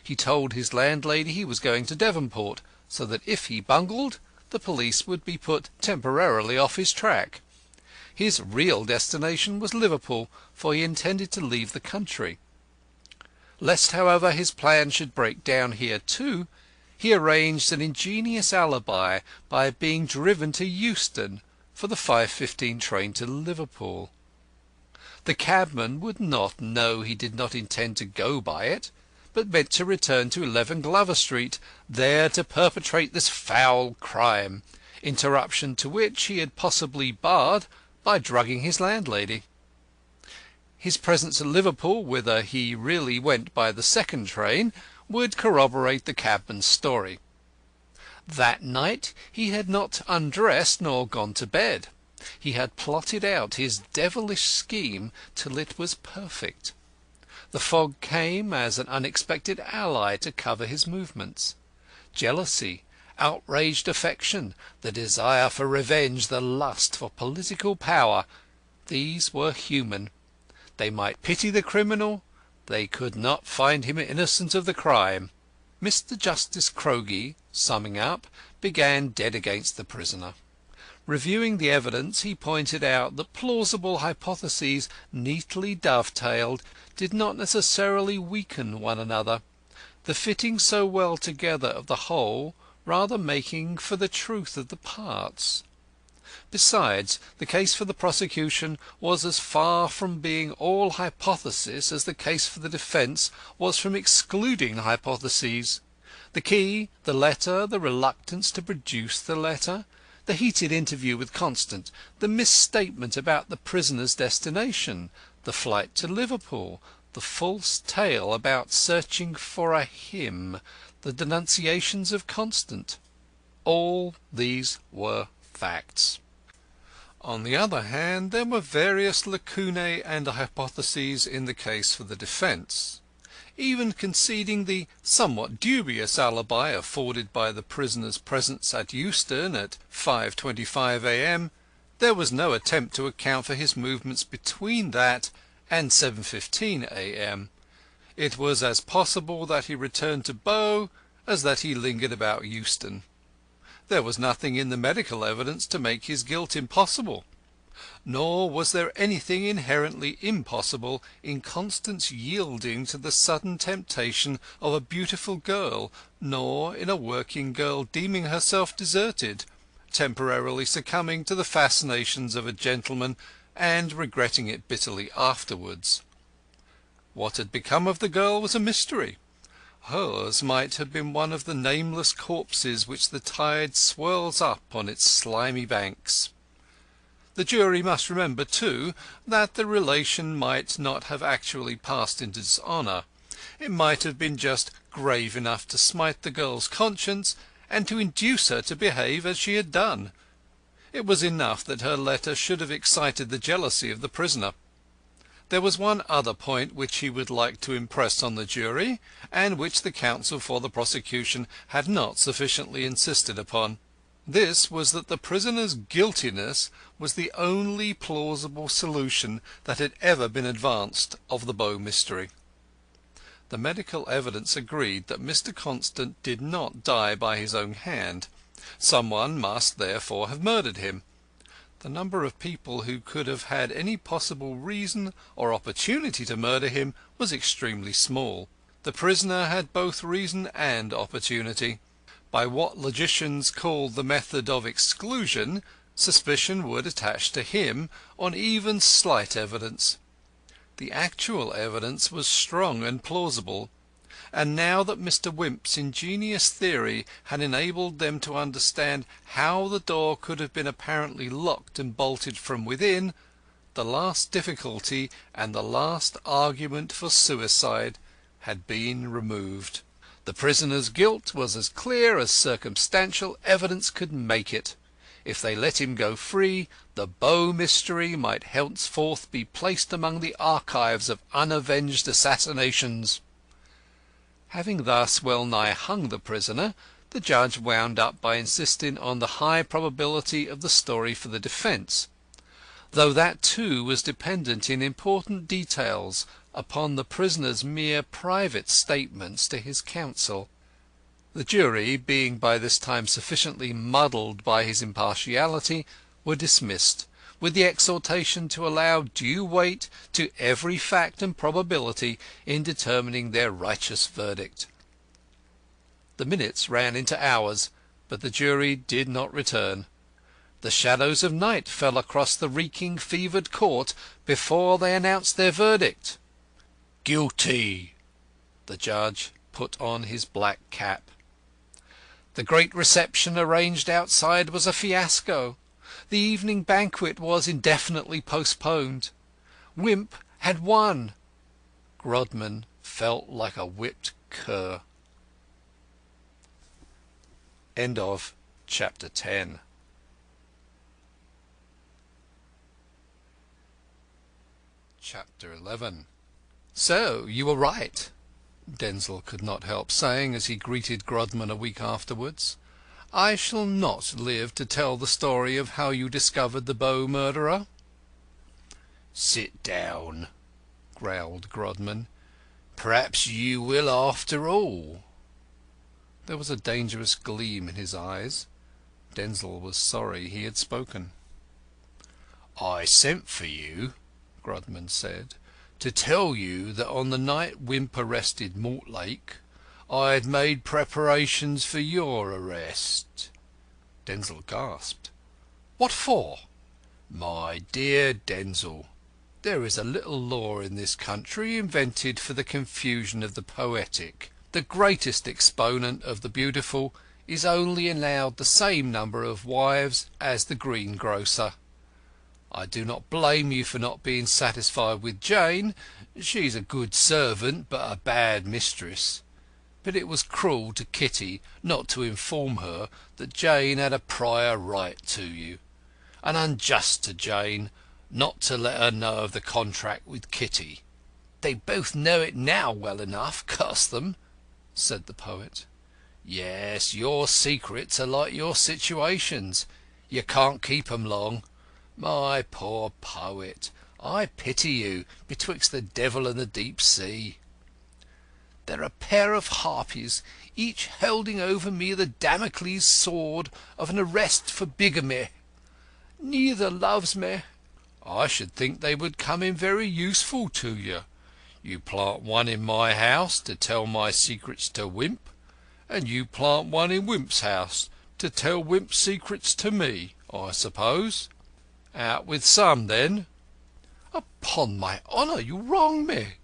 He told his landlady he was going to Devonport, so that if he bungled, the police would be put temporarily off his track. His real destination was Liverpool, for he intended to leave the country. Lest, however, his plan should break down here too, he arranged an ingenious alibi by being driven to Euston for the 5:15 train to Liverpool. The cabman would not know he did not intend to go by it, but meant to return to 11 Glover Street, there to perpetrate this foul crime, interruption to which he had possibly barred by drugging his landlady. His presence at Liverpool, whither he really went by the second train, would corroborate the cabman's story. That night he had not undressed nor gone to bed. He had plotted out his devilish scheme till it was perfect. The fog came as an unexpected ally to cover his movements. Jealousy, outraged affection, the desire for revenge, the lust for political power, these were human. They might pity the criminal, they could not find him innocent of the crime. Mr. Justice Crogey, summing up, began dead against the prisoner. Reviewing the evidence, he pointed out that plausible hypotheses neatly dovetailed did not necessarily weaken one another, the fitting so well together of the whole rather making for the truth of the parts. Besides, the case for the prosecution was as far from being all hypothesis as the case for the defence was from excluding hypotheses. The key, the letter, the reluctance to produce the letter, the heated interview with Constant, the misstatement about the prisoner's destination, the flight to Liverpool, the false tale about searching for a hymn, the denunciations of Constant, all these were facts. On the other hand, there were various lacunae and hypotheses in the case for the defence. Even conceding the somewhat dubious alibi afforded by the prisoner's presence at Euston at 5:25 a.m., there was no attempt to account for his movements between that and 7:15 a.m. It was as possible that he returned to Bow as that he lingered about Euston. There was nothing in the medical evidence to make his guilt impossible. Nor was there anything inherently impossible in Constant's yielding to the sudden temptation of a beautiful girl, nor in a working girl deeming herself deserted, temporarily succumbing to the fascinations of a gentleman and regretting it bitterly afterwards. What had become of the girl was a mystery. Hers might have been one of the nameless corpses which the tide swirls up on its slimy banks. The jury must remember, too, that the relation might not have actually passed into dishonour. It might have been just grave enough to smite the girl's conscience and to induce her to behave as she had done. It was enough that her letter should have excited the jealousy of the prisoner. There was one other point which he would like to impress on the jury, and which the counsel for the prosecution had not sufficiently insisted upon. This was that the prisoner's guiltiness was the only plausible solution that had ever been advanced of the Bow mystery. The medical evidence agreed that Mr. Constant did not die by his own hand. Someone must therefore have murdered him. The number of people who could have had any possible reason or opportunity to murder him was extremely small. The prisoner had both reason and opportunity. By what logicians call the method of exclusion, suspicion would attach to him on even slight evidence. The actual evidence was strong and plausible, and now that Mr. Wimp's ingenious theory had enabled them to understand how the door could have been apparently locked and bolted from within, the last difficulty and the last argument for suicide had been removed. The prisoner's guilt was as clear as circumstantial evidence could make it. If they let him go free, the Bow mystery might henceforth be placed among the archives of unavenged assassinations. Having thus well nigh hung the prisoner, the judge wound up by insisting on the high probability of the story for the defence, though that too was dependent in important details upon the prisoner's mere private statements to his counsel. The jury, being by this time sufficiently muddled by his impartiality, were dismissed, with the exhortation to allow due weight to every fact and probability in determining their righteous verdict. The minutes ran into hours, but the jury did not return. The shadows of night fell across the reeking, fevered court before they announced their verdict. "Guilty!" The judge put on his black cap. The great reception arranged outside was a fiasco. The evening banquet was indefinitely postponed. Wimp had won. Grodman felt like a whipped cur. End of chapter 10. Chapter 11. "So you were right," Denzil could not help saying as he greeted Grodman a week afterwards. "I shall not live to tell the story of how you discovered the Bow murderer." "Sit down," growled Grodman. "Perhaps you will after all." There was a dangerous gleam in his eyes. Denzil was sorry he had spoken. "I sent for you," Grodman said, "to tell you that on the night Wimp arrested Mortlake, I had made preparations for your arrest." Denzil gasped. "What for?" "My dear Denzil, there is a little law in this country invented for the confusion of the poetic. The greatest exponent of the beautiful is only allowed the same number of wives as the greengrocer. I do not blame you for not being satisfied with Jane. She's a good servant, but a bad mistress. But it was cruel to Kitty not to inform her that Jane had a prior right to you, and unjust to Jane not to let her know of the contract with Kitty." "They both know it now well enough, curse them," said the poet. "Yes, your secrets are like your situations. You can't keep 'em long. My poor poet, I pity you betwixt the devil and the deep sea." "They're a pair of harpies, each holding over me the Damocles sword of an arrest for bigamy. Neither loves me." "I should think they would come in very useful to you. You plant one in my house to tell my secrets to Wimp, and you plant one in Wimp's house to tell Wimp's secrets to me, I suppose. Out with some, then." "Upon my honour, you wrong me.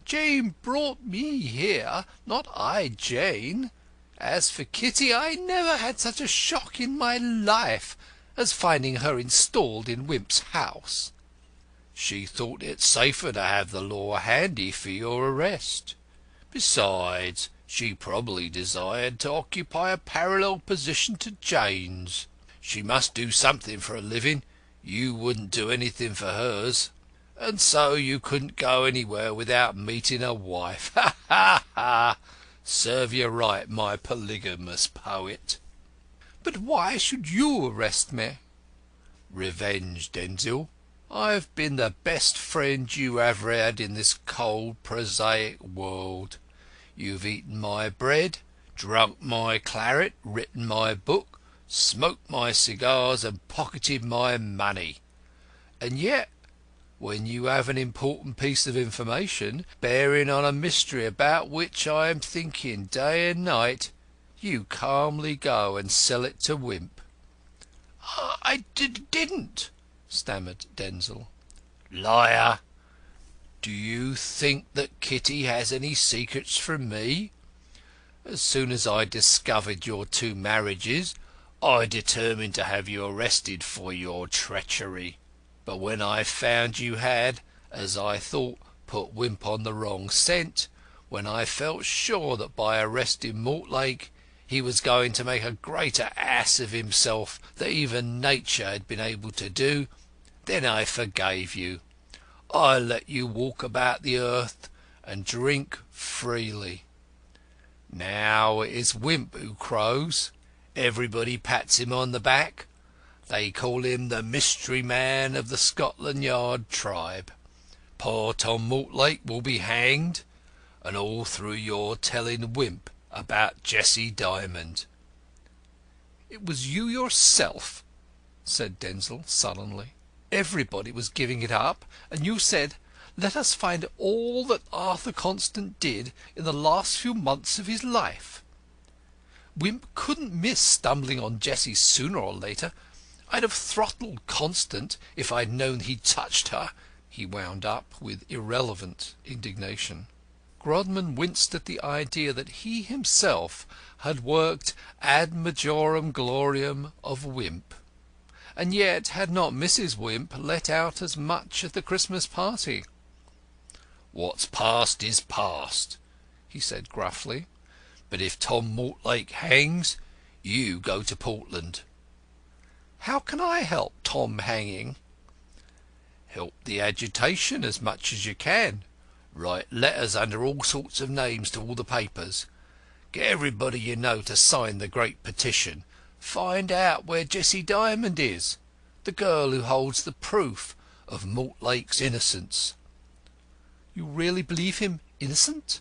Jane brought me here, not I Jane. As for Kitty, I never had such a shock in my life as finding her installed in Wimp's house." "She thought it safer to have the law handy for your arrest. Besides, she probably desired to occupy a parallel position to Jane's. She must do something for a living. You wouldn't do anything for hers. And so you couldn't go anywhere without meeting a wife. Ha, ha, ha! Serve you right, my polygamous poet." "But why should you arrest me?" "Revenge, Denzil. I've been the best friend you ever had in this cold, prosaic world. You've eaten my bread, drunk my claret, written my book, smoked my cigars, and pocketed my money. And yet, when you have an important piece of information bearing on a mystery about which I am thinking day and night, you calmly go and sell it to Wimp." "I didn't," stammered Denzil. "Liar! Do you think that Kitty has any secrets from me? As soon as I discovered your two marriages, I determined to have you arrested for your treachery. But when I found you had, as I thought, put Wimp on the wrong scent, when I felt sure that by arresting Mortlake he was going to make a greater ass of himself than even nature had been able to do, then I forgave you. I let you walk about the earth and drink freely. Now it is Wimp who crows. Everybody pats him on the back. They call him the mystery man of the Scotland Yard tribe. Poor Tom Mortlake will be hanged, and all through your telling Wimp about Jessie Dymond." "It was you yourself," said Denzil sullenly. "Everybody was giving it up, and you said, 'Let us find all that Arthur Constant did in the last few months of his life.' Wimp couldn't miss stumbling on Jessie sooner or later. I'd have throttled Constant if I'd known he'd touched her," he wound up with irrelevant indignation. Grodman winced at the idea that he himself had worked ad majorem gloriam of Wimp. And yet had not Mrs. Wimp let out as much at the Christmas party? "What's past is past," he said gruffly. "But if Tom Mortlake hangs, you go to Portland." "How can I help Tom hanging?" "Help the agitation as much as you can. Write letters under all sorts of names to all the papers. Get everybody you know to sign the great petition. Find out where Jessie Dymond is, the girl who holds the proof of Mortlake's innocence." "You really believe him innocent?"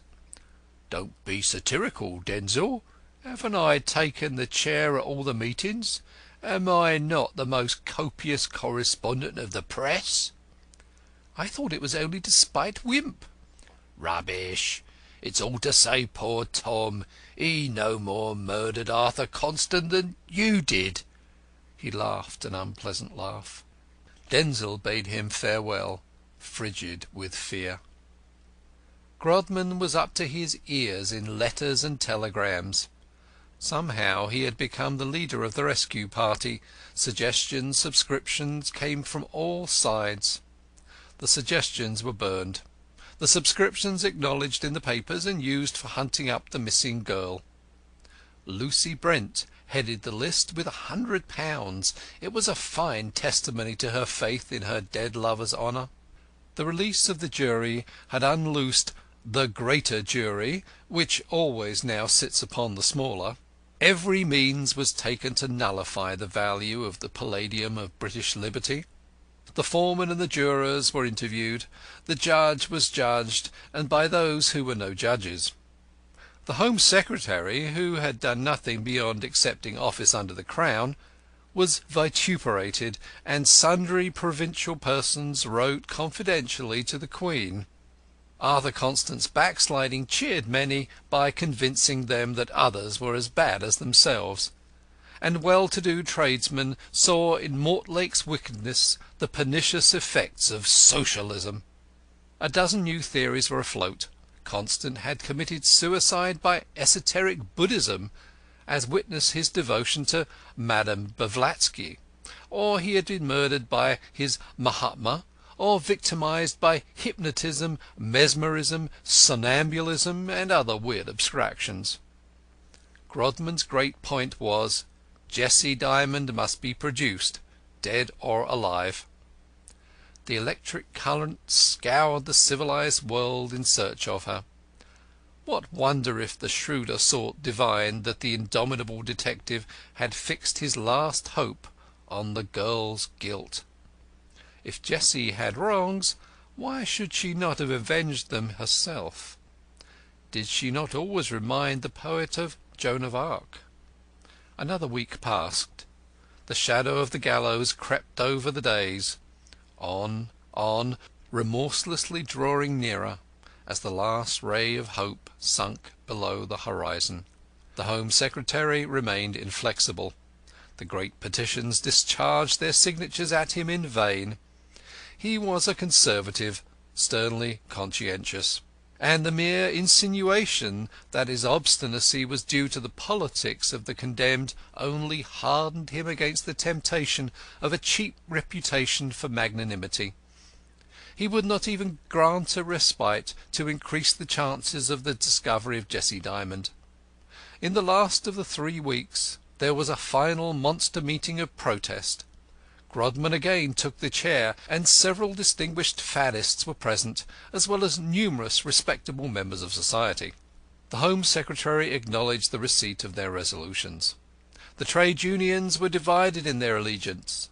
"Don't be satirical, Denzil. Haven't I taken the chair at all the meetings? Am I not the most copious correspondent of the press?" "I thought it was only to spite Wimp." "Rubbish! It's all to say poor Tom, he no more murdered Arthur Constant than you did." He laughed an unpleasant laugh. Denzil bade him farewell, frigid with fear. Grodman was up to his ears in letters and telegrams. Somehow he had become the leader of the rescue party. Suggestions, subscriptions came from all sides. The suggestions were burned. The subscriptions acknowledged in the papers and used for hunting up the missing girl. Lucy Brent headed the list with £100. It was a fine testimony to her faith in her dead lover's honour. The release of the jury had unloosed the greater jury, which always now sits upon the smaller. Every means was taken to nullify the value of the palladium of British liberty. The foreman and the jurors were interviewed. The judge was judged, and by those who were no judges. The Home Secretary, who had done nothing beyond accepting office under the Crown, was vituperated, and sundry provincial persons wrote confidentially to the Queen. Arthur Constant's backsliding cheered many by convincing them that others were as bad as themselves, and well-to-do tradesmen saw in Mortlake's wickedness the pernicious effects of Socialism. A dozen new theories were afloat. Constant had committed suicide by esoteric Buddhism, as witness his devotion to Madame Blavatsky, or he had been murdered by his Mahatma, or victimized by hypnotism, mesmerism, somnambulism, and other weird abstractions. Grodman's great point was, Jessie Dymond must be produced, dead or alive. The electric current scoured the civilized world in search of her. What wonder if the shrewder sort divined that the indomitable detective had fixed his last hope on the girl's guilt? If Jessie had wrongs, why should she not have avenged them herself? Did she not always remind the poet of Joan of Arc? Another week passed. The shadow of the gallows crept over the days. On, remorselessly drawing nearer, as the last ray of hope sunk below the horizon. The Home Secretary remained inflexible. The great petitions discharged their signatures at him in vain. He was a Conservative, sternly conscientious, and the mere insinuation that his obstinacy was due to the politics of the condemned only hardened him against the temptation of a cheap reputation for magnanimity. He would not even grant a respite to increase the chances of the discovery of Jessie Dymond. In the last of the 3 weeks there was a final monster meeting of protest. Grodman again took the chair, and several distinguished faddists were present, as well as numerous respectable members of society. The Home Secretary acknowledged the receipt of their resolutions. The trade unions were divided in their allegiance.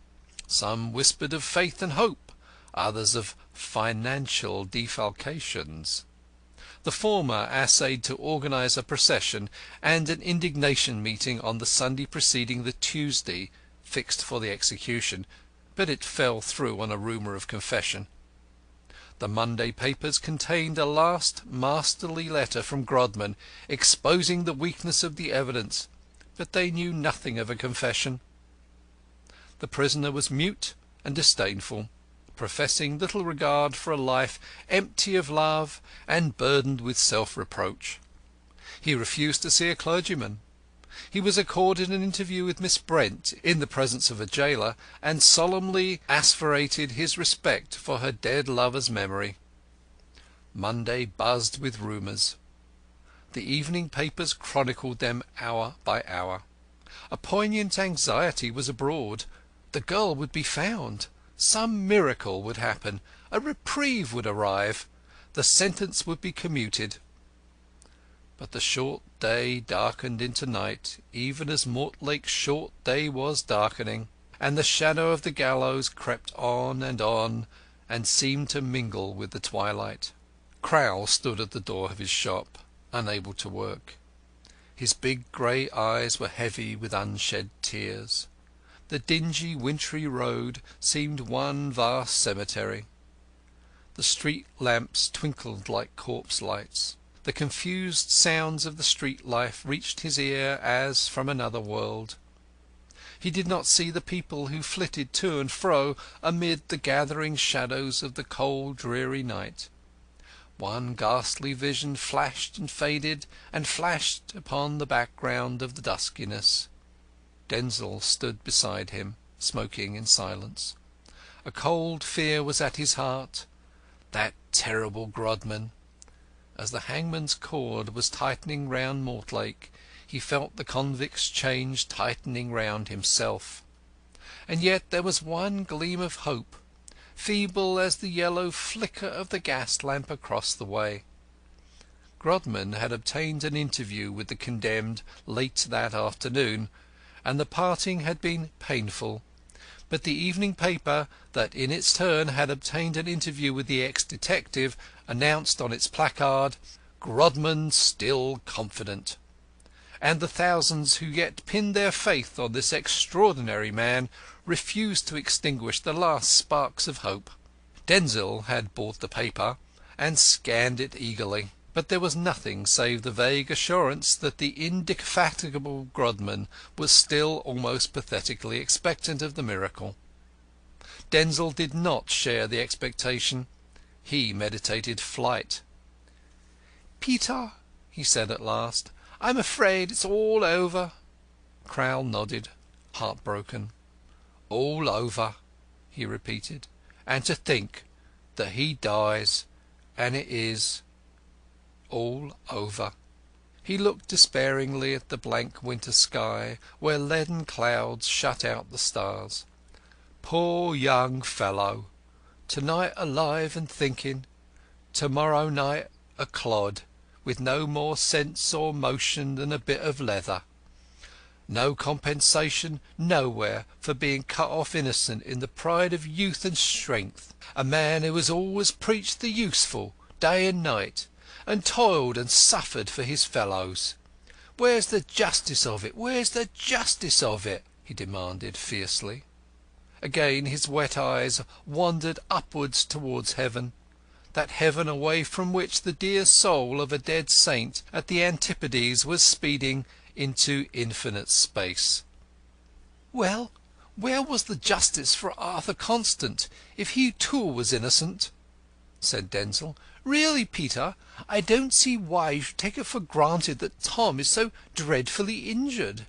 Some whispered of faith and hope, others of financial defalcations. The former essayed to organise a procession and an indignation meeting on the Sunday preceding the Tuesday fixed for the execution, but it fell through on a rumour of confession. The Monday papers contained a last masterly letter from Grodman exposing the weakness of the evidence, but they knew nothing of a confession. The prisoner was mute and disdainful, professing little regard for a life empty of love and burdened with self-reproach. He refused to see a clergyman. He was accorded an interview with Miss Brent in the presence of a gaoler, and solemnly asseverated his respect for her dead lover's memory. Monday buzzed with rumours. The evening papers chronicled them hour by hour. A poignant anxiety was abroad. The girl would be found. Some miracle would happen. A reprieve would arrive. The sentence would be commuted. But the short day darkened into night, even as Mortlake's short day was darkening, and the shadow of the gallows crept on, and seemed to mingle with the twilight. Crowl stood at the door of his shop, unable to work. His big grey eyes were heavy with unshed tears. The dingy wintry road seemed one vast cemetery. The street lamps twinkled like corpse lights. The confused sounds of the street life reached his ear as from another world. He did not see the people who flitted to and fro amid the gathering shadows of the cold dreary night. One ghastly vision flashed and faded and flashed upon the background of the duskiness. Denzil stood beside him, smoking in silence. A cold fear was at his heart. That terrible Grodman! As the hangman's cord was tightening round Mortlake, he felt the convict's chains tightening round himself. And yet there was one gleam of hope, feeble as the yellow flicker of the gas lamp across the way. Grodman had obtained an interview with the condemned late that afternoon, and the parting had been painful. But the evening paper, that in its turn had obtained an interview with the ex-detective, announced on its placard, "Grodman still confident," and the thousands who yet pinned their faith on this extraordinary man refused to extinguish the last sparks of hope. Denzil had bought the paper, and scanned it eagerly, but there was nothing save the vague assurance that the indefatigable Grodman was still almost pathetically expectant of the miracle. Denzil did not share the expectation. He meditated flight. "Peter," he said at last, "I'm afraid it's all over." Crowl nodded, heartbroken. "All over," he repeated. "And to think that he dies, and it is all over." He looked despairingly at the blank winter sky, where leaden clouds shut out the stars. Poor young fellow! To-night alive and thinking, to-morrow night a clod, with no more sense or motion than a bit of leather. No compensation nowhere for being cut off innocent in the pride of youth and strength. A man who has always preached the useful, day and night, and toiled and suffered for his fellows. Where's the justice of it? Where's the justice of it?" he demanded fiercely. Again his wet eyes wandered upwards towards heaven, that heaven away from which the dear soul of a dead saint at the Antipodes was speeding into infinite space. "Well, where was the justice for Arthur Constant, if he too was innocent?" said Denzil. "Really, Peter, I don't see why you should take it for granted that Tom is so dreadfully injured.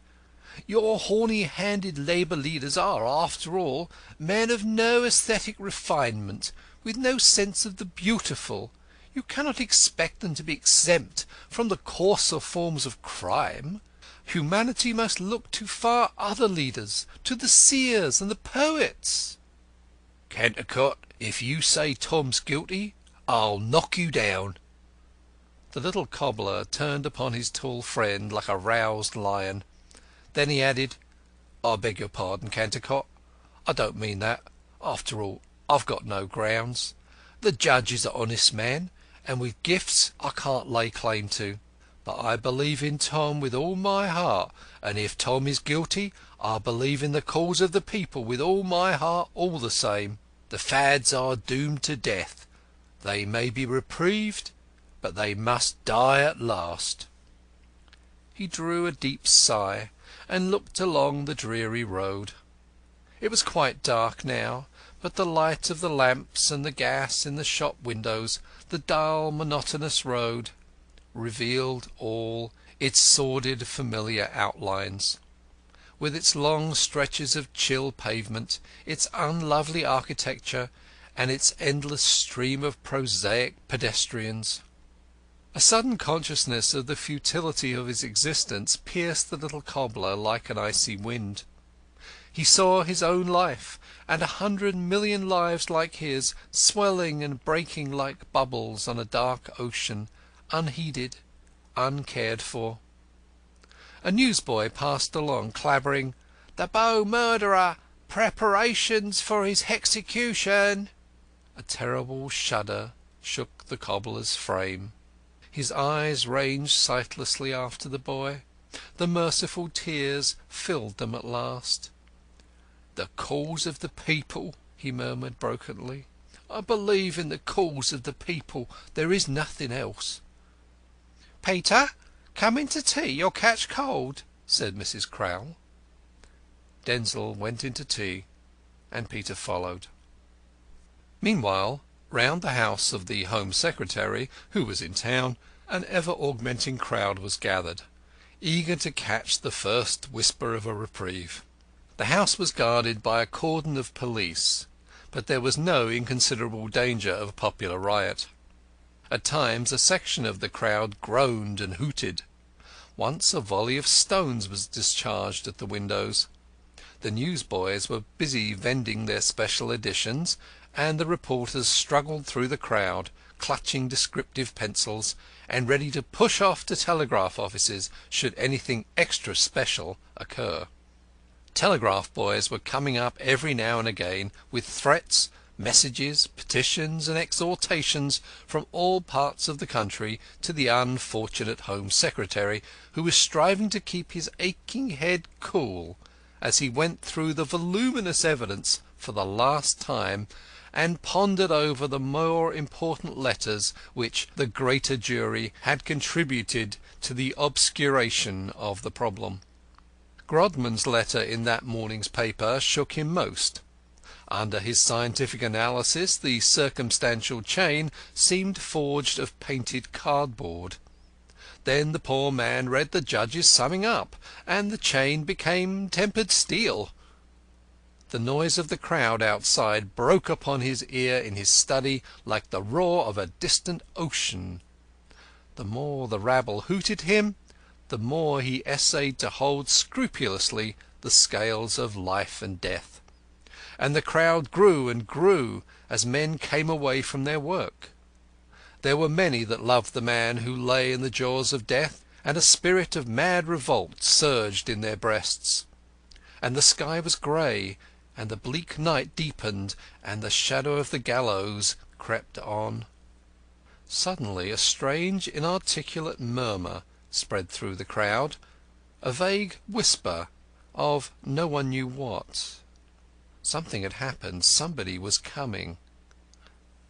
Your horny-handed Labour leaders are, after all, men of no aesthetic refinement, with no sense of the beautiful. You cannot expect them to be exempt from the coarser forms of crime. Humanity must look to far other leaders, to the seers and the poets." "Cantercot, if you say Tom's guilty, I'll knock you down." The little cobbler turned upon his tall friend like a roused lion. Then he added, "I beg your pardon, Cantercot. I don't mean that. After all, I've got no grounds. The judge is an honest man, and with gifts I can't lay claim to. But I believe in Tom with all my heart, and if Tom is guilty, I believe in the cause of the people with all my heart all the same. The fads are doomed to death. They may be reprieved, but they must die at last." He drew a deep sigh and looked along the dreary road. It was quite dark now, but the light of the lamps and the gas in the shop windows, the dull monotonous road, revealed all its sordid familiar outlines, with its long stretches of chill pavement, its unlovely architecture, and its endless stream of prosaic pedestrians. A sudden consciousness of the futility of his existence pierced the little cobbler like an icy wind. He saw his own life, and 100,000,000 lives like his, swelling and breaking like bubbles on a dark ocean, unheeded, uncared for. A newsboy passed along, clamouring, "The Bow murderer! Preparations for his hexecution!" A terrible shudder shook the cobbler's frame. His eyes ranged sightlessly after the boy. The merciful tears filled them at last. "The cause of the people," he murmured brokenly. "I believe in the cause of the people. There is nothing else." "Peter, come in to tea. You'll catch cold," said Mrs. Crowl. Denzil went into tea, and Peter followed. Meanwhile, round the house of the Home Secretary, who was in town, an ever-augmenting crowd was gathered, eager to catch the first whisper of a reprieve. The house was guarded by a cordon of police, but there was no inconsiderable danger of a popular riot. At times a section of the crowd groaned and hooted. Once a volley of stones was discharged at the windows. The newsboys were busy vending their special editions, and the reporters struggled through the crowd, clutching descriptive pencils, and ready to push off to telegraph offices should anything extra special occur. Telegraph boys were coming up every now and again with threats, messages, petitions, and exhortations from all parts of the country to the unfortunate Home Secretary, who was striving to keep his aching head cool as he went through the voluminous evidence for the last time, and pondered over the more important letters which the greater jury had contributed to the obscuration of the problem. Grodman's letter in that morning's paper shook him most. Under his scientific analysis the circumstantial chain seemed forged of painted cardboard. Then the poor man read the judge's summing up, and the chain became tempered steel. The noise of the crowd outside broke upon his ear in his study like the roar of a distant ocean. The more the rabble hooted him, the more he essayed to hold scrupulously the scales of life and death. And the crowd grew and grew as men came away from their work. There were many that loved the man who lay in the jaws of death, and a spirit of mad revolt surged in their breasts. And the sky was grey, and the bleak night deepened, and the shadow of the gallows crept on. Suddenly a strange inarticulate murmur spread through the crowd, a vague whisper of no one knew what. Something had happened. Somebody was coming.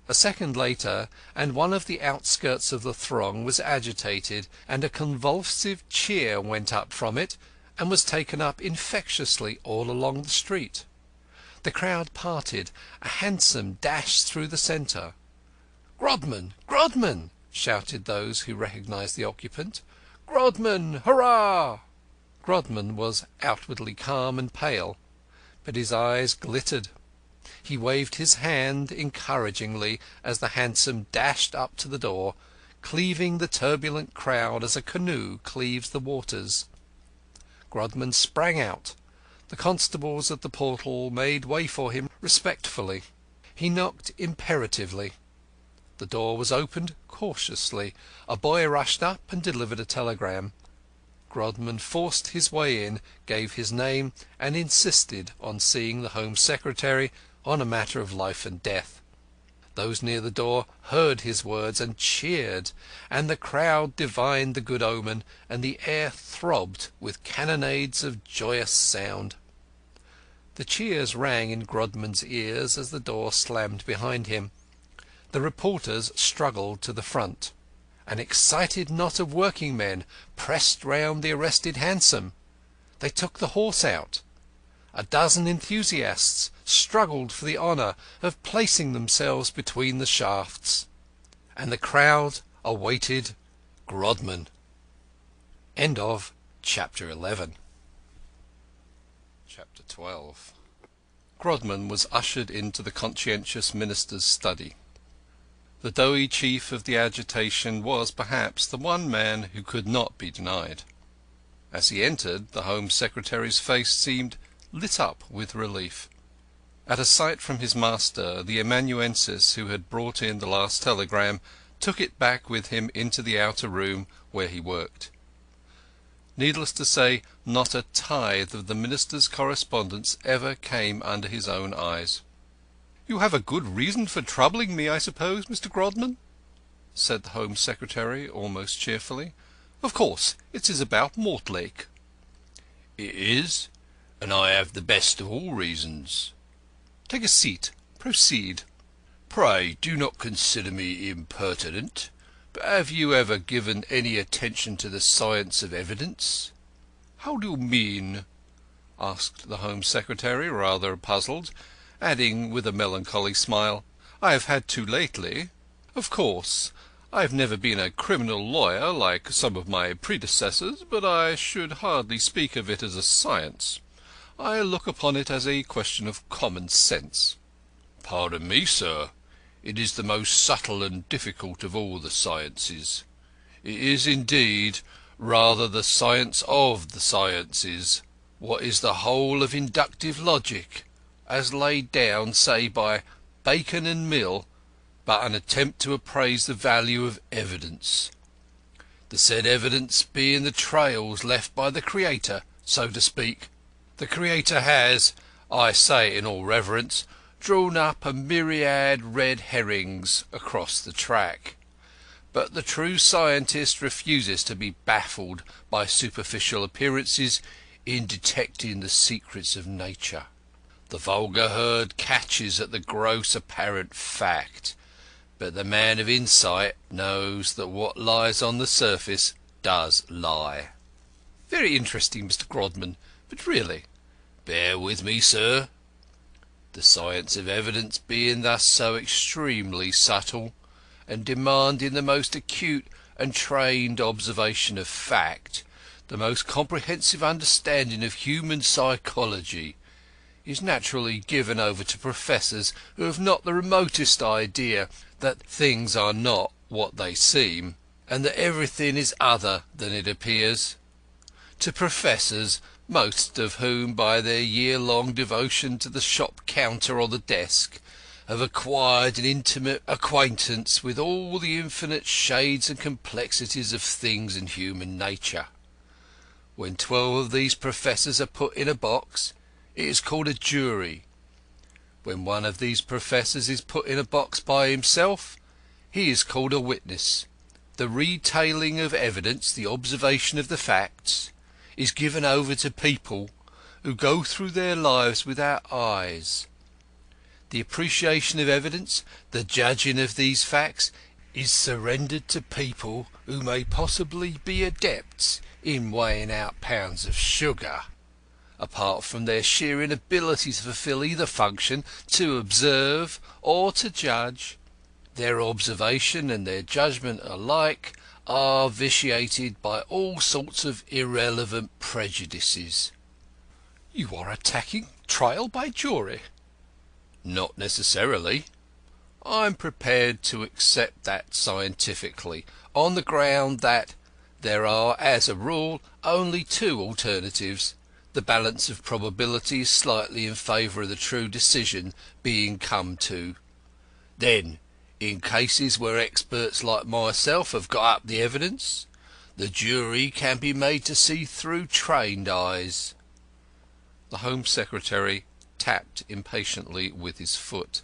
A second later, and one of the outskirts of the throng was agitated, and a convulsive cheer went up from it, and was taken up infectiously all along the street. The crowd parted. A hansom dashed through the centre. "Grodman! Grodman!" shouted those who recognised the occupant. "Grodman! Hurrah!" Grodman was outwardly calm and pale, but his eyes glittered. He waved his hand encouragingly as the hansom dashed up to the door, cleaving the turbulent crowd as a canoe cleaves the waters. Grodman sprang out. The constables at the portal made way for him respectfully. He knocked imperatively. The door was opened cautiously. A boy rushed up and delivered a telegram. Grodman forced his way in, gave his name, and insisted on seeing the Home Secretary on a matter of life and death. Those near the door heard his words and cheered, and the crowd divined the good omen, and the air throbbed with cannonades of joyous sound. The cheers rang in Grodman's ears as the door slammed behind him. The reporters struggled to the front. An excited knot of working men pressed round the arrested hansom. They took the horse out. A dozen enthusiasts struggled for the honour of placing themselves between the shafts. And the crowd awaited Grodman. End of Chapter 11. Chapter 12. Grodman was ushered into the conscientious minister's study. The doughty chief of the agitation was, perhaps, the one man who could not be denied. As he entered, the Home Secretary's face seemed lit up with relief. At a sight from his master, the amanuensis who had brought in the last telegram took it back with him into the outer room where he worked. Needless to say, not a tithe of the minister's correspondence ever came under his own eyes. "You have a good reason for troubling me, I suppose, Mr. Grodman?" said the Home Secretary almost cheerfully. "Of course it is about Mortlake." "It is, and I have the best of all reasons." "Take a seat. Proceed." "Pray do not consider me impertinent, but have you ever given any attention to the science of evidence?" "How do you mean?" asked the Home Secretary, rather puzzled, adding with a melancholy smile, "I have had to lately. Of course, I have never been a criminal lawyer like some of my predecessors, but I should hardly speak of it as a science. I look upon it as a question of common sense." "Pardon me, sir. It is the most subtle and difficult of all the sciences. It is, indeed, rather the science of the sciences. What is the whole of inductive logic, as laid down, say, by Bacon and Mill, but an attempt to appraise the value of evidence, the said evidence being the trails left by the Creator, so to speak. The Creator has, I say it in all reverence, drawn up a myriad red herrings across the track, but the true scientist refuses to be baffled by superficial appearances in detecting the secrets of nature. The vulgar herd catches at the gross apparent fact, but the man of insight knows that what lies on the surface does lie." "Very interesting, Mr. Grodman, but really—" "Bear with me, sir. The science of evidence being thus so extremely subtle, and demanding the most acute and trained observation of fact, the most comprehensive understanding of human psychology, is naturally given over to professors who have not the remotest idea that things are not what they seem, and that everything is other than it appears. To professors, most of whom, by their year-long devotion to the shop counter or the desk, have acquired an intimate acquaintance with all the infinite shades and complexities of things in human nature. When 12 of these professors are put in a box, it is called a jury. When one of these professors is put in a box by himself, he is called a witness. The retailing of evidence, the observation of the facts, is given over to people who go through their lives without eyes. The appreciation of evidence, the judging of these facts, is surrendered to people who may possibly be adepts in weighing out pounds of sugar. Apart from their sheer inability to fulfil either function, to observe or to judge, Their observation and their judgment alike are vitiated by all sorts of irrelevant prejudices." "You are attacking trial by jury." "Not necessarily. I'm prepared to accept that scientifically, on the ground that there are, as a rule, only two alternatives, the balance of probabilities slightly in favour of the true decision being come to. Then, in cases where experts like myself have got up the evidence, the jury can be made to see through trained eyes." The Home Secretary tapped impatiently with his foot.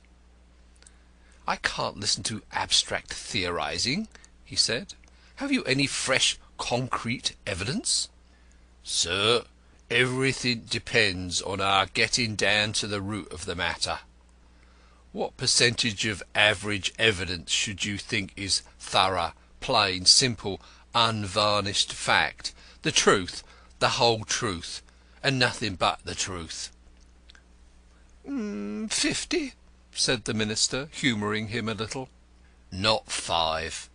"I can't listen to abstract theorising," he said. "Have you any fresh concrete evidence?" "Sir, everything depends on our getting down to the root of the matter. What percentage of average evidence should you think is thorough, plain, simple, unvarnished fact, the truth, the whole truth, and nothing but the truth?" 50, said the Minister, humouring him a little. "Not 5.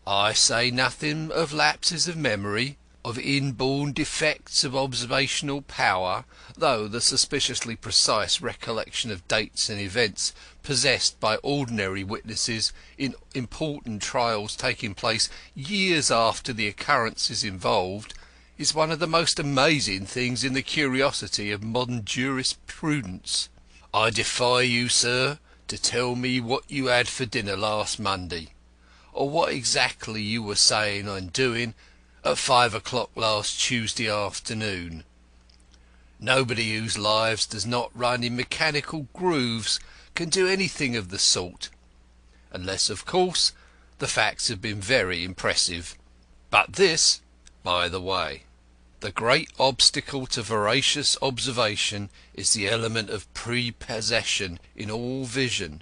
I say nothing of lapses of memory, of inborn defects of observational power, though the suspiciously precise recollection of dates and events possessed by ordinary witnesses in important trials taking place years after the occurrences involved is one of the most amazing things in the curiosity of modern jurisprudence. I defy you, sir, to tell me what you had for dinner last Monday, or what exactly you were saying and doing at 5 o'clock last Tuesday afternoon. Nobody whose lives does not run in mechanical grooves can do anything of the sort, unless, of course, the facts have been very impressive. But this, by the way. The great obstacle to veracious observation is the element of prepossession in all vision.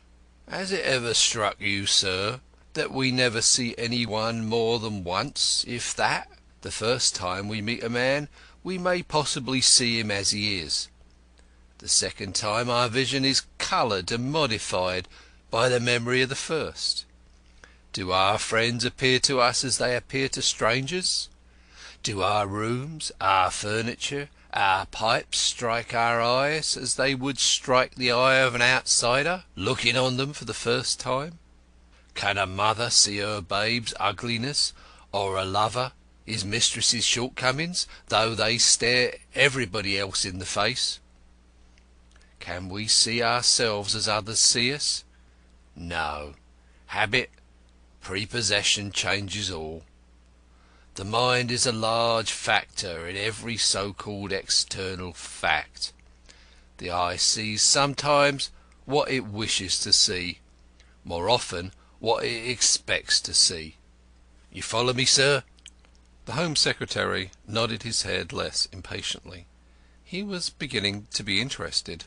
Has it ever struck you, sir, that we never see any one more than once, if that? The first time we meet a man we may possibly see him as he is. The second time our vision is coloured and modified by the memory of the first. Do our friends appear to us as they appear to strangers? Do our rooms, our furniture, our pipes strike our eyes as they would strike the eye of an outsider looking on them for the first time? Can a mother see her babe's ugliness, or a lover his mistress's shortcomings, though they stare everybody else in the face? Can we see ourselves as others see us? No. Habit, prepossession changes all. The mind is a large factor in every so-called external fact. The eye sees sometimes what it wishes to see, more often what it expects to see. You follow me, sir?" The Home Secretary nodded his head less impatiently. He was beginning to be interested.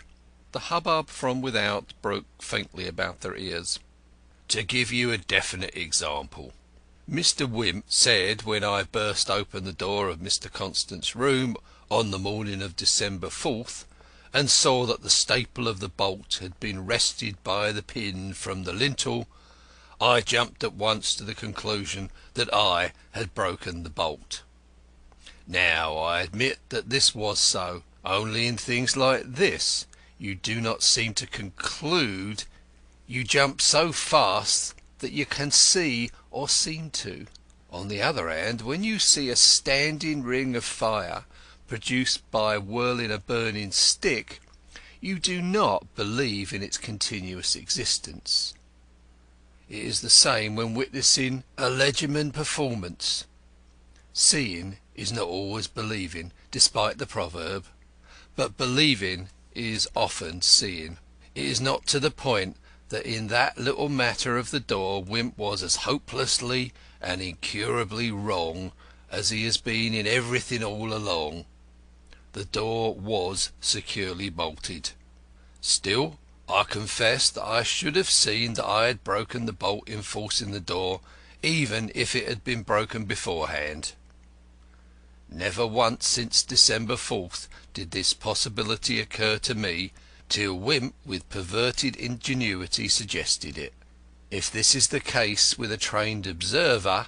The hubbub from without broke faintly about their ears. "To give you a definite example. Mr. Wimp said when I burst open the door of Mr. Constant's room on the morning of December 4th, and saw that the staple of the bolt had been wrested by the pin from the lintel, I jumped at once to the conclusion that I had broken the bolt. Now, I admit that this was so, only in things like this you do not seem to conclude. You jump so fast that you can see or seem to. On the other hand, when you see a standing ring of fire produced by whirling a burning stick, you do not believe in its continuous existence. It is the same when witnessing a legerdemain performance. Seeing is not always believing, despite the proverb, but believing is often seeing. It is not to the point that in that little matter of the door Wimp was as hopelessly and incurably wrong as he has been in everything all along. The door was securely bolted. Still, I confess that I should have seen that I had broken the bolt in forcing the door, even if it had been broken beforehand. Never once since December 4th did this possibility occur to me, till Wimp with perverted ingenuity suggested it. If this is the case with a trained observer,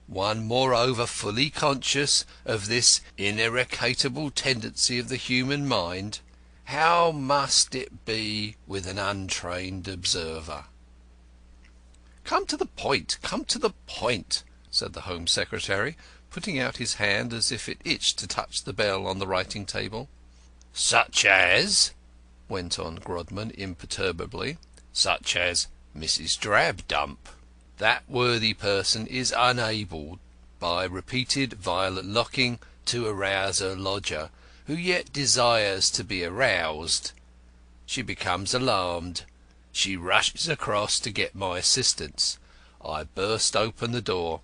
one moreover fully conscious of this ineradicable tendency of the human mind, how must it be with an untrained observer? Come to the point, come to the point, said the Home Secretary, putting out his hand as if it itched to touch the bell on the writing table. Such as, went on Grodman imperturbably, such as Mrs. Drabdump. That worthy person is unable, by repeated violent knocking, to arouse her lodger, who yet desires to be aroused. She becomes alarmed. She rushes across to get my assistance. I burst open the door.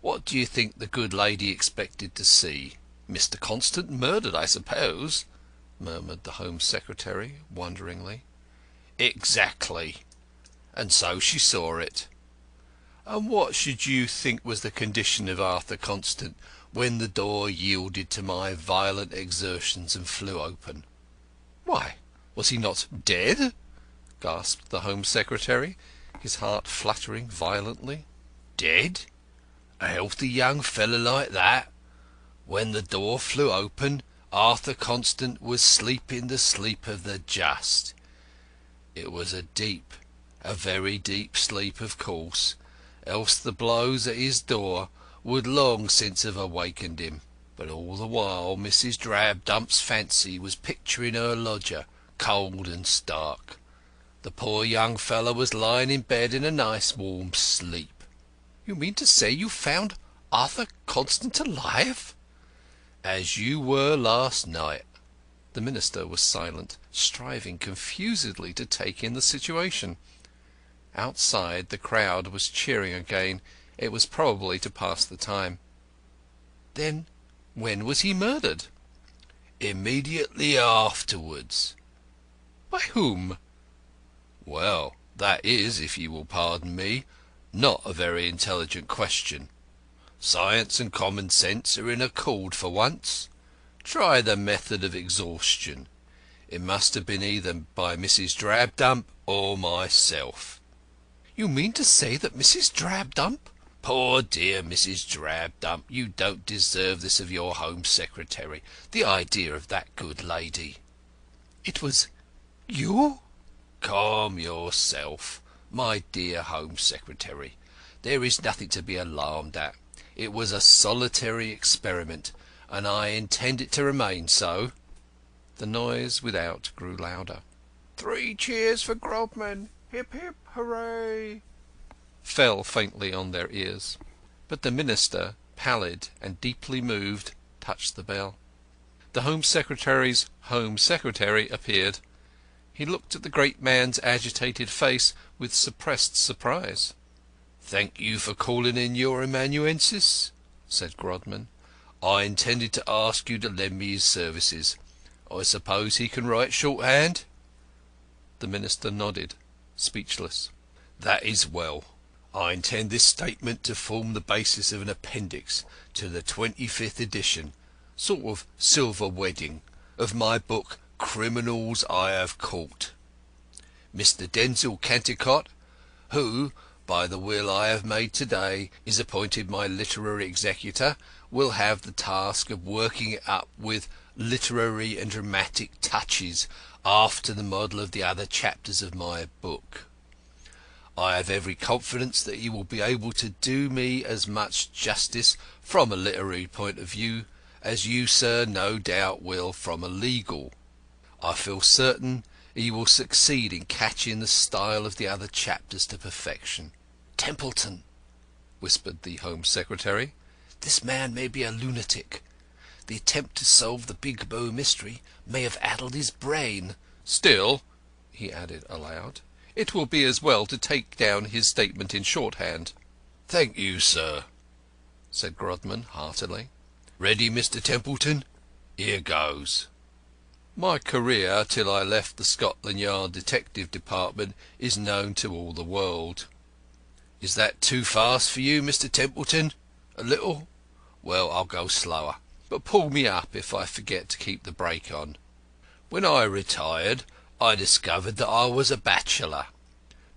What do you think the good lady expected to see? Mr. Constant murdered, I suppose, murmured the Home Secretary wonderingly. Exactly. And so she saw it. And what should you think was the condition of Arthur Constant when the door yielded to my violent exertions and flew open? Why, was he not dead? Gasped the Home Secretary, his heart fluttering violently. Dead? A healthy young fellow like that? When the door flew open, Arthur Constant was sleeping the sleep of the just. It was a deep, a very deep sleep, of course, else the blows at his door would long since have awakened him. But all the while Mrs. Drabdump's fancy was picturing her lodger, cold and stark. The poor young fellow was lying in bed in a nice warm sleep. You mean to say you found Arthur Constant alive? As you were last night. The Minister was silent, striving confusedly to take in the situation. Outside the crowd was cheering again. It was probably to pass the time. Then when was he murdered? Immediately afterwards. By whom? Well, that is, if you will pardon me, not a very intelligent question. Science and common sense are in accord for once. Try the method of exhaustion. It must have been either by Mrs. Drabdump or myself. You mean to say that Mrs. Drabdump? Poor dear Mrs. Drabdump, you don't deserve this of your Home Secretary. The idea of that good lady. It was you? Calm yourself, my dear Home Secretary. There is nothing to be alarmed at. It was a solitary experiment, and I intend it to remain so. The noise without grew louder. 3 cheers for Grodman! Hip, hip, hooray! Fell faintly on their ears. But the Minister, pallid and deeply moved, touched the bell. The Home Secretary's Home Secretary appeared. He looked at the great man's agitated face with suppressed surprise. "Thank you for calling in your amanuensis," said Grodman. "I intended to ask you to lend me his services. I suppose he can write shorthand?" The Minister nodded, speechless. "That is well. I intend this statement to form the basis of an appendix to the 25th edition, sort of silver wedding, of my book Criminals I Have Caught. Mr. Denzil Canticott, who, by the will I have made to-day, is appointed my literary executor, will have the task of working it up with literary and dramatic touches after the model of the other chapters of my book. I have every confidence that he will be able to do me as much justice from a literary point of view as you, sir, no doubt will from a legal. I feel certain he will succeed in catching the style of the other chapters to perfection. Templeton," whispered the Home Secretary, "this man may be a lunatic. The attempt to solve the Big Bow mystery may have addled his brain. Still," he added aloud, "it will be as well to take down his statement in shorthand." "Thank you, sir," said Grodman heartily. "Ready, Mr. Templeton? Here goes. My career till I left the Scotland Yard Detective Department is known to all the world. Is that too fast for you, Mr. Templeton? A little? Well, I'll go slower, but pull me up if I forget to keep the brake on. When I retired, I discovered that I was a bachelor.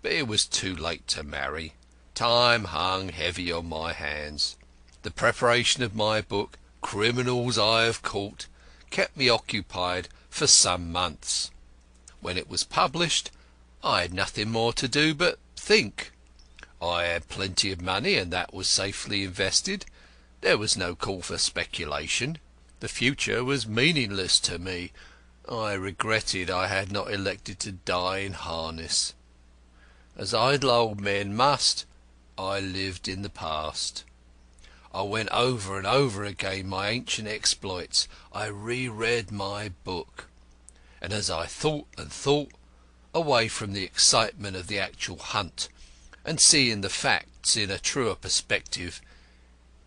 but it was too late to marry. Time hung heavy on my hands. The preparation of my book, Criminals I Have Caught, kept me occupied for some months. When it was published, I had nothing more to do but think. I had plenty of money, and that was safely invested. There was no call for speculation. The future was meaningless to me. I regretted I had not elected to die in harness. As idle old men must, I lived in the past. I went over and over again my ancient exploits. I reread my book. And as I thought and thought, away from the excitement of the actual hunt, and seeing the facts in a truer perspective,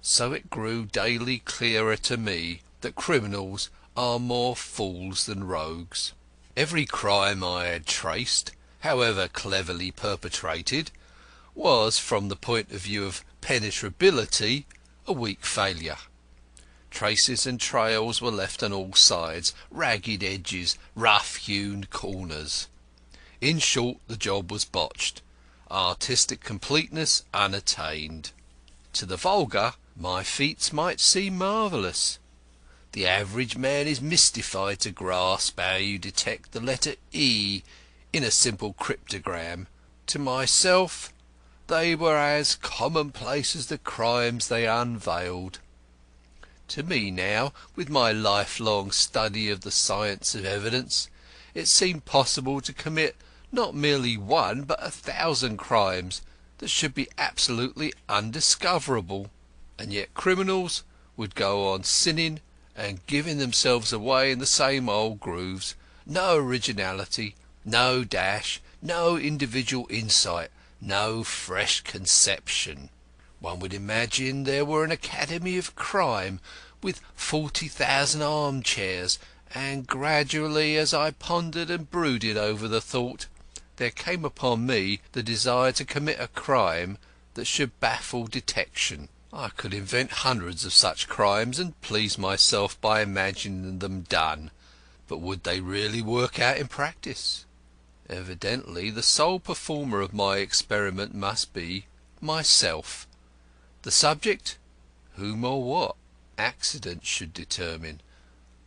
so it grew daily clearer to me that criminals are more fools than rogues. Every crime I had traced, however cleverly perpetrated, was, from the point of view of penetrability, a weak failure. Traces and trails were left on all sides, ragged edges, rough-hewn corners. In short, the job was botched, artistic completeness unattained. To the vulgar, my feats might seem marvellous. The average man is mystified to grasp how you detect the letter E in a simple cryptogram. To myself, they were as commonplace as the crimes they unveiled. To me now, with my lifelong study of the science of evidence, it seemed possible to commit not merely one but 1,000 crimes that should be absolutely undiscoverable. And yet criminals would go on sinning and giving themselves away in the same old grooves. No originality, no dash, no individual insight, no fresh conception. One would imagine there were an academy of crime with 40,000 armchairs, and gradually, as I pondered and brooded over the thought, there came upon me the desire to commit a crime that should baffle detection. I could invent hundreds of such crimes and please myself by imagining them done, but would they really work out in practice? Evidently the sole performer of my experiment must be myself. The subject? Whom or what? Accident should determine.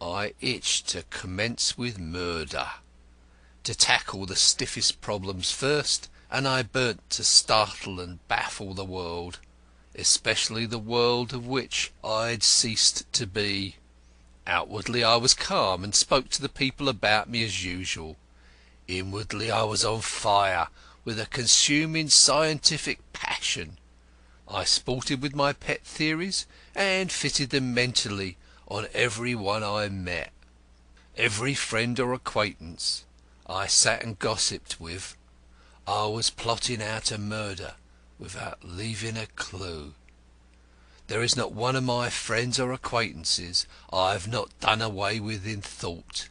I itched to commence with murder, to tackle the stiffest problems first, and I burnt to startle and baffle the world, especially the world of which I had ceased to be. Outwardly I was calm and spoke to the people about me as usual. Inwardly I was on fire with a consuming scientific passion. I sported with my pet theories and fitted them mentally on every one I met. Every friend or acquaintance I sat and gossiped with, I was plotting out a murder without leaving a clue. There is not one of my friends or acquaintances I have not done away with in thought.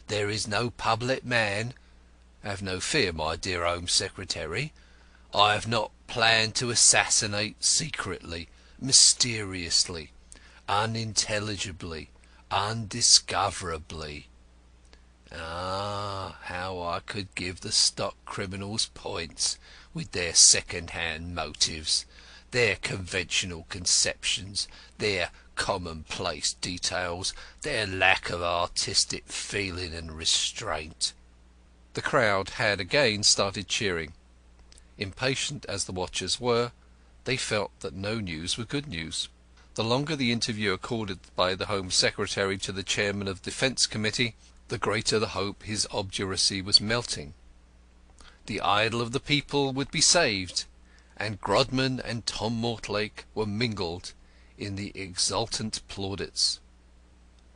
There is no public man, have no fear, my dear Home Secretary, I have not planned to assassinate secretly, mysteriously, unintelligibly, undiscoverably. Ah, how I could give the stock criminals points with their second-hand motives, their conventional conceptions, their commonplace details, their lack of artistic feeling and restraint. The crowd had again started cheering. Impatient as the watchers were, they felt that no news was good news. The longer the interview accorded by the Home Secretary to the Chairman of the Defence Committee, the greater the hope his obduracy was melting. The idol of the people would be saved, and Grodman and Tom Mortlake were mingled in the exultant plaudits.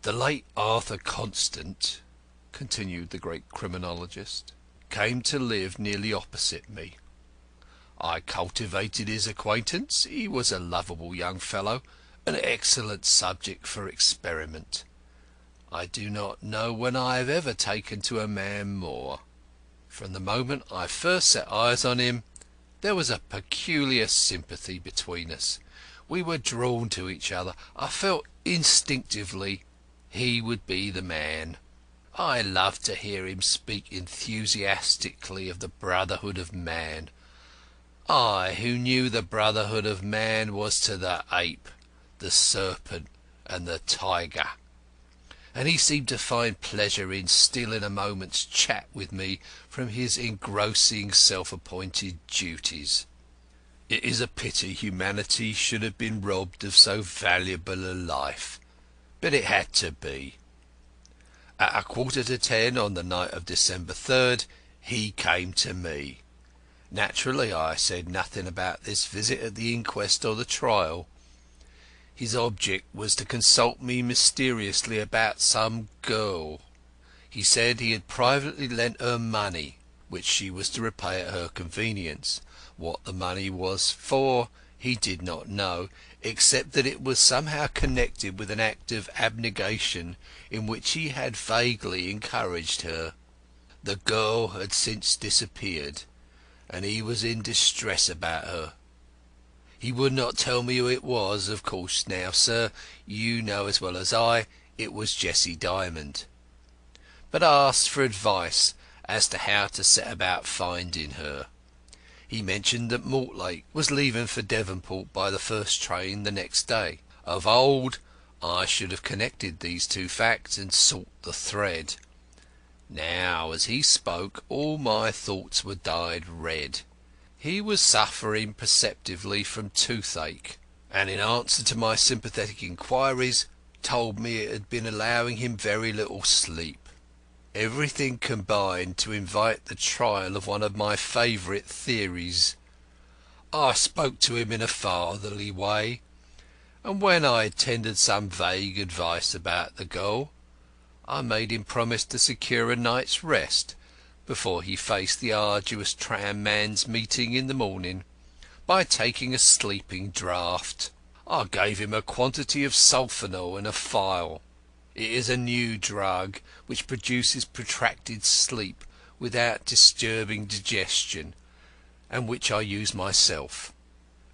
The late Arthur Constant, continued the great criminologist, came to live nearly opposite me. I cultivated his acquaintance. He was a lovable young fellow, an excellent subject for experiment. I do not know when I have ever taken to a man more. From the moment I first set eyes on him, there was a peculiar sympathy between us. We were drawn to each other. I felt instinctively he would be the man. I love to hear him speak enthusiastically of the brotherhood of man. I, who knew the brotherhood of man was to the ape, the serpent, and the tiger. And he seemed to find pleasure in stealing a moment's chat with me from his engrossing self-appointed duties. It is a pity humanity should have been robbed of so valuable a life, but it had to be. At 9:45 on the night of December 3rd, he came to me. Naturally, I said nothing about this visit at the inquest or the trial. His object was to consult me mysteriously about some girl. He said he had privately lent her money, which she was to repay at her convenience. What the money was for he did not know, except that it was somehow connected with an act of abnegation in which he had vaguely encouraged her. The girl had since disappeared, and he was in distress about her. He would not tell me who it was. Of course now, sir, you know as well as I it was Jessie Dymond, but asked for advice as to how to set about finding her. He mentioned that Mortlake was leaving for Devonport by the first train the next day. Of old, I should have connected these two facts and sought the thread. Now, as he spoke, all my thoughts were dyed red. He was suffering perceptibly from toothache, and in answer to my sympathetic inquiries told me it had been allowing him very little sleep. Everything combined to invite the trial of one of my favourite theories. I spoke to him in a fatherly way, and when I had tendered some vague advice about the girl, I made him promise to secure a night's rest before he faced the arduous tram-man's meeting in the morning by taking a sleeping draught. I gave him a quantity of sulfonal in a phial. It is a new drug which produces protracted sleep without disturbing digestion, and which I use myself.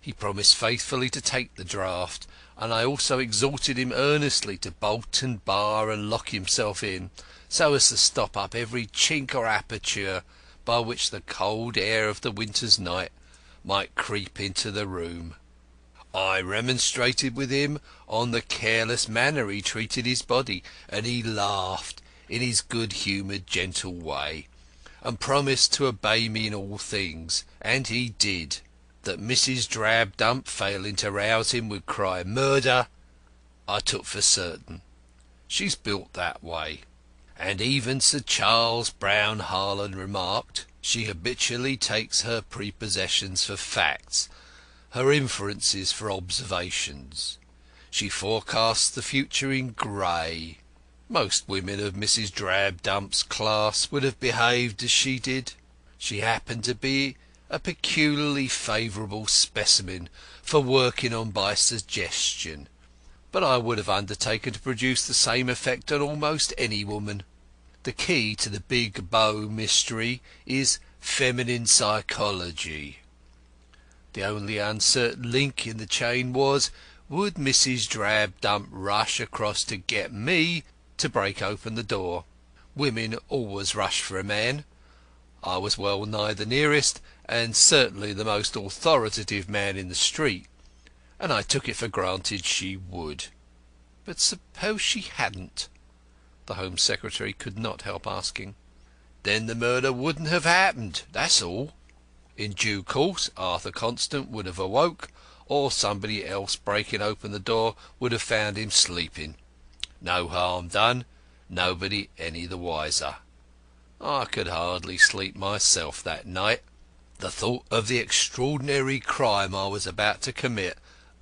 He promised faithfully to take the draught, and I also exhorted him earnestly to bolt and bar and lock himself in, so as to stop up every chink or aperture by which the cold air of the winter's night might creep into the room. I remonstrated with him on the careless manner he treated his body, and he laughed in his good-humoured, gentle way, and promised to obey me in all things, and he did. That Mrs. Drabdump, failing to rouse him, would cry "Murder," I took for certain. She's built that way. And even Sir Charles Brown Harland remarked, she habitually takes her prepossessions for facts, her inferences for observations. She forecasts the future in grey. Most women of Mrs. Drabdump's class would have behaved as she did. She happened to be a peculiarly favourable specimen for working on by suggestion, but I would have undertaken to produce the same effect on almost any woman. The key to the big bow mystery is feminine psychology. The only uncertain link in the chain was, would Mrs. Drabdump rush across to get me to break open the door? Women always rush for a man. I was well nigh the nearest, and certainly the most authoritative man in the street, and I took it for granted she would. But suppose she hadn't? The Home Secretary could not help asking. Then the murder wouldn't have happened, that's all. In due course Arthur Constant would have awoke, or somebody else breaking open the door would have found him sleeping. No harm done, nobody any the wiser. I could hardly sleep myself that night. The thought of the extraordinary crime I was about to commit,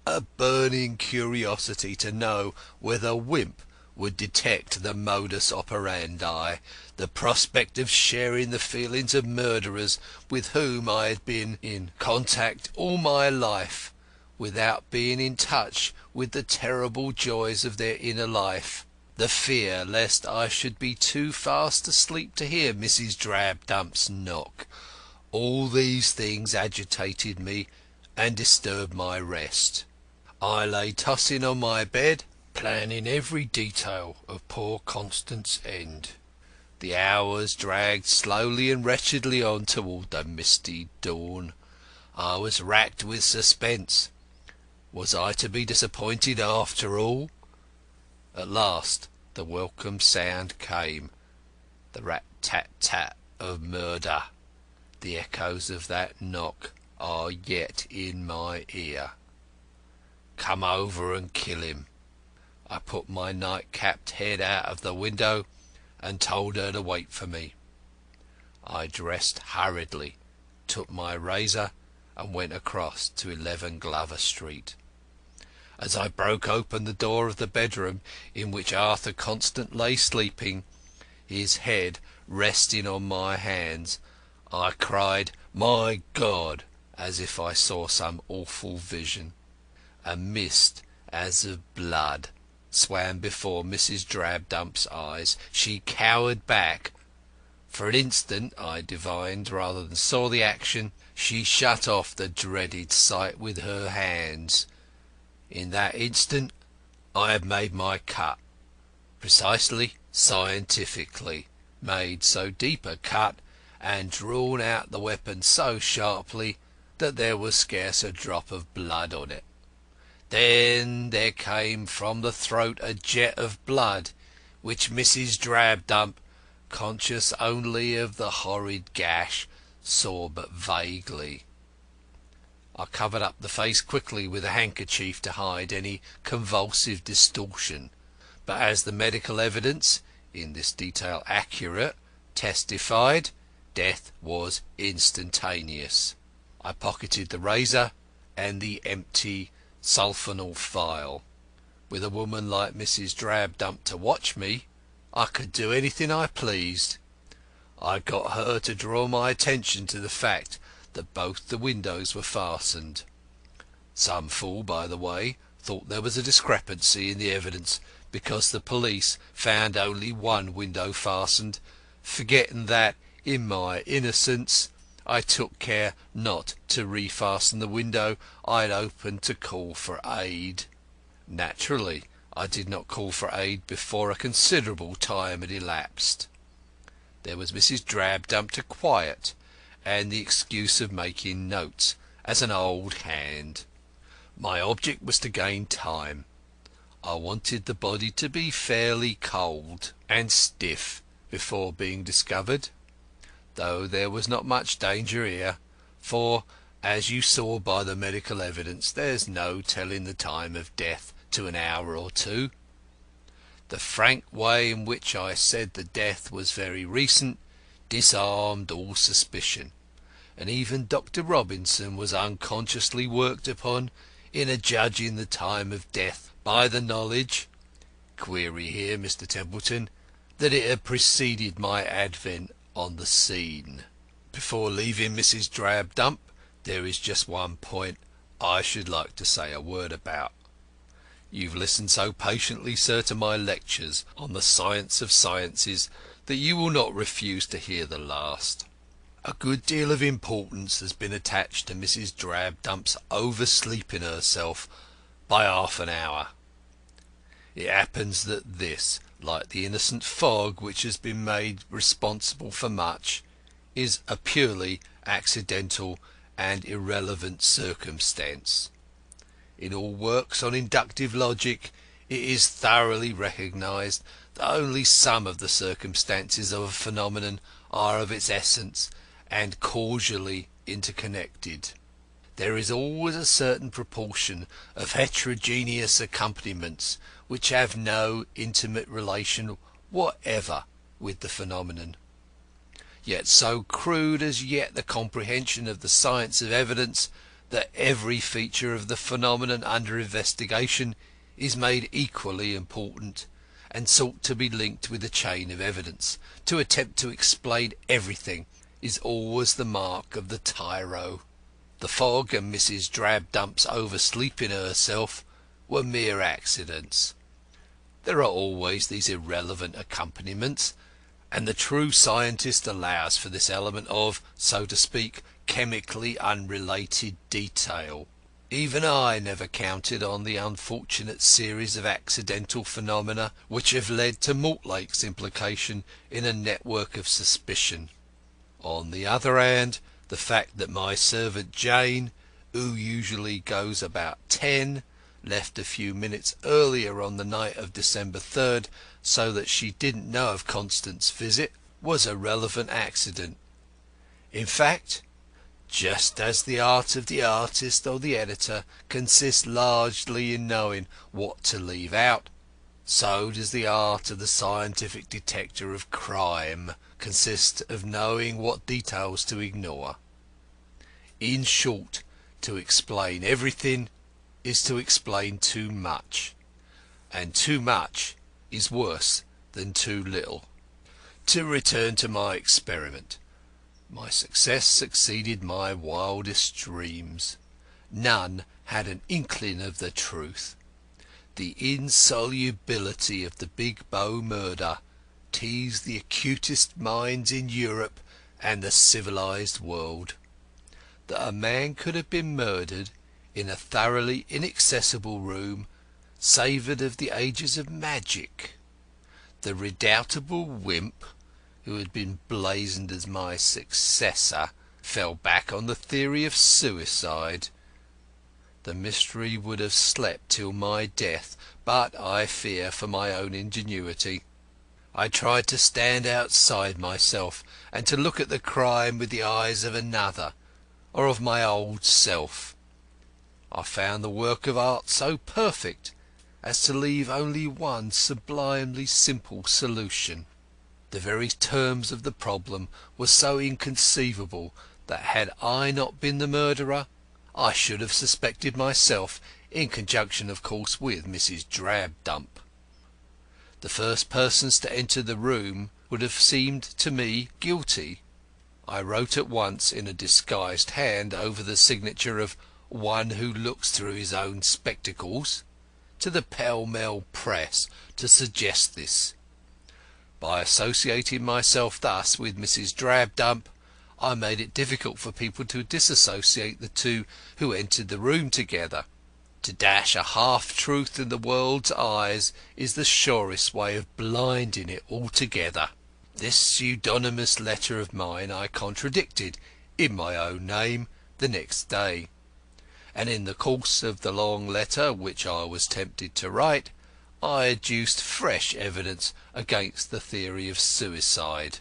a burning curiosity to know whether Wimp would detect the modus operandi, the prospect of sharing the feelings of murderers with whom I had been in contact all my life without being in touch with the terrible joys of their inner life, the fear lest I should be too fast asleep to hear Mrs. Drabdump's knock, all these things agitated me and disturbed my rest. I lay tossing on my bed, planning every detail of poor Constant's end. The hours dragged slowly and wretchedly on toward the misty dawn. I was racked with suspense. Was I to be disappointed after all? At last the welcome sound came, the rat-tat-tat of murder. The echoes of that knock are yet in my ear. Come over and kill him. I put my night-capped head out of the window and told her to wait for me. I dressed hurriedly, took my razor, and went across to 11 Glover Street. As I broke open the door of the bedroom in which Arthur Constant lay sleeping, his head resting on my hands, I cried, "My God!" as if I saw some awful vision. A mist as of blood swam before Mrs. Drabdump's eyes. She cowered back. For an instant I divined rather than saw the action. She shut off the dreaded sight with her hands. In that instant I had made my cut, precisely, scientifically, made so deep a cut, and drawn out the weapon so sharply that there was scarce a drop of blood on it. Then there came from the throat a jet of blood, which Mrs. Drabdump, conscious only of the horrid gash, saw but vaguely. I covered up the face quickly with a handkerchief to hide any convulsive distortion, but as the medical evidence, in this detail accurate, testified, death was instantaneous. I pocketed the razor and the empty sulfonal phial. With a woman like Mrs. Drabdump to watch me, I could do anything I pleased. I got her to draw my attention to the fact that both the windows were fastened. Some fool, by the way, thought there was a discrepancy in the evidence because the police found only one window fastened, forgetting that, in my innocence, I took care not to refasten the window I had opened to call for aid. Naturally, I did not call for aid before a considerable time had elapsed. There was Mrs. Drabdump to quiet, and the excuse of making notes as an old hand. My object was to gain time. I wanted the body to be fairly cold and stiff before being discovered, though there was not much danger here, for, as you saw by the medical evidence, there's no telling the time of death to an hour or two. The frank way in which I said the death was very recent disarmed all suspicion, and even Dr. Robinson was unconsciously worked upon in adjudging the time of death by the knowledge (query here, Mr. Templeton) that it had preceded my advent on the scene. Before leaving Mrs. Drabdump, there is just one point I should like to say a word about. You've listened so patiently, sir, to my lectures on the science of sciences that you will not refuse to hear the last. A good deal of importance has been attached to Mrs. Drabdump's oversleeping herself by half an hour. It happens that this, like the innocent fog which has been made responsible for much, is a purely accidental and irrelevant circumstance. In all works on inductive logic it is thoroughly recognised that only some of the circumstances of a phenomenon are of its essence and causally interconnected. There is always a certain proportion of heterogeneous accompaniments which have no intimate relation whatever with the phenomenon. Yet so crude as yet the comprehension of the science of evidence that every feature of the phenomenon under investigation is made equally important, and sought to be linked with the chain of evidence. To attempt to explain everything is always the mark of the tyro. The fog and Mrs. Drabdump's oversleeping herself were mere accidents. There are always these irrelevant accompaniments, and the true scientist allows for this element of, so to speak, chemically unrelated detail. Even I never counted on the unfortunate series of accidental phenomena which have led to Mortlake's implication in a network of suspicion. On the other hand, the fact that my servant Jane, who usually goes about 10, left a few minutes earlier on the night of December 3rd, so that she didn't know of Constance's visit, was a relevant accident. In fact, just as the art of the artist or the editor consists largely in knowing what to leave out, so does the art of the scientific detector of crime consist of knowing what details to ignore. In short, to explain everything is to explain too much, and too much is worse than too little. To return to my experiment. My success succeeded my wildest dreams. None had an inkling of the truth. The insolubility of the Big Bow murder teased the acutest minds in Europe and the civilized world. That a man could have been murdered in a thoroughly inaccessible room savoured of the ages of magic. The redoubtable Wimp, who had been blazoned as my successor, fell back on the theory of suicide. The mystery would have slept till my death, but I fear for my own ingenuity. I tried to stand outside myself and to look at the crime with the eyes of another, or of my old self. I found the work of art so perfect as to leave only one sublimely simple solution. The very terms of the problem were so inconceivable that had I not been the murderer, I should have suspected myself, in conjunction, of course, with Mrs. Drabdump. The first persons to enter the room would have seemed to me guilty. I wrote at once in a disguised hand over the signature of "One who looks through his own spectacles" to the Pall Mall press to suggest this. By associating myself thus with Mrs. Drabdump, I made it difficult for people to disassociate the two who entered the room together. To dash a half-truth in the world's eyes is the surest way of blinding it altogether. This pseudonymous letter of mine I contradicted, in my own name, the next day, and in the course of the long letter which I was tempted to write, I adduced fresh evidence against the theory of suicide.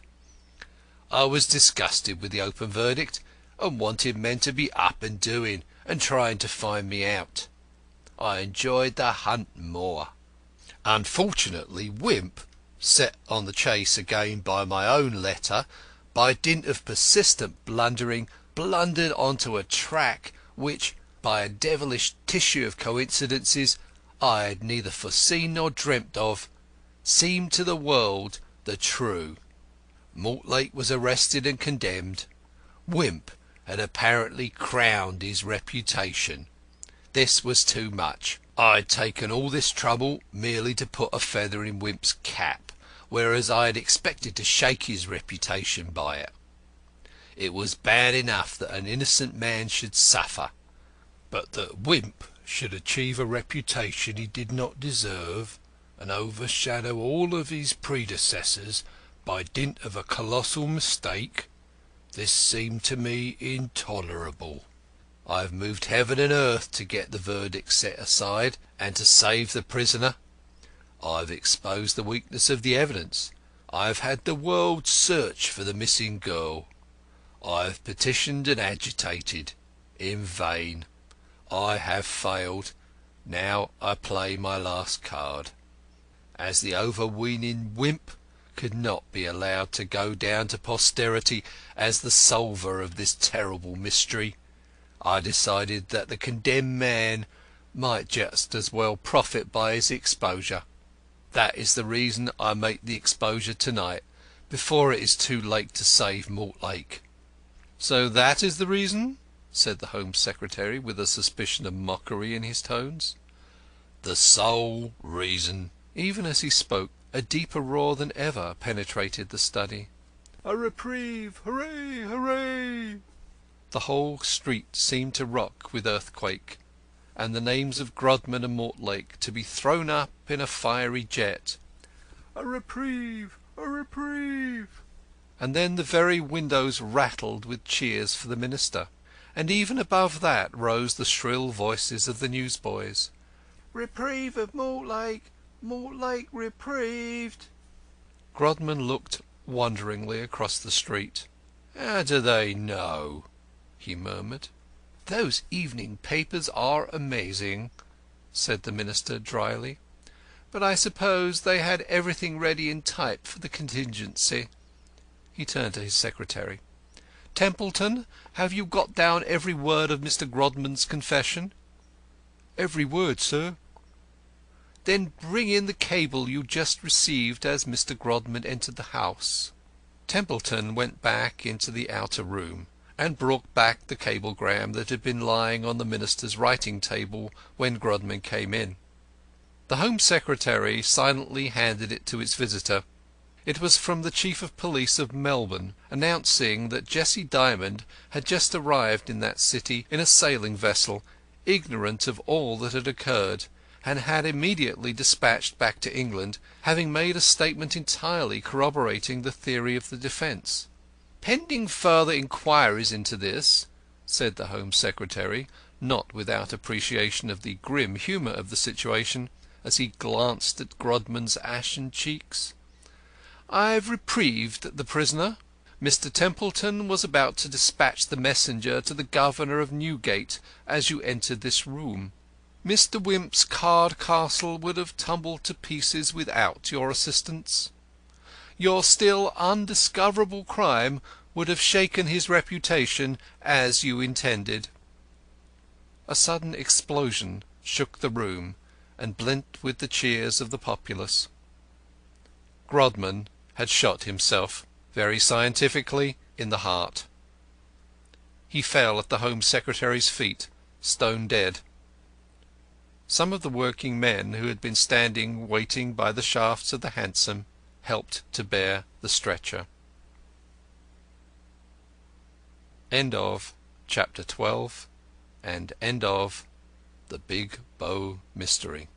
I was disgusted with the open verdict, and wanted men to be up and doing, and trying to find me out. I enjoyed the hunt more. Unfortunately, Wimp, set on the chase again by my own letter, by dint of persistent blundering, blundered on to a track which, by a devilish tissue of coincidences I had neither foreseen nor dreamt of, seemed to the world the true. Mortlake was arrested and condemned. Wimp had apparently crowned his reputation. This was too much. I had taken all this trouble merely to put a feather in Wimp's cap, whereas I had expected to shake his reputation by it. It was bad enough that an innocent man should suffer, but that Wimp should achieve a reputation he did not deserve, and overshadow all of his predecessors by dint of a colossal mistake, this seemed to me intolerable. I have moved heaven and earth to get the verdict set aside, and to save the prisoner. I have exposed the weakness of the evidence. I have had the world search for the missing girl. I have petitioned and agitated. In vain. I have failed. Now I play my last card. As the overweening Wimp could not be allowed to go down to posterity as the solver of this terrible mystery, I decided that the condemned man might just as well profit by his exposure. That is the reason I make the exposure tonight, before it is too late to save Mortlake." "So that is the reason?" said the Home Secretary, with a suspicion of mockery in his tones. "The sole reason." Even as he spoke, a deeper roar than ever penetrated the study. "A reprieve! Hooray! Hooray!" The whole street seemed to rock with earthquake. and the names of Grodman and Mortlake to be thrown up in a fiery jet. "A reprieve! A reprieve!" And then the very windows rattled with cheers for the Minister, and even above that rose the shrill voices of the newsboys. "Reprieve of Mortlake! Mortlake reprieved!" Grodman looked wonderingly across the street. "How do they know?" he murmured. "Those evening papers are amazing," said the Minister drily. "But I suppose they had everything ready in type for the contingency." He turned to his secretary. "Templeton, have you got down every word of Mr. Grodman's confession?" "Every word, sir." "Then bring in the cable you just received as Mr. Grodman entered the house." Templeton went back into the outer room, and brought back the cablegram that had been lying on the Minister's writing table when Grodman came in. The Home Secretary silently handed it to his visitor. It was from the Chief of Police of Melbourne, announcing that Jessie Dymond had just arrived in that city in a sailing vessel, ignorant of all that had occurred, and had immediately dispatched back to England, having made a statement entirely corroborating the theory of the defence. "Pending further inquiries into this," said the Home Secretary, not without appreciation of the grim humour of the situation, as he glanced at Grodman's ashen cheeks, "I've reprieved the prisoner. Mr. Templeton was about to dispatch the messenger to the Governor of Newgate as you entered this room. Mr. Wimp's card castle would have tumbled to pieces without your assistance. Your still undiscoverable crime would have shaken his reputation as you intended." A sudden explosion shook the room and blent with the cheers of the populace. Grodman had shot himself, very scientifically, in the heart. He fell at the Home Secretary's feet, stone dead. Some of the working men who had been standing waiting by the shafts of the hansom helped to bear the stretcher. End of chapter 12 and end of The Big Bow Mystery.